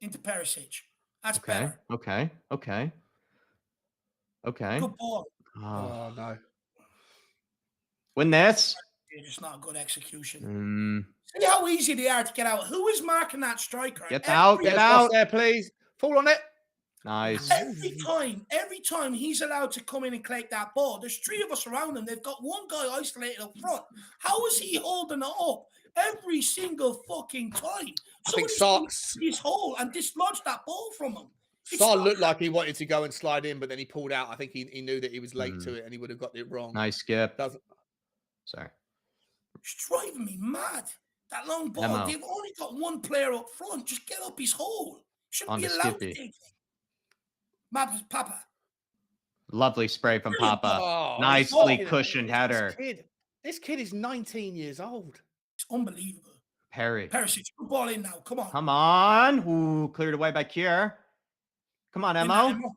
S2: into Perisic. That's
S1: Okay.
S2: better.
S1: Okay. Okay. Okay.
S2: Good ball.
S3: Oh, no.
S1: Win this.
S2: It's just not a good execution. See how easy they are to get out. Who is marking that striker?
S1: Get out. Get out.
S3: There, please. Fall on it.
S1: Nice.
S2: Every time he's allowed to come in and collect that ball, there's 3 of us around him. They've got one guy isolated up front. How is he holding it up every single fucking time?
S3: I think
S2: his hole and dislodged that ball from him.
S3: Sar looked like he wanted to go and slide in, but then he pulled out. I think he knew that he was late to it and he would have got it wrong.
S1: Nice skip.
S2: Sorry. It's driving me mad. That long ball. They've only got one player up front. Just get up his hole. Shouldn't be allowed to take it. Papa.
S1: Lovely spray from Papa. Oh, nicely cushioned header.
S3: This kid is 19 years old.
S2: It's unbelievable.
S1: Perisic,
S2: good ball in now. Come on.
S1: Come on. Ooh, cleared away by Kier. Come on, Mo.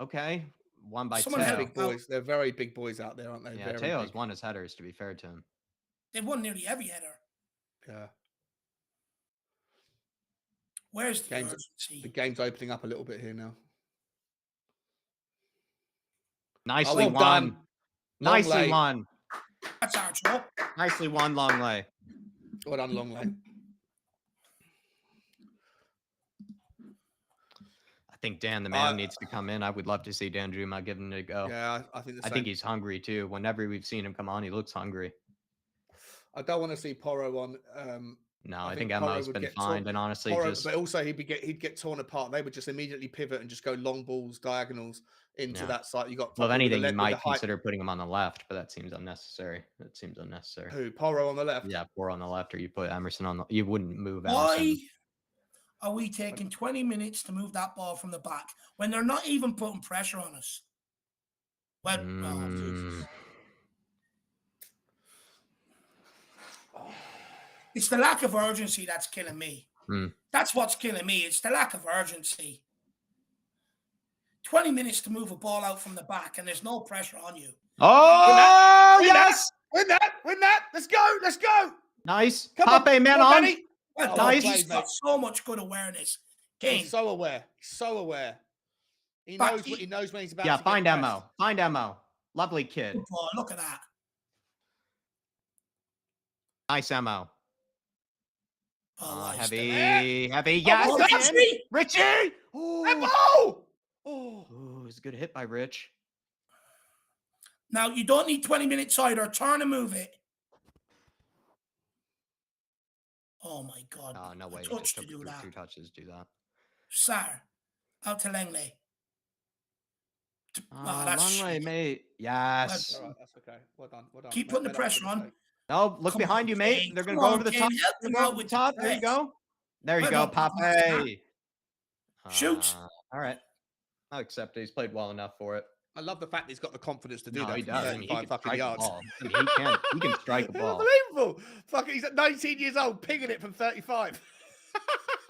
S1: Okay. 1 by Teo.
S3: Big boys. They're very big boys out there, aren't they?
S1: Yeah, Teo's won his headers, to be fair to him.
S2: They've won nearly every header.
S3: Yeah.
S2: Where's the urgency?
S3: The game's opening up a little bit here now.
S1: Nicely won. Nicely won.
S2: That's our job.
S1: Nicely won, Longley.
S3: Well done, Longley.
S1: I think Dan, the man, needs to come in. I would love to see Dan Juma give him a go.
S3: Yeah, I think
S1: he's hungry too. Whenever we've seen him come on, he looks hungry.
S3: I don't want to see Porro on.
S1: No, I think Emo's been fine, and honestly,
S3: but also he'd get torn apart. They would just immediately pivot and just go long balls, diagonals into that side. You got.
S1: Well, if anything, you might consider putting him on the left, but that seems unnecessary.
S3: Who, Porro on the left?
S1: Yeah, Porro on the left, or you put Emerson on the. You wouldn't move Emerson.
S2: Why are we taking 20 minutes to move that ball from the back when they're not even putting pressure on us? Well, it's the lack of urgency that's killing me. That's what's killing me. It's the lack of urgency. 20 minutes to move a ball out from the back, and there's no pressure on you.
S1: Oh, yes!
S3: Win that! Let's go!
S1: Nice. Pape, man on.
S2: Well, nice. He's got so much good awareness.
S3: He's so aware. He knows when he's about to
S1: find Mo. Find Mo. Lovely kid.
S2: Good ball. Look at that.
S1: Nice Mo.
S2: Oh,
S1: heavy. Yes, Richie.
S3: Oh,
S1: it's a good hit by Rich.
S2: Now you don't need 20 minutes either. Turn and move it. Oh my God!
S1: Oh no way!
S2: Touch to do that.
S1: 2 touches do that.
S2: Sar, out to Langley.
S1: Langley, mate. Yes.
S3: All right, that's okay. Well done.
S2: Keep putting the pressure on.
S1: No, look behind you, mate. They're going to go over the top. There you go. There you go, Pape.
S2: Shoot.
S1: All right. I'll accept it. He's played well enough for it.
S3: I love the fact he's got the confidence to do that.
S1: He does. I mean, he can strike
S3: yards.
S1: a ball. He can strike a ball.
S3: Unbelievable. Fucking, he's at 19 years old, pinging it from 35.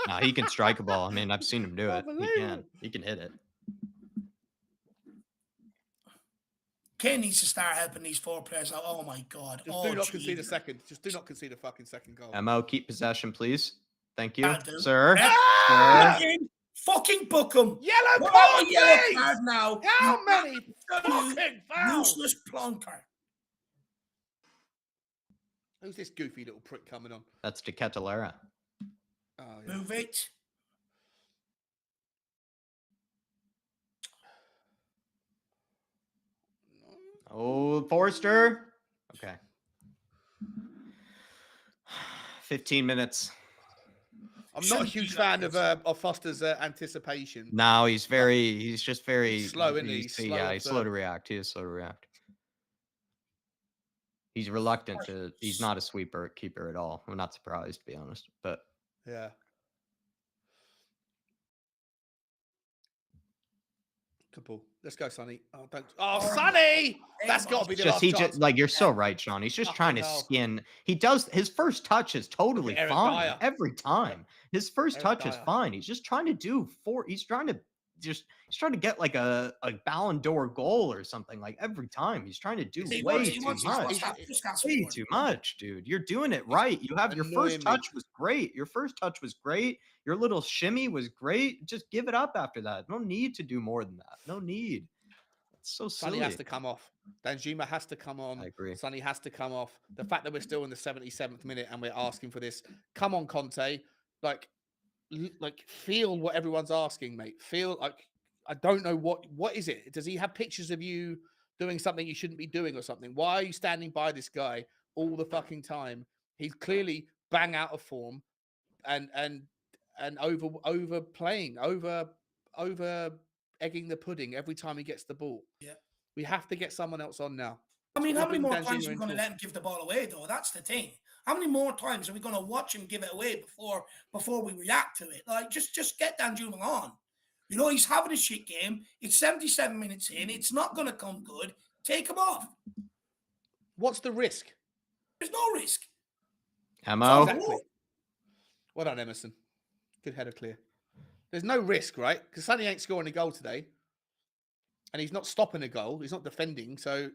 S1: No, he can strike a ball. I mean, I've seen him do it. He can hit it.
S2: Kane needs to start helping these 4 players out. Oh my God.
S3: Just do not concede a second. Just do not concede a fucking second goal.
S1: Mo, keep possession, please. Thank you,
S2: sir. Fucking book him.
S3: Yellow card,
S2: yellow card now.
S3: How many fucking fouls?
S2: Useless plonker.
S3: Who's this goofy little prick coming on?
S1: That's De Ketelera.
S2: Oh, yeah. Move it.
S1: Oh, Forster. Okay. 15 minutes.
S3: I'm not a huge fan of Foster's anticipation.
S1: No, he's just very
S3: slow, isn't he?
S1: He's slow to react. He is slow to react. He's reluctant to. He's not a sweeper keeper at all. I'm not surprised, to be honest. But
S3: yeah. Good ball. Let's go, Sonny. Oh, don't. Oh, Sonny! That's got to be the last chance.
S1: Like, you're so right, Sean. He's just trying to skin. He does. His first touch is totally fine every time. His first touch is fine. He's just trying to do he's trying to get like a Ballon d'Or goal or something, like every time. He's trying to do way too much. Way too much, dude. You're doing it right. You have your first touch was great. Your first touch was great. Your little shimmy was great. Just give it up after that. No need to do more than that. No need. It's so silly.
S3: Sonny has to come off. Danjuma has to come on.
S1: I agree.
S3: Sonny has to come off. The fact that we're still in the 77th minute and we're asking for this. Come on, Conte. Like feel what everyone's asking, mate. Feel like, I don't know what is it? Does he have pictures of you doing something you shouldn't be doing or something? Why are you standing by this guy all the fucking time? He's clearly bang out of form and overplaying, over egging the pudding every time he gets the ball.
S2: Yeah.
S3: We have to get someone else on now.
S2: I mean, how many more times are we going to let him give the ball away, though? That's the thing. How many more times are we going to watch him give it away before we react to it? Like, just get Danjuma on. You know, he's having a shit game. It's 77 minutes in. It's not going to come good. Take him off.
S3: What's the risk?
S2: There's no risk.
S1: Ammo.
S3: Exactly. Well done, Emerson. Good header clear. There's no risk, right? Because Sonny ain't scoring a goal today. And he's not stopping a goal. He's not defending. So.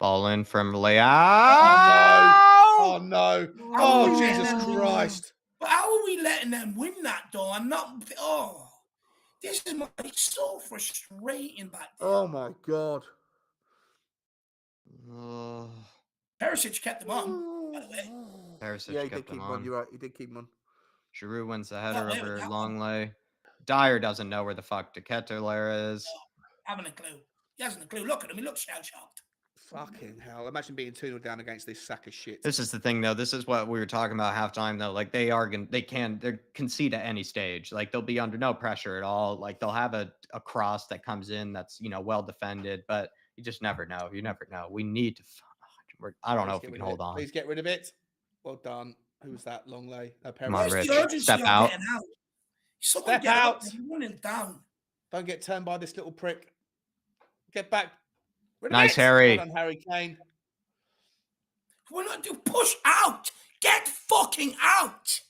S1: Ball in from Leao.
S3: Oh, no. Oh, Jesus Christ.
S2: But how are we letting them win that, though? I'm not. Oh, this is so frustrating back there.
S3: Oh, my God.
S2: Perisic kept them on, by the way.
S1: Perisic kept them on.
S3: You're right. He did keep them on.
S1: Giroud wins the header over Longley. Dyer doesn't know where the fuck Ketelaere is.
S2: Having a clue. He hasn't a clue. Look at him. He looks shell-shocked.
S3: Fucking hell. Imagine being 2-0 down against this sack of shit.
S1: This is the thing, though. This is what we were talking about halftime, though. Like, they concede at any stage. Like, they'll be under no pressure at all. Like, they'll have a cross that comes in that's, well defended, but you just never know. You never know. We need to. I don't know if we can hold on.
S3: Please get rid of it. Well done. Who's that? Longley.
S1: Come on, Rich. Step out.
S2: Step out. Running down.
S3: Don't get turned by this little prick. Get back.
S1: Nice, Harry.
S3: Well done, Harry Kane.
S2: We're not doing push out. Get fucking out.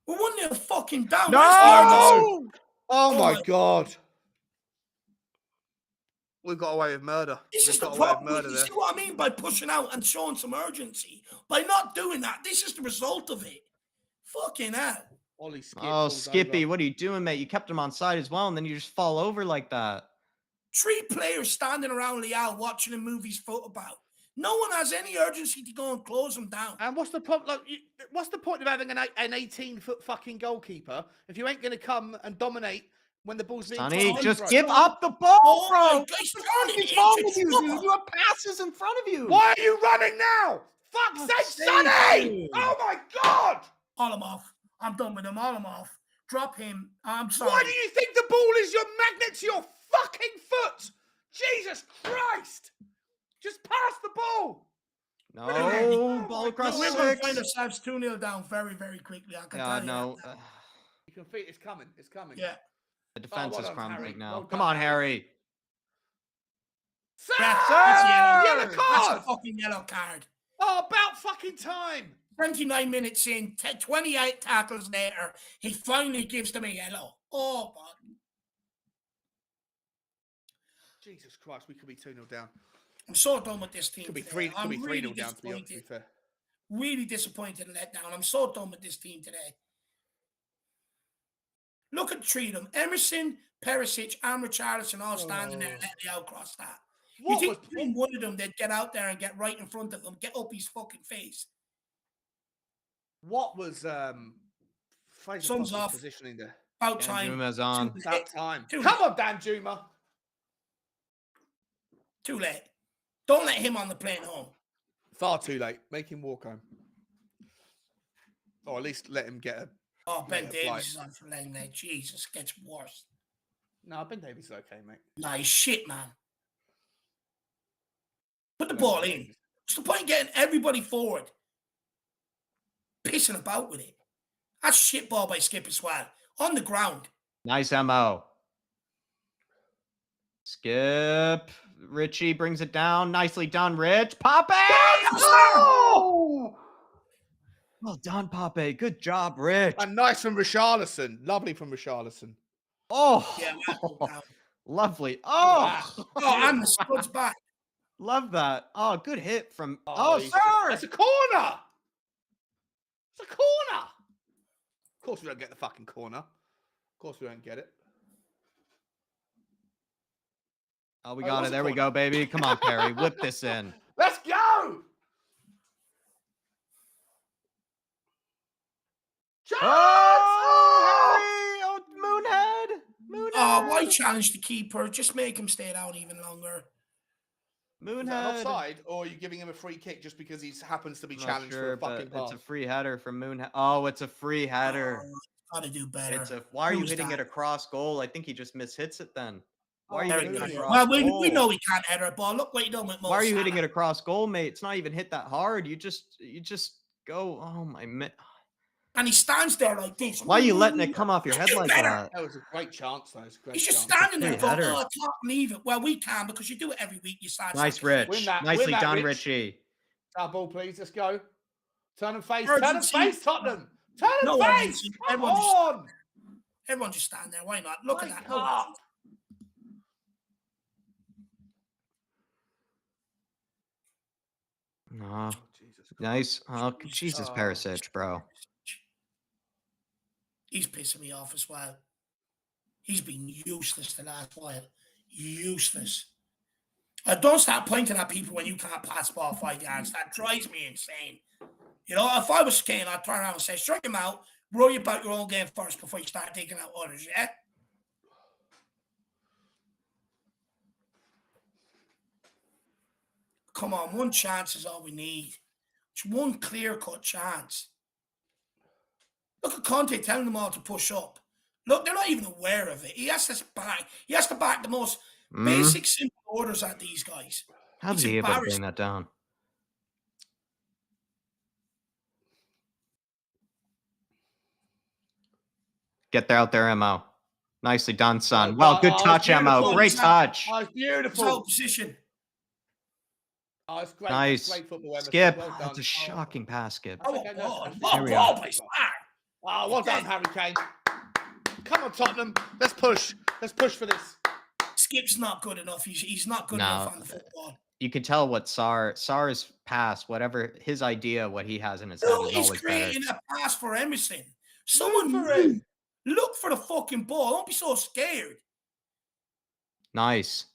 S2: We're 1-0 fucking down.
S3: No! Oh my God. We've got away with murder.
S2: This is the problem. You see what I mean by pushing out and showing some urgency? By not doing that, this is the result of it. Fucking hell.
S1: Oh, Skippy, what are you doing, mate? You kept him on side as well, and then you just fall over like that.
S2: 3 players standing around Leao watching him move his foot about. No one has any urgency to go and close him down.
S3: And what's the point? Like, what's the point of having an 18-foot fucking goalkeeper if you ain't going to come and dominate when the ball's being
S1: Sonny, just give up the ball, bro.
S2: What's
S1: wrong with you, dude? You have passes in front of you.
S3: Why are you running now? Fuck's sake, Sonny! Oh my God!
S2: All him off. I'm done with him. All him off. Drop him. I'm sorry.
S3: Why do you think the ball is your magnet to your fucking foot? Jesus Christ! Just pass the ball.
S1: No, ball across
S2: We're
S1: 6.
S2: going to find ourselves 2-0 down very, very quickly. I can tell you.
S1: No.
S3: You can feel it's coming. It's coming.
S2: Yeah.
S1: The defense is crumbling now.
S3: Well
S1: Come on, Harry.
S3: Sir!
S2: Yellow
S3: card!
S2: That's a fucking yellow card.
S3: Oh, about fucking time.
S2: 29 minutes in, 28 tackles later, he finally gives them a yellow. Oh, God.
S3: Jesus Christ, we could be 2-0 down.
S2: I'm so done with this team.
S3: Could be 3-0 down, to be fair.
S2: Really disappointed and let down. I'm so done with this team today. Look at treat them. Emerson, Perisic, and Richarlison all standing there and let the outcross that. You think one of them they'd get out there and get right in front of him, get up his fucking face?
S3: What was
S2: Sun's off.
S3: Positioning there?
S2: About time.
S1: Danjuma's on.
S3: About time. Come on, Danjuma.
S2: Too late. Don't let him on the plane home.
S3: Far too late. Make him walk home. Or at least let him get a.
S2: Oh, Ben Davies is on for laying there. Jesus, gets worse.
S3: No, Ben Davies is okay, mate.
S2: Nah, he's shit, man. Put the ball in. What's the point of getting everybody forward? Pissing about with it. That's shit ball by Skip as well. On the ground.
S1: Nice MO. Skip. Richie brings it down. Nicely done, Rich. Pape!
S3: Oh!
S1: Well done, Pape. Good job, Rich.
S3: And nice from Richarlison. Lovely from Richarlison.
S1: Oh,
S2: Yeah, well down.
S1: lovely.
S3: Ah,
S1: Oh,
S2: Oh, and the Spurs back.
S1: love that. Oh, good hit from.
S3: Oh,
S1: Oh, sir.
S3: that's a corner. It's a corner. Of course, we don't get the fucking corner. Of course, we don't get it.
S1: Oh, we got it. There we go, baby. Come on, Perry. Whip this in.
S3: Let's go.
S1: Oh, Harry! Oh, Moonhead! Moonhead!
S2: Oh, why challenge the keeper? Just make him stay down even longer.
S3: Is that an
S1: Moonhead.
S3: offside, or are you giving him a free kick just because he happens to be
S1: Not
S3: challenged
S1: sure,
S3: for a fucking
S1: but it's
S3: pass?
S1: a free header from Moonhead. Oh, it's a free header.
S2: Oh, gotta do better.
S1: It's a. Why are you
S2: Who's
S1: hitting
S2: that?
S1: it across goal? I think he just mishits it then. Why are you
S2: There
S1: hitting
S2: we
S1: it
S2: go.
S1: across
S2: Well,
S1: goal?
S2: we know he can't header a ball. Look what he done with Mo
S1: Why are you
S2: Salah.
S1: hitting it across goal, mate? It's not even hit that hard. You just go. Oh my.
S2: And he stands there like this.
S1: Why are you letting it come off your head like that?
S3: That was a great chance, though. It's a great
S2: He's just
S3: chance.
S2: standing there
S1: free
S2: going,
S1: header.
S2: oh, I can't leave it. Well, we can because you do it every week. You start.
S1: Nice,
S2: second.
S1: Rich.
S3: Win that,
S1: Nicely
S3: win that,
S1: done,
S3: Rich.
S1: Richie.
S3: Our ball, please. Let's go. Turn and face. Turn and
S2: Urgency.
S3: face, Tottenham. Turn and
S2: No
S3: face.
S2: urgency.
S3: Come on.
S2: Everyone just stand there. Why not? Look at that.
S3: Wake
S2: No
S3: up.
S2: urgency.
S1: No.
S3: Jesus
S1: Nice. Oh, Jesus, Perisic, bro.
S2: He's pissing me off as well. He's been useless the last while. Useless. Don't start pointing at people when you can't pass the ball 5 yards. That drives me insane. You know, if I was Kane, I'd turn around and say, strike him out, worry about your own game first before you start taking out others, yeah? Come on, one chance is all we need. It's one clear-cut chance. Look at Conte telling them all to push up. Look, they're not even aware of it. He has to back the most basic, simple orders at these guys.
S1: How did he able to bring that down? Get there out there, Mo. Nicely done, son. Well, good touch, Mo. Great touch.
S3: Oh, it's beautiful.
S2: Control position.
S3: Oh, it's great.
S1: Nice.
S3: Great football, Emerson.
S1: Skip.
S3: Well done.
S1: That's a shocking pass, Skip.
S2: Oh,
S3: Okay, no,
S2: ball.
S1: There we
S2: Ball
S1: are.
S2: by Spar.
S3: Oh, well done, Harry Kane. Come on, Tottenham. Let's push. Let's push for this.
S2: Skip's not good enough. He's not good enough on the football.
S1: You can tell what Sar's pass, whatever his idea, what he has in his head
S2: Dude,
S1: is
S2: he's
S1: always
S2: creating
S1: better.
S2: a pass for Emerson. Someone
S3: for it.
S2: look for the fucking ball. Don't be so scared.
S1: Nice.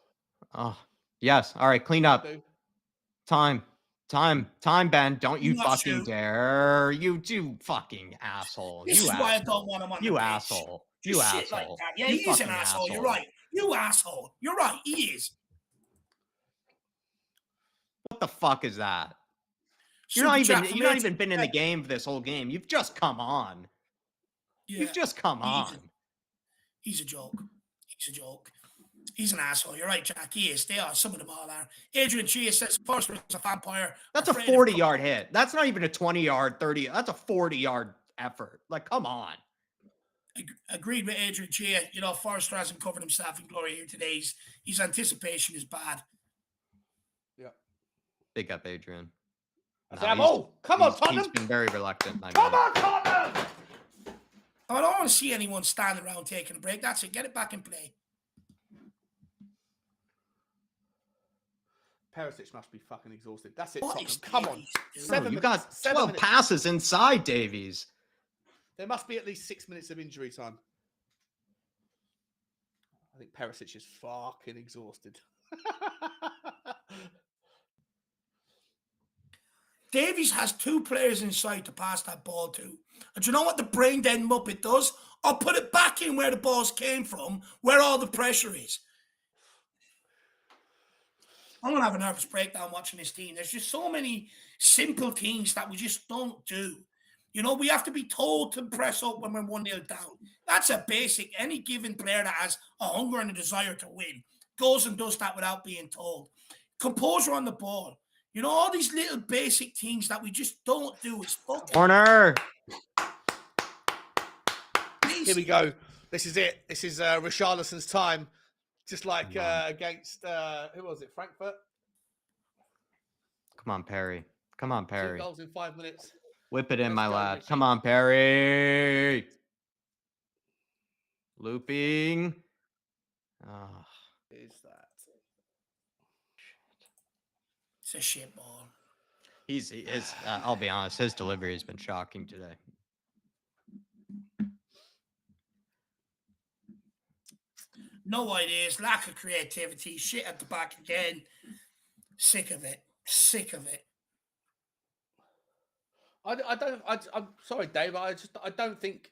S1: Oh, yes. All right, clean up. Time, Ben. Don't you
S2: Not
S1: fucking
S2: shoot.
S1: dare. You do fucking asshole.
S2: This
S1: You
S2: is
S1: asshole.
S2: why I don't want him on
S1: You
S2: the bench.
S1: asshole. You
S2: Just shit
S1: asshole.
S2: like that. Yeah,
S1: You
S2: he is an
S1: fucking
S2: asshole. You're right. You asshole. You're right. He is.
S1: What the fuck is that? You're
S2: Super
S1: not
S2: chat
S1: even
S2: from
S1: you've not
S2: Edge.
S1: even been in the game for this whole game. You've just come on.
S2: Yeah,
S1: You've just come on.
S2: he's a joke. He's a joke. He's an asshole. You're right, Jack. He is. They are. Some of them all are. Adrian Chia says Forster is a vampire.
S1: That's a 40-yard hit. That's not even a 20-yard, 30. That's a 40-yard effort. Like, come on.
S2: Agreed with Adrian Chia. You know, Forster hasn't covered himself in glory here today. His anticipation is bad.
S3: Yeah.
S1: Big up, Adrian.
S3: Come on, Tottenham.
S1: He's been very reluctant.
S3: Come on, Tottenham.
S2: I don't want to see anyone standing around taking a break. That's it. Get it back in play.
S3: Perisic must be fucking exhausted. That's it,
S2: What
S3: Tottenham.
S2: is
S3: Come on.
S2: Davies doing?
S3: 7
S1: You
S3: minutes.
S1: got
S3: 7
S1: 12
S3: minutes.
S1: passes inside, Davies.
S3: There must be at least 6 minutes of injury time. I think Perisic is fucking exhausted.
S2: Davies has 2 players inside to pass that ball to. And do you know what the brain dead Muppet does? I'll put it back in where the balls came from, where all the pressure is. I'm going to have a nervous breakdown watching this team. There's just so many simple things that we just don't do. You know, we have to be told to press up when we're 1-0 down. That's a basic. Any given player that has a hunger and a desire to win goes and does that without being told. Composure on the ball. You know, all these little basic things that we just don't do is fucking...
S1: Corner.
S3: Here we go. This is it. This is Richarlison's time Just like against who was it? Frankfurt.
S1: Come on, Perry. Come on,
S3: 2
S1: Perry.
S3: goals in 5 minutes.
S1: Whip it in,
S3: Let's
S1: my
S3: go,
S1: lad.
S3: Richie.
S1: Come on, Perry. Looping. Oh,
S3: Is that?
S2: It's a shit ball.
S1: I'll be honest, his delivery has been shocking today.
S2: No ideas, lack of creativity, shit at the back again. Sick of it. Sick of it.
S3: I'm sorry, Dave. I don't think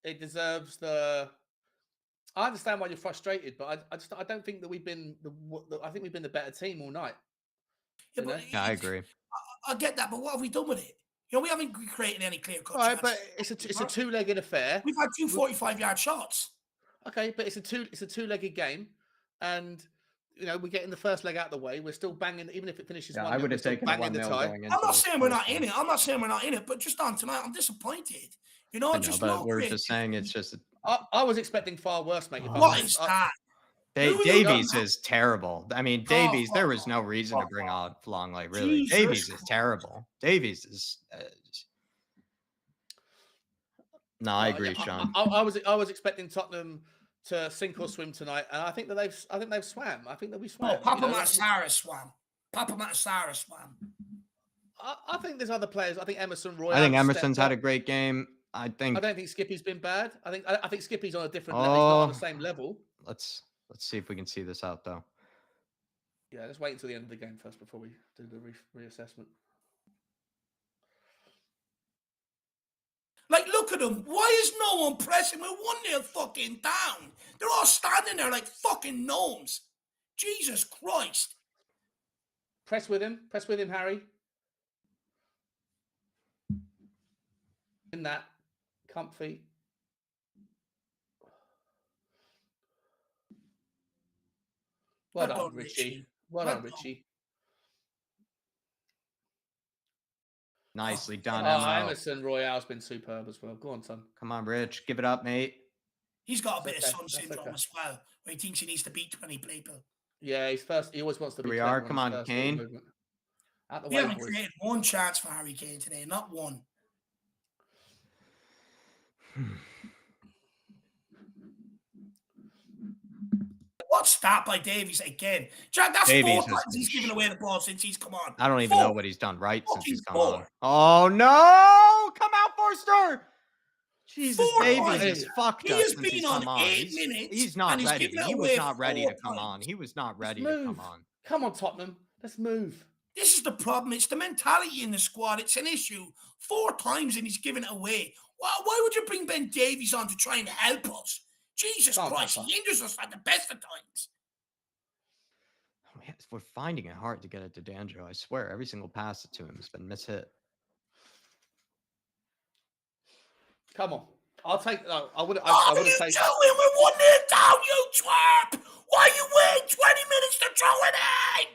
S3: it deserves the. I understand why you're frustrated, but I don't think that we've been I think we've been the better team all night.
S2: Yeah, but
S1: Yeah, I agree.
S2: I get that, but what have we done with it? You know, we haven't created any clear-cut
S3: All right,
S2: chances.
S3: but it's a two-legged affair.
S2: We've had 2 45-yard shots.
S3: Okay, but it's a two-legged game, and you know we're getting the first leg out of the way. We're still banging, even if it finishes.
S1: Yeah,
S3: 1-0,
S1: I would
S3: we're
S1: have
S3: still
S1: taken a
S3: banging
S1: 1-0
S3: the tie.
S1: going into
S2: I'm not
S1: this
S2: saying we're
S1: first
S2: not in
S1: one.
S2: it. I'm not saying we're not in it, but just on tonight, I'm disappointed. You know,
S1: I know,
S2: just
S1: but
S2: no
S1: we're just
S2: creativity.
S1: saying it's just.
S3: I was expecting far worse, mate. If I'm
S2: What
S3: honest.
S2: is that?
S1: Davies is terrible. I mean, Davies, there was no reason to
S2: fuck
S1: bring on Longley, really.
S2: Jesus
S1: Davies is
S2: Christ.
S1: terrible. Davies is. No, I agree, Sean.
S3: I was expecting Tottenham to sink or swim tonight, and I think they've swam. I think that we swam.
S2: No, Papa Matsara swam. Papa Matsara swam.
S3: I think there's other players. I think Emerson Royal.
S1: I think Emerson's had a great game. I
S3: don't think Skippy's been bad. I think Skippy's on a different level. He's not on the same level.
S1: Let's see if we can see this out though.
S3: Yeah, let's wait until the end of the game first before we do the reassessment.
S2: Like, look at them. Why is no one pressing? We're 1-0 fucking down. They're all standing there like fucking gnomes. Jesus Christ.
S3: Press with him, Harry. In that, comfy. Well done, Richie. Well done, Richie.
S1: Nicely done,
S3: Emerson Royale's been superb as well. Go on, son.
S1: Come on, Rich. Give it up, mate.
S2: He's got a bit of sun syndrome as well, where he thinks he needs to beat 20 people.
S3: Yeah, he's first. He always wants to be.
S1: Here we are. Come on, Kane.
S2: We haven't created one chance for Harry Kane today. Not one. What's that by Davies again? Jack, that's Davies 4 times he's given away the ball since he's come on.
S1: I don't even know what he's done right since he's come on.
S2: 4.
S1: Oh, no! Come out, Forster! Jesus,
S2: 4
S1: Davies
S2: times.
S1: has fucked
S2: He
S1: us
S2: has
S1: since
S2: been
S1: he's
S2: on
S1: come on.
S2: 8 minutes.
S1: He's not ready. He was not ready to come
S2: times.
S1: on. He was not ready to come on.
S3: Come on, Tottenham. Let's move.
S2: This is the problem. It's the mentality in the squad. It's an issue. 4 times and he's given it away. Why would you bring Ben Davies on to try and help us? Jesus Christ, he hinders us at the best of times.
S1: We're finding it hard to get it to Danjo. I swear, every single pass to him has been mishit.
S3: Come on. I'll take. I would.
S2: What are you doing? We're 1-0 down, you twerp! Why are you waiting 20 minutes to throw it in?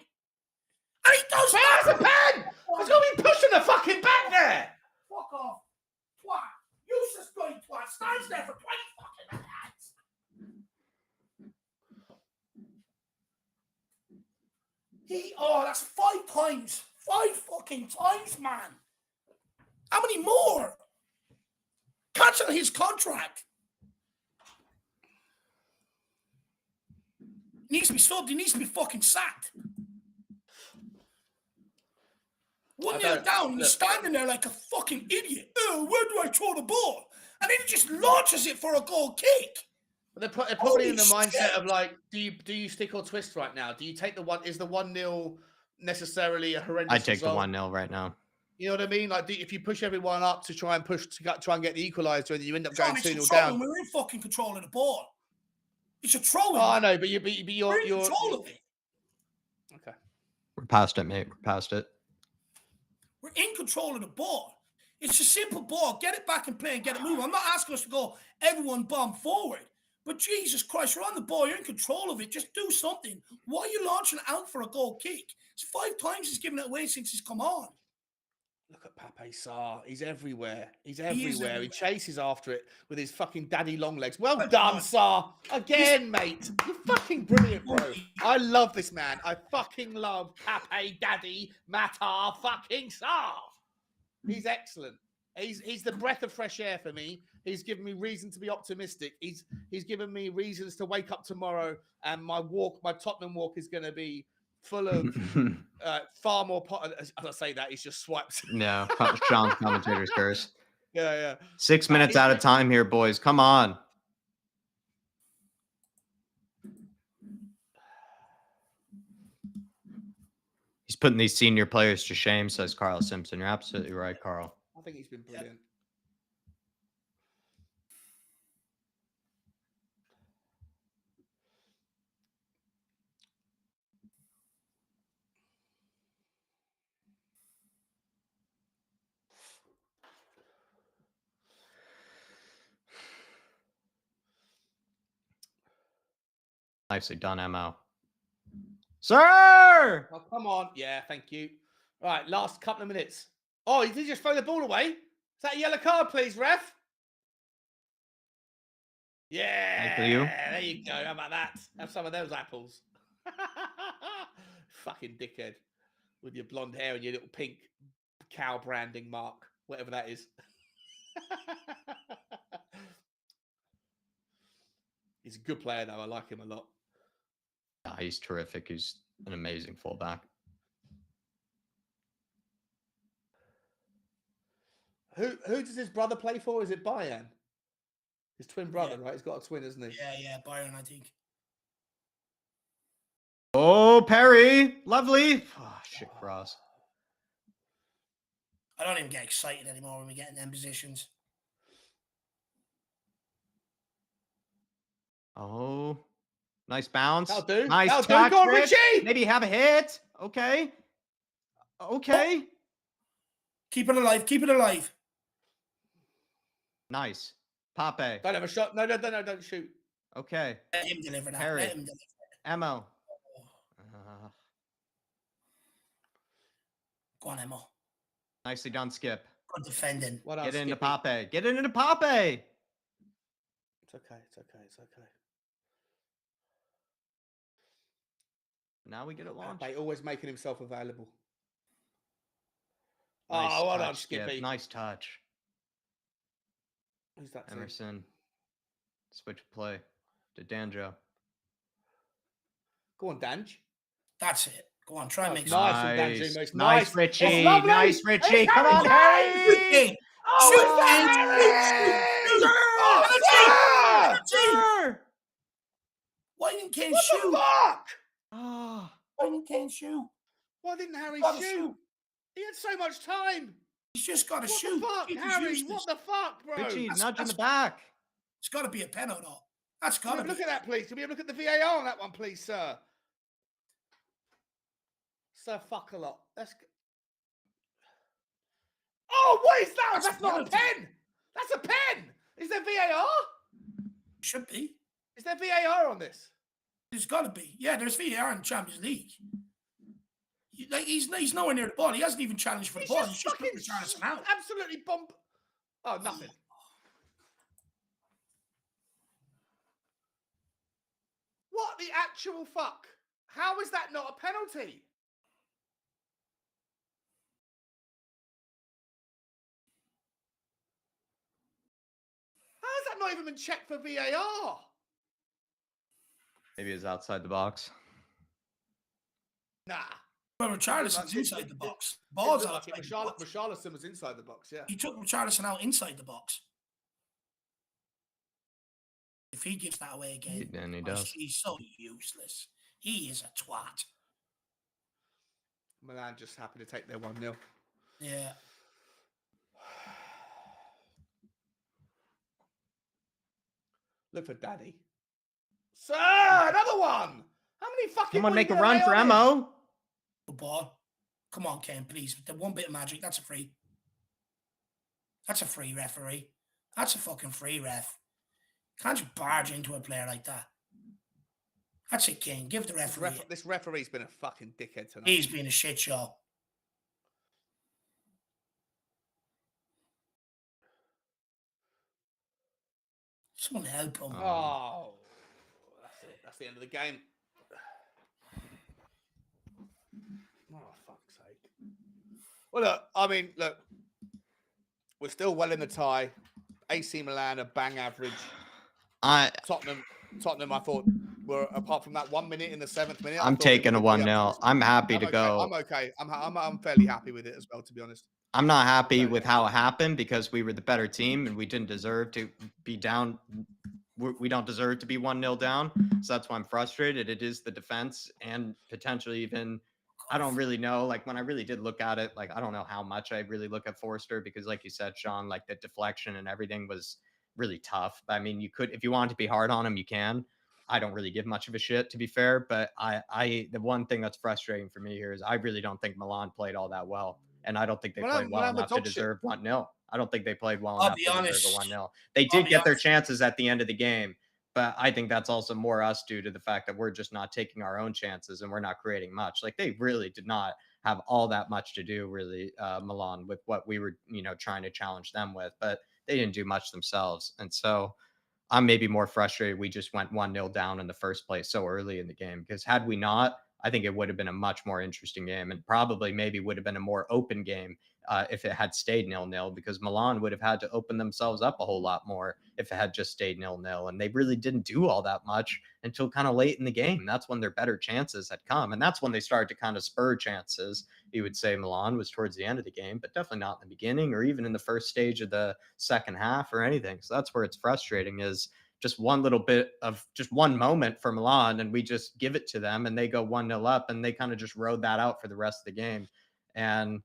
S2: And he does that.
S3: Where's the pen? He's going to be pushing the fucking back there.
S2: Fuck off, twat! Useless bloody twat stands there for 20 fucking minutes. That's 5 times. 5 fucking times, man. How many more? Cancel his contract. He needs to be subbed. He needs to be fucking sacked. 1-0 down. He's standing there like a fucking idiot. Oh, where do I throw the ball? And then he just launches it for a goal kick.
S3: But they're probably in the mindset of like, do you stick or twist right now? Do you take the one? Is the 1-0 necessarily a horrendous?
S1: I take the 1-0 right now.
S3: You know what I mean? Like, if you push everyone up to try and get the equaliser, and you end up going 2-0 down.
S2: We're in fucking control of the ball. It's a throw.
S3: Oh, I know, but you're
S2: in control of it.
S3: Okay,
S1: we're past it, mate. We're past it.
S2: We're in control of the ball. It's a simple ball. Get it back and play and get it moving. I'm not asking us to go everyone bomb forward. But Jesus Christ, you're on the ball. You're in control of it. Just do something. Why are you launching out for a goal kick? It's 5 times he's given it away since he's come on.
S3: Look at Pape Sarr. He's everywhere. He's
S2: He is
S3: everywhere. He
S2: everywhere.
S3: chases after it with his fucking daddy long legs. Well
S2: But
S3: done,
S2: God,
S3: Sarr. Again, mate. You're fucking brilliant, bro. I love this man. I fucking love Pape Daddy Matar fucking Sarr. He's excellent. He's the breath of fresh air for me. He's given me reason to be optimistic. He's given me reasons to wake up tomorrow, and my Tottenham walk is going to be full of far more. As I say that, he's just swiped.
S1: No, Sean's commentator's curse.
S3: Yeah.
S1: 6 minutes out of time here, boys. Come on. He's putting these senior players to shame, says Carl Simpson. You're absolutely right, Carl.
S3: I think he's been brilliant.
S1: Nicely done, Mo. Sir!
S3: Oh, come on. Yeah, thank you. Right, last couple of minutes. Oh, he did just throw the ball away. Is that a yellow card, please, ref? Yeah,
S1: you.
S3: there you go. How about that? Have some of those apples. Fucking dickhead. With your blonde hair and your little pink cow branding mark, whatever that is. He's a good player, though. I like him a lot.
S1: Yeah, he's terrific. He's an amazing fullback.
S3: Who does his brother play for? Is it Bayern? His twin brother, right? He's got a twin, isn't he?
S2: Yeah, Byron, I think.
S1: Oh, Perry. Lovely. Oh, shit, cross.
S2: I don't even get excited anymore when we get in them positions.
S1: Oh, nice bounce.
S3: That'll do.
S1: Nice
S3: That'll
S1: touch,
S3: do. Go on,
S1: Rich.
S3: Richie.
S1: Maybe have a hit. Okay. Okay.
S2: Keep it alive. Keep it alive.
S1: Nice. Pape.
S3: Don't have a shot. No, don't shoot.
S1: Okay.
S2: Let him deliver that.
S1: Harry.
S2: Let him deliver it.
S1: Emo.
S2: Go on, Emma.
S1: Nicely done, Skip.
S2: Good defending.
S3: What else,
S1: Get into
S3: Skippy?
S1: Pape. Get into Pape.
S3: It's okay.
S1: Now we get it launched.
S3: Pape always making himself available.
S1: Nice
S3: Oh, well
S1: touch,
S3: done,
S1: Skip.
S3: Skippy.
S1: Nice touch.
S3: Who's that?
S1: Emerson. Switch play to Danjo.
S3: Go on, Danj.
S2: That's it. Go on, try and make
S3: Nice
S2: some.
S3: from Danj. It's
S1: Nice, Richie.
S3: It's lovely.
S1: Nice, Richie.
S3: It's
S1: Come on,
S3: Harry
S1: Harry.
S3: Oh,
S2: Shoot,
S3: it's
S2: Harry!
S1: Sir!
S2: Why didn't Kane
S3: What
S2: shoot?
S3: the fuck?
S1: Oh,
S2: Why didn't Kane shoot?
S3: Why didn't Harry
S2: Gotta
S3: shoot?
S2: shoot.
S3: He had so much time.
S2: He's just got to
S3: What
S2: shoot.
S3: the fuck,
S2: Keep his
S3: Harry?
S2: useless.
S3: What the fuck, bro?
S1: Richie,
S2: That's-
S1: nudge in the
S2: that's-
S1: back.
S2: It's got to be a penalty, though. That's got to be.
S3: Look at that, please. Can we have a look at the VAR on that one, please, sir? Sir, fuck a lot. Let's go. Oh, what is that?
S2: That's
S3: That's not a
S2: penalty.
S3: pen. That's a pen. Is there VAR?
S2: Should be.
S3: Is there VAR on this?
S2: There's got to be. Yeah, there's VAR in the Champions League. Like he's nowhere near the ball. He hasn't even challenged for the ball. He's just putting Richarlison out.
S3: Absolutely bomb. Oh, nothing. What the actual fuck? How is that not a penalty? How has that not even been checked for VAR?
S1: Maybe it's outside the box.
S3: Nah.
S2: Well, Richarlison's inside the box. Ball's outside the box.
S3: Richarlison was inside the box, yeah.
S2: He took Richarlison out inside the box. If he gives that away again,
S1: Then he does.
S2: he's so useless. He is a twat.
S3: Milan just happy to take their 1-0.
S2: Yeah.
S3: Look for Daddy. Sir, another one. How many fucking?
S1: Someone make a
S3: women
S1: run
S3: are
S1: for
S3: they on
S1: Mo.
S2: Good ball. Come on, Ken, please. The one bit of magic. That's a free. That's a free, referee. That's a fucking free, ref. Can't you barge into a player like that? That's it, King. Give the referee.
S3: This referee's been a fucking dickhead tonight.
S2: He's been a shit show. Someone help him.
S3: Oh, that's it. That's the end of the game. Oh, fuck's sake. Well, look, I mean, look, we're still well in the tie. AC Milan, a bang average. Tottenham, I thought, were apart from that 1 minute in the 7th minute.
S1: I'm taking a 1-0. I'm happy to go.
S3: I'm okay. I'm fairly happy with it as well, to be honest.
S1: I'm not happy with how it happened because we were the better team and we didn't deserve to be down. We don't deserve to be 1-0 down. So that's why I'm frustrated. It is the defense and potentially even, I don't really know. Like when I really did look at it, like I don't know how much I really look at Forster because like you said, Sean, like the deflection and everything was really tough. I mean, you could, if you want to be hard on him, you can. I don't really give much of a shit, to be fair. But the one thing that's frustrating for me here is I really don't think Milan played all that well. And I don't think they played well enough to deserve 1-0. I don't think they played well enough to deserve a 1-0. They did get their chances at the end of the game, but I think that's also more us due to the fact that we're just not taking our own chances and we're not creating much. Like they really did not have all that much to do, really, Milan, with what we were, trying to challenge them with, but they didn't do much themselves. And so I'm maybe more frustrated we just went 1-0 down in the first place so early in the game, because had we not, I think it would have been a much more interesting game and probably maybe would have been a more open game if it had stayed 0-0, because Milan would have had to open themselves up a whole lot more if it had just stayed 0-0. And they really didn't do all that much until kind of late in the game. That's when their better chances had come. And that's when they started to kind of spur chances. You would say Milan was towards the end of the game, but definitely not in the beginning or even in the first stage of the second half or anything. So that's where it's frustrating, is just one little bit of just one moment for Milan and we just give it to them and they go 1-0 up and they kind of just rode that out for the rest of the game. And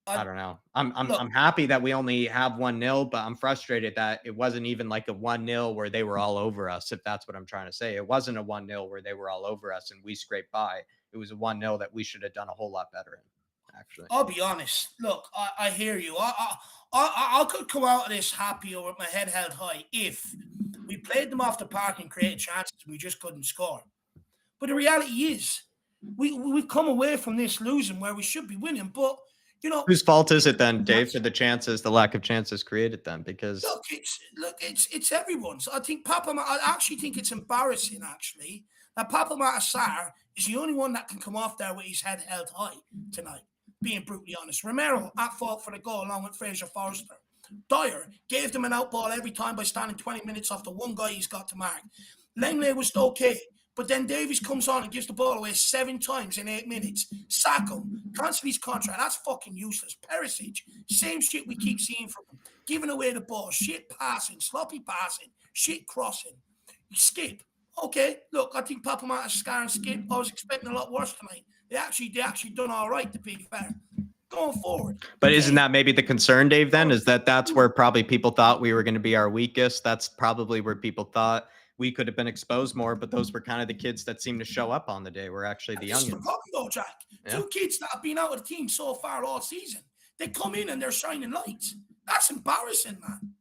S1: I don't know. I'm happy that we only have 1-0, but I'm frustrated that it wasn't even like a 1-0 where they were all over us, if that's what I'm trying to say. It wasn't a 1-0 where they were all over us and we scraped by. It was a 1-0 that we should have done a whole lot better in, actually.
S2: I'll be honest. Look, I hear you. I could come out of this happier with my head held high if we played them off the park and created chances and we just couldn't score. But the reality is, we've come away from this losing where we should be winning. But
S1: whose fault is it then, Dave, for the lack of chances created then? Because
S2: it's everyone's. I think I actually think it's embarrassing actually that Papamata Sarr is the only one that can come off there with his head held high tonight. Being brutally honest, Romero at fault for the goal along with Fraser Forster. Dyer gave them an out ball every time by standing 20 minutes off the one guy he's got to mark. Langley was okay, but then Davies comes on and gives the ball away 7 times in 8 minutes. Sack him, cancel his contract. That's fucking useless. Perisic, same shit we keep seeing from him. Giving away the ball, shit passing, sloppy passing, shit crossing. Skip. Okay, look, I think Papamata, Scar and Skip, I was expecting a lot worse tonight. They actually done all right, to be fair. Going forward.
S1: But isn't that maybe the concern, Dave, then? Is that's where probably people thought we were going to be our weakest? That's probably where people thought we could have been exposed more, but those were kind of the kids that seemed to show up on the day, were actually the youngins.
S2: This is the problem, though, Jack. Yeah. 2 kids that have been out of the team so far all season, they come in and they're shining lights. That's embarrassing, man.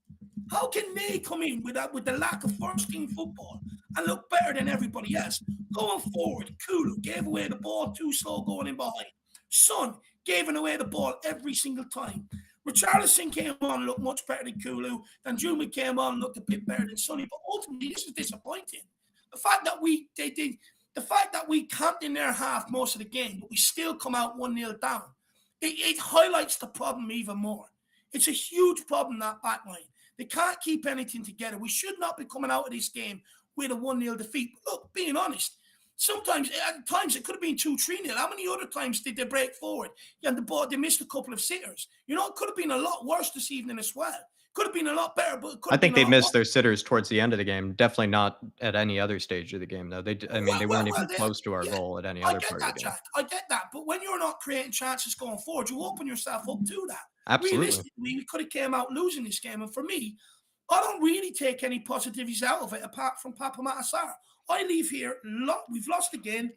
S2: How can they come in with the lack of first-team football and look better than everybody else? Going forward, Kulu gave away the ball too slow going in behind. Son gave away the ball every single time. Richarlison came on, looked much better than Kulu. Then Juma came on, looked a bit better than Sonny. But ultimately, this is disappointing. The fact that we camped in their half most of the game, but we still come out 1-0 down, it highlights the problem even more. It's a huge problem, that back line. They can't keep anything together. We should not be coming out of this game with a 1-0 defeat. But look, being honest, sometimes, at times, it could have been 2-3-0. How many other times did they break forward? Yeah, and the ball, they missed a couple of sitters. It could have been a lot worse this evening as well. Could have been a lot better, but
S1: I think they missed their sitters towards the end of the game. Definitely not at any other stage of the game, though. They weren't even close to our goal at any other part of the game.
S2: I get that, but when you're not creating chances going forward, you open yourself up to that.
S1: Absolutely.
S2: Realistically, we could have came out losing this game, and for me, I don't really take any positivities out of it apart from Papamata Sarr. I leave here, we've lost again.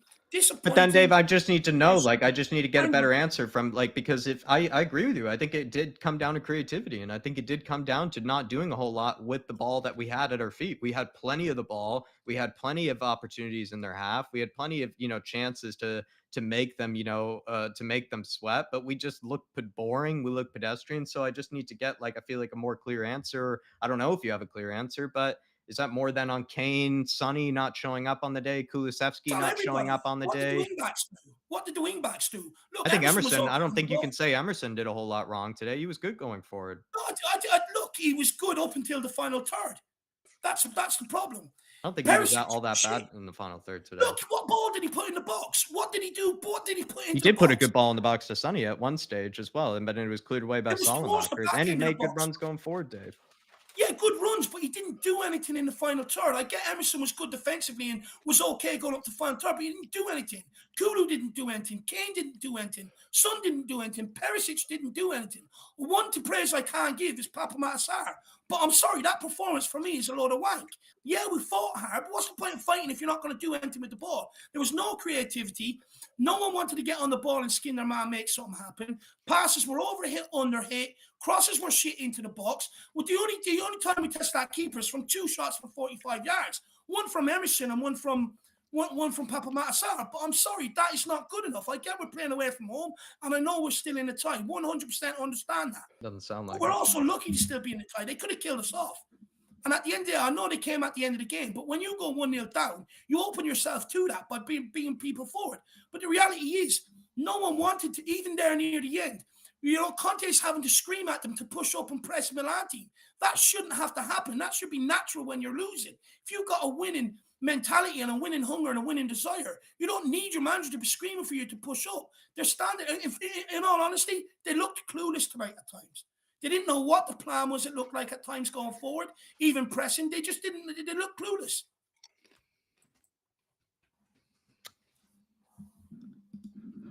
S1: But then, Dave, I just need to know, I just need to get a better answer from, because if I agree with you, I think it did come down to creativity, and I think it did come down to not doing a whole lot with the ball that we had at our feet. We had plenty of the ball. We had plenty of opportunities in their half. We had plenty of, chances to make them, to make them sweat, but we just looked boring. We looked pedestrian. So I just need to get, I feel like a more clear answer. I don't know if you have a clear answer, but Is that more than on Kane, Sonny not showing up on the day, Kulusevski not showing up on the
S2: What did the
S1: day?
S2: wingbacks do? What did the wingbacks do?
S1: I
S2: Look,
S1: think
S2: Emerson was
S1: Emerson,
S2: okay
S1: I don't
S2: on the
S1: think you can
S2: ball.
S1: say Emerson did a whole lot wrong today. He was good going forward.
S2: No, look, he was good up until the final third. That's the problem.
S1: I don't think he was
S2: Perisic,
S1: all that
S2: shit.
S1: bad in the final third today.
S2: Look, what ball did he put in the box? What did he do? What did he put into
S1: He
S2: the
S1: did
S2: box?
S1: put a good ball in the box to Sonny at one stage as well, but it was cleared away by
S2: It was towards the
S1: Sollenbacher.
S2: back
S1: And he
S2: end of the
S1: made good
S2: box.
S1: runs going forward, Dave.
S2: Yeah, good runs, but he didn't do anything in the final third. I get Emerson was good defensively and was okay going up the final third, but he didn't do anything. Kulu didn't do anything. Kane didn't do anything. Son didn't do anything. Perisic didn't do anything. One to praise I can't give is Papa Matasar. But I'm sorry, that performance for me is a load of wank. Yeah, we fought hard, but what's the point in fighting if you're not going to do anything with the ball? There was no creativity. No one wanted to get on the ball and skin their man, make something happen. Passes were overhit, underhit. Crosses were shit into the box. Well, the only time we test that keeper is from 2 shots from 45 yards. One from Emerson and one from Papa Matasar. But I'm sorry, that is not good enough. I get we're playing away from home, and I know we're still in the tie. 100% understand that.
S1: Doesn't sound like
S2: But we're
S1: it.
S2: also lucky to still be in the tie. They could have killed us off. And at the end of the day, I know they came at the end of the game, but when you go 1-0 down, you open yourself to that by being people forward. But the reality is, no one wanted to, even there near the end. You know, Conte's having to scream at them to push up and press Milan team. That shouldn't have to happen. That should be natural when you're losing. If you've got a winning mentality and a winning hunger and a winning desire, you don't need your manager to be screaming for you to push up. They're standing, in all honesty, they looked clueless tonight at times. They didn't know what the plan was. It looked like at times going forward, even pressing. They just didn't. They looked clueless.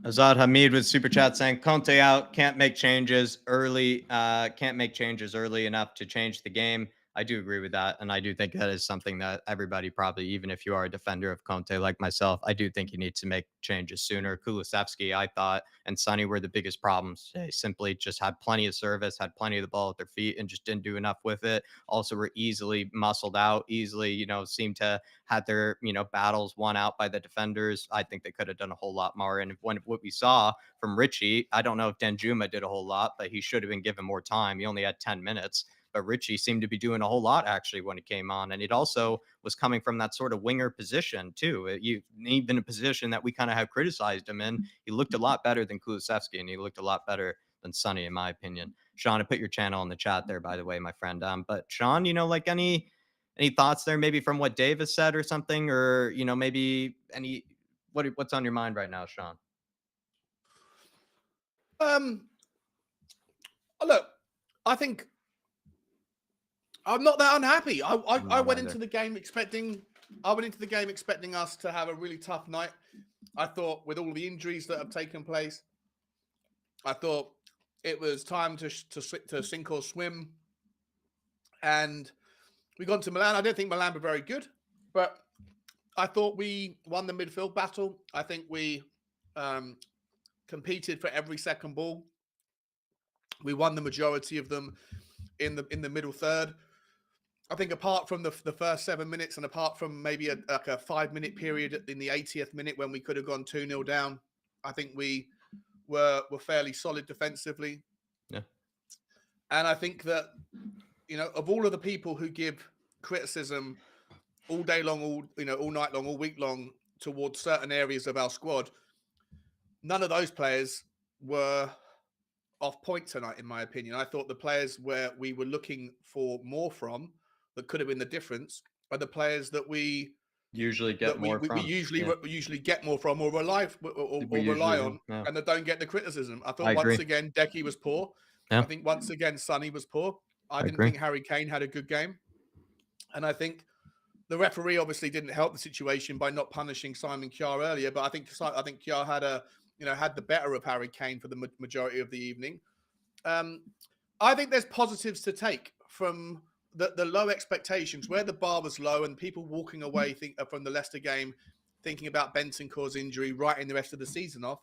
S1: Azad Hamid with super chat saying Conte out, can't make changes early enough to change the game. I do agree with that, and I do think that is something that everybody probably, even if you are a defender of Conte like myself, I do think you need to make changes sooner. Kulusevski, I thought, and Sonny were the biggest problems today. Simply just had plenty of service, had plenty of the ball at their feet, and just didn't do enough with it. Also were easily muscled out, easily, seemed to had their, battles won out by the defenders. I think they could have done a whole lot more. And what we saw from Richie, I don't know if Danjuma did a whole lot, but he should have been given more time. He only had 10 minutes. But Richie seemed to be doing a whole lot actually when he came on. And it also was coming from that sort of winger position too. Even a position that we kind of have criticized him in. He looked a lot better than Kulusevski, and he looked a lot better than Sonny, in my opinion. Sean, I put your channel in the chat there, by the way, my friend. But Sean, like any thoughts there, maybe from what Dave has said or something, or maybe what's on your mind right now, Sean?
S3: Look, I think I'm not that unhappy. I went into the game expecting us to have a really tough night. I thought with all the injuries that have taken place, I thought it was time to sink or swim. And we got to Milan. I don't think Milan were very good, but I thought we won the midfield battle. I think we competed for every second ball. We won the majority of them in the middle third. I think apart from the first 7 minutes and apart from maybe a 5-minute period in the 80th minute when we could have gone 2-0 down, I think we were fairly solid defensively.
S1: Yeah.
S3: And I think that, of all of the people who give criticism all day long, all night long, all week long towards certain areas of our squad, none of those players were off point tonight, in my opinion. I thought the players where we were looking for more from, that could have been the difference, are the players that we
S1: usually get more from.
S3: We usually get more from or rely on,
S1: yeah.
S3: and that don't get the criticism. I thought
S1: once
S3: again, Decky was poor.
S1: Yeah.
S3: I think once again, Sonny was poor. I didn't think Harry Kane had a good game. And I think the referee obviously didn't help the situation by not punishing Simon Kjaer earlier, but I think Kjaer had the better of Harry Kane for the majority of the evening. I think there's positives to take from the low expectations, where the bar was low and people walking away from the Leicester game thinking about Bentancur's injury, writing the rest of the season off.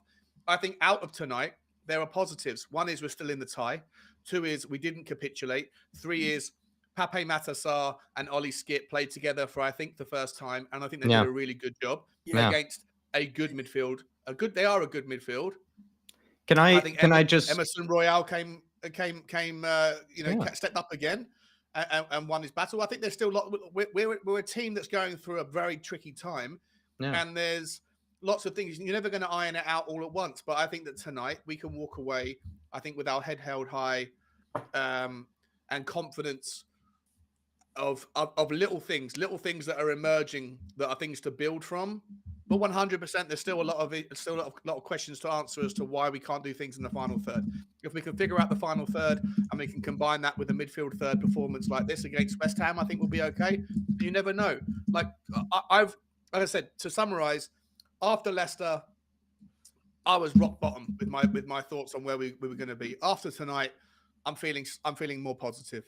S3: I think out of tonight, there are positives. One is we're still in the tie. 2 is we didn't capitulate. 3 is Pape Matasar and Ollie Skip played together for, I think, the first time, and I think they did a really good job against a good midfield. They are a good midfield.
S1: Can I just
S3: Emerson Royale came stepped up again, and won his battle. I think there's still we're a team that's going through a very tricky time, and there's lots of things. You're never going to iron it out all at once. But I think that tonight we can walk away, I think, with our head held high, and confidence of little things that are emerging, that are things to build from. But 100%, there's still a lot of questions to answer as to why we can't do things in the final third. If we can figure out the final third and we can combine that with a midfield third performance like this against West Ham, I think we'll be okay. You never know. Like I said, to summarize, after Leicester, I was rock bottom with my thoughts on where we were going to be. After tonight, I'm feeling more positive.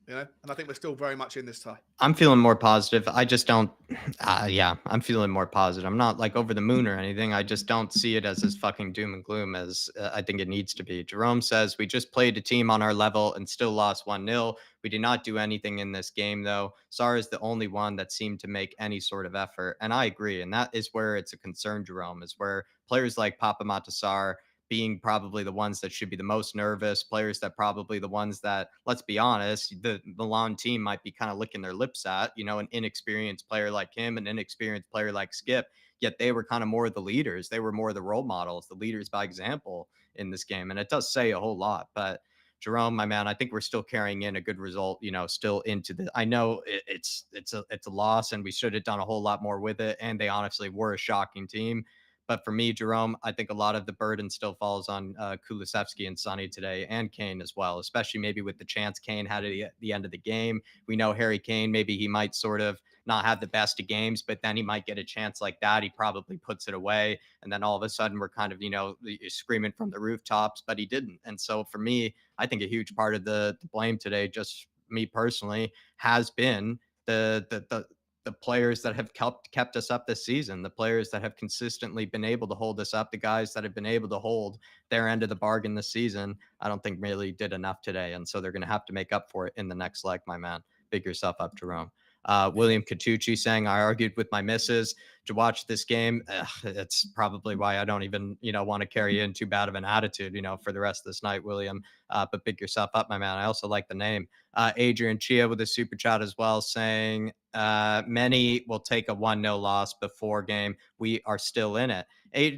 S3: And I think we're still very much in this tie.
S1: I'm feeling more positive. I just don't. I'm feeling more positive. I'm not like over the moon or anything. I just don't see it as fucking doom and gloom as I think it needs to be. Jerome says we just played a team on our level and still lost 1-0. We did not do anything in this game, though. Sarr is the only one that seemed to make any sort of effort. And I agree. And that is where it's a concern, Jerome, is where players like Papa Matasar being probably the ones that should be the most nervous, players that probably the ones that, let's be honest, the Milan team might be kind of licking their lips at, an inexperienced player like him, an inexperienced player like Skip, yet they were kind of more the leaders. They were more the role models, the leaders by example in this game. And it does say a whole lot, but Jerome, my man, I think we're still carrying in a good result, still into the, I know it's a loss and we should have done a whole lot more with it. And they honestly were a shocking team. But for me, Jerome, I think a lot of the burden still falls on Kulusevski and Sonny today, and Kane as well, especially maybe with the chance Kane had at the end of the game. We know Harry Kane, maybe he might sort of not have the best of games, but then he might get a chance like that. He probably puts it away. And then all of a sudden we're kind of, screaming from the rooftops, but he didn't. And so for me, I think a huge part of the blame today, just me personally, has been the players that have kept us up this season, the players that have consistently been able to hold us up, the guys that have been able to hold their end of the bargain this season, I don't think really did enough today. And so they're going to have to make up for it in the next leg, my man. Big yourself up, Jerome. William Catucci saying, I argued with my missus to watch this game. It's probably why I don't even, want to carry in too bad of an attitude, for the rest of this night, William. But big yourself up, my man. I also like the name. Adrian Chia with a super chat as well, saying many will take a 1-0 loss before game. We are still in it.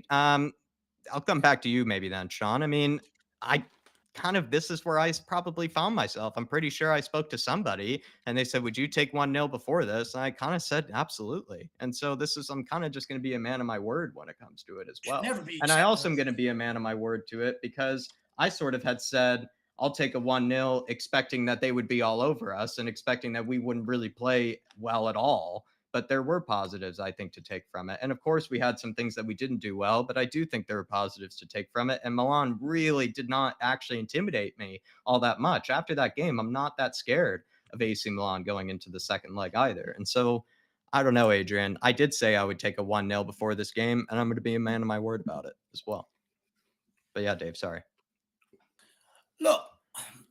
S1: I'll come back to you maybe then, Sean. I mean, this is where I probably found myself. I'm pretty sure I spoke to somebody and they said, would you take 1-0 before this? And I kind of said, absolutely. And so I'm kind of just going to be a man of my word when it comes to it as well. And I also am going to be a man of my word to it because I sort of had said, I'll take a 1-0 expecting that they would be all over us and expecting that we wouldn't really play well at all. But there were positives, I think, to take from it. And of course, we had some things that we didn't do well, but I do think there were positives to take from it. And Milan really did not actually intimidate me all that much. After that game, I'm not that scared of AC Milan going into the second leg either. And so, I don't know, Adrian. I did say I would take a 1-0 before this game, and I'm going to be a man of my word about it as well. But yeah, Dave, sorry.
S2: Look,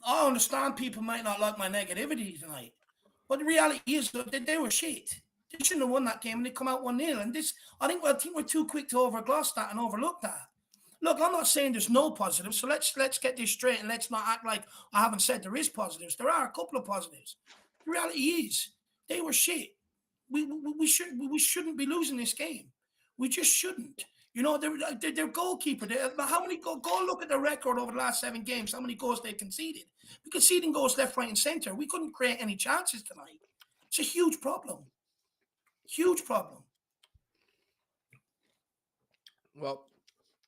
S2: I understand people might not like my negativity tonight, but the reality is that they were shit. They shouldn't have won that game and they come out 1-0. And I think we're too quick to overgloss that and overlook that. Look, I'm not saying there's no positives, so let's get this straight and let's not act like I haven't said there is positives. There are a couple of positives. The reality is they were shit. We shouldn't be losing this game. We just shouldn't. Their goalkeeper. How many go look at the record over the last 7 games? How many goals they conceded? We conceding goals left, right, and center. We couldn't create any chances tonight. It's a huge problem. Huge problem.
S3: Well,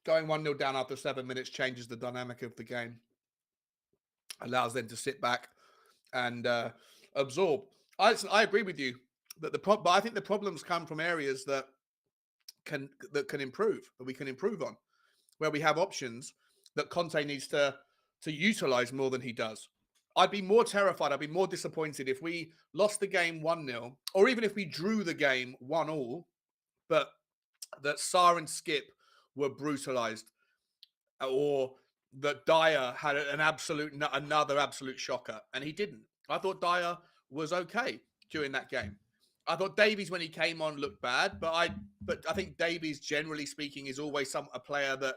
S3: going 1-0 down after 7 minutes changes the dynamic of the game. Allows them to sit back and absorb. I agree with you that but I think the problems come from areas that can improve, that we can improve on, where we have options that Conte needs to utilize more than he does. I'd be more terrified, I'd be more disappointed if we lost the game 1-0, or even if we drew the game 1-1, but that Sarr and Skip were brutalized, or that Dyer had another absolute shocker, and he didn't. I thought Dyer was okay during that game. I thought Davies, when he came on, looked bad, but I think Davies, generally speaking, is always a player that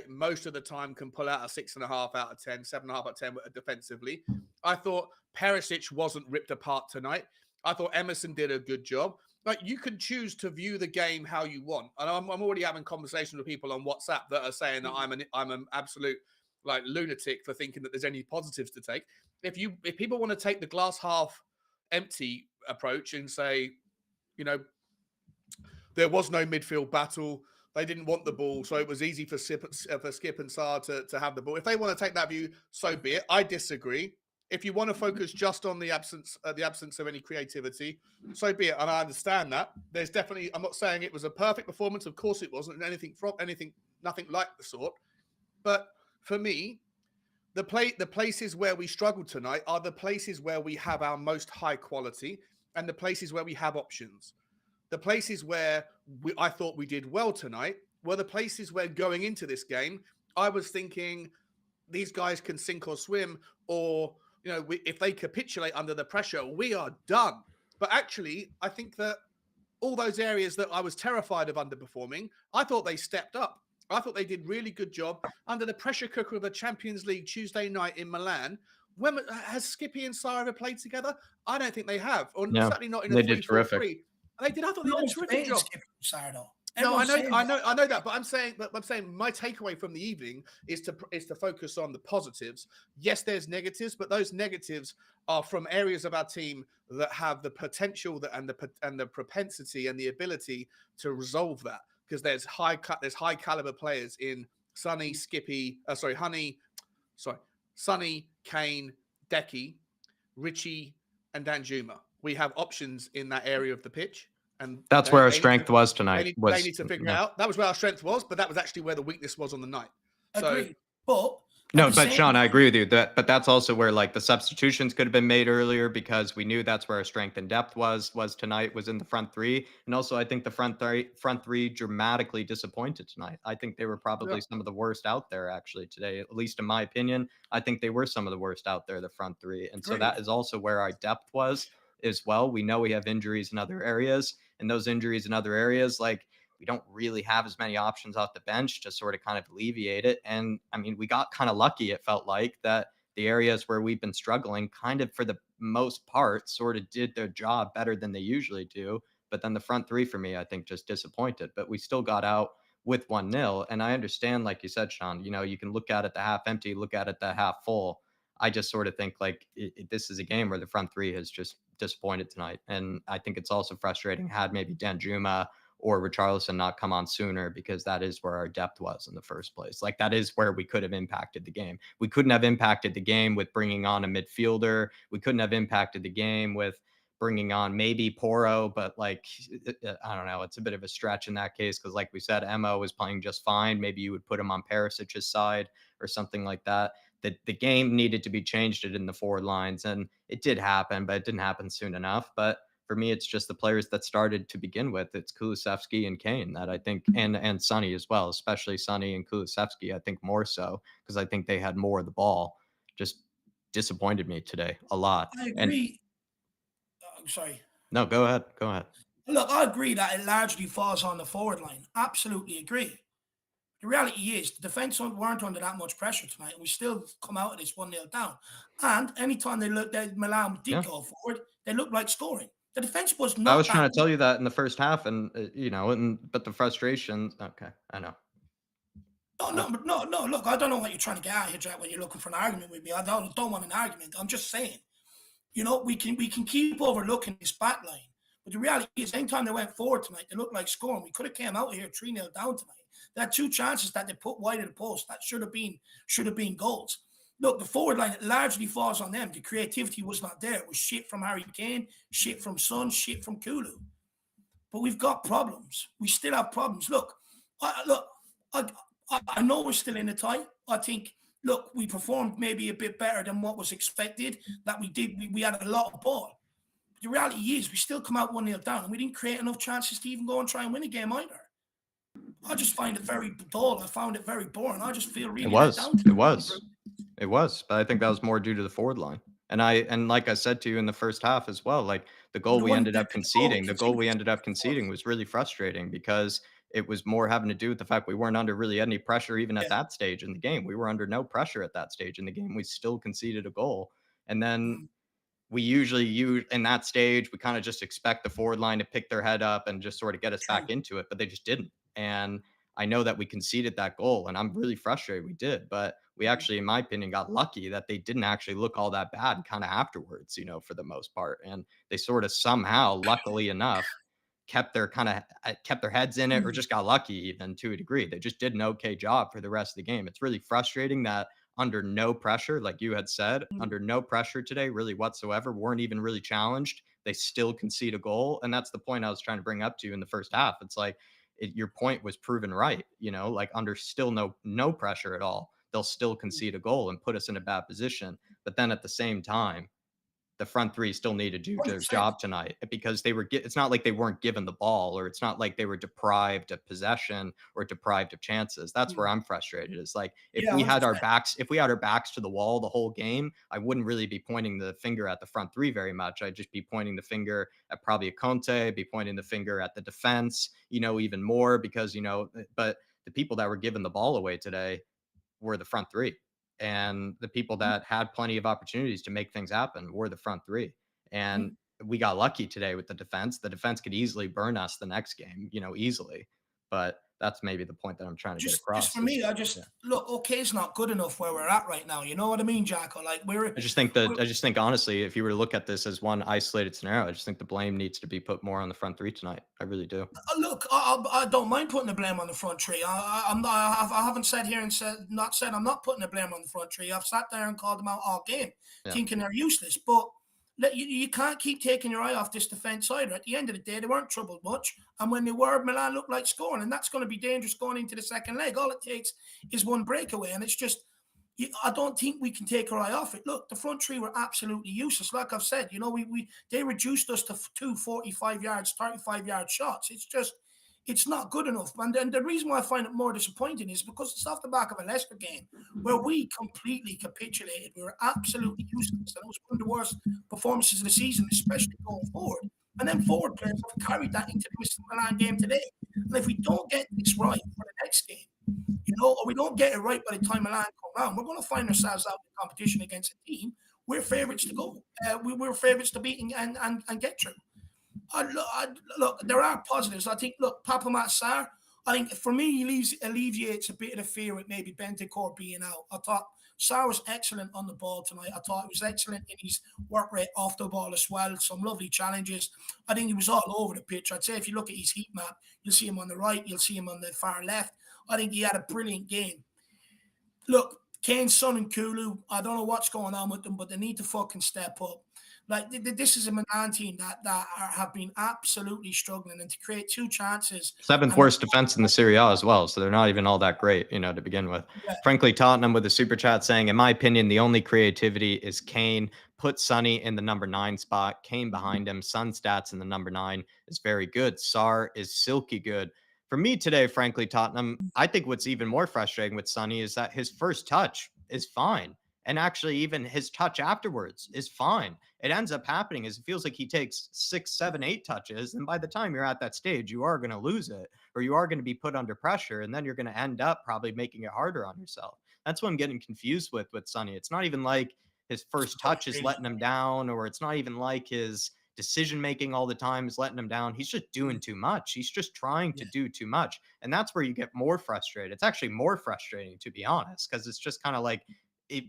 S3: most of the time can pull out a 6.5 out of 10, 7.5 out of 10 defensively. I thought Perisic wasn't ripped apart tonight. I thought Emerson did a good job. Like, you can choose to view the game how you want. And I'm already having conversations with people on WhatsApp that are saying that I'm an absolute like lunatic for thinking that there's any positives to take. If people want to take the glass half empty approach and say, there was no midfield battle, they didn't want the ball, so it was easy for Skip and Sarr to have the ball. If they want to take that view, so be it. I disagree. If you want to focus just on the absence of any creativity, so be it. And I understand that. There's definitely, I'm not saying it was a perfect performance. Of course it wasn't nothing like the sort. But for me, the places where we struggled tonight are the places where we have our most high quality and the places where we have options. The places where I thought we did well tonight were the places where, going into this game, I was thinking these guys can sink or swim, or if they capitulate under the pressure, we are done. But actually, I think that all those areas that I was terrified of underperforming, I thought they stepped up. I thought they did really good job under the pressure cooker of the Champions League Tuesday night in Milan. When has Skippy and Sarr ever played together? I don't think they have, or certainly not in a 3-4-3. They did. I thought they did a terrific job. No, I know that, but I'm saying my takeaway from the evening is to focus on the positives. Yes, there's negatives, but those negatives are from areas of our team that have the potential and the propensity and the ability to resolve that, because there's high caliber players in Sonny, Kane, Decky, Richie, and Danjuma. We have options in that area of the pitch. And
S1: that's where our strength was tonight.
S3: They need to figure it out. That was where our strength was, but that was actually where the weakness was on the night.
S2: Agreed.
S3: So,
S1: but Sean, I agree with you. But that's also where like the substitutions could have been made earlier, because we knew that's where our strength and depth was tonight, was in the front three. And also, I think the front three dramatically disappointed tonight. I think they were probably some of the worst out there actually today, at least in my opinion. I think they were some of the worst out there, the front three. And so that is also where our depth was as well. We know we have injuries in other areas, and those injuries in other areas, like, we don't really have as many options off the bench to sort of kind of alleviate it. And I mean, we got kind of lucky, it felt like, that the areas where we've been struggling kind of for the most part sort of did their job better than they usually do. But then the front three for me, I think, just disappointed. But we still got out with 1-0. And I understand, like you said, Sean, you can look at it the half empty, look at it the half full. I just sort of think like this is a game where the front three has just disappointed tonight. And I think it's also frustrating had maybe Danjuma or Richarlison not come on sooner, because that is where our depth was in the first place. Like, that is where we could have impacted the game. We couldn't have impacted the game with bringing on a midfielder. We couldn't have impacted the game with bringing on maybe Porro, but like, I don't know, it's a bit of a stretch in that case, because like we said, Emma was playing just fine. Maybe you would put him on Perisic's side or something like that. The game needed to be changed in the forward lines, and it did happen, but it didn't happen soon enough. But for me, it's just the players that started to begin with. It's Kulusevski and Kane that I think, and Sonny as well, especially Sonny and Kulusevski, I think more so, because I think they had more of the ball. Just disappointed me today a lot.
S2: I agree. I'm sorry.
S1: No, go ahead.
S2: Look, I agree that it largely falls on the forward line. Absolutely agree. The reality is the defence weren't under that much pressure tonight, and we still come out of this 1-0 down. And anytime Milan did go forward, they looked like scoring. The defense was not.
S1: I was trying to tell you that in the first half, and but the frustration. Okay, I know.
S2: No. Look, I don't know what you're trying to get at here, Jack. When you're looking for an argument with me, I don't want an argument. I'm just saying, we can keep overlooking this back line, but the reality is, anytime they went forward tonight, they looked like scoring. We could have came out here 3-0 down tonight. They had two chances that they put wide of the post that should have been goals. Look, the forward line, it largely falls on them. The creativity was not there. It was shit from Harry Kane, shit from Son, shit from Kulu. But we've got problems. We still have problems. Look, I know we're still in the tie. I think, look, we performed maybe a bit better than what was expected. That we did. We had a lot of ball. But the reality is, we still come out 1-0 down, and we didn't create enough chances to even go and try and win a game either. I just find it very dull. I found it very boring. I just feel really let down.
S1: It was, but I think that was more due to the forward line. And like I said to you in the first half as well, like the goal we ended up conceding was really frustrating, because it was more having to do with the fact we weren't under really any pressure even at
S2: Yeah.
S1: that stage in the game. We were under no pressure at that stage in the game. We still conceded a goal. And then
S2: Mm.
S1: we usually use in that stage, we kind of just expect the forward line to pick their head up and just sort of get us back
S2: True.
S1: into it, but they just didn't. And I know that we conceded that goal, and I'm really frustrated we did, but we
S2: Mhm.
S1: actually, in my opinion, got lucky that they didn't actually look all that bad kind of afterwards, for the most part. And they sort of somehow, luckily enough, kept their heads in it, or
S2: Mm.
S1: just got lucky even to a degree. They just did an okay job for the rest of the game. It's really frustrating that under no pressure, like you had said,
S2: Mm.
S1: under no pressure today, really whatsoever, weren't even really challenged. They still concede a goal. And that's the point I was trying to bring up to you in the first half. It's like your point was proven right, like under still no pressure at all, they'll still concede a goal and put us in a bad position. But then at the same time, the front three still need to do their
S2: 100%.
S1: job tonight because it's not like they weren't given the ball, or it's not like they were deprived of possession or deprived of chances. That's where
S2: Mm.
S1: I'm frustrated. It's like
S2: Yeah, 100%.
S1: if we had our backs to the wall the whole game, I wouldn't really be pointing the finger at the front three very much. I'd just be pointing the finger at probably a Conte, be pointing the finger at the defense, even more because, but the people that were giving the ball away today were the front three. And the people that had plenty of opportunities to make things happen were the front three. And
S2: Mhm.
S1: we got lucky today with the defense. The defense could easily burn us the next game, easily. But that's maybe the point that I'm trying to get
S2: Just for
S1: across
S2: me,
S1: is,
S2: I
S1: yeah.
S2: just look, okay, it's not good enough where we're at right now. You know what I mean, Jacko? Like
S1: I just think honestly, if you were to look at this as one isolated scenario, I just think the blame needs to be put more on the front three tonight. I really do.
S2: look, I don't mind putting the blame on the front three. I'm not, I haven't sat here and said I'm not putting the blame on the front three. I've sat there and called them out all game,
S1: Yeah.
S2: thinking they're useless. But you can't keep taking your eye off this defence either. At the end of the day, they weren't troubled much, and when they were, Milan looked like scoring, and that's going to be dangerous going into the second leg. All it takes is one breakaway, and it's just I don't think we can take our eye off it. Look, the front three were absolutely useless. Like I've said, they reduced us to two 45 yards, 35-yard shots. It's not good enough. And the reason why I find it more disappointing is because it's off the back of a Leicester game where we completely capitulated. We were absolutely useless. And it was one of the worst performances of the season, especially going forward. And then forward players have carried that into the Milan game today. And if we don't get this right for the next game, or we don't get it right by the time Milan come round, we're going to find ourselves out in competition against a team we're favourites to go. We're favourites to beat and get through. Look, there are positives. I think, look, Papa Matt Sarr, I think for me, he alleviates a bit of the fear with maybe Bentancur being out. I thought Sarr was excellent on the ball tonight. I thought he was excellent in his work rate off the ball as well. Some lovely challenges. I think he was all over the pitch. I'd say if you look at his heat map, you'll see him on the right, you'll see him on the far left. I think he had a brilliant game. Look, Kane's son and Kulu, I don't know what's going on with them, but they need to fucking step up. Like this is a Milan team that have been absolutely struggling, and to create two chances.
S1: Seventh
S2: And
S1: worst defense in the Serie A as well, so they're not even all that great, to begin with.
S2: yeah,
S1: Frankly, Tottenham with a super chat saying, in my opinion, the only creativity is Kane. Put Sonny in the number 9 spot, Kane behind him. Son stats in the number 9 is very good. Sarr is silky good. For me today, frankly, Tottenham, I think what's even more frustrating with Sonny is that his first touch is fine. And actually, even his touch afterwards is fine. It ends up happening is it feels like he takes 6, 7, 8 touches. And by the time you're at that stage, you are going to lose it, or you are going to be put under pressure. And then you're going to end up probably making it harder on yourself. That's what I'm getting confused with Sonny. It's not even like his first touch is letting him down, or it's not even like his decision making all the time is letting him down. He's just doing too much. He's just trying to do too much. And that's where you get more frustrated. It's actually more frustrating, to be honest, because it's just kind of like you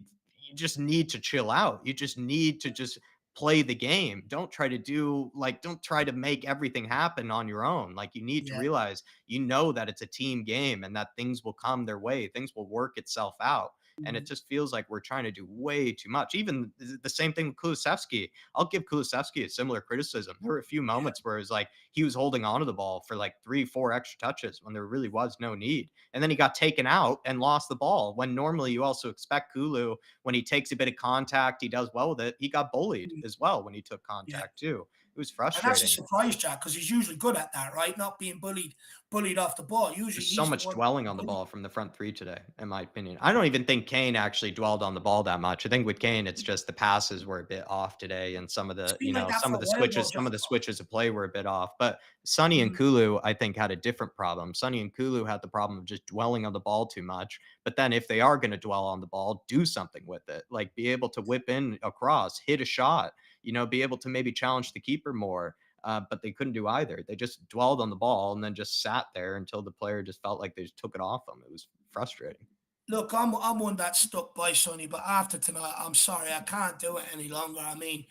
S1: just need to chill out. You just need to just play the game. Don't try to make everything happen on your own. Like, you need to
S2: yeah,
S1: realize, that it's a team game and that things will come their way. Things will work itself out. And it just feels like we're trying to do way too much. Even the same thing with Kulusevski. I'll give Kulusevski a similar criticism. There were a few moments where it was like he was holding on to the ball for like 3, 4 extra touches when there really was no need. And then he got taken out and lost the ball, when normally you also expect Kulu, when he takes a bit of contact, he does well with it. He got bullied as well when he took
S2: yeah.
S1: contact too. was
S2: And that's a
S1: frustrating.
S2: surprise, Jack, because he's usually good at that, right? Not being bullied off the ball. Usually
S1: There's so
S2: he's the
S1: much
S2: one.
S1: dwelling on the ball from the front three today, in my opinion. I don't even think Kane actually dwelled on the ball that much. I think with Kane, it's just the passes were a bit off today, and some of
S2: It's
S1: the,
S2: been like that for a while, though,
S1: some
S2: Jack.
S1: of the switches of play were a bit off. But Sonny and
S2: Mhm.
S1: Kulu, I think, had a different problem. Sonny and Kulu had the problem of just dwelling on the ball too much. But then if they are going to dwell on the ball, do something with it. Like be able to whip in across, hit a shot, be able to maybe challenge the keeper more. But they couldn't do either. They just dwelled on the ball and then just sat there until the player just felt like they just took it off them. It was frustrating.
S2: Look, I'm one that stuck by Sonny, but after tonight, I'm sorry, I can't do it any longer. I mean,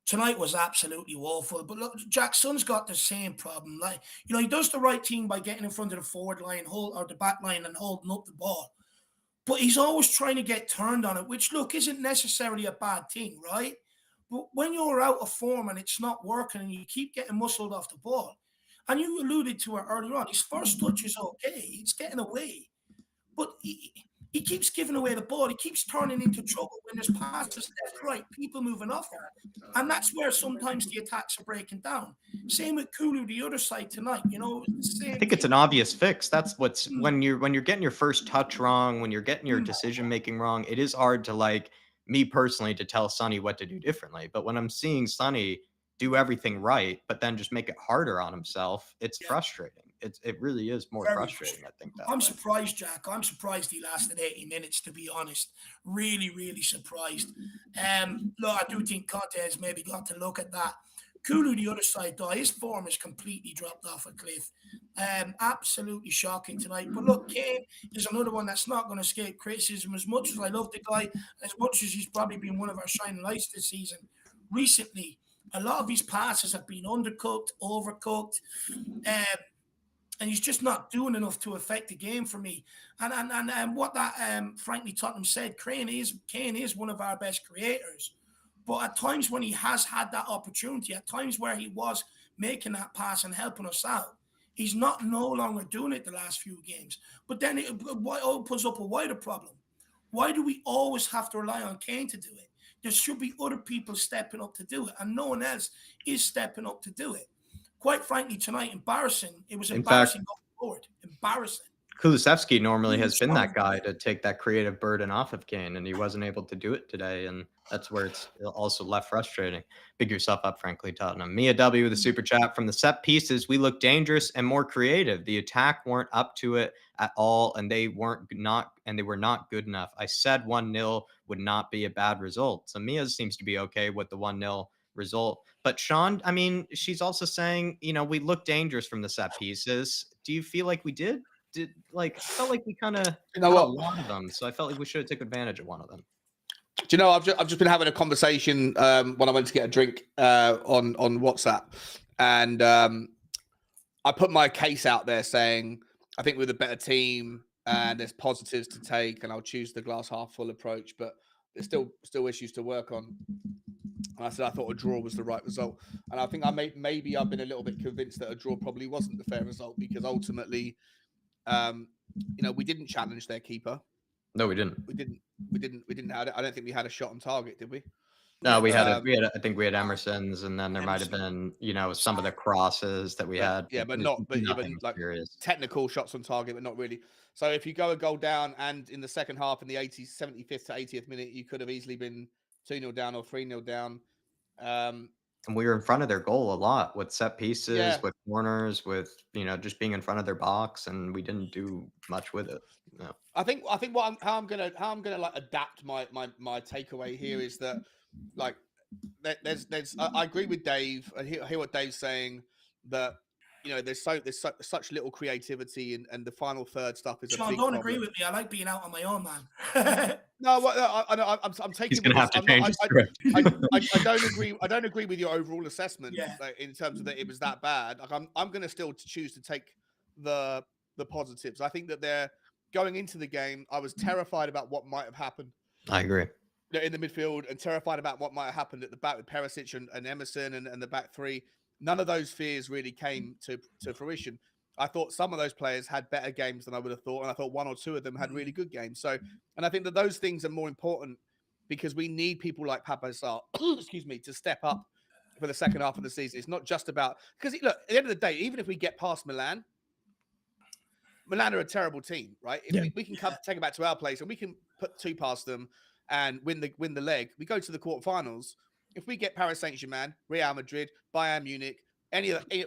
S2: tonight was absolutely woeful. But look, Jack Son's got the same problem. Like, he does the right thing by getting in front of the forward line, or the back line, and holding up the ball. But he's always trying to get turned on it, which, look, isn't necessarily a bad thing, right? But when you're out of form and it's not working and you keep getting muscled off the ball, and you alluded to it earlier on, his first touch is okay. He's getting away. But he keeps giving away the ball. He keeps turning into trouble when there's passes left, right, people moving off him. And that's where sometimes the attacks are breaking down. Same with Kulu, the other side tonight,
S1: I
S2: same
S1: think it's
S2: thing.
S1: an obvious fix. That's what's
S2: Mm,
S1: when you're getting your first touch wrong, when you're getting your
S2: mm.
S1: decision making wrong, it is hard to like me personally to tell Sonny what to do differently. But when I'm seeing Sonny do everything right, but then just make it harder on himself, it's
S2: Yeah,
S1: frustrating. It really is more
S2: very
S1: frustrating, I
S2: frustrating.
S1: think, that
S2: I'm
S1: way.
S2: surprised, Jack. I'm surprised he lasted 80 minutes, to be honest. Really, really surprised. Look, I do think Conte has maybe got to look at that. Kulu, the other side, though, his form has completely dropped off a cliff. Absolutely shocking tonight. But look, Kane is another one that's not going to escape criticism. As much as I love the guy, as much as he's probably been one of our shining lights this season, recently, a lot of his passes have been undercooked, overcooked. Um, and he's just not doing enough to affect the game for me. And what that frankly Tottenham said, Kane is one of our best creators. But at times when he has had that opportunity, at times where he was making that pass and helping us out, he's not no longer doing it the last few games. But then it opens up a wider problem. Why do we always have to rely on Kane to do it? There should be other people stepping up to do it, and no one else is stepping up to do it. Quite frankly, tonight, embarrassing. It was
S1: In fact,
S2: embarrassing going forward. Embarrassing.
S1: Kulusevski normally
S2: Really
S1: has been that
S2: strong.
S1: guy to take that creative burden off of Kane, and he wasn't able to do it today, and that's where it's also left frustrating. Big yourself up, frankly, Tottenham. Mia W with a super chat. From the set pieces, we looked dangerous and more creative. The attack weren't up to it at all, and they were not good enough. I said 1-0 would not be a bad result. So Mia seems to be okay with the 1-0 result. But Sean, I mean, she's also saying, we look dangerous from the set pieces. Do you feel like we did? I felt like we kind of
S3: You know
S1: had a
S3: what?
S1: lot of them, so I felt like we should have taken advantage of one of them.
S3: Do you know, I've just been having a conversation when I went to get a drink on WhatsApp, and I put my case out there saying I think we're the better team and there's positives to take, and I'll choose the glass half full approach, but there's still issues to work on. And I said I thought a draw was the right result, and I think maybe I've been a little bit convinced that a draw probably wasn't the fair result, because ultimately, we didn't challenge their keeper.
S1: No, we didn't.
S3: We didn't have it. I don't think we had a shot on target, did we?
S1: No, we had
S2: Yeah,
S1: I think we had Emerson's, and then there might have been, some of the crosses that we had.
S3: Yeah, but
S1: Nothing
S3: like
S1: serious.
S3: technical shots on target, but not really. So if you go a goal down, and in the second half, in the 75th to 80th minute, you could have easily been 2-0 down or 3-0 down.
S1: And we were in front of their goal a lot with set pieces,
S3: Yeah,
S1: with corners, with just being in front of their box, and we didn't do much with it. No.
S3: I think how I'm gonna like adapt my takeaway here is that, like, I agree with Dave. I hear what Dave's saying, that there's such little creativity, and the final third stuff is a
S2: Sean,
S3: big
S2: don't
S3: problem.
S2: agree with me. I like being out on my own, man.
S3: No, I'm taking.
S1: He's gonna have to change his script.
S3: I don't agree with your overall assessment.
S2: Yeah.
S3: Like, in terms of that it was that bad. Like, I'm going to still choose to take the positives. I think that they're going into the game. I was terrified about what might have happened
S1: I agree.
S3: in the midfield, and terrified about what might have happened at the back with Perisic and Emerson and the back three. None of those fears really came to fruition. I thought some of those players had better games than I would have thought, and I thought one or two of them had really good games. So, and I think that those things are more important, because we need people like Papa Sarr, excuse me, to step up for the second half of the season. It's not just about, because look, at the end of the day, even if we get past Milan are a terrible team, right? If we can take it back to our place and we can put 2 past them and win the leg, we go to the quarterfinals. If we get Paris Saint-Germain, Real Madrid, Bayern Munich,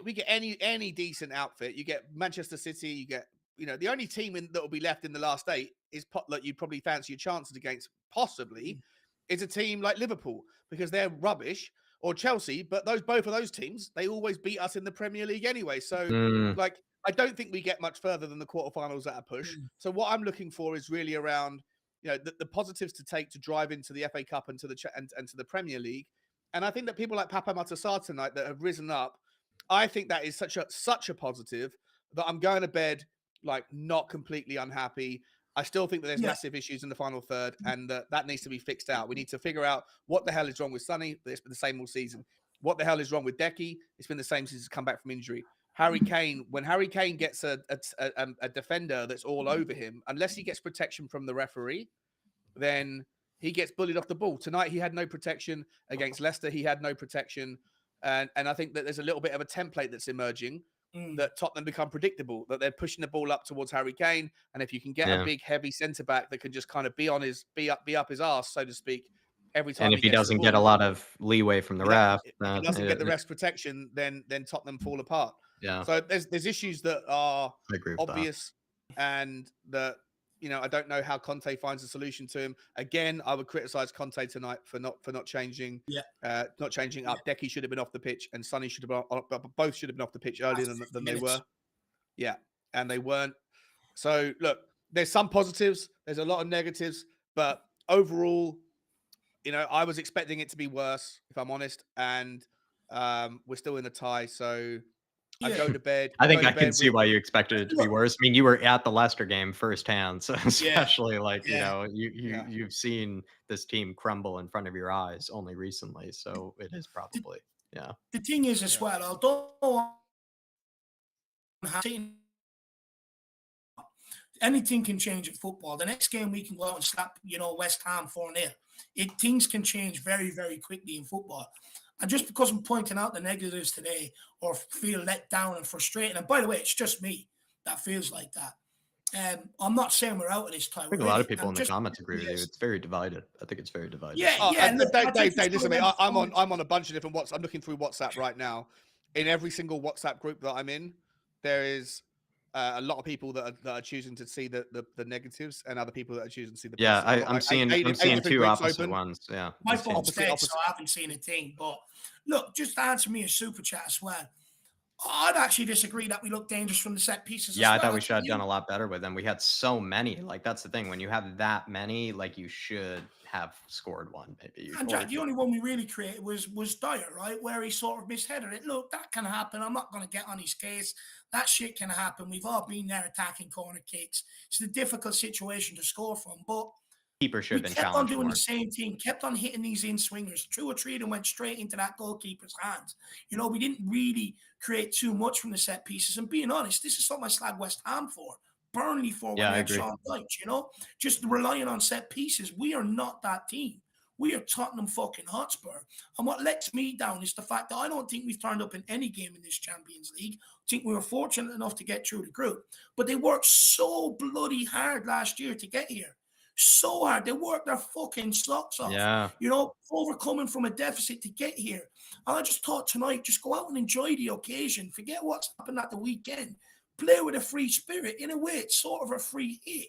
S3: we get any decent outfit, you get Manchester City, you get, the only team that will be left in the last 8 is that you probably fancy your chances against, possibly, is a team like Liverpool, because they're rubbish, or Chelsea, but both of those teams, they always beat us in the Premier League anyway. So, I don't think we get much further than the quarterfinals at a push. So what I'm looking for is really around, the positives to take to drive into the FA Cup and to the Premier League. And I think that people like Papa Matasar tonight that have risen up, I think that is such a positive that I'm going to bed like not completely unhappy. I still think that there's massive issues in the final third, and that needs to be fixed out. We need to figure out what the hell is wrong with Sonny. It's been the same all season. What the hell is wrong with Decky? It's been the same since he's come back from injury. Harry Kane, when Harry Kane gets a defender that's all over him, unless he gets protection from the referee, then he gets bullied off the ball. Tonight, he had no protection. Against Leicester, he had no protection. And I think that there's a little bit of a template that's emerging that Tottenham become predictable, that they're pushing the ball up towards Harry Kane. And if you can get a big, heavy centre-back that can just kind of be up his arse, so to speak, every time.
S1: And if he doesn't get a lot of leeway from the ref,
S3: if he doesn't get the ref's protection, then Tottenham fall apart.
S1: Yeah.
S3: So there's issues that are obvious,
S1: and
S3: that I don't know how Conte finds a solution to him. Again, I would criticize Conte tonight for not changing. Not changing up. Decky should have been off the pitch, and Sonny should have both should have been off the pitch earlier than they were. Yeah, and they weren't. So look, there's some positives. There's a lot of negatives, but overall, I was expecting it to be worse, if I'm honest, and we're still in a tie. So I go to bed.
S1: I think I can see why you expected it to be worse. I mean, you were at the Leicester game firsthand, so especially you've seen this team crumble in front of your eyes only recently, so it is probably
S2: The thing is as well, although anything can change in football. The next game we can go out and slap, West Ham 4-0. Things can change very, very quickly in football. And just because I'm pointing out the negatives today or feel let down and frustrated, and by the way, it's just me that feels like that. I'm not saying we're out of this time.
S1: I think a lot of people in the comments agree with you. It's very divided. I think it's very divided.
S3: Dave, listen to me. I'm on a bunch of different WhatsApp. I'm looking through WhatsApp right now. In every single WhatsApp group that I'm in, there is a lot of people that are choosing to see the negatives, and other people that are choosing to see the
S1: positives. I'm seeing two opposite ones. Yeah,
S2: my phone's dead, so I haven't seen a thing. But look, just answer me a super chat as well. I'd actually disagree that we look dangerous from the set pieces.
S1: Yeah, I thought we should have done a lot better with them. We had so many. Like, that's the thing. When you have that many, like, you should have scored one. Maybe.
S2: And Jack, the only one we really created was Dyer, right? Where he sort of misheaded it. Look, that can happen. I'm not going to get on his case. That shit can happen. We've all been there attacking corner kicks. It's a difficult situation to score from. But
S1: keeper should have been
S2: kept on doing the same thing, kept on hitting these in swingers. 2 or 3 of them went straight into that goalkeeper's hands. We didn't really create too much from the set pieces. And being honest, this is something I slag West Ham for, Burnley for when they had Sean Dyche, just relying on set pieces. We are not that team. We are Tottenham fucking Hotspur. And what lets me down is the fact that I don't think we've turned up in any game in this Champions League. I think we were fortunate enough to get through the group. But they worked so bloody hard last year to get here. So hard. They worked their fucking socks off. Overcoming from a deficit to get here. And I just thought tonight, just go out and enjoy the occasion. Forget what's happened at the weekend. Play with a free spirit. In a way, it's sort of a free hit.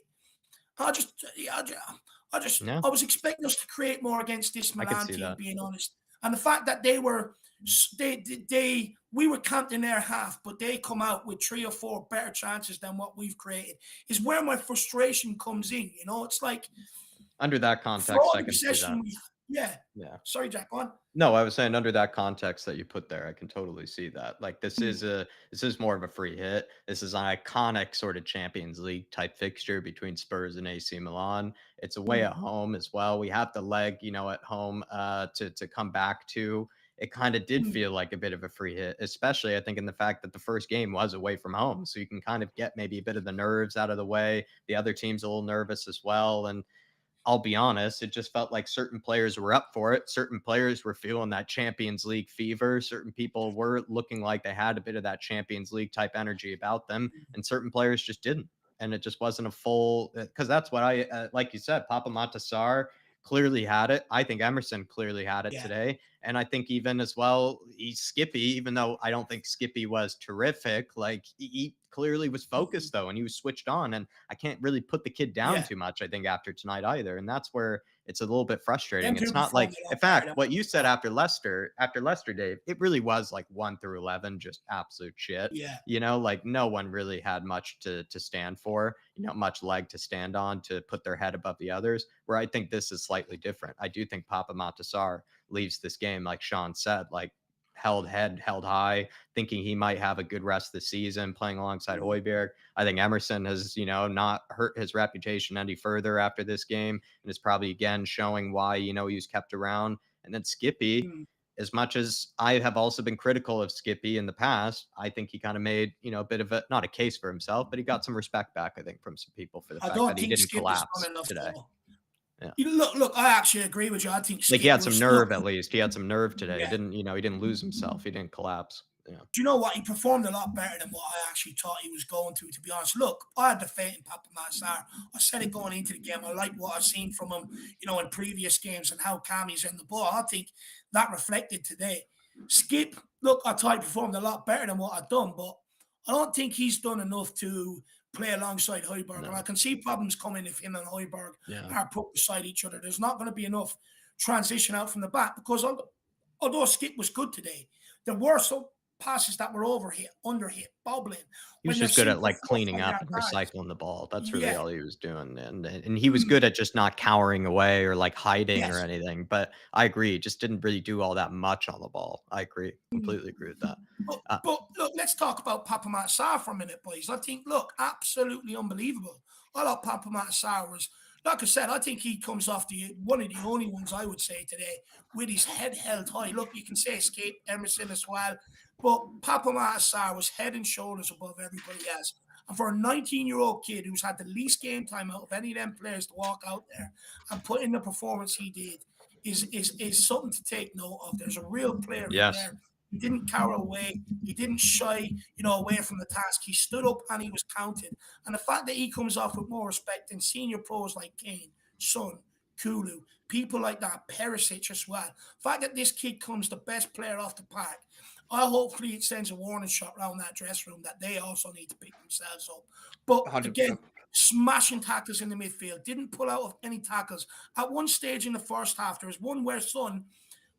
S2: I was expecting us to create more against this Milan team, being honest. And the fact that we were camped in their half, but they come out with 3 or 4 better chances than what we've created, is where my frustration comes in. It's like,
S1: under that context, I can see that.
S2: Yeah. Sorry, Jack, go on.
S1: No, I was saying under that context that you put there, I can totally see that. Like, this is more of a free hit. This is an iconic sort of Champions League type fixture between Spurs and AC Milan. It's away at home as well. We have the leg, at home to come back to. It kind of did feel like a bit of a free hit, especially I think in the fact that the first game was away from home. So you can kind of get maybe a bit of the nerves out of the way. The other team's a little nervous as well. And I'll be honest, it just felt like certain players were up for it. Certain players were feeling that Champions League fever. Certain people were looking like they had a bit of that Champions League type energy about them, and certain players just didn't. And it just wasn't a full, because that's what like you said, Papa Matasar clearly had it. I think Emerson clearly had it
S2: Yeah.
S1: today. And I think even as well, Skippy, even though I don't think Skippy was terrific, like he clearly was focused though, and he was switched on. And I can't really put the kid down
S2: Yeah.
S1: too much, I think, after tonight either. And that's where it's a little bit frustrating.
S2: Them
S1: It's
S2: two
S1: not like,
S2: performed a lot
S1: in
S2: better
S1: fact,
S2: than
S1: what you
S2: we
S1: said
S2: thought.
S1: after Leicester, Dave, it really was like 1 through 11, just absolute shit.
S2: Yeah.
S1: You know, like no one really had much to stand for, you know, much leg to stand on to put their head above the others. Where I think this is slightly different. I do think Papa Matasar leaves this game, like Sean said, like held high, thinking he might have a good rest of the season playing alongside Højbjerg. I think Emerson has, you know, not hurt his reputation any further after this game, and is probably again showing why, you know, he was kept around. And then Skippy, as much as I have also been critical of Skippy in the past, I think he kind of made, you know, a bit of a, not a case for himself, but he got some respect back, I think, from some people for the
S2: I
S1: fact
S2: don't
S1: that he
S2: think
S1: didn't
S2: Skip has
S1: collapse
S2: done enough
S1: today.
S2: though.
S1: Yeah.
S2: Look, I actually agree with you. I think
S1: Like
S2: Skip
S1: he had some
S2: was
S1: nerve
S2: look,
S1: at least. He had some nerve today.
S2: yeah.
S1: Didn't, you know, he didn't lose himself. He didn't collapse. Yeah.
S2: Do you know what? He performed a lot better than what I actually thought he was going to be honest. Look, I had the faith in Papa Matsar. I said it going into the game. I like what I've seen from him, you know, in previous games and how calm he's in the ball. I think that reflected today. Skip, look, I thought he performed a lot better than what I've done, but I don't think he's done enough to play alongside Højbjerg.
S1: No.
S2: And I can see problems coming if him and Højbjerg
S1: Yeah.
S2: are put beside each other. There's not going to be enough transition out from the back because although Skip was good today, there were some passes that were overhit, underhit, bobbling.
S1: He was
S2: When
S1: just
S2: they're
S1: good at
S2: simple
S1: like
S2: 4 or
S1: cleaning
S2: 5
S1: up
S2: yard
S1: and
S2: drives.
S1: recycling the ball. That's really
S2: Yeah.
S1: all he was doing. And he was good at just not cowering away or like hiding or
S2: Yes.
S1: anything. But I agree, just didn't really do all that much on the ball. I agree. Completely agree with that.
S2: But look, let's talk about Papa Matsar for a minute, boys. I think, look, absolutely unbelievable. I thought Papa Matsar was, like I said, I think he comes off one of the only ones I would say today with his head held high. Look, you can say Escape Emerson as well, but Papa Matsar was head and shoulders above everybody else. And for a 19-year-old kid who's had the least game time out of any of them players to walk out there and put in the performance he did is something to take note of. There's a real player in
S1: Yes.
S2: there. He didn't cower away. He didn't shy, you know, away from the task. He stood up and he was counted. And the fact that he comes off with more respect than senior pros like Kane, Son, Kulu, people like that, Perisic as well. The fact that this kid comes the best player off the pack, hopefully it sends a warning shot around that dressing room that they also need to pick themselves up. But
S3: 100%.
S2: again, smashing tackles in the midfield, didn't pull out of any tackles. At one stage in the first half, there was one where Son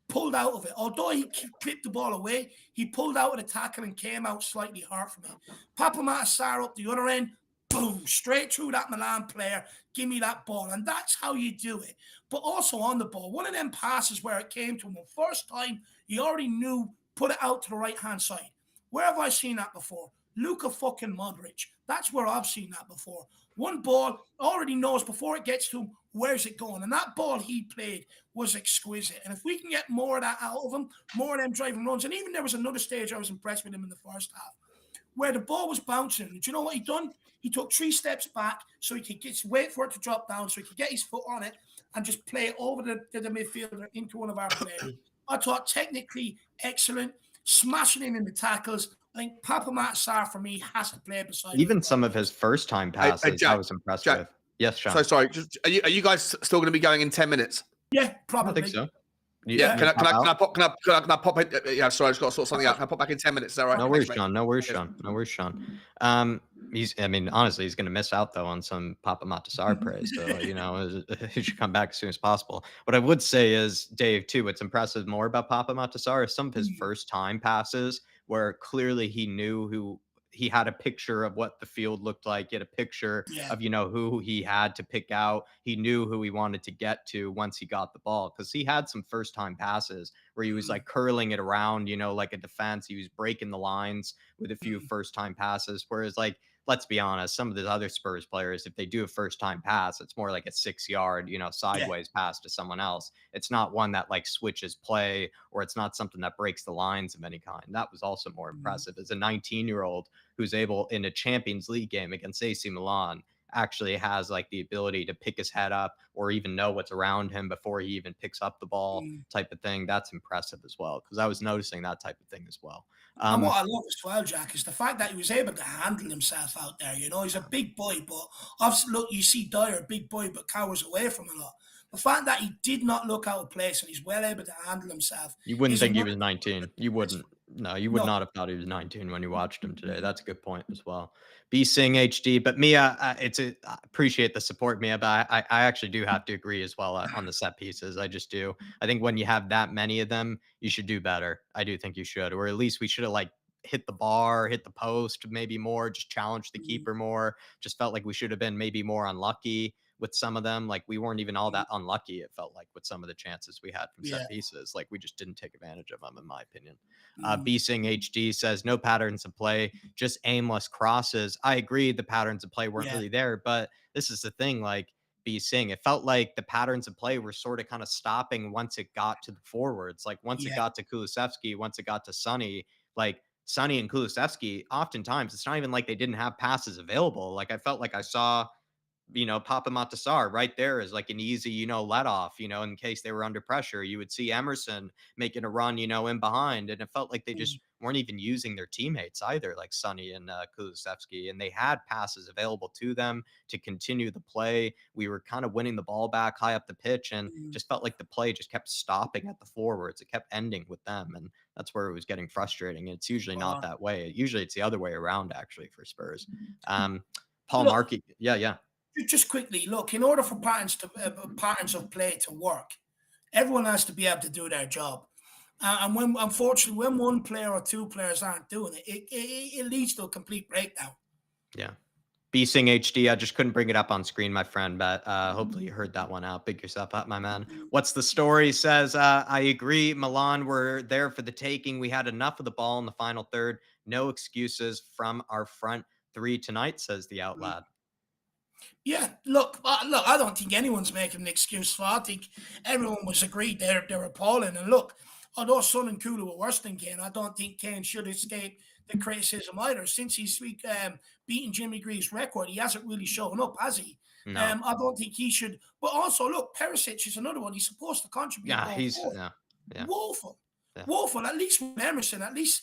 S2: pulled out of it. Although he clipped the ball away, he pulled out of the tackle and came out slightly hard from it. Papa Matasar up the other end, boom, straight through that Milan player, give me that ball. And that's how you do it. But also on the ball, one of them passes where it came to him, the first time he already knew, put it out to the right-hand side. Where have I seen that before? Luka fucking Modric. That's where I've seen that before. One ball already knows before it gets to him, where's it going? And that ball he played was exquisite. And if we can get more of that out of him, more of them driving runs, and even there was another stage I was impressed with him in the first half, where the ball was bouncing. Do you know what he done? He took 3 steps back so he could wait for it to drop down so he could get his foot on it and just play it over the midfielder into one of our players. I thought technically excellent, smashing in the tackles. I think Papa Matsar for me has to play beside
S1: Even some of his first time passes, I was impressed with. Yes, Sean.
S3: So sorry, are you guys still going to be going in 10 minutes?
S2: Yeah, probably.
S1: I think so.
S3: Yeah, can I pop in? Yeah, sorry, I just got to sort something out. Can I pop back in 10 minutes? Is that right?
S1: No worries, Sean. No worries, Sean. No worries, Sean. Honestly, he's going to miss out though on some Papa Matasar praise. So, you know, he should come back as soon as possible. What I would say is, Dave, too, what's impressive more about Papa Matasar is some of his first time passes where clearly he knew he had a picture of what the field looked like. He had a picture of, you know, who he had to pick out. He knew who he wanted to get to once he got the ball, because he had some first time passes where he was like curling it around, you know, like a defense. He was breaking the lines with a few first time passes. Whereas, like, let's be honest, some of the other Spurs players, if they do a first time pass, it's more like a 6-yard, you know, sideways pass to someone else. It's not one that like switches play, or it's not something that breaks the lines of any kind. That was also more impressive as a 19-year-old who's able in a Champions League game against AC Milan actually has like the ability to pick his head up or even know what's around him before he even picks up the ball type of thing. That's impressive as well, because I was noticing that type of thing as well.
S2: And what I love as well, Jack, is the fact that he was able to handle himself out there. You know, he's a big boy, but obviously, look, you see Dyer, big boy, but cowers away from a lot. The fact that he did not look out of place and he's well able to handle himself.
S1: You wouldn't
S2: Is
S1: think he
S2: another
S1: was 19. You wouldn't. No, you would
S2: no.
S1: not have thought he was 19 when you watched him today. That's a good point as well. B Sing HD, but Mia, I appreciate the support, Mia, but I actually do have to agree as well on the set pieces. I just do. I think when you have that many of them, you should do better. I do think you should, or at least we should have like hit the bar, hit the post, maybe more, just challenge the keeper more. Just felt like we should have been maybe more unlucky with some of them. Like we weren't even all that unlucky, it felt like, with some of the chances we had from
S2: Yeah.
S1: set pieces. Like we just didn't take advantage of them, in my opinion. B Sing HD says no patterns of play, just aimless crosses. I agree, the patterns of play weren't really there, but this is the thing, like B Sing, it felt like the patterns of play were sort of kind of stopping once it got to the forwards. Like once it got to Kulusevski, once it got to Sonny, like Sonny and Kulusevski, oftentimes it's not even like they didn't have passes available. Like I felt like I saw, Papa Matasar right there is like an easy, let off, in case they were under pressure. You would see Emerson making a run, in behind. And it felt like they just weren't even using their teammates either, like Sonny and Kulusevski. And they had passes available to them to continue the play. We were kind of winning the ball back high up the pitch, and just felt like the play just kept stopping at the forwards. It kept ending with them. And that's where it was getting frustrating. It's usually not that way. Usually it's the other way around, actually, for Spurs. Paul Markey. Yeah.
S2: Just quickly, look, in order for patterns of play to work, everyone has to be able to do their job. And unfortunately, when one player or two players aren't doing it, it leads to a complete breakdown.
S1: Yeah. B Sing HD, I just couldn't bring it up on screen, my friend, but hopefully you heard that one out. Big yourself up, my man. What's the story? Says, I agree. Milan were there for the taking. We had enough of the ball in the final third. No excuses from our front three tonight, says the out lad.
S2: Yeah, look, I don't think anyone's making an excuse for it. I think everyone was agreed they're appalling. And look, although Son and Kulu were worse than Kane, I don't think Kane should escape the criticism either. Since he's beaten Jimmy Greaves' record, he hasn't really shown up, has he?
S1: No.
S2: I don't think he should. But also, look, Perisic is another one. He's supposed to contribute.
S1: Yeah, he's
S2: woeful. Yeah. Woeful. At least with Emerson, at least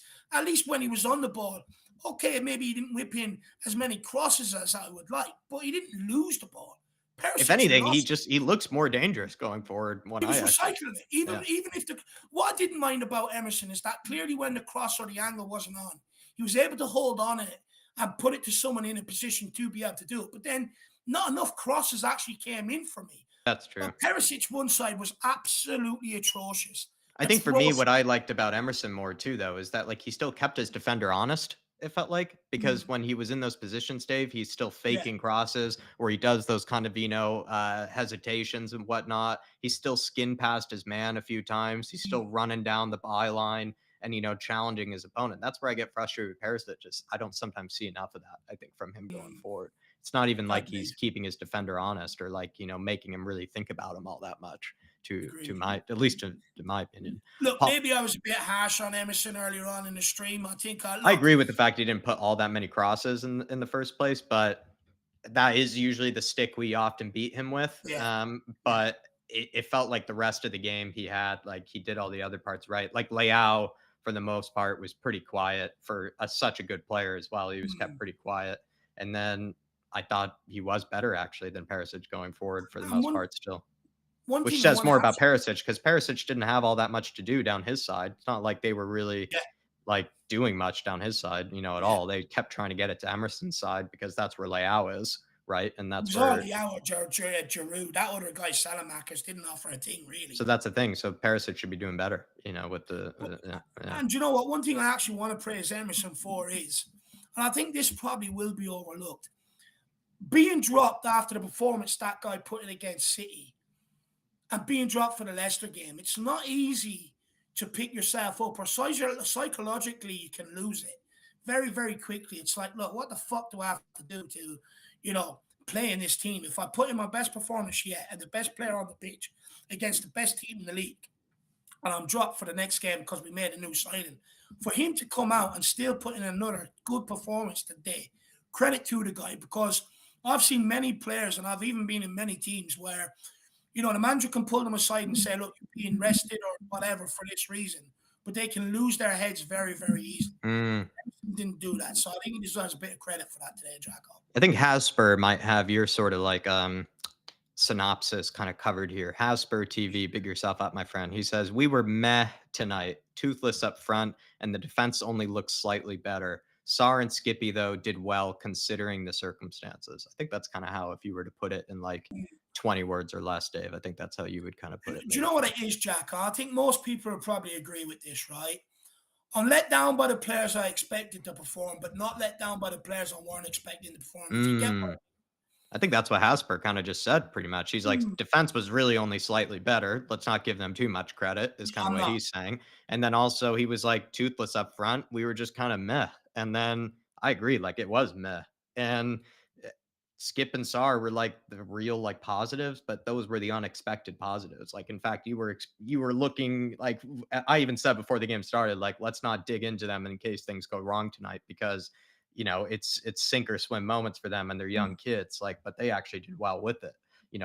S2: when he was on the ball. Okay, maybe he didn't whip in as many crosses as I would like, but he didn't lose the ball.
S1: Perisic, if anything, he looks more dangerous going forward.
S2: He was recycling it. Even if what I didn't mind about Emerson is that clearly when the cross or the angle wasn't on, he was able to hold on it and put it to someone in a position to be able to do it. But then not enough crosses actually came in for me.
S1: That's true.
S2: But Perisic one side was absolutely atrocious.
S1: I think for me, what I liked about Emerson more too, though, is that like he still kept his defender honest. It felt like, because when he was in those positions, Dave, he's still faking crosses, or he does those kind of, hesitations and whatnot. He's still skinned past his man a few times. He's still running down the byline and, challenging his opponent. That's where I get frustrated with Perisic. Just, I don't sometimes see enough of that, I think, from him going forward. It's not even like he's keeping his defender honest or like, making him really think about him all that much. To my opinion.
S2: Look, maybe I was a bit harsh on Emerson earlier on in the stream.
S1: I agree with the fact he didn't put all that many crosses in the first place, but that is usually the stick we often beat him with. But it felt like the rest of the game he did all the other parts right. Like Leao, for the most part, was pretty quiet for such a good player as well. He was kept pretty quiet. And then I thought he was better actually than Perisic going forward for the most part still. Which says more about Perisic, because Perisic didn't have all that much to do down his side. It's not like they were really like doing much down his side, at all. They kept trying to get it to Emerson's side because that's where Leao is, right? And that's where
S2: Leao or Giroud. That other guy, Salamakers, didn't offer a thing really.
S1: So that's the thing. So Perisic should be doing better, with the.
S2: And you know what? One thing I actually want to praise Emerson for is, and I think this probably will be overlooked, being dropped after the performance that guy put in against City. And being dropped for the Leicester game, it's not easy to pick yourself up, or psychologically you can lose it very, very quickly. It's like, look, what the fuck do I have to do to, play in this team? If I put in my best performance yet and the best player on the pitch against the best team in the league, and I'm dropped for the next game because we made a new signing, for him to come out and still put in another good performance today, credit to the guy, because I've seen many players, and I've even been in many teams where, the manager can pull them aside and say, look, you're being rested or whatever for this reason, but they can lose their heads very, very easily.
S1: Mm.
S2: Didn't do that. So I think he deserves a bit of credit for that today, Jacko.
S1: I think HOTSPUR might have your sort of like synopsis kind of covered here. HOTSPUR TV, big yourself up, my friend. He says, we were meh tonight, toothless up front, and the defense only looks slightly better. Sar and Skippy, though, did well considering the circumstances. I think that's kind of how, if you were to put it in like 20 words or less, Dave, I think that's how you would kind of put it.
S2: Do you know what it is, Jacko? I think most people will probably agree with this, right? I'm let down by the players I expected to perform, but not let down by the players I weren't expecting to perform. If you get what
S1: I think that's what HOTSPUR kind of just said pretty much. He's like, defense was really only slightly better. Let's not give them too much credit, is kind of what he's saying. And then also he was like toothless up front. We were just kind of meh. And then I agree, like it was meh. And Skip and Sar were like the real like positives, but those were the unexpected positives. Like, in fact, you were looking like, I even said before the game started, like, let's not dig into them in case things go wrong tonight, because it's sink or swim moments for them and they're young kids, like, but they actually did well with it,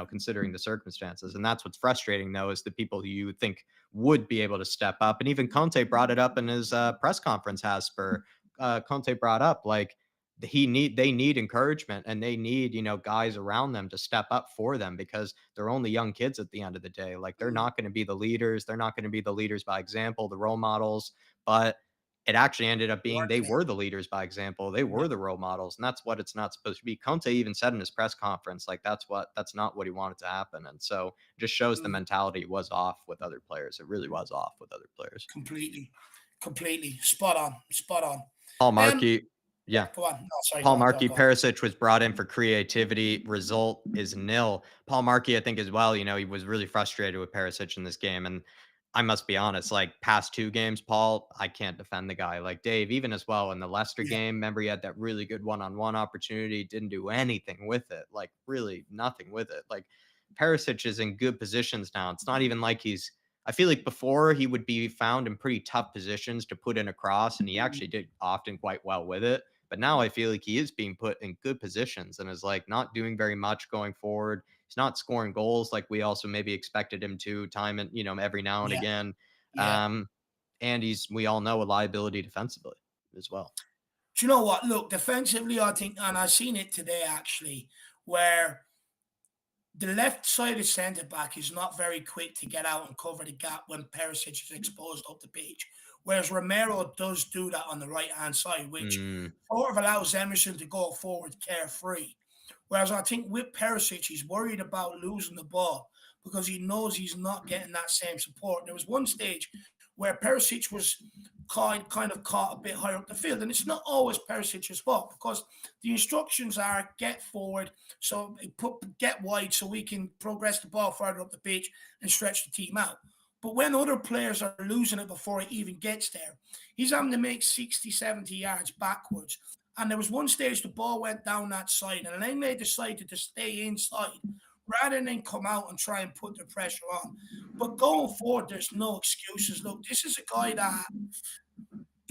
S1: considering the circumstances. And that's what's frustrating, though, is the people who you think would be able to step up. And even Conte brought it up in his press conference. Conte brought up, like, they need encouragement, and they need, guys around them to step up for them, because they're only young kids at the end of the day. Like, they're not going to be the leaders. They're not going to be the leaders by example, the role models, but it actually ended up being they were the leaders by example. They were the role models, and that's what it's not supposed to be. Conte even said in his press conference, like, that's not what he wanted to happen. And so it just shows the mentality was off with other players. It really was off with other players.
S2: Completely. Spot on.
S1: Paul Markey. Yeah.
S2: Go on. No, sorry,
S1: Paul Markey, Perisic was brought in for creativity. Result is nil. Paul Markey, I think, as well, he was really frustrated with Perisic in this game. And I must be honest, like, past 2 games, Paul, I can't defend the guy. Like, Dave, even as well in the Leicester game, remember he had that really good one-on-one opportunity, didn't do anything with it, like really nothing with it. Like, Perisic is in good positions now. It's not even like I feel like before he would be found in pretty tough positions to put in a cross, and he actually did often quite well with it. But now I feel like he is being put in good positions and is like not doing very much going forward. He's not scoring goals like we also maybe expected him to, time and every now and again. And we all know, a liability defensively as well.
S2: Do you know what? Look, defensively, I think, and I've seen it today actually, where the left side of centre back is not very quick to get out and cover the gap when Perisic is exposed up the pitch. Whereas Romero does do that on the right-hand side, which sort of allows Emerson to go forward carefree. Whereas I think with Perisic, he's worried about losing the ball because he knows he's not getting that same support. There was one stage where Perisic was kind of caught a bit higher up the field. And it's not always Perisic's fault, because the instructions are get forward, so get wide so we can progress the ball further up the pitch and stretch the team out. But when other players are losing it before it even gets there, he's having to make 60, 70 yards backwards. And there was one stage the ball went down that side, and then they decided to stay inside rather than come out and try and put the pressure on. But going forward, there's no excuses. Look, this is a guy that,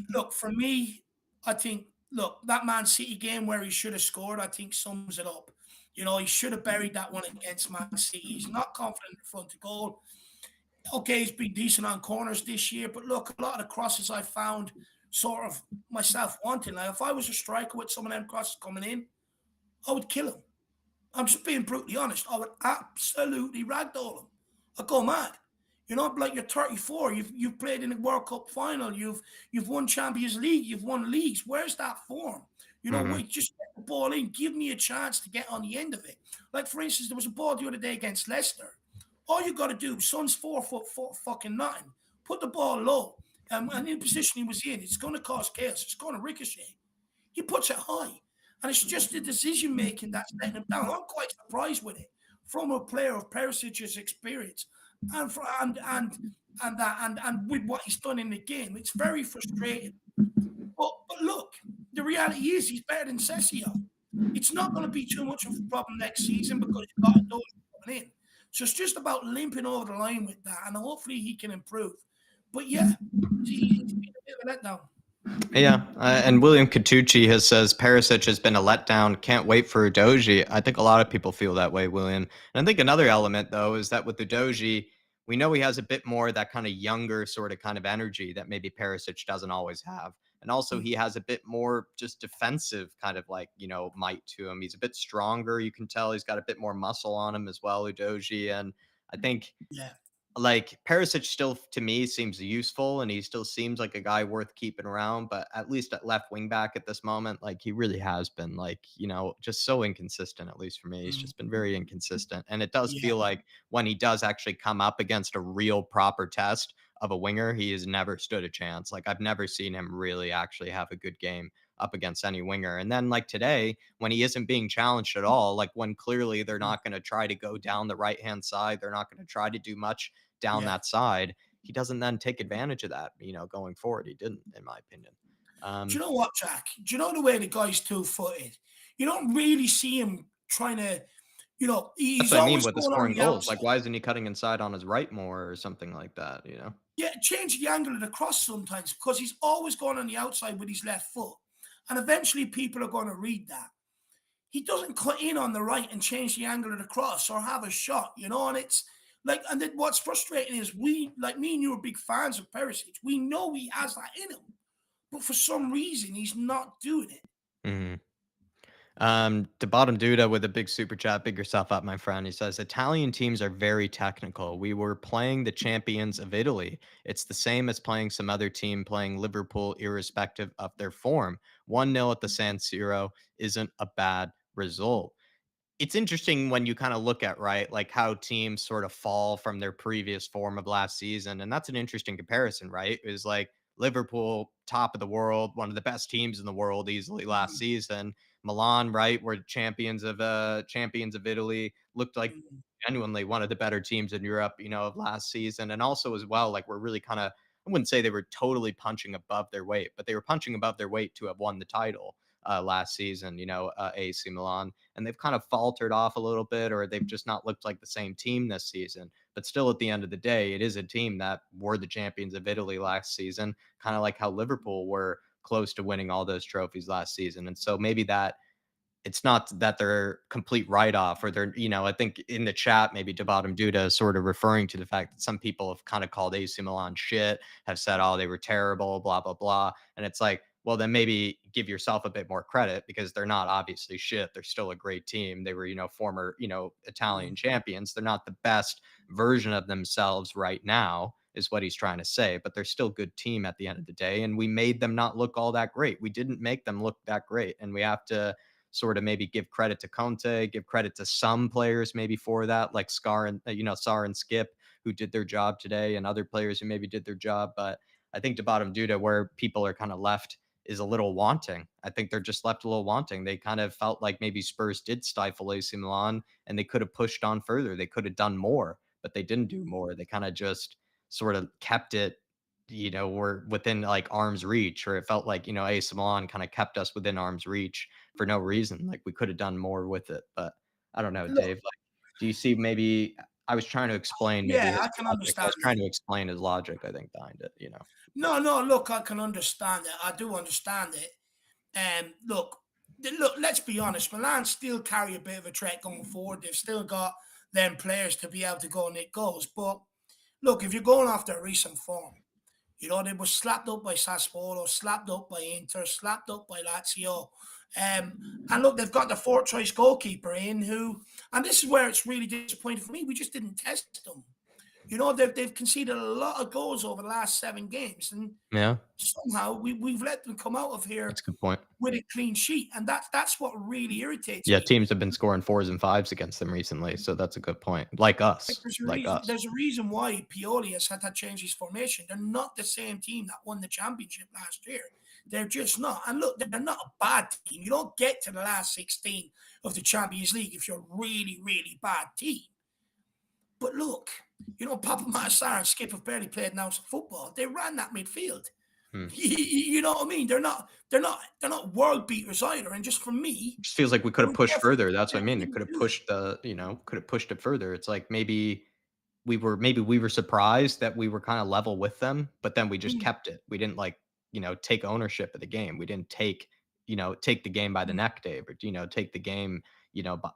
S2: look, for me, I think, look, that Man City game where he should have scored, I think sums it up. He should have buried that one against Man City. He's not confident in front of goal. Okay, he's been decent on corners this year, but look, a lot of the crosses I found sort of myself wanting. Like, if I was a striker with some of them crosses coming in, I would kill him. I'm just being brutally honest. I would absolutely ragdoll him. I'd go mad. Like, you're 34. You've played in the World Cup final. You've won Champions League. You've won leagues. Where's that form? Wait, just get the ball in. Give me a chance to get on the end of it. Like, for instance, there was a ball the other day against Leicester. All you got to do, Son's 4 foot fucking nothing. Put the ball low. And in the position he was in, it's going to cause chaos. It's going to ricochet. He puts it high. And it's just the decision making that's letting him down. I'm quite surprised with it from a player of Perisic's experience and with what he's done in the game. It's very frustrating. But look, the reality is he's better than Sessio. It's not going to be too much of a problem next season because you've got those coming in. So it's just about limping over the line with that, and hopefully he can improve. But yeah, he's been a bit of a letdown.
S1: Yeah, and William Catucci has says Perisic has been a letdown. Can't wait for Udogie. I think a lot of people feel that way, William. And I think another element though is that with Udogie, we know he has a bit more of that kind of younger sort of kind of energy that maybe Perisic doesn't always have. And also he has a bit more just defensive kind of like, might to him. He's a bit stronger. You can tell he's got a bit more muscle on him as well, Udogie. And I think
S2: Yeah,
S1: like Perisic still to me seems useful and he still seems like a guy worth keeping around, but at least at left wing back at this moment, like he really has been like, just so inconsistent, at least for me. He's
S2: mm,
S1: just been very inconsistent. And it does
S2: yeah,
S1: feel like when he does actually come up against a real proper test of a winger, he has never stood a chance. Like I've never seen him really actually have a good game up against any winger. And then like today, when he isn't being challenged at all, like when clearly they're
S2: mm,
S1: not going to try to go down the right hand side, they're not going to try to do much down
S2: yeah.
S1: that side, he doesn't then take advantage of that, going forward. He didn't, in my opinion.
S2: Do you
S1: Um,
S2: know what, Jack? Do you know the way the guy's two-footed? You don't really see him trying to,
S1: that's
S2: he's
S1: what I mean
S2: always
S1: with the
S2: going on
S1: scoring
S2: the
S1: goals.
S2: outside.
S1: Like, why isn't he cutting inside on his right more or something like that?
S2: Yeah, change the angle of the cross sometimes because he's always going on the outside with his left foot. And eventually people are going to read that. He doesn't cut in on the right and change the angle of the cross or have a shot, and it's like, and then what's frustrating is like me and you are big fans of Perisic. We know he has that in him, but for some reason he's not doing it.
S1: Mhm. To bottom Duda with a big super chat, big yourself up, my friend. He says Italian teams are very technical. We were playing the champions of Italy. It's the same as playing some other team playing Liverpool, irrespective of their form. 1-0 at the San Siro isn't a bad result. It's interesting when you kind of look at, right, like how teams sort of fall from their previous form of last season. And that's an interesting comparison, right? Is like Liverpool, top of the world, one of the best teams in the world easily last
S2: Mhm,
S1: season. Milan, right, were champions of Italy, looked like
S2: mhm,
S1: genuinely one of the better teams in Europe, of last season. And also as well, like we're really kind of, I wouldn't say they were totally punching above their weight, but they were punching above their weight to have won the title last season, AC Milan, and they've kind of faltered off a little bit, or they've just not looked like the same team this season. But still, at the end of the day, it is a team that were the champions of Italy last season, kind of like how Liverpool were close to winning all those trophies last season. And so maybe that it's not that they're complete write-off or they're, I think in the chat, maybe Bottom Duda is sort of referring to the fact that some people have kind of called AC Milan shit, have said, oh, they were terrible, blah, blah, blah. And it's like, well, then maybe give yourself a bit more credit because they're not obviously shit. They're still a great team. They were, former, Italian
S2: mhm.
S1: champions. They're not the best version of themselves right now, is what he's trying to say, but they're still a good team at the end of the day. And we made them not look all that great. We didn't make them look that great. And we have to sort of maybe give credit to Conte, give credit to some players maybe for that, like Scar and Sar and Skip, who did their job today, and other players who maybe did their job. But I think to bottom Duda, where people are kind of left is a little wanting. I think they're just left a little wanting. They kind of felt like maybe Spurs did stifle AC Milan and they could have pushed on further. They could have done more, but they didn't do more. They kind of just sort of kept it, were within like arm's reach, or it felt like, AC Milan kind of kept us within arm's reach for no reason. Like we could have done more with it. But I don't know,
S2: Look,
S1: Dave. Like, do you see maybe I was trying to explain maybe
S2: yeah,
S1: his
S2: I can
S1: logic. I
S2: understand
S1: was
S2: that.
S1: trying to explain his logic, I think, behind it.
S2: No, no, look, I can understand it. I do understand it. Look, look. Let's be honest. Milan still carry a bit of a threat going forward. They've still got them players to be able to go and nick goals. But look, if you're going after recent form, they were slapped up by Sassuolo, slapped up by Inter, slapped up by Lazio. And look, they've got the fourth choice goalkeeper in who, and this is where it's really disappointing for me. We just didn't test them. They've conceded a lot of goals over the last 7 games, and
S1: Yeah,
S2: somehow we've let them come out of here
S1: that's a good point.
S2: with a clean sheet, and that's what really irritates
S1: Yeah,
S2: me.
S1: teams have been scoring fours and fives against them recently, so that's a good point. Like
S2: Like
S1: us,
S2: there's a
S1: like
S2: reason.
S1: us.
S2: There's a reason why Pioli has had to change his formation. They're not the same team that won the championship last year. They're just not. And look, they're not a bad team. You don't get to the last 16 of the Champions League if you're a really, really bad team. But look, Papa Massar and Skip have barely played an ounce of football. They ran that midfield.
S1: Hmm.
S2: You know what I mean? They're not world beaters either. And just for me,
S1: Just feels like we could
S2: they
S1: have
S2: were
S1: pushed further. That's what I mean. It
S2: definitely
S1: could have
S2: do it.
S1: pushed could have pushed it further. It's like maybe we were surprised that we were kind of level with them, but then we just
S2: Mm.
S1: kept it. We didn't like take ownership of the game. We didn't take the game by the
S2: Mm.
S1: neck, David. Take the game,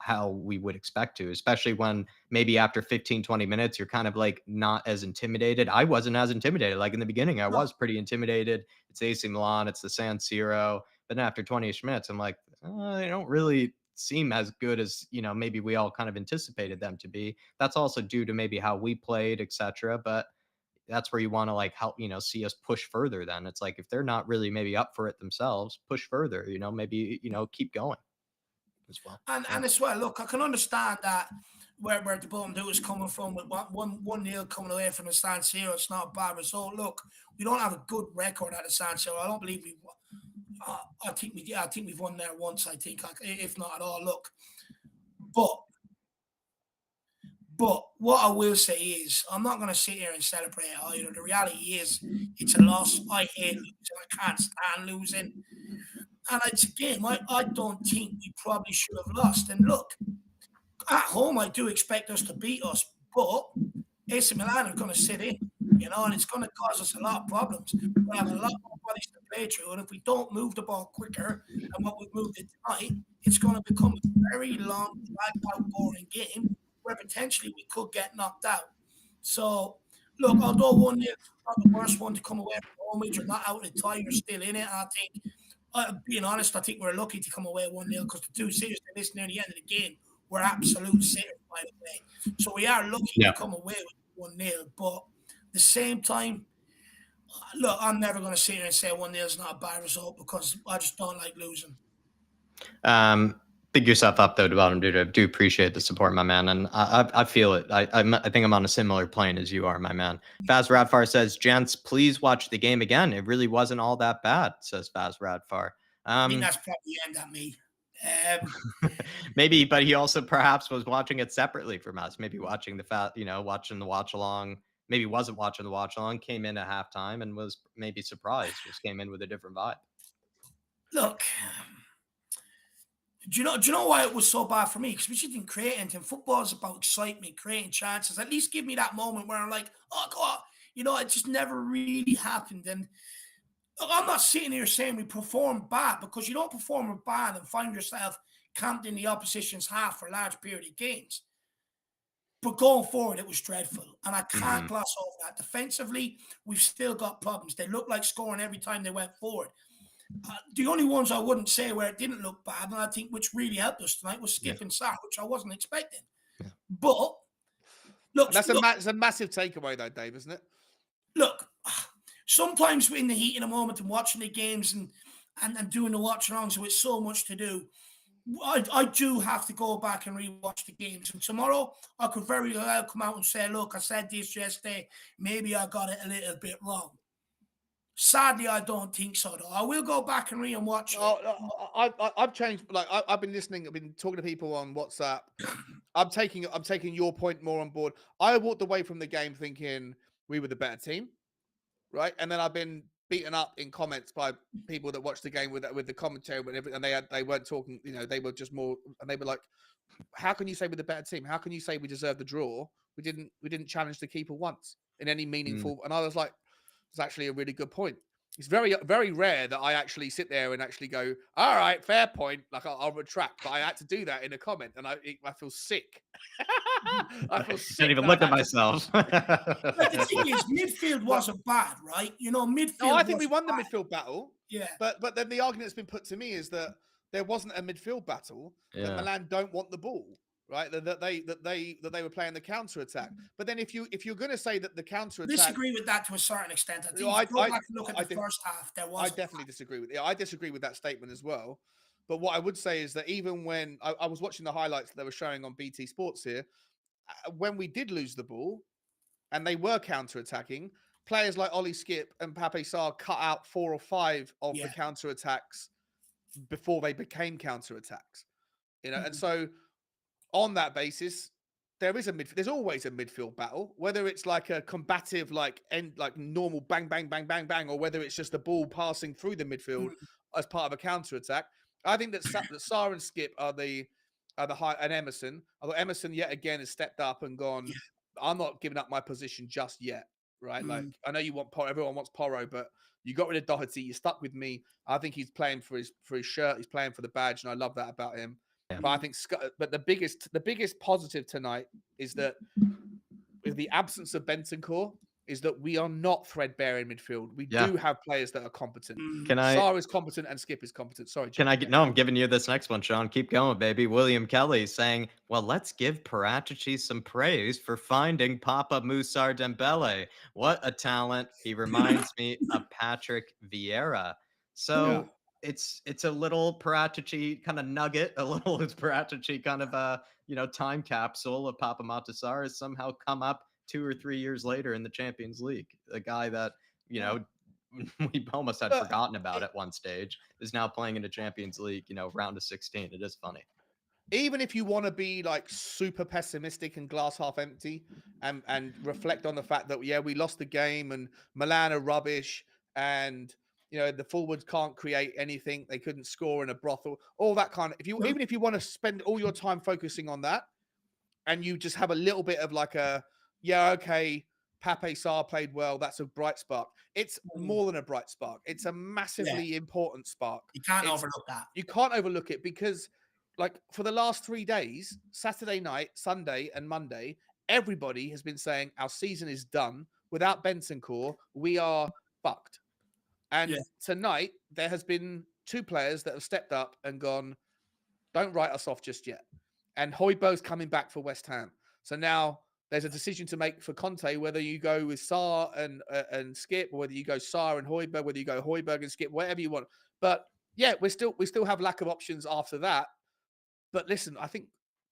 S1: how we would expect to, especially when maybe after 15, 20 minutes, you're kind of like not as intimidated. I wasn't as intimidated. Like in the beginning, I
S2: No.
S1: was pretty intimidated. It's AC Milan, it's the San Siro. But then after 20-ish minutes, I'm like, they don't really seem as good as, maybe we all kind of anticipated them to be. That's also due to maybe how we played, etc. But that's where you want to like help, see us push further. Then it's like if they're not really maybe up for it themselves, push further, maybe, keep going as well.
S2: And
S1: Yeah.
S2: as well, look, I can understand that where the bottom two is coming from with one nil coming away from the San Siro. It's not a bad result. Look, we don't have a good record at the San Siro. I don't believe we. I think we've won there once. I think, like, if not at all. Look, but what I will say is, I'm not going to sit here and celebrate either. The reality is, it's a loss. I hate losing. I can't stand losing. And it's again, I don't think we probably should have lost. And look, at home, I do expect us to beat us, but AC Milan are going to sit in, and it's going to cause us a lot of problems. We have a lot more bodies to play through, and if we don't move the ball quicker than what we've moved it tonight, it's going to become a very long, dragged-out, boring game where potentially we could get knocked out. So, look, although 1-0 is not the worst one to come away from home, which you're not out of the tie, you're still in it. I think, being honest, I think we're lucky to come away 1-0 because the two series they missed near the end of the game were absolute sitters, by the way. So we are lucky to come away with 1-0. But at the same time, look, I'm never going to sit here and say 1-0 is not a bad result because I just don't like losing.
S1: Big yourself up though, bottom dude. I do appreciate the support, my man, and I feel it. I think I'm on a similar plane as you are, my man. Faz Radfar says, "Gents, please watch the game again. It really wasn't all that bad," says Faz Radfar.
S2: I think that's probably aimed at me.
S1: Maybe, but he also perhaps was watching it separately from us. Maybe watching watching the watch along. Maybe wasn't watching the watch along. Came in at halftime and was maybe surprised. Just came in with a different vibe.
S2: Look. Do you know why it was so bad for me? Because we just didn't create anything. Football is about excitement, creating chances. At least give me that moment where I'm like, oh God, it just never really happened. And look, I'm not sitting here saying we performed bad because you don't perform bad and find yourself camped in the opposition's half for a large period of games. But going forward, it was dreadful. And I can't gloss over that. Defensively, we've still got problems. They look like scoring every time they went forward. The only ones I wouldn't say where it didn't look bad, and I think which really helped us tonight, was Skip and Sarr, which I wasn't expecting. Yeah. But look,
S3: that's a massive takeaway, though, Dave, isn't it?
S2: Look, sometimes in the heat of the moment and watching the games and doing the watch-alongs with so much to do, I do have to go back and rewatch the games. And tomorrow, I could very well come out and say, "Look, I said this yesterday. Maybe I got it a little bit wrong." Sadly, I don't think so, though. I will go back and watch it.
S3: I've changed. Like I've been listening. I've been talking to people on WhatsApp. I'm taking your point more on board. I walked away from the game thinking we were the better team, right? And then I've been beaten up in comments by people that watched the game with the commentary and they weren't talking. They were just more, and they were like, "How can you say we're the better team? How can you say we deserve the draw? We didn't challenge the keeper once in any meaningful." And I was like, it's actually a really good point. It's very, very rare that I actually sit there and actually go, "All right, fair point." Like I'll retract, but I had to do that in a comment, and I feel sick. I feel sick.
S1: Can't even look at myself.
S2: But the thing is, midfield wasn't bad, right? Midfield.
S3: No, I think we won the midfield battle.
S2: Yeah.
S3: But then the argument that's been put to me is that there wasn't a midfield battle. Yeah. That Milan don't want the ball. Right, that they were playing the counter attack. But then if you're going to say that the counter attack,
S2: disagree with that to a certain extent. I think if you go back and look at the first half, there was.
S3: I definitely disagree with it. I disagree with that statement as well. But what I would say is that even when I was watching the highlights that they were showing on BT Sports here, when we did lose the ball and they were counter attacking, players like Ollie Skip and Pape Sarr cut out 4 or 5 of the counter attacks before they became counter attacks. And so. On that basis, there's always a midfield battle, whether it's like a combative, like normal bang, bang, bang, bang, bang, or whether it's just the ball passing through the midfield as part of a counter attack. I think that Sarr and Skip are the high, and Emerson. Although Emerson yet again has stepped up and gone, I'm not giving up my position just yet, right? Like I know you want Porro, everyone wants Porro, but You got rid of Doherty. You stuck with me. I think he's playing for his shirt. He's playing for the badge, and I love that about him.
S1: Yeah.
S3: But I think, but the biggest positive tonight is that with the absence of Bentancur, is that we are not threadbare in midfield. We do have players that are competent. Sarr is competent and Skip is competent. Sorry,
S1: Can I get? No, I'm giving you this next one, Sean. Keep going, baby. William Kelly saying, "Well, let's give Paratici some praise for finding Papa Musar Dembele. What a talent! He reminds me of Patrick Vieira." So it's a little Paratici kind of nugget, a little Paratici kind of time capsule of Papa Matasar has somehow come up 2 or 3 years later in the Champions League. A guy that we almost had forgotten about at one stage is now playing in the Champions League, round of 16. It is funny.
S3: Even if you want to be like super pessimistic and glass half empty and reflect on the fact that, we lost the game and Milan are rubbish and, the forwards can't create anything. They couldn't score in a brothel, all that kind of, even if you want to spend all your time focusing on that and you just have a little bit of like Pape Sarr played well. That's a bright spark. It's more than a bright spark. It's a massively important spark.
S2: You can't overlook that.
S3: You can't overlook it because, like, for the last 3 days, Saturday night, Sunday, and Monday, everybody has been saying our season is done. Without Bentancur, we are fucked. And tonight, there has been 2 players that have stepped up and gone, don't write us off just yet. And Højbjerg's coming back for West Ham. So now there's a decision to make for Conte, whether you go with Sarr and Skip, or whether you go Sarr and Højbjerg, whether you go Højbjerg and Skip, whatever you want. But yeah, we still have lack of options after that. But listen, I think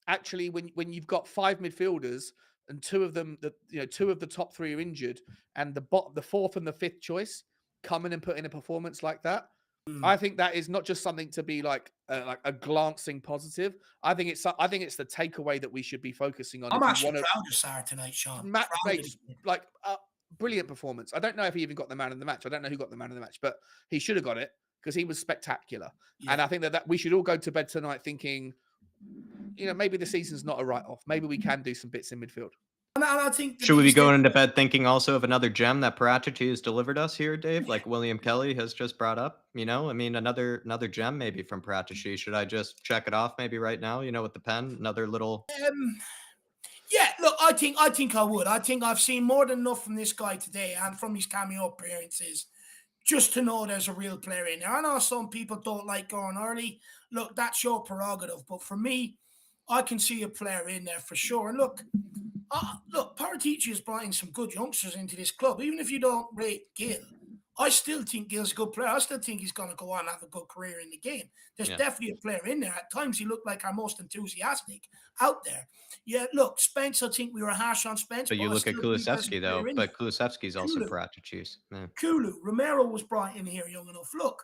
S3: actually when you've got 5 midfielders and 2 of them, 2 of the top 3 are injured, and the 4th and the 5th choice come in and put in a performance like that, I think that is not just something to be like a glancing positive. I think it's the takeaway that we should be focusing on.
S2: I'm actually proud of Sarr tonight, Sean.
S3: Brilliant performance. I don't know if he even got the man of the match. I don't know who got the man of the match, but he should have got it because he was spectacular. Yeah. And I think that we should all go to bed tonight thinking, maybe the season's not a write-off. Maybe we can do some bits in midfield.
S2: And I think
S1: should we be going into bed thinking also of another gem that Paratici has delivered us here, Dave? Like William Kelly has just brought up, another gem maybe from Paratici. Should I just check it off maybe right now, with the pen? Another little...
S2: Yeah, look, I think I would. I think I've seen more than enough from this guy today and from his cameo appearances just to know there's a real player in there. I know some people don't like going early. Look, that's your prerogative. But for me, I can see a player in there for sure. And look, Paratici has brought in some good youngsters into this club. Even if you don't rate Gil, I still think Gil's a good player. I still think he's going to go on and have a good career in the game. There's definitely a player in there. At times, he looked like our most enthusiastic out there. Yeah, look, Spence, I think we were harsh on Spence.
S1: But you look at Kulusevski, though. But Kulusevski's also Paratici's.
S2: Kulu. Romero was brought in here young enough. Look,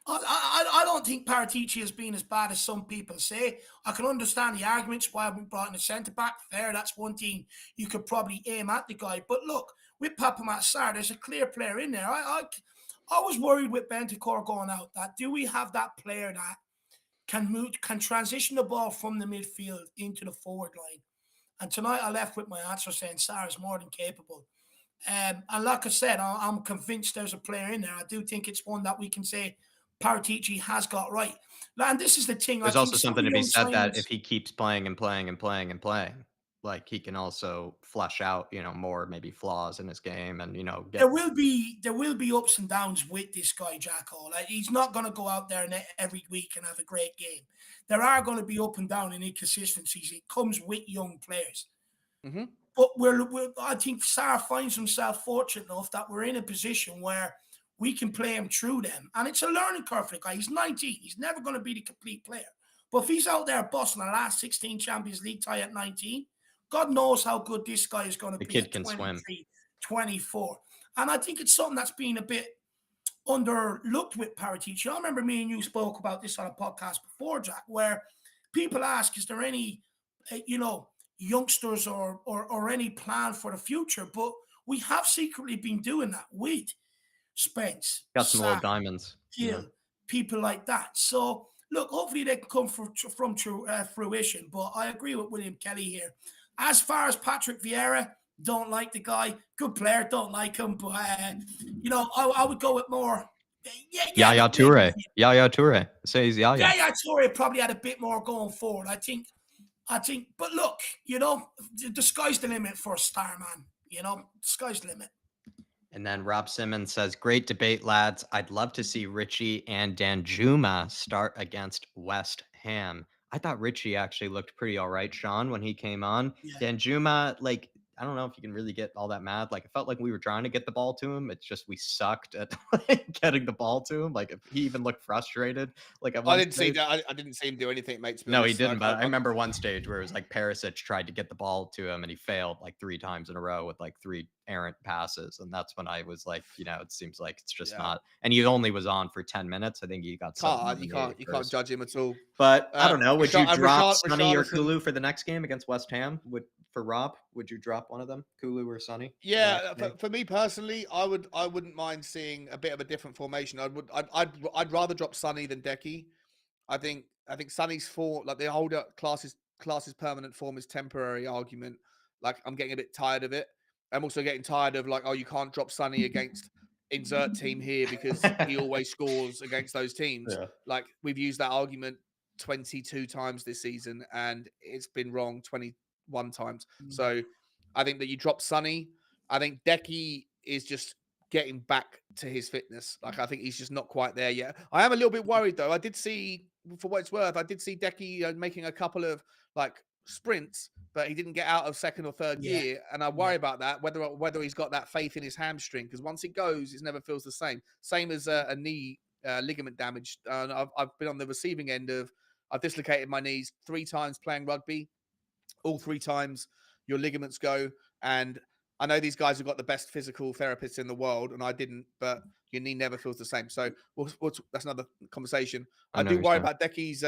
S2: I don't think Paratici has been as bad as some people say. I can understand the arguments why we brought in a centre-back. Fair, that's one thing you could probably aim at the guy. But look, with Papa Sarr, there's a clear player in there. I was worried with Bentancur going out that do we have that player that can transition the ball from the midfield into the forward line? And tonight I left with my answer saying Sarr is more than capable. And like I said, I'm convinced there's a player in there. I do think it's one that we can say Paratici has got right. And this is the thing.
S1: There's also something to be said that if he keeps playing and playing and playing and playing, like he can also flush out, more maybe flaws in his game, and
S2: there will be ups and downs with this guy, Jacko. Like he's not going to go out there every week and have a great game. There are going to be up and down and inconsistencies. It comes with young players.
S3: Mm-hmm.
S2: But I think Sarr finds himself fortunate enough that we're in a position where we can play him through them. And it's a learning curve for the guy. He's 19. He's never going to be the complete player. But if he's out there busting the last 16 Champions League tie at 19, God knows how good this guy is going to be.
S1: The kid can swim.
S2: 24. And I think it's something that's been a bit underlooked with Paratici. I remember me and you spoke about this on a podcast before, Jack, where people ask, is there any, youngsters or any plan for the future? But we have secretly been doing that with Spence.
S1: Got some little diamonds.
S2: Gil, people like that. So, look, hopefully they can come from fruition. But I agree with William Kelly here. As far as Patrick Vieira, Don't like the guy. Good player. Don't like him. But, I would go with more. Yeah.
S1: Yaya
S2: Look, maybe,
S1: Toure. Yaya Toure. Says Yaya.
S2: yeah, Toure probably had a bit more going forward. I think, but look, the sky's the limit for a star, man. The sky's the limit.
S1: And then Rob Simmons says, great debate, lads. I'd love to see Richie and Danjuma start against West Ham. I thought Richie actually looked pretty all right, Sean, when he came on.
S2: Yeah.
S1: Danjuma, like, I don't know if you can really get all that mad. Like, it felt like we were trying to get the ball to him. It's just we sucked at getting the ball to him. Like, if he even looked frustrated. Like, at
S3: I
S1: one
S3: didn't see
S1: stage-
S3: that. I didn't see him do anything, mate. To be
S1: No, he
S3: honest.
S1: didn't.
S3: Like,
S1: But I remember one stage where it was like Perisic tried to get the ball to him and he failed like 3 times in a row with like 3 errant passes. And that's when I was like, it seems like it's just not. And he only was on for 10 minutes. I think he got
S3: you can't judge him at all.
S1: But I don't know. Would you drop Sonny or
S3: Richarlison-
S1: Kulu for the next game against West Ham? For Rob, would you drop one of them, Kulu or Sonny?
S3: Yeah, for me personally, I wouldn't mind seeing a bit of a different formation. I'd rather drop Sonny than Decky. I think Sonny's form, like the older classes permanent form is temporary argument. Like I'm getting a bit tired of it. I'm also getting tired of like, oh, you can't drop Sonny against insert team here because he always scores against those teams.
S1: Yeah.
S3: Like we've used that argument 22 times this season and it's been wrong 21 times. So I think that you drop Sonny. I think Decky is just getting back to his fitness. Like I think he's just not quite there yet. I am a little bit worried though. I did see, for what it's worth, Decky making a couple of like sprints, but he didn't get out of second or third gear. And I worry about that, whether he's got that faith in his hamstring, because once it goes, it never feels the same. Same as a knee ligament damage. I've been on the receiving end of, I've dislocated my knees 3 times playing rugby. All 3 times your ligaments go. And I know these guys have got the best physical therapists in the world, and I didn't, but your knee never feels the same. So that's another conversation. I do worry about Decky's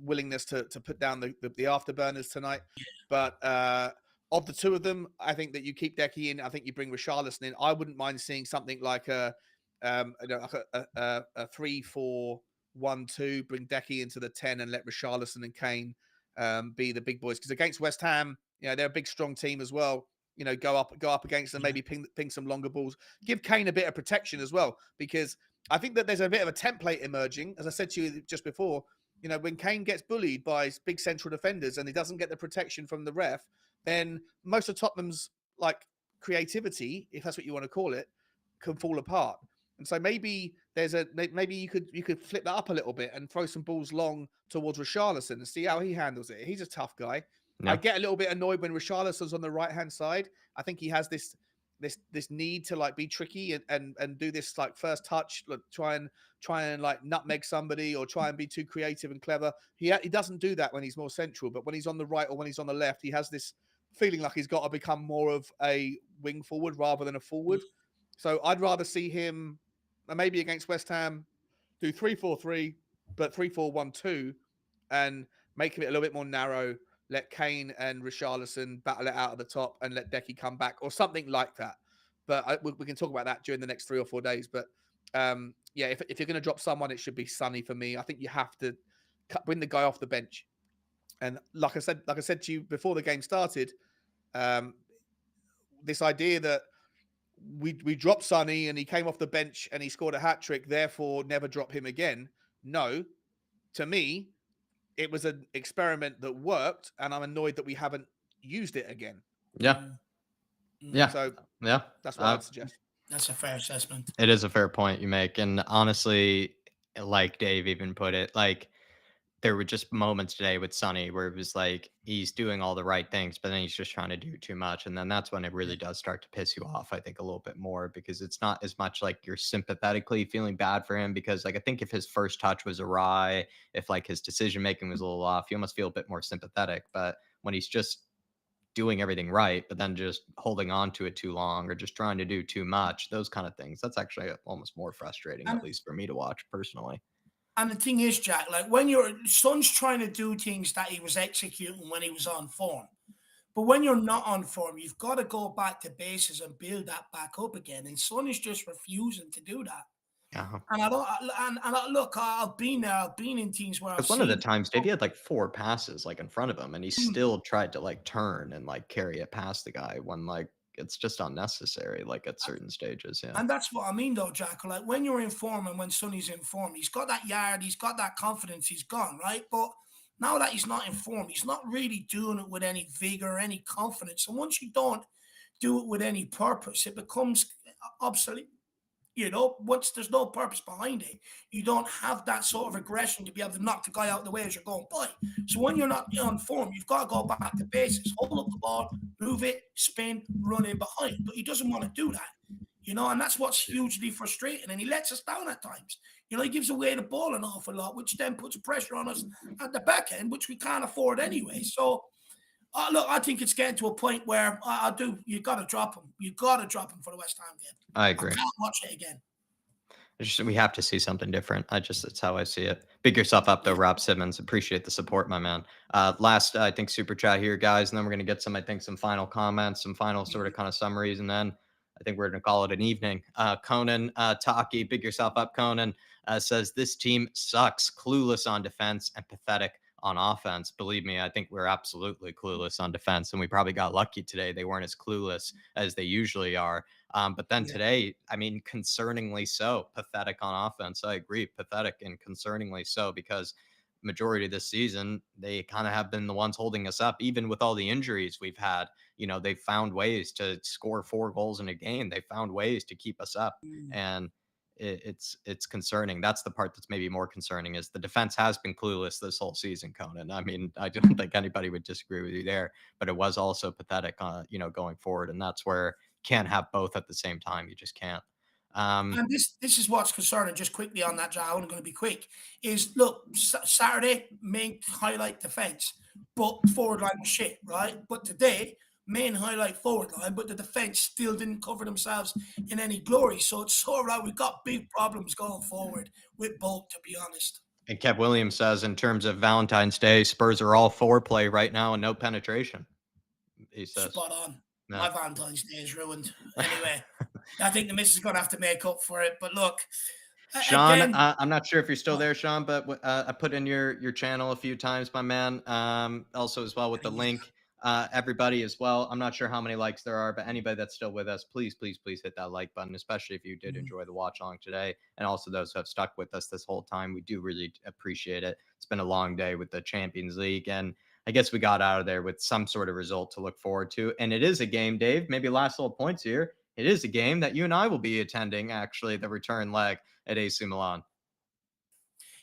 S3: willingness to put down the afterburners tonight. But of the 2 of them, I think that you keep Decky in. I think you bring Richarlison in. I wouldn't mind seeing something like a 3-4-1-2, bring Decky into the 10 and let Richarlison and Kane be the big boys. Because against West Ham, they're a big, strong team as well. Go up against them, maybe ping some longer balls. Give Kane a bit of protection as well, because I think that there's a bit of a template emerging. As I said to you just before, when Kane gets bullied by big central defenders and he doesn't get the protection from the ref, then most of Tottenham's like creativity, if that's what you want to call it, can fall apart. And so maybe you could flip that up a little bit and throw some balls long towards Richarlison and see how he handles it. He's a tough guy. No. I get a little bit annoyed when Richarlison's on the right hand side. I think he has this need to like be tricky and do this like first touch, like try and like nutmeg somebody or try and be too creative and clever. He doesn't do that when he's more central, but when he's on the right or when he's on the left, he has this feeling like he's got to become more of a wing forward rather than a forward. So I'd rather see him maybe against West Ham do 3-4-3, but 3-4-1-2 and make it a little bit more narrow. Let Kane and Richarlison battle it out at the top and let Decky come back or something like that. But we can talk about that during the next 3 or 4 days. But if you're going to drop someone, it should be Sonny for me. I think you have to bring the guy off the bench. And like I said to you before the game started, this idea that we dropped Sonny and he came off the bench and he scored a hat-trick, therefore never drop him again. No, to me, it was an experiment that worked, and I'm annoyed that we haven't used it again.
S1: Yeah.
S3: So that's what I'd suggest.
S2: That's a fair assessment.
S1: It is a fair point you make. And honestly, like Dave even put it, like there were just moments today with Sonny where it was like he's doing all the right things, but then he's just trying to do too much. And then that's when it really does start to piss you off, I think, a little bit more, because it's not as much like you're sympathetically feeling bad for him, because like I think if his first touch was awry, if like his decision making was a little off, you almost feel a bit more sympathetic. But when he's just doing everything right, but then just holding on to it too long or just trying to do too much, those kind of things, that's actually almost more frustrating, at least for me to watch personally.
S2: And the thing is, Jack, like when your son's trying to do things that he was executing when he was on form, but when you're not on form, you've got to go back to bases and build that back up again. And Son is just refusing to do that.
S1: Yeah.
S2: And I don't, look, I've been there. I've been in teams where I've
S1: Because one of the
S2: seen.
S1: times, Dave, he had like 4 passes like in front of him, and he
S2: Mm,
S1: still tried to like turn and like carry it past the guy when like it's just unnecessary, like at certain stages. Yeah.
S2: And that's what I mean, though, Jack. Like when you're in form and when Sonny's in form, he's got that yard, he's got that confidence, he's gone, right? But now that he's not in form, he's not really doing it with any vigor or any confidence. And once you don't do it with any purpose, it becomes obsolete. Once there's no purpose behind it, you don't have that sort of aggression to be able to knock the guy out of the way as you're going by. So when you're not on form, you've got to go back to basics. Hold up the ball, move it, spin, run in behind. But he doesn't want to do that. And that's what's hugely frustrating. And he lets us down at times. He gives away the ball an awful lot, which then puts pressure on us at the back end, which we can't afford anyway. So, look, I think it's getting to a point where you got to drop him. You got to drop him for the West Ham game.
S1: I
S2: I
S1: agree.
S2: can't watch it again.
S1: We have to see something different. It's how I see it. Big yourself up though, Rob Simmons. Appreciate the support, my man. Last, I think, super chat here, guys, and then we're gonna get some final comments, some final sort of kind of summaries, and then I think we're gonna call it an evening. Conan Taki, big yourself up, Conan, says this team sucks, clueless on defense and pathetic on offense. Believe me, I think we're absolutely clueless on defense, and we probably got lucky today. They weren't as clueless as they usually are. But then today, I mean, concerningly so, pathetic on offense. I agree, pathetic and concerningly so, because majority of this season, they kind of have been the ones holding us up, even with all the injuries we've had. They've found ways to score 4 goals in a game. They found ways to keep us up. And it's concerning. That's the part that's maybe more concerning, is the defense has been clueless this whole season, Conan. I mean, I don't think anybody would disagree with you there, but it was also pathetic, going forward. And that's where can't have both at the same time. You just can't.
S2: And this is what's concerning. Just quickly on that, Joe, I'm going to be quick. Is look, Saturday main highlight defense, but forward line was shit, right? But today main highlight forward line, but the defense still didn't cover themselves in any glory. So it's so right. We've got big problems going forward with both, to be honest.
S1: And Kev Williams says, in terms of Valentine's Day, Spurs are all foreplay right now and no penetration. He says,
S2: spot on.
S1: No.
S2: My Valentine's Day is ruined. Anyway, I think the missus is going to have to make up for it. But look,
S1: Sean,
S2: again,
S1: I'm not sure if you're still there, Sean, but I put in your channel a few times, my man. Also as well with the link. Everybody as well. I'm not sure how many likes there are, but anybody that's still with us, please, please, please hit that like button, especially if you did enjoy the watch along today. And also those who have stuck with us this whole time. We do really appreciate it. It's been a long day with the Champions League, and I guess we got out of there with some sort of result to look forward to. And it is a game, Dave, maybe last little points here. It is a game that you and I will be attending, actually, the return leg at AC Milan.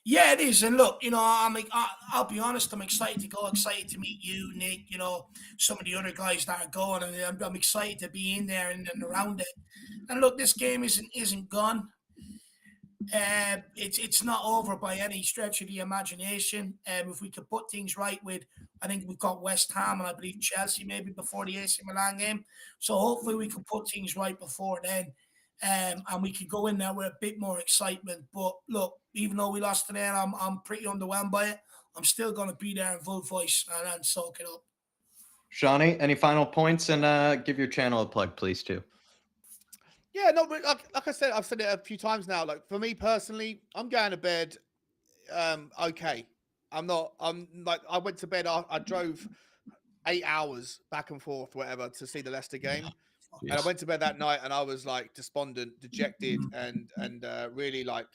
S2: Yeah, it is. And look, I'll be honest, I'm excited to go, excited to meet you, Nick, some of the other guys that are going, and I'm excited to be in there and around it. And look, this game isn't gone. It's not over by any stretch of the imagination. If we could put things right I think we've got West Ham and I believe Chelsea maybe before the AC Milan game. So hopefully we can put things right before then. And we can go in there with a bit more excitement. But look, even though we lost today, and I'm pretty underwhelmed by it, I'm still going to be there in full voice and soak it up.
S1: Shawnee, any final points? And give your channel a plug, please, too.
S3: Yeah, no, but like I said, I've said it a few times now. Like for me personally, I'm going to bed. Okay, I'm like I went to bed. I drove 8 hours back and forth, whatever, to see the Leicester game. And I went to bed that night and I was like despondent, dejected, and really like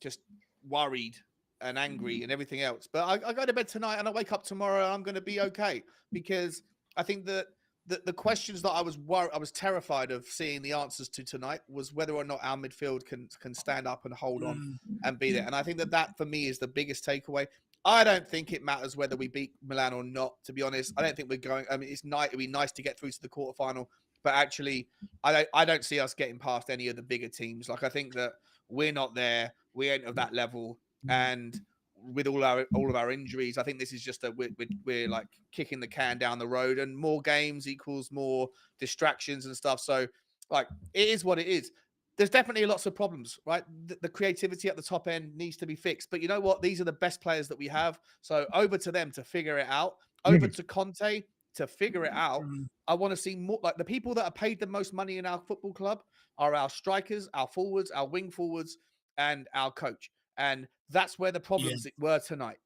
S3: just worried and angry and everything else. But I go to bed tonight and I wake up tomorrow and I'm going to be okay, because I think that the questions that I was terrified of seeing the answers to tonight was whether or not our midfield can stand up and hold on and be there. And I think that for me is the biggest takeaway. I don't think it matters whether we beat Milan or not, to be honest. I don't think we're going. I mean, it'd be nice to get through to the quarterfinal, but actually, I don't see us getting past any of the bigger teams. Like, I think that we're not there. We ain't of that level. And with all of our injuries, I think this is just that we're like kicking the can down the road, and more games equals more distractions and stuff. So, like, it is what it is. There's definitely lots of problems, right? The creativity at the top end needs to be fixed. But you know what? These are the best players that we have. So over to them to figure it out. Over to Conte to figure it out. I want to see more. Like the people that are paid the most money in our football club are our strikers, our forwards, our wing forwards, and our coach. And that's where the problems were tonight.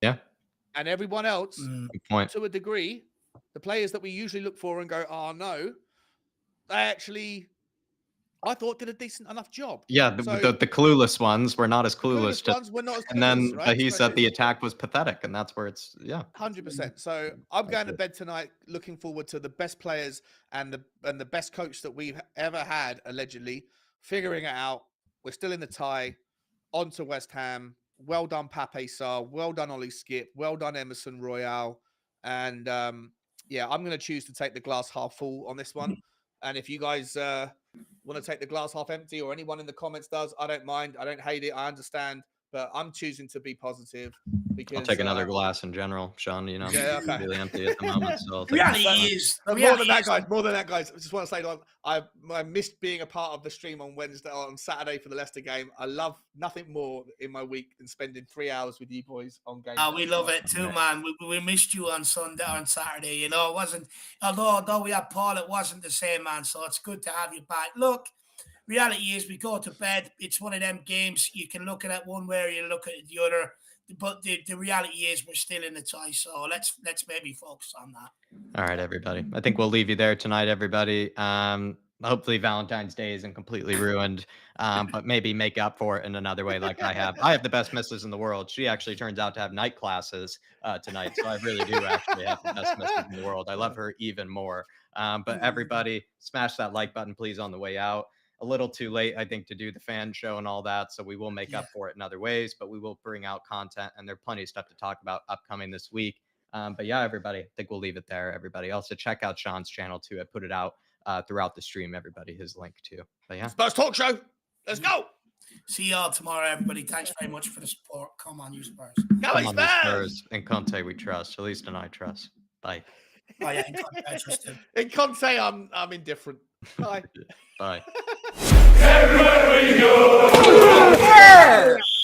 S1: Yeah.
S3: And everyone else,
S1: Good point.
S3: to a degree, the players that we usually look for and go, oh no, they actually, I thought, did a decent enough job.
S1: Yeah, the clueless ones were not as clueless.
S3: Were not as clueless,
S1: and then,
S3: right?
S1: but he said the attack was pathetic, and that's where it's
S3: 100%. So I'm going to bed tonight, looking forward to the best players and the best coach that we've ever had, allegedly, figuring it out. We're still in the tie. On to West Ham. Well done, Pape Sarr. Well done, Ollie Skip. Well done, Emerson Royale. And yeah, I'm going to choose to take the glass half full on this one. And if you guys want to take the glass half empty, or anyone in the comments does, I don't mind. I don't hate it. I understand. But I'm choosing to be positive because
S1: I'll take another glass in general, Sean. You know, I'm really empty at the moment. So
S3: more than that, guys. I just want to say, I missed being a part of the stream on Saturday for the Leicester game. I love nothing more in my week than spending 3 hours with you boys on game.
S2: Oh, we love it too, man. We missed you on Saturday. You know, it wasn't. Although we had Paul, it wasn't the same, man. So it's good to have you back. Look. Reality is we go to bed. It's one of them games. You can look at it one way or you look at it the other. But the reality is we're still in the tie. So let's maybe focus on that.
S1: All right, everybody. I think we'll leave you there tonight, everybody. Hopefully Valentine's Day isn't completely ruined, but maybe make up for it in another way like I have. I have the best missus in the world. She actually turns out to have night classes tonight. So I really do actually have the best missus in the world. I love her even more. But everybody, smash that like button, please, on the way out. A little too late, I think, to do the fan show and all that. So we will make up for it in other ways, but we will bring out content, and there's plenty of stuff to talk about upcoming this week. But yeah, everybody, I think we'll leave it there. Everybody, also check out Sean's channel too. I put it out throughout the stream. Everybody, his link too. But yeah,
S3: Spurs Talk Show. Let's go.
S2: See y'all tomorrow, everybody. Thanks very much for the support. Come on, you Spurs.
S3: Come on,
S1: Spurs. And Conte, we trust. At least, and I trust. Bye.
S2: Oh yeah, in Conte, I trust him.
S3: In Conte, I'm indifferent. Bye.
S1: Bye.
S4: Everywhere we go.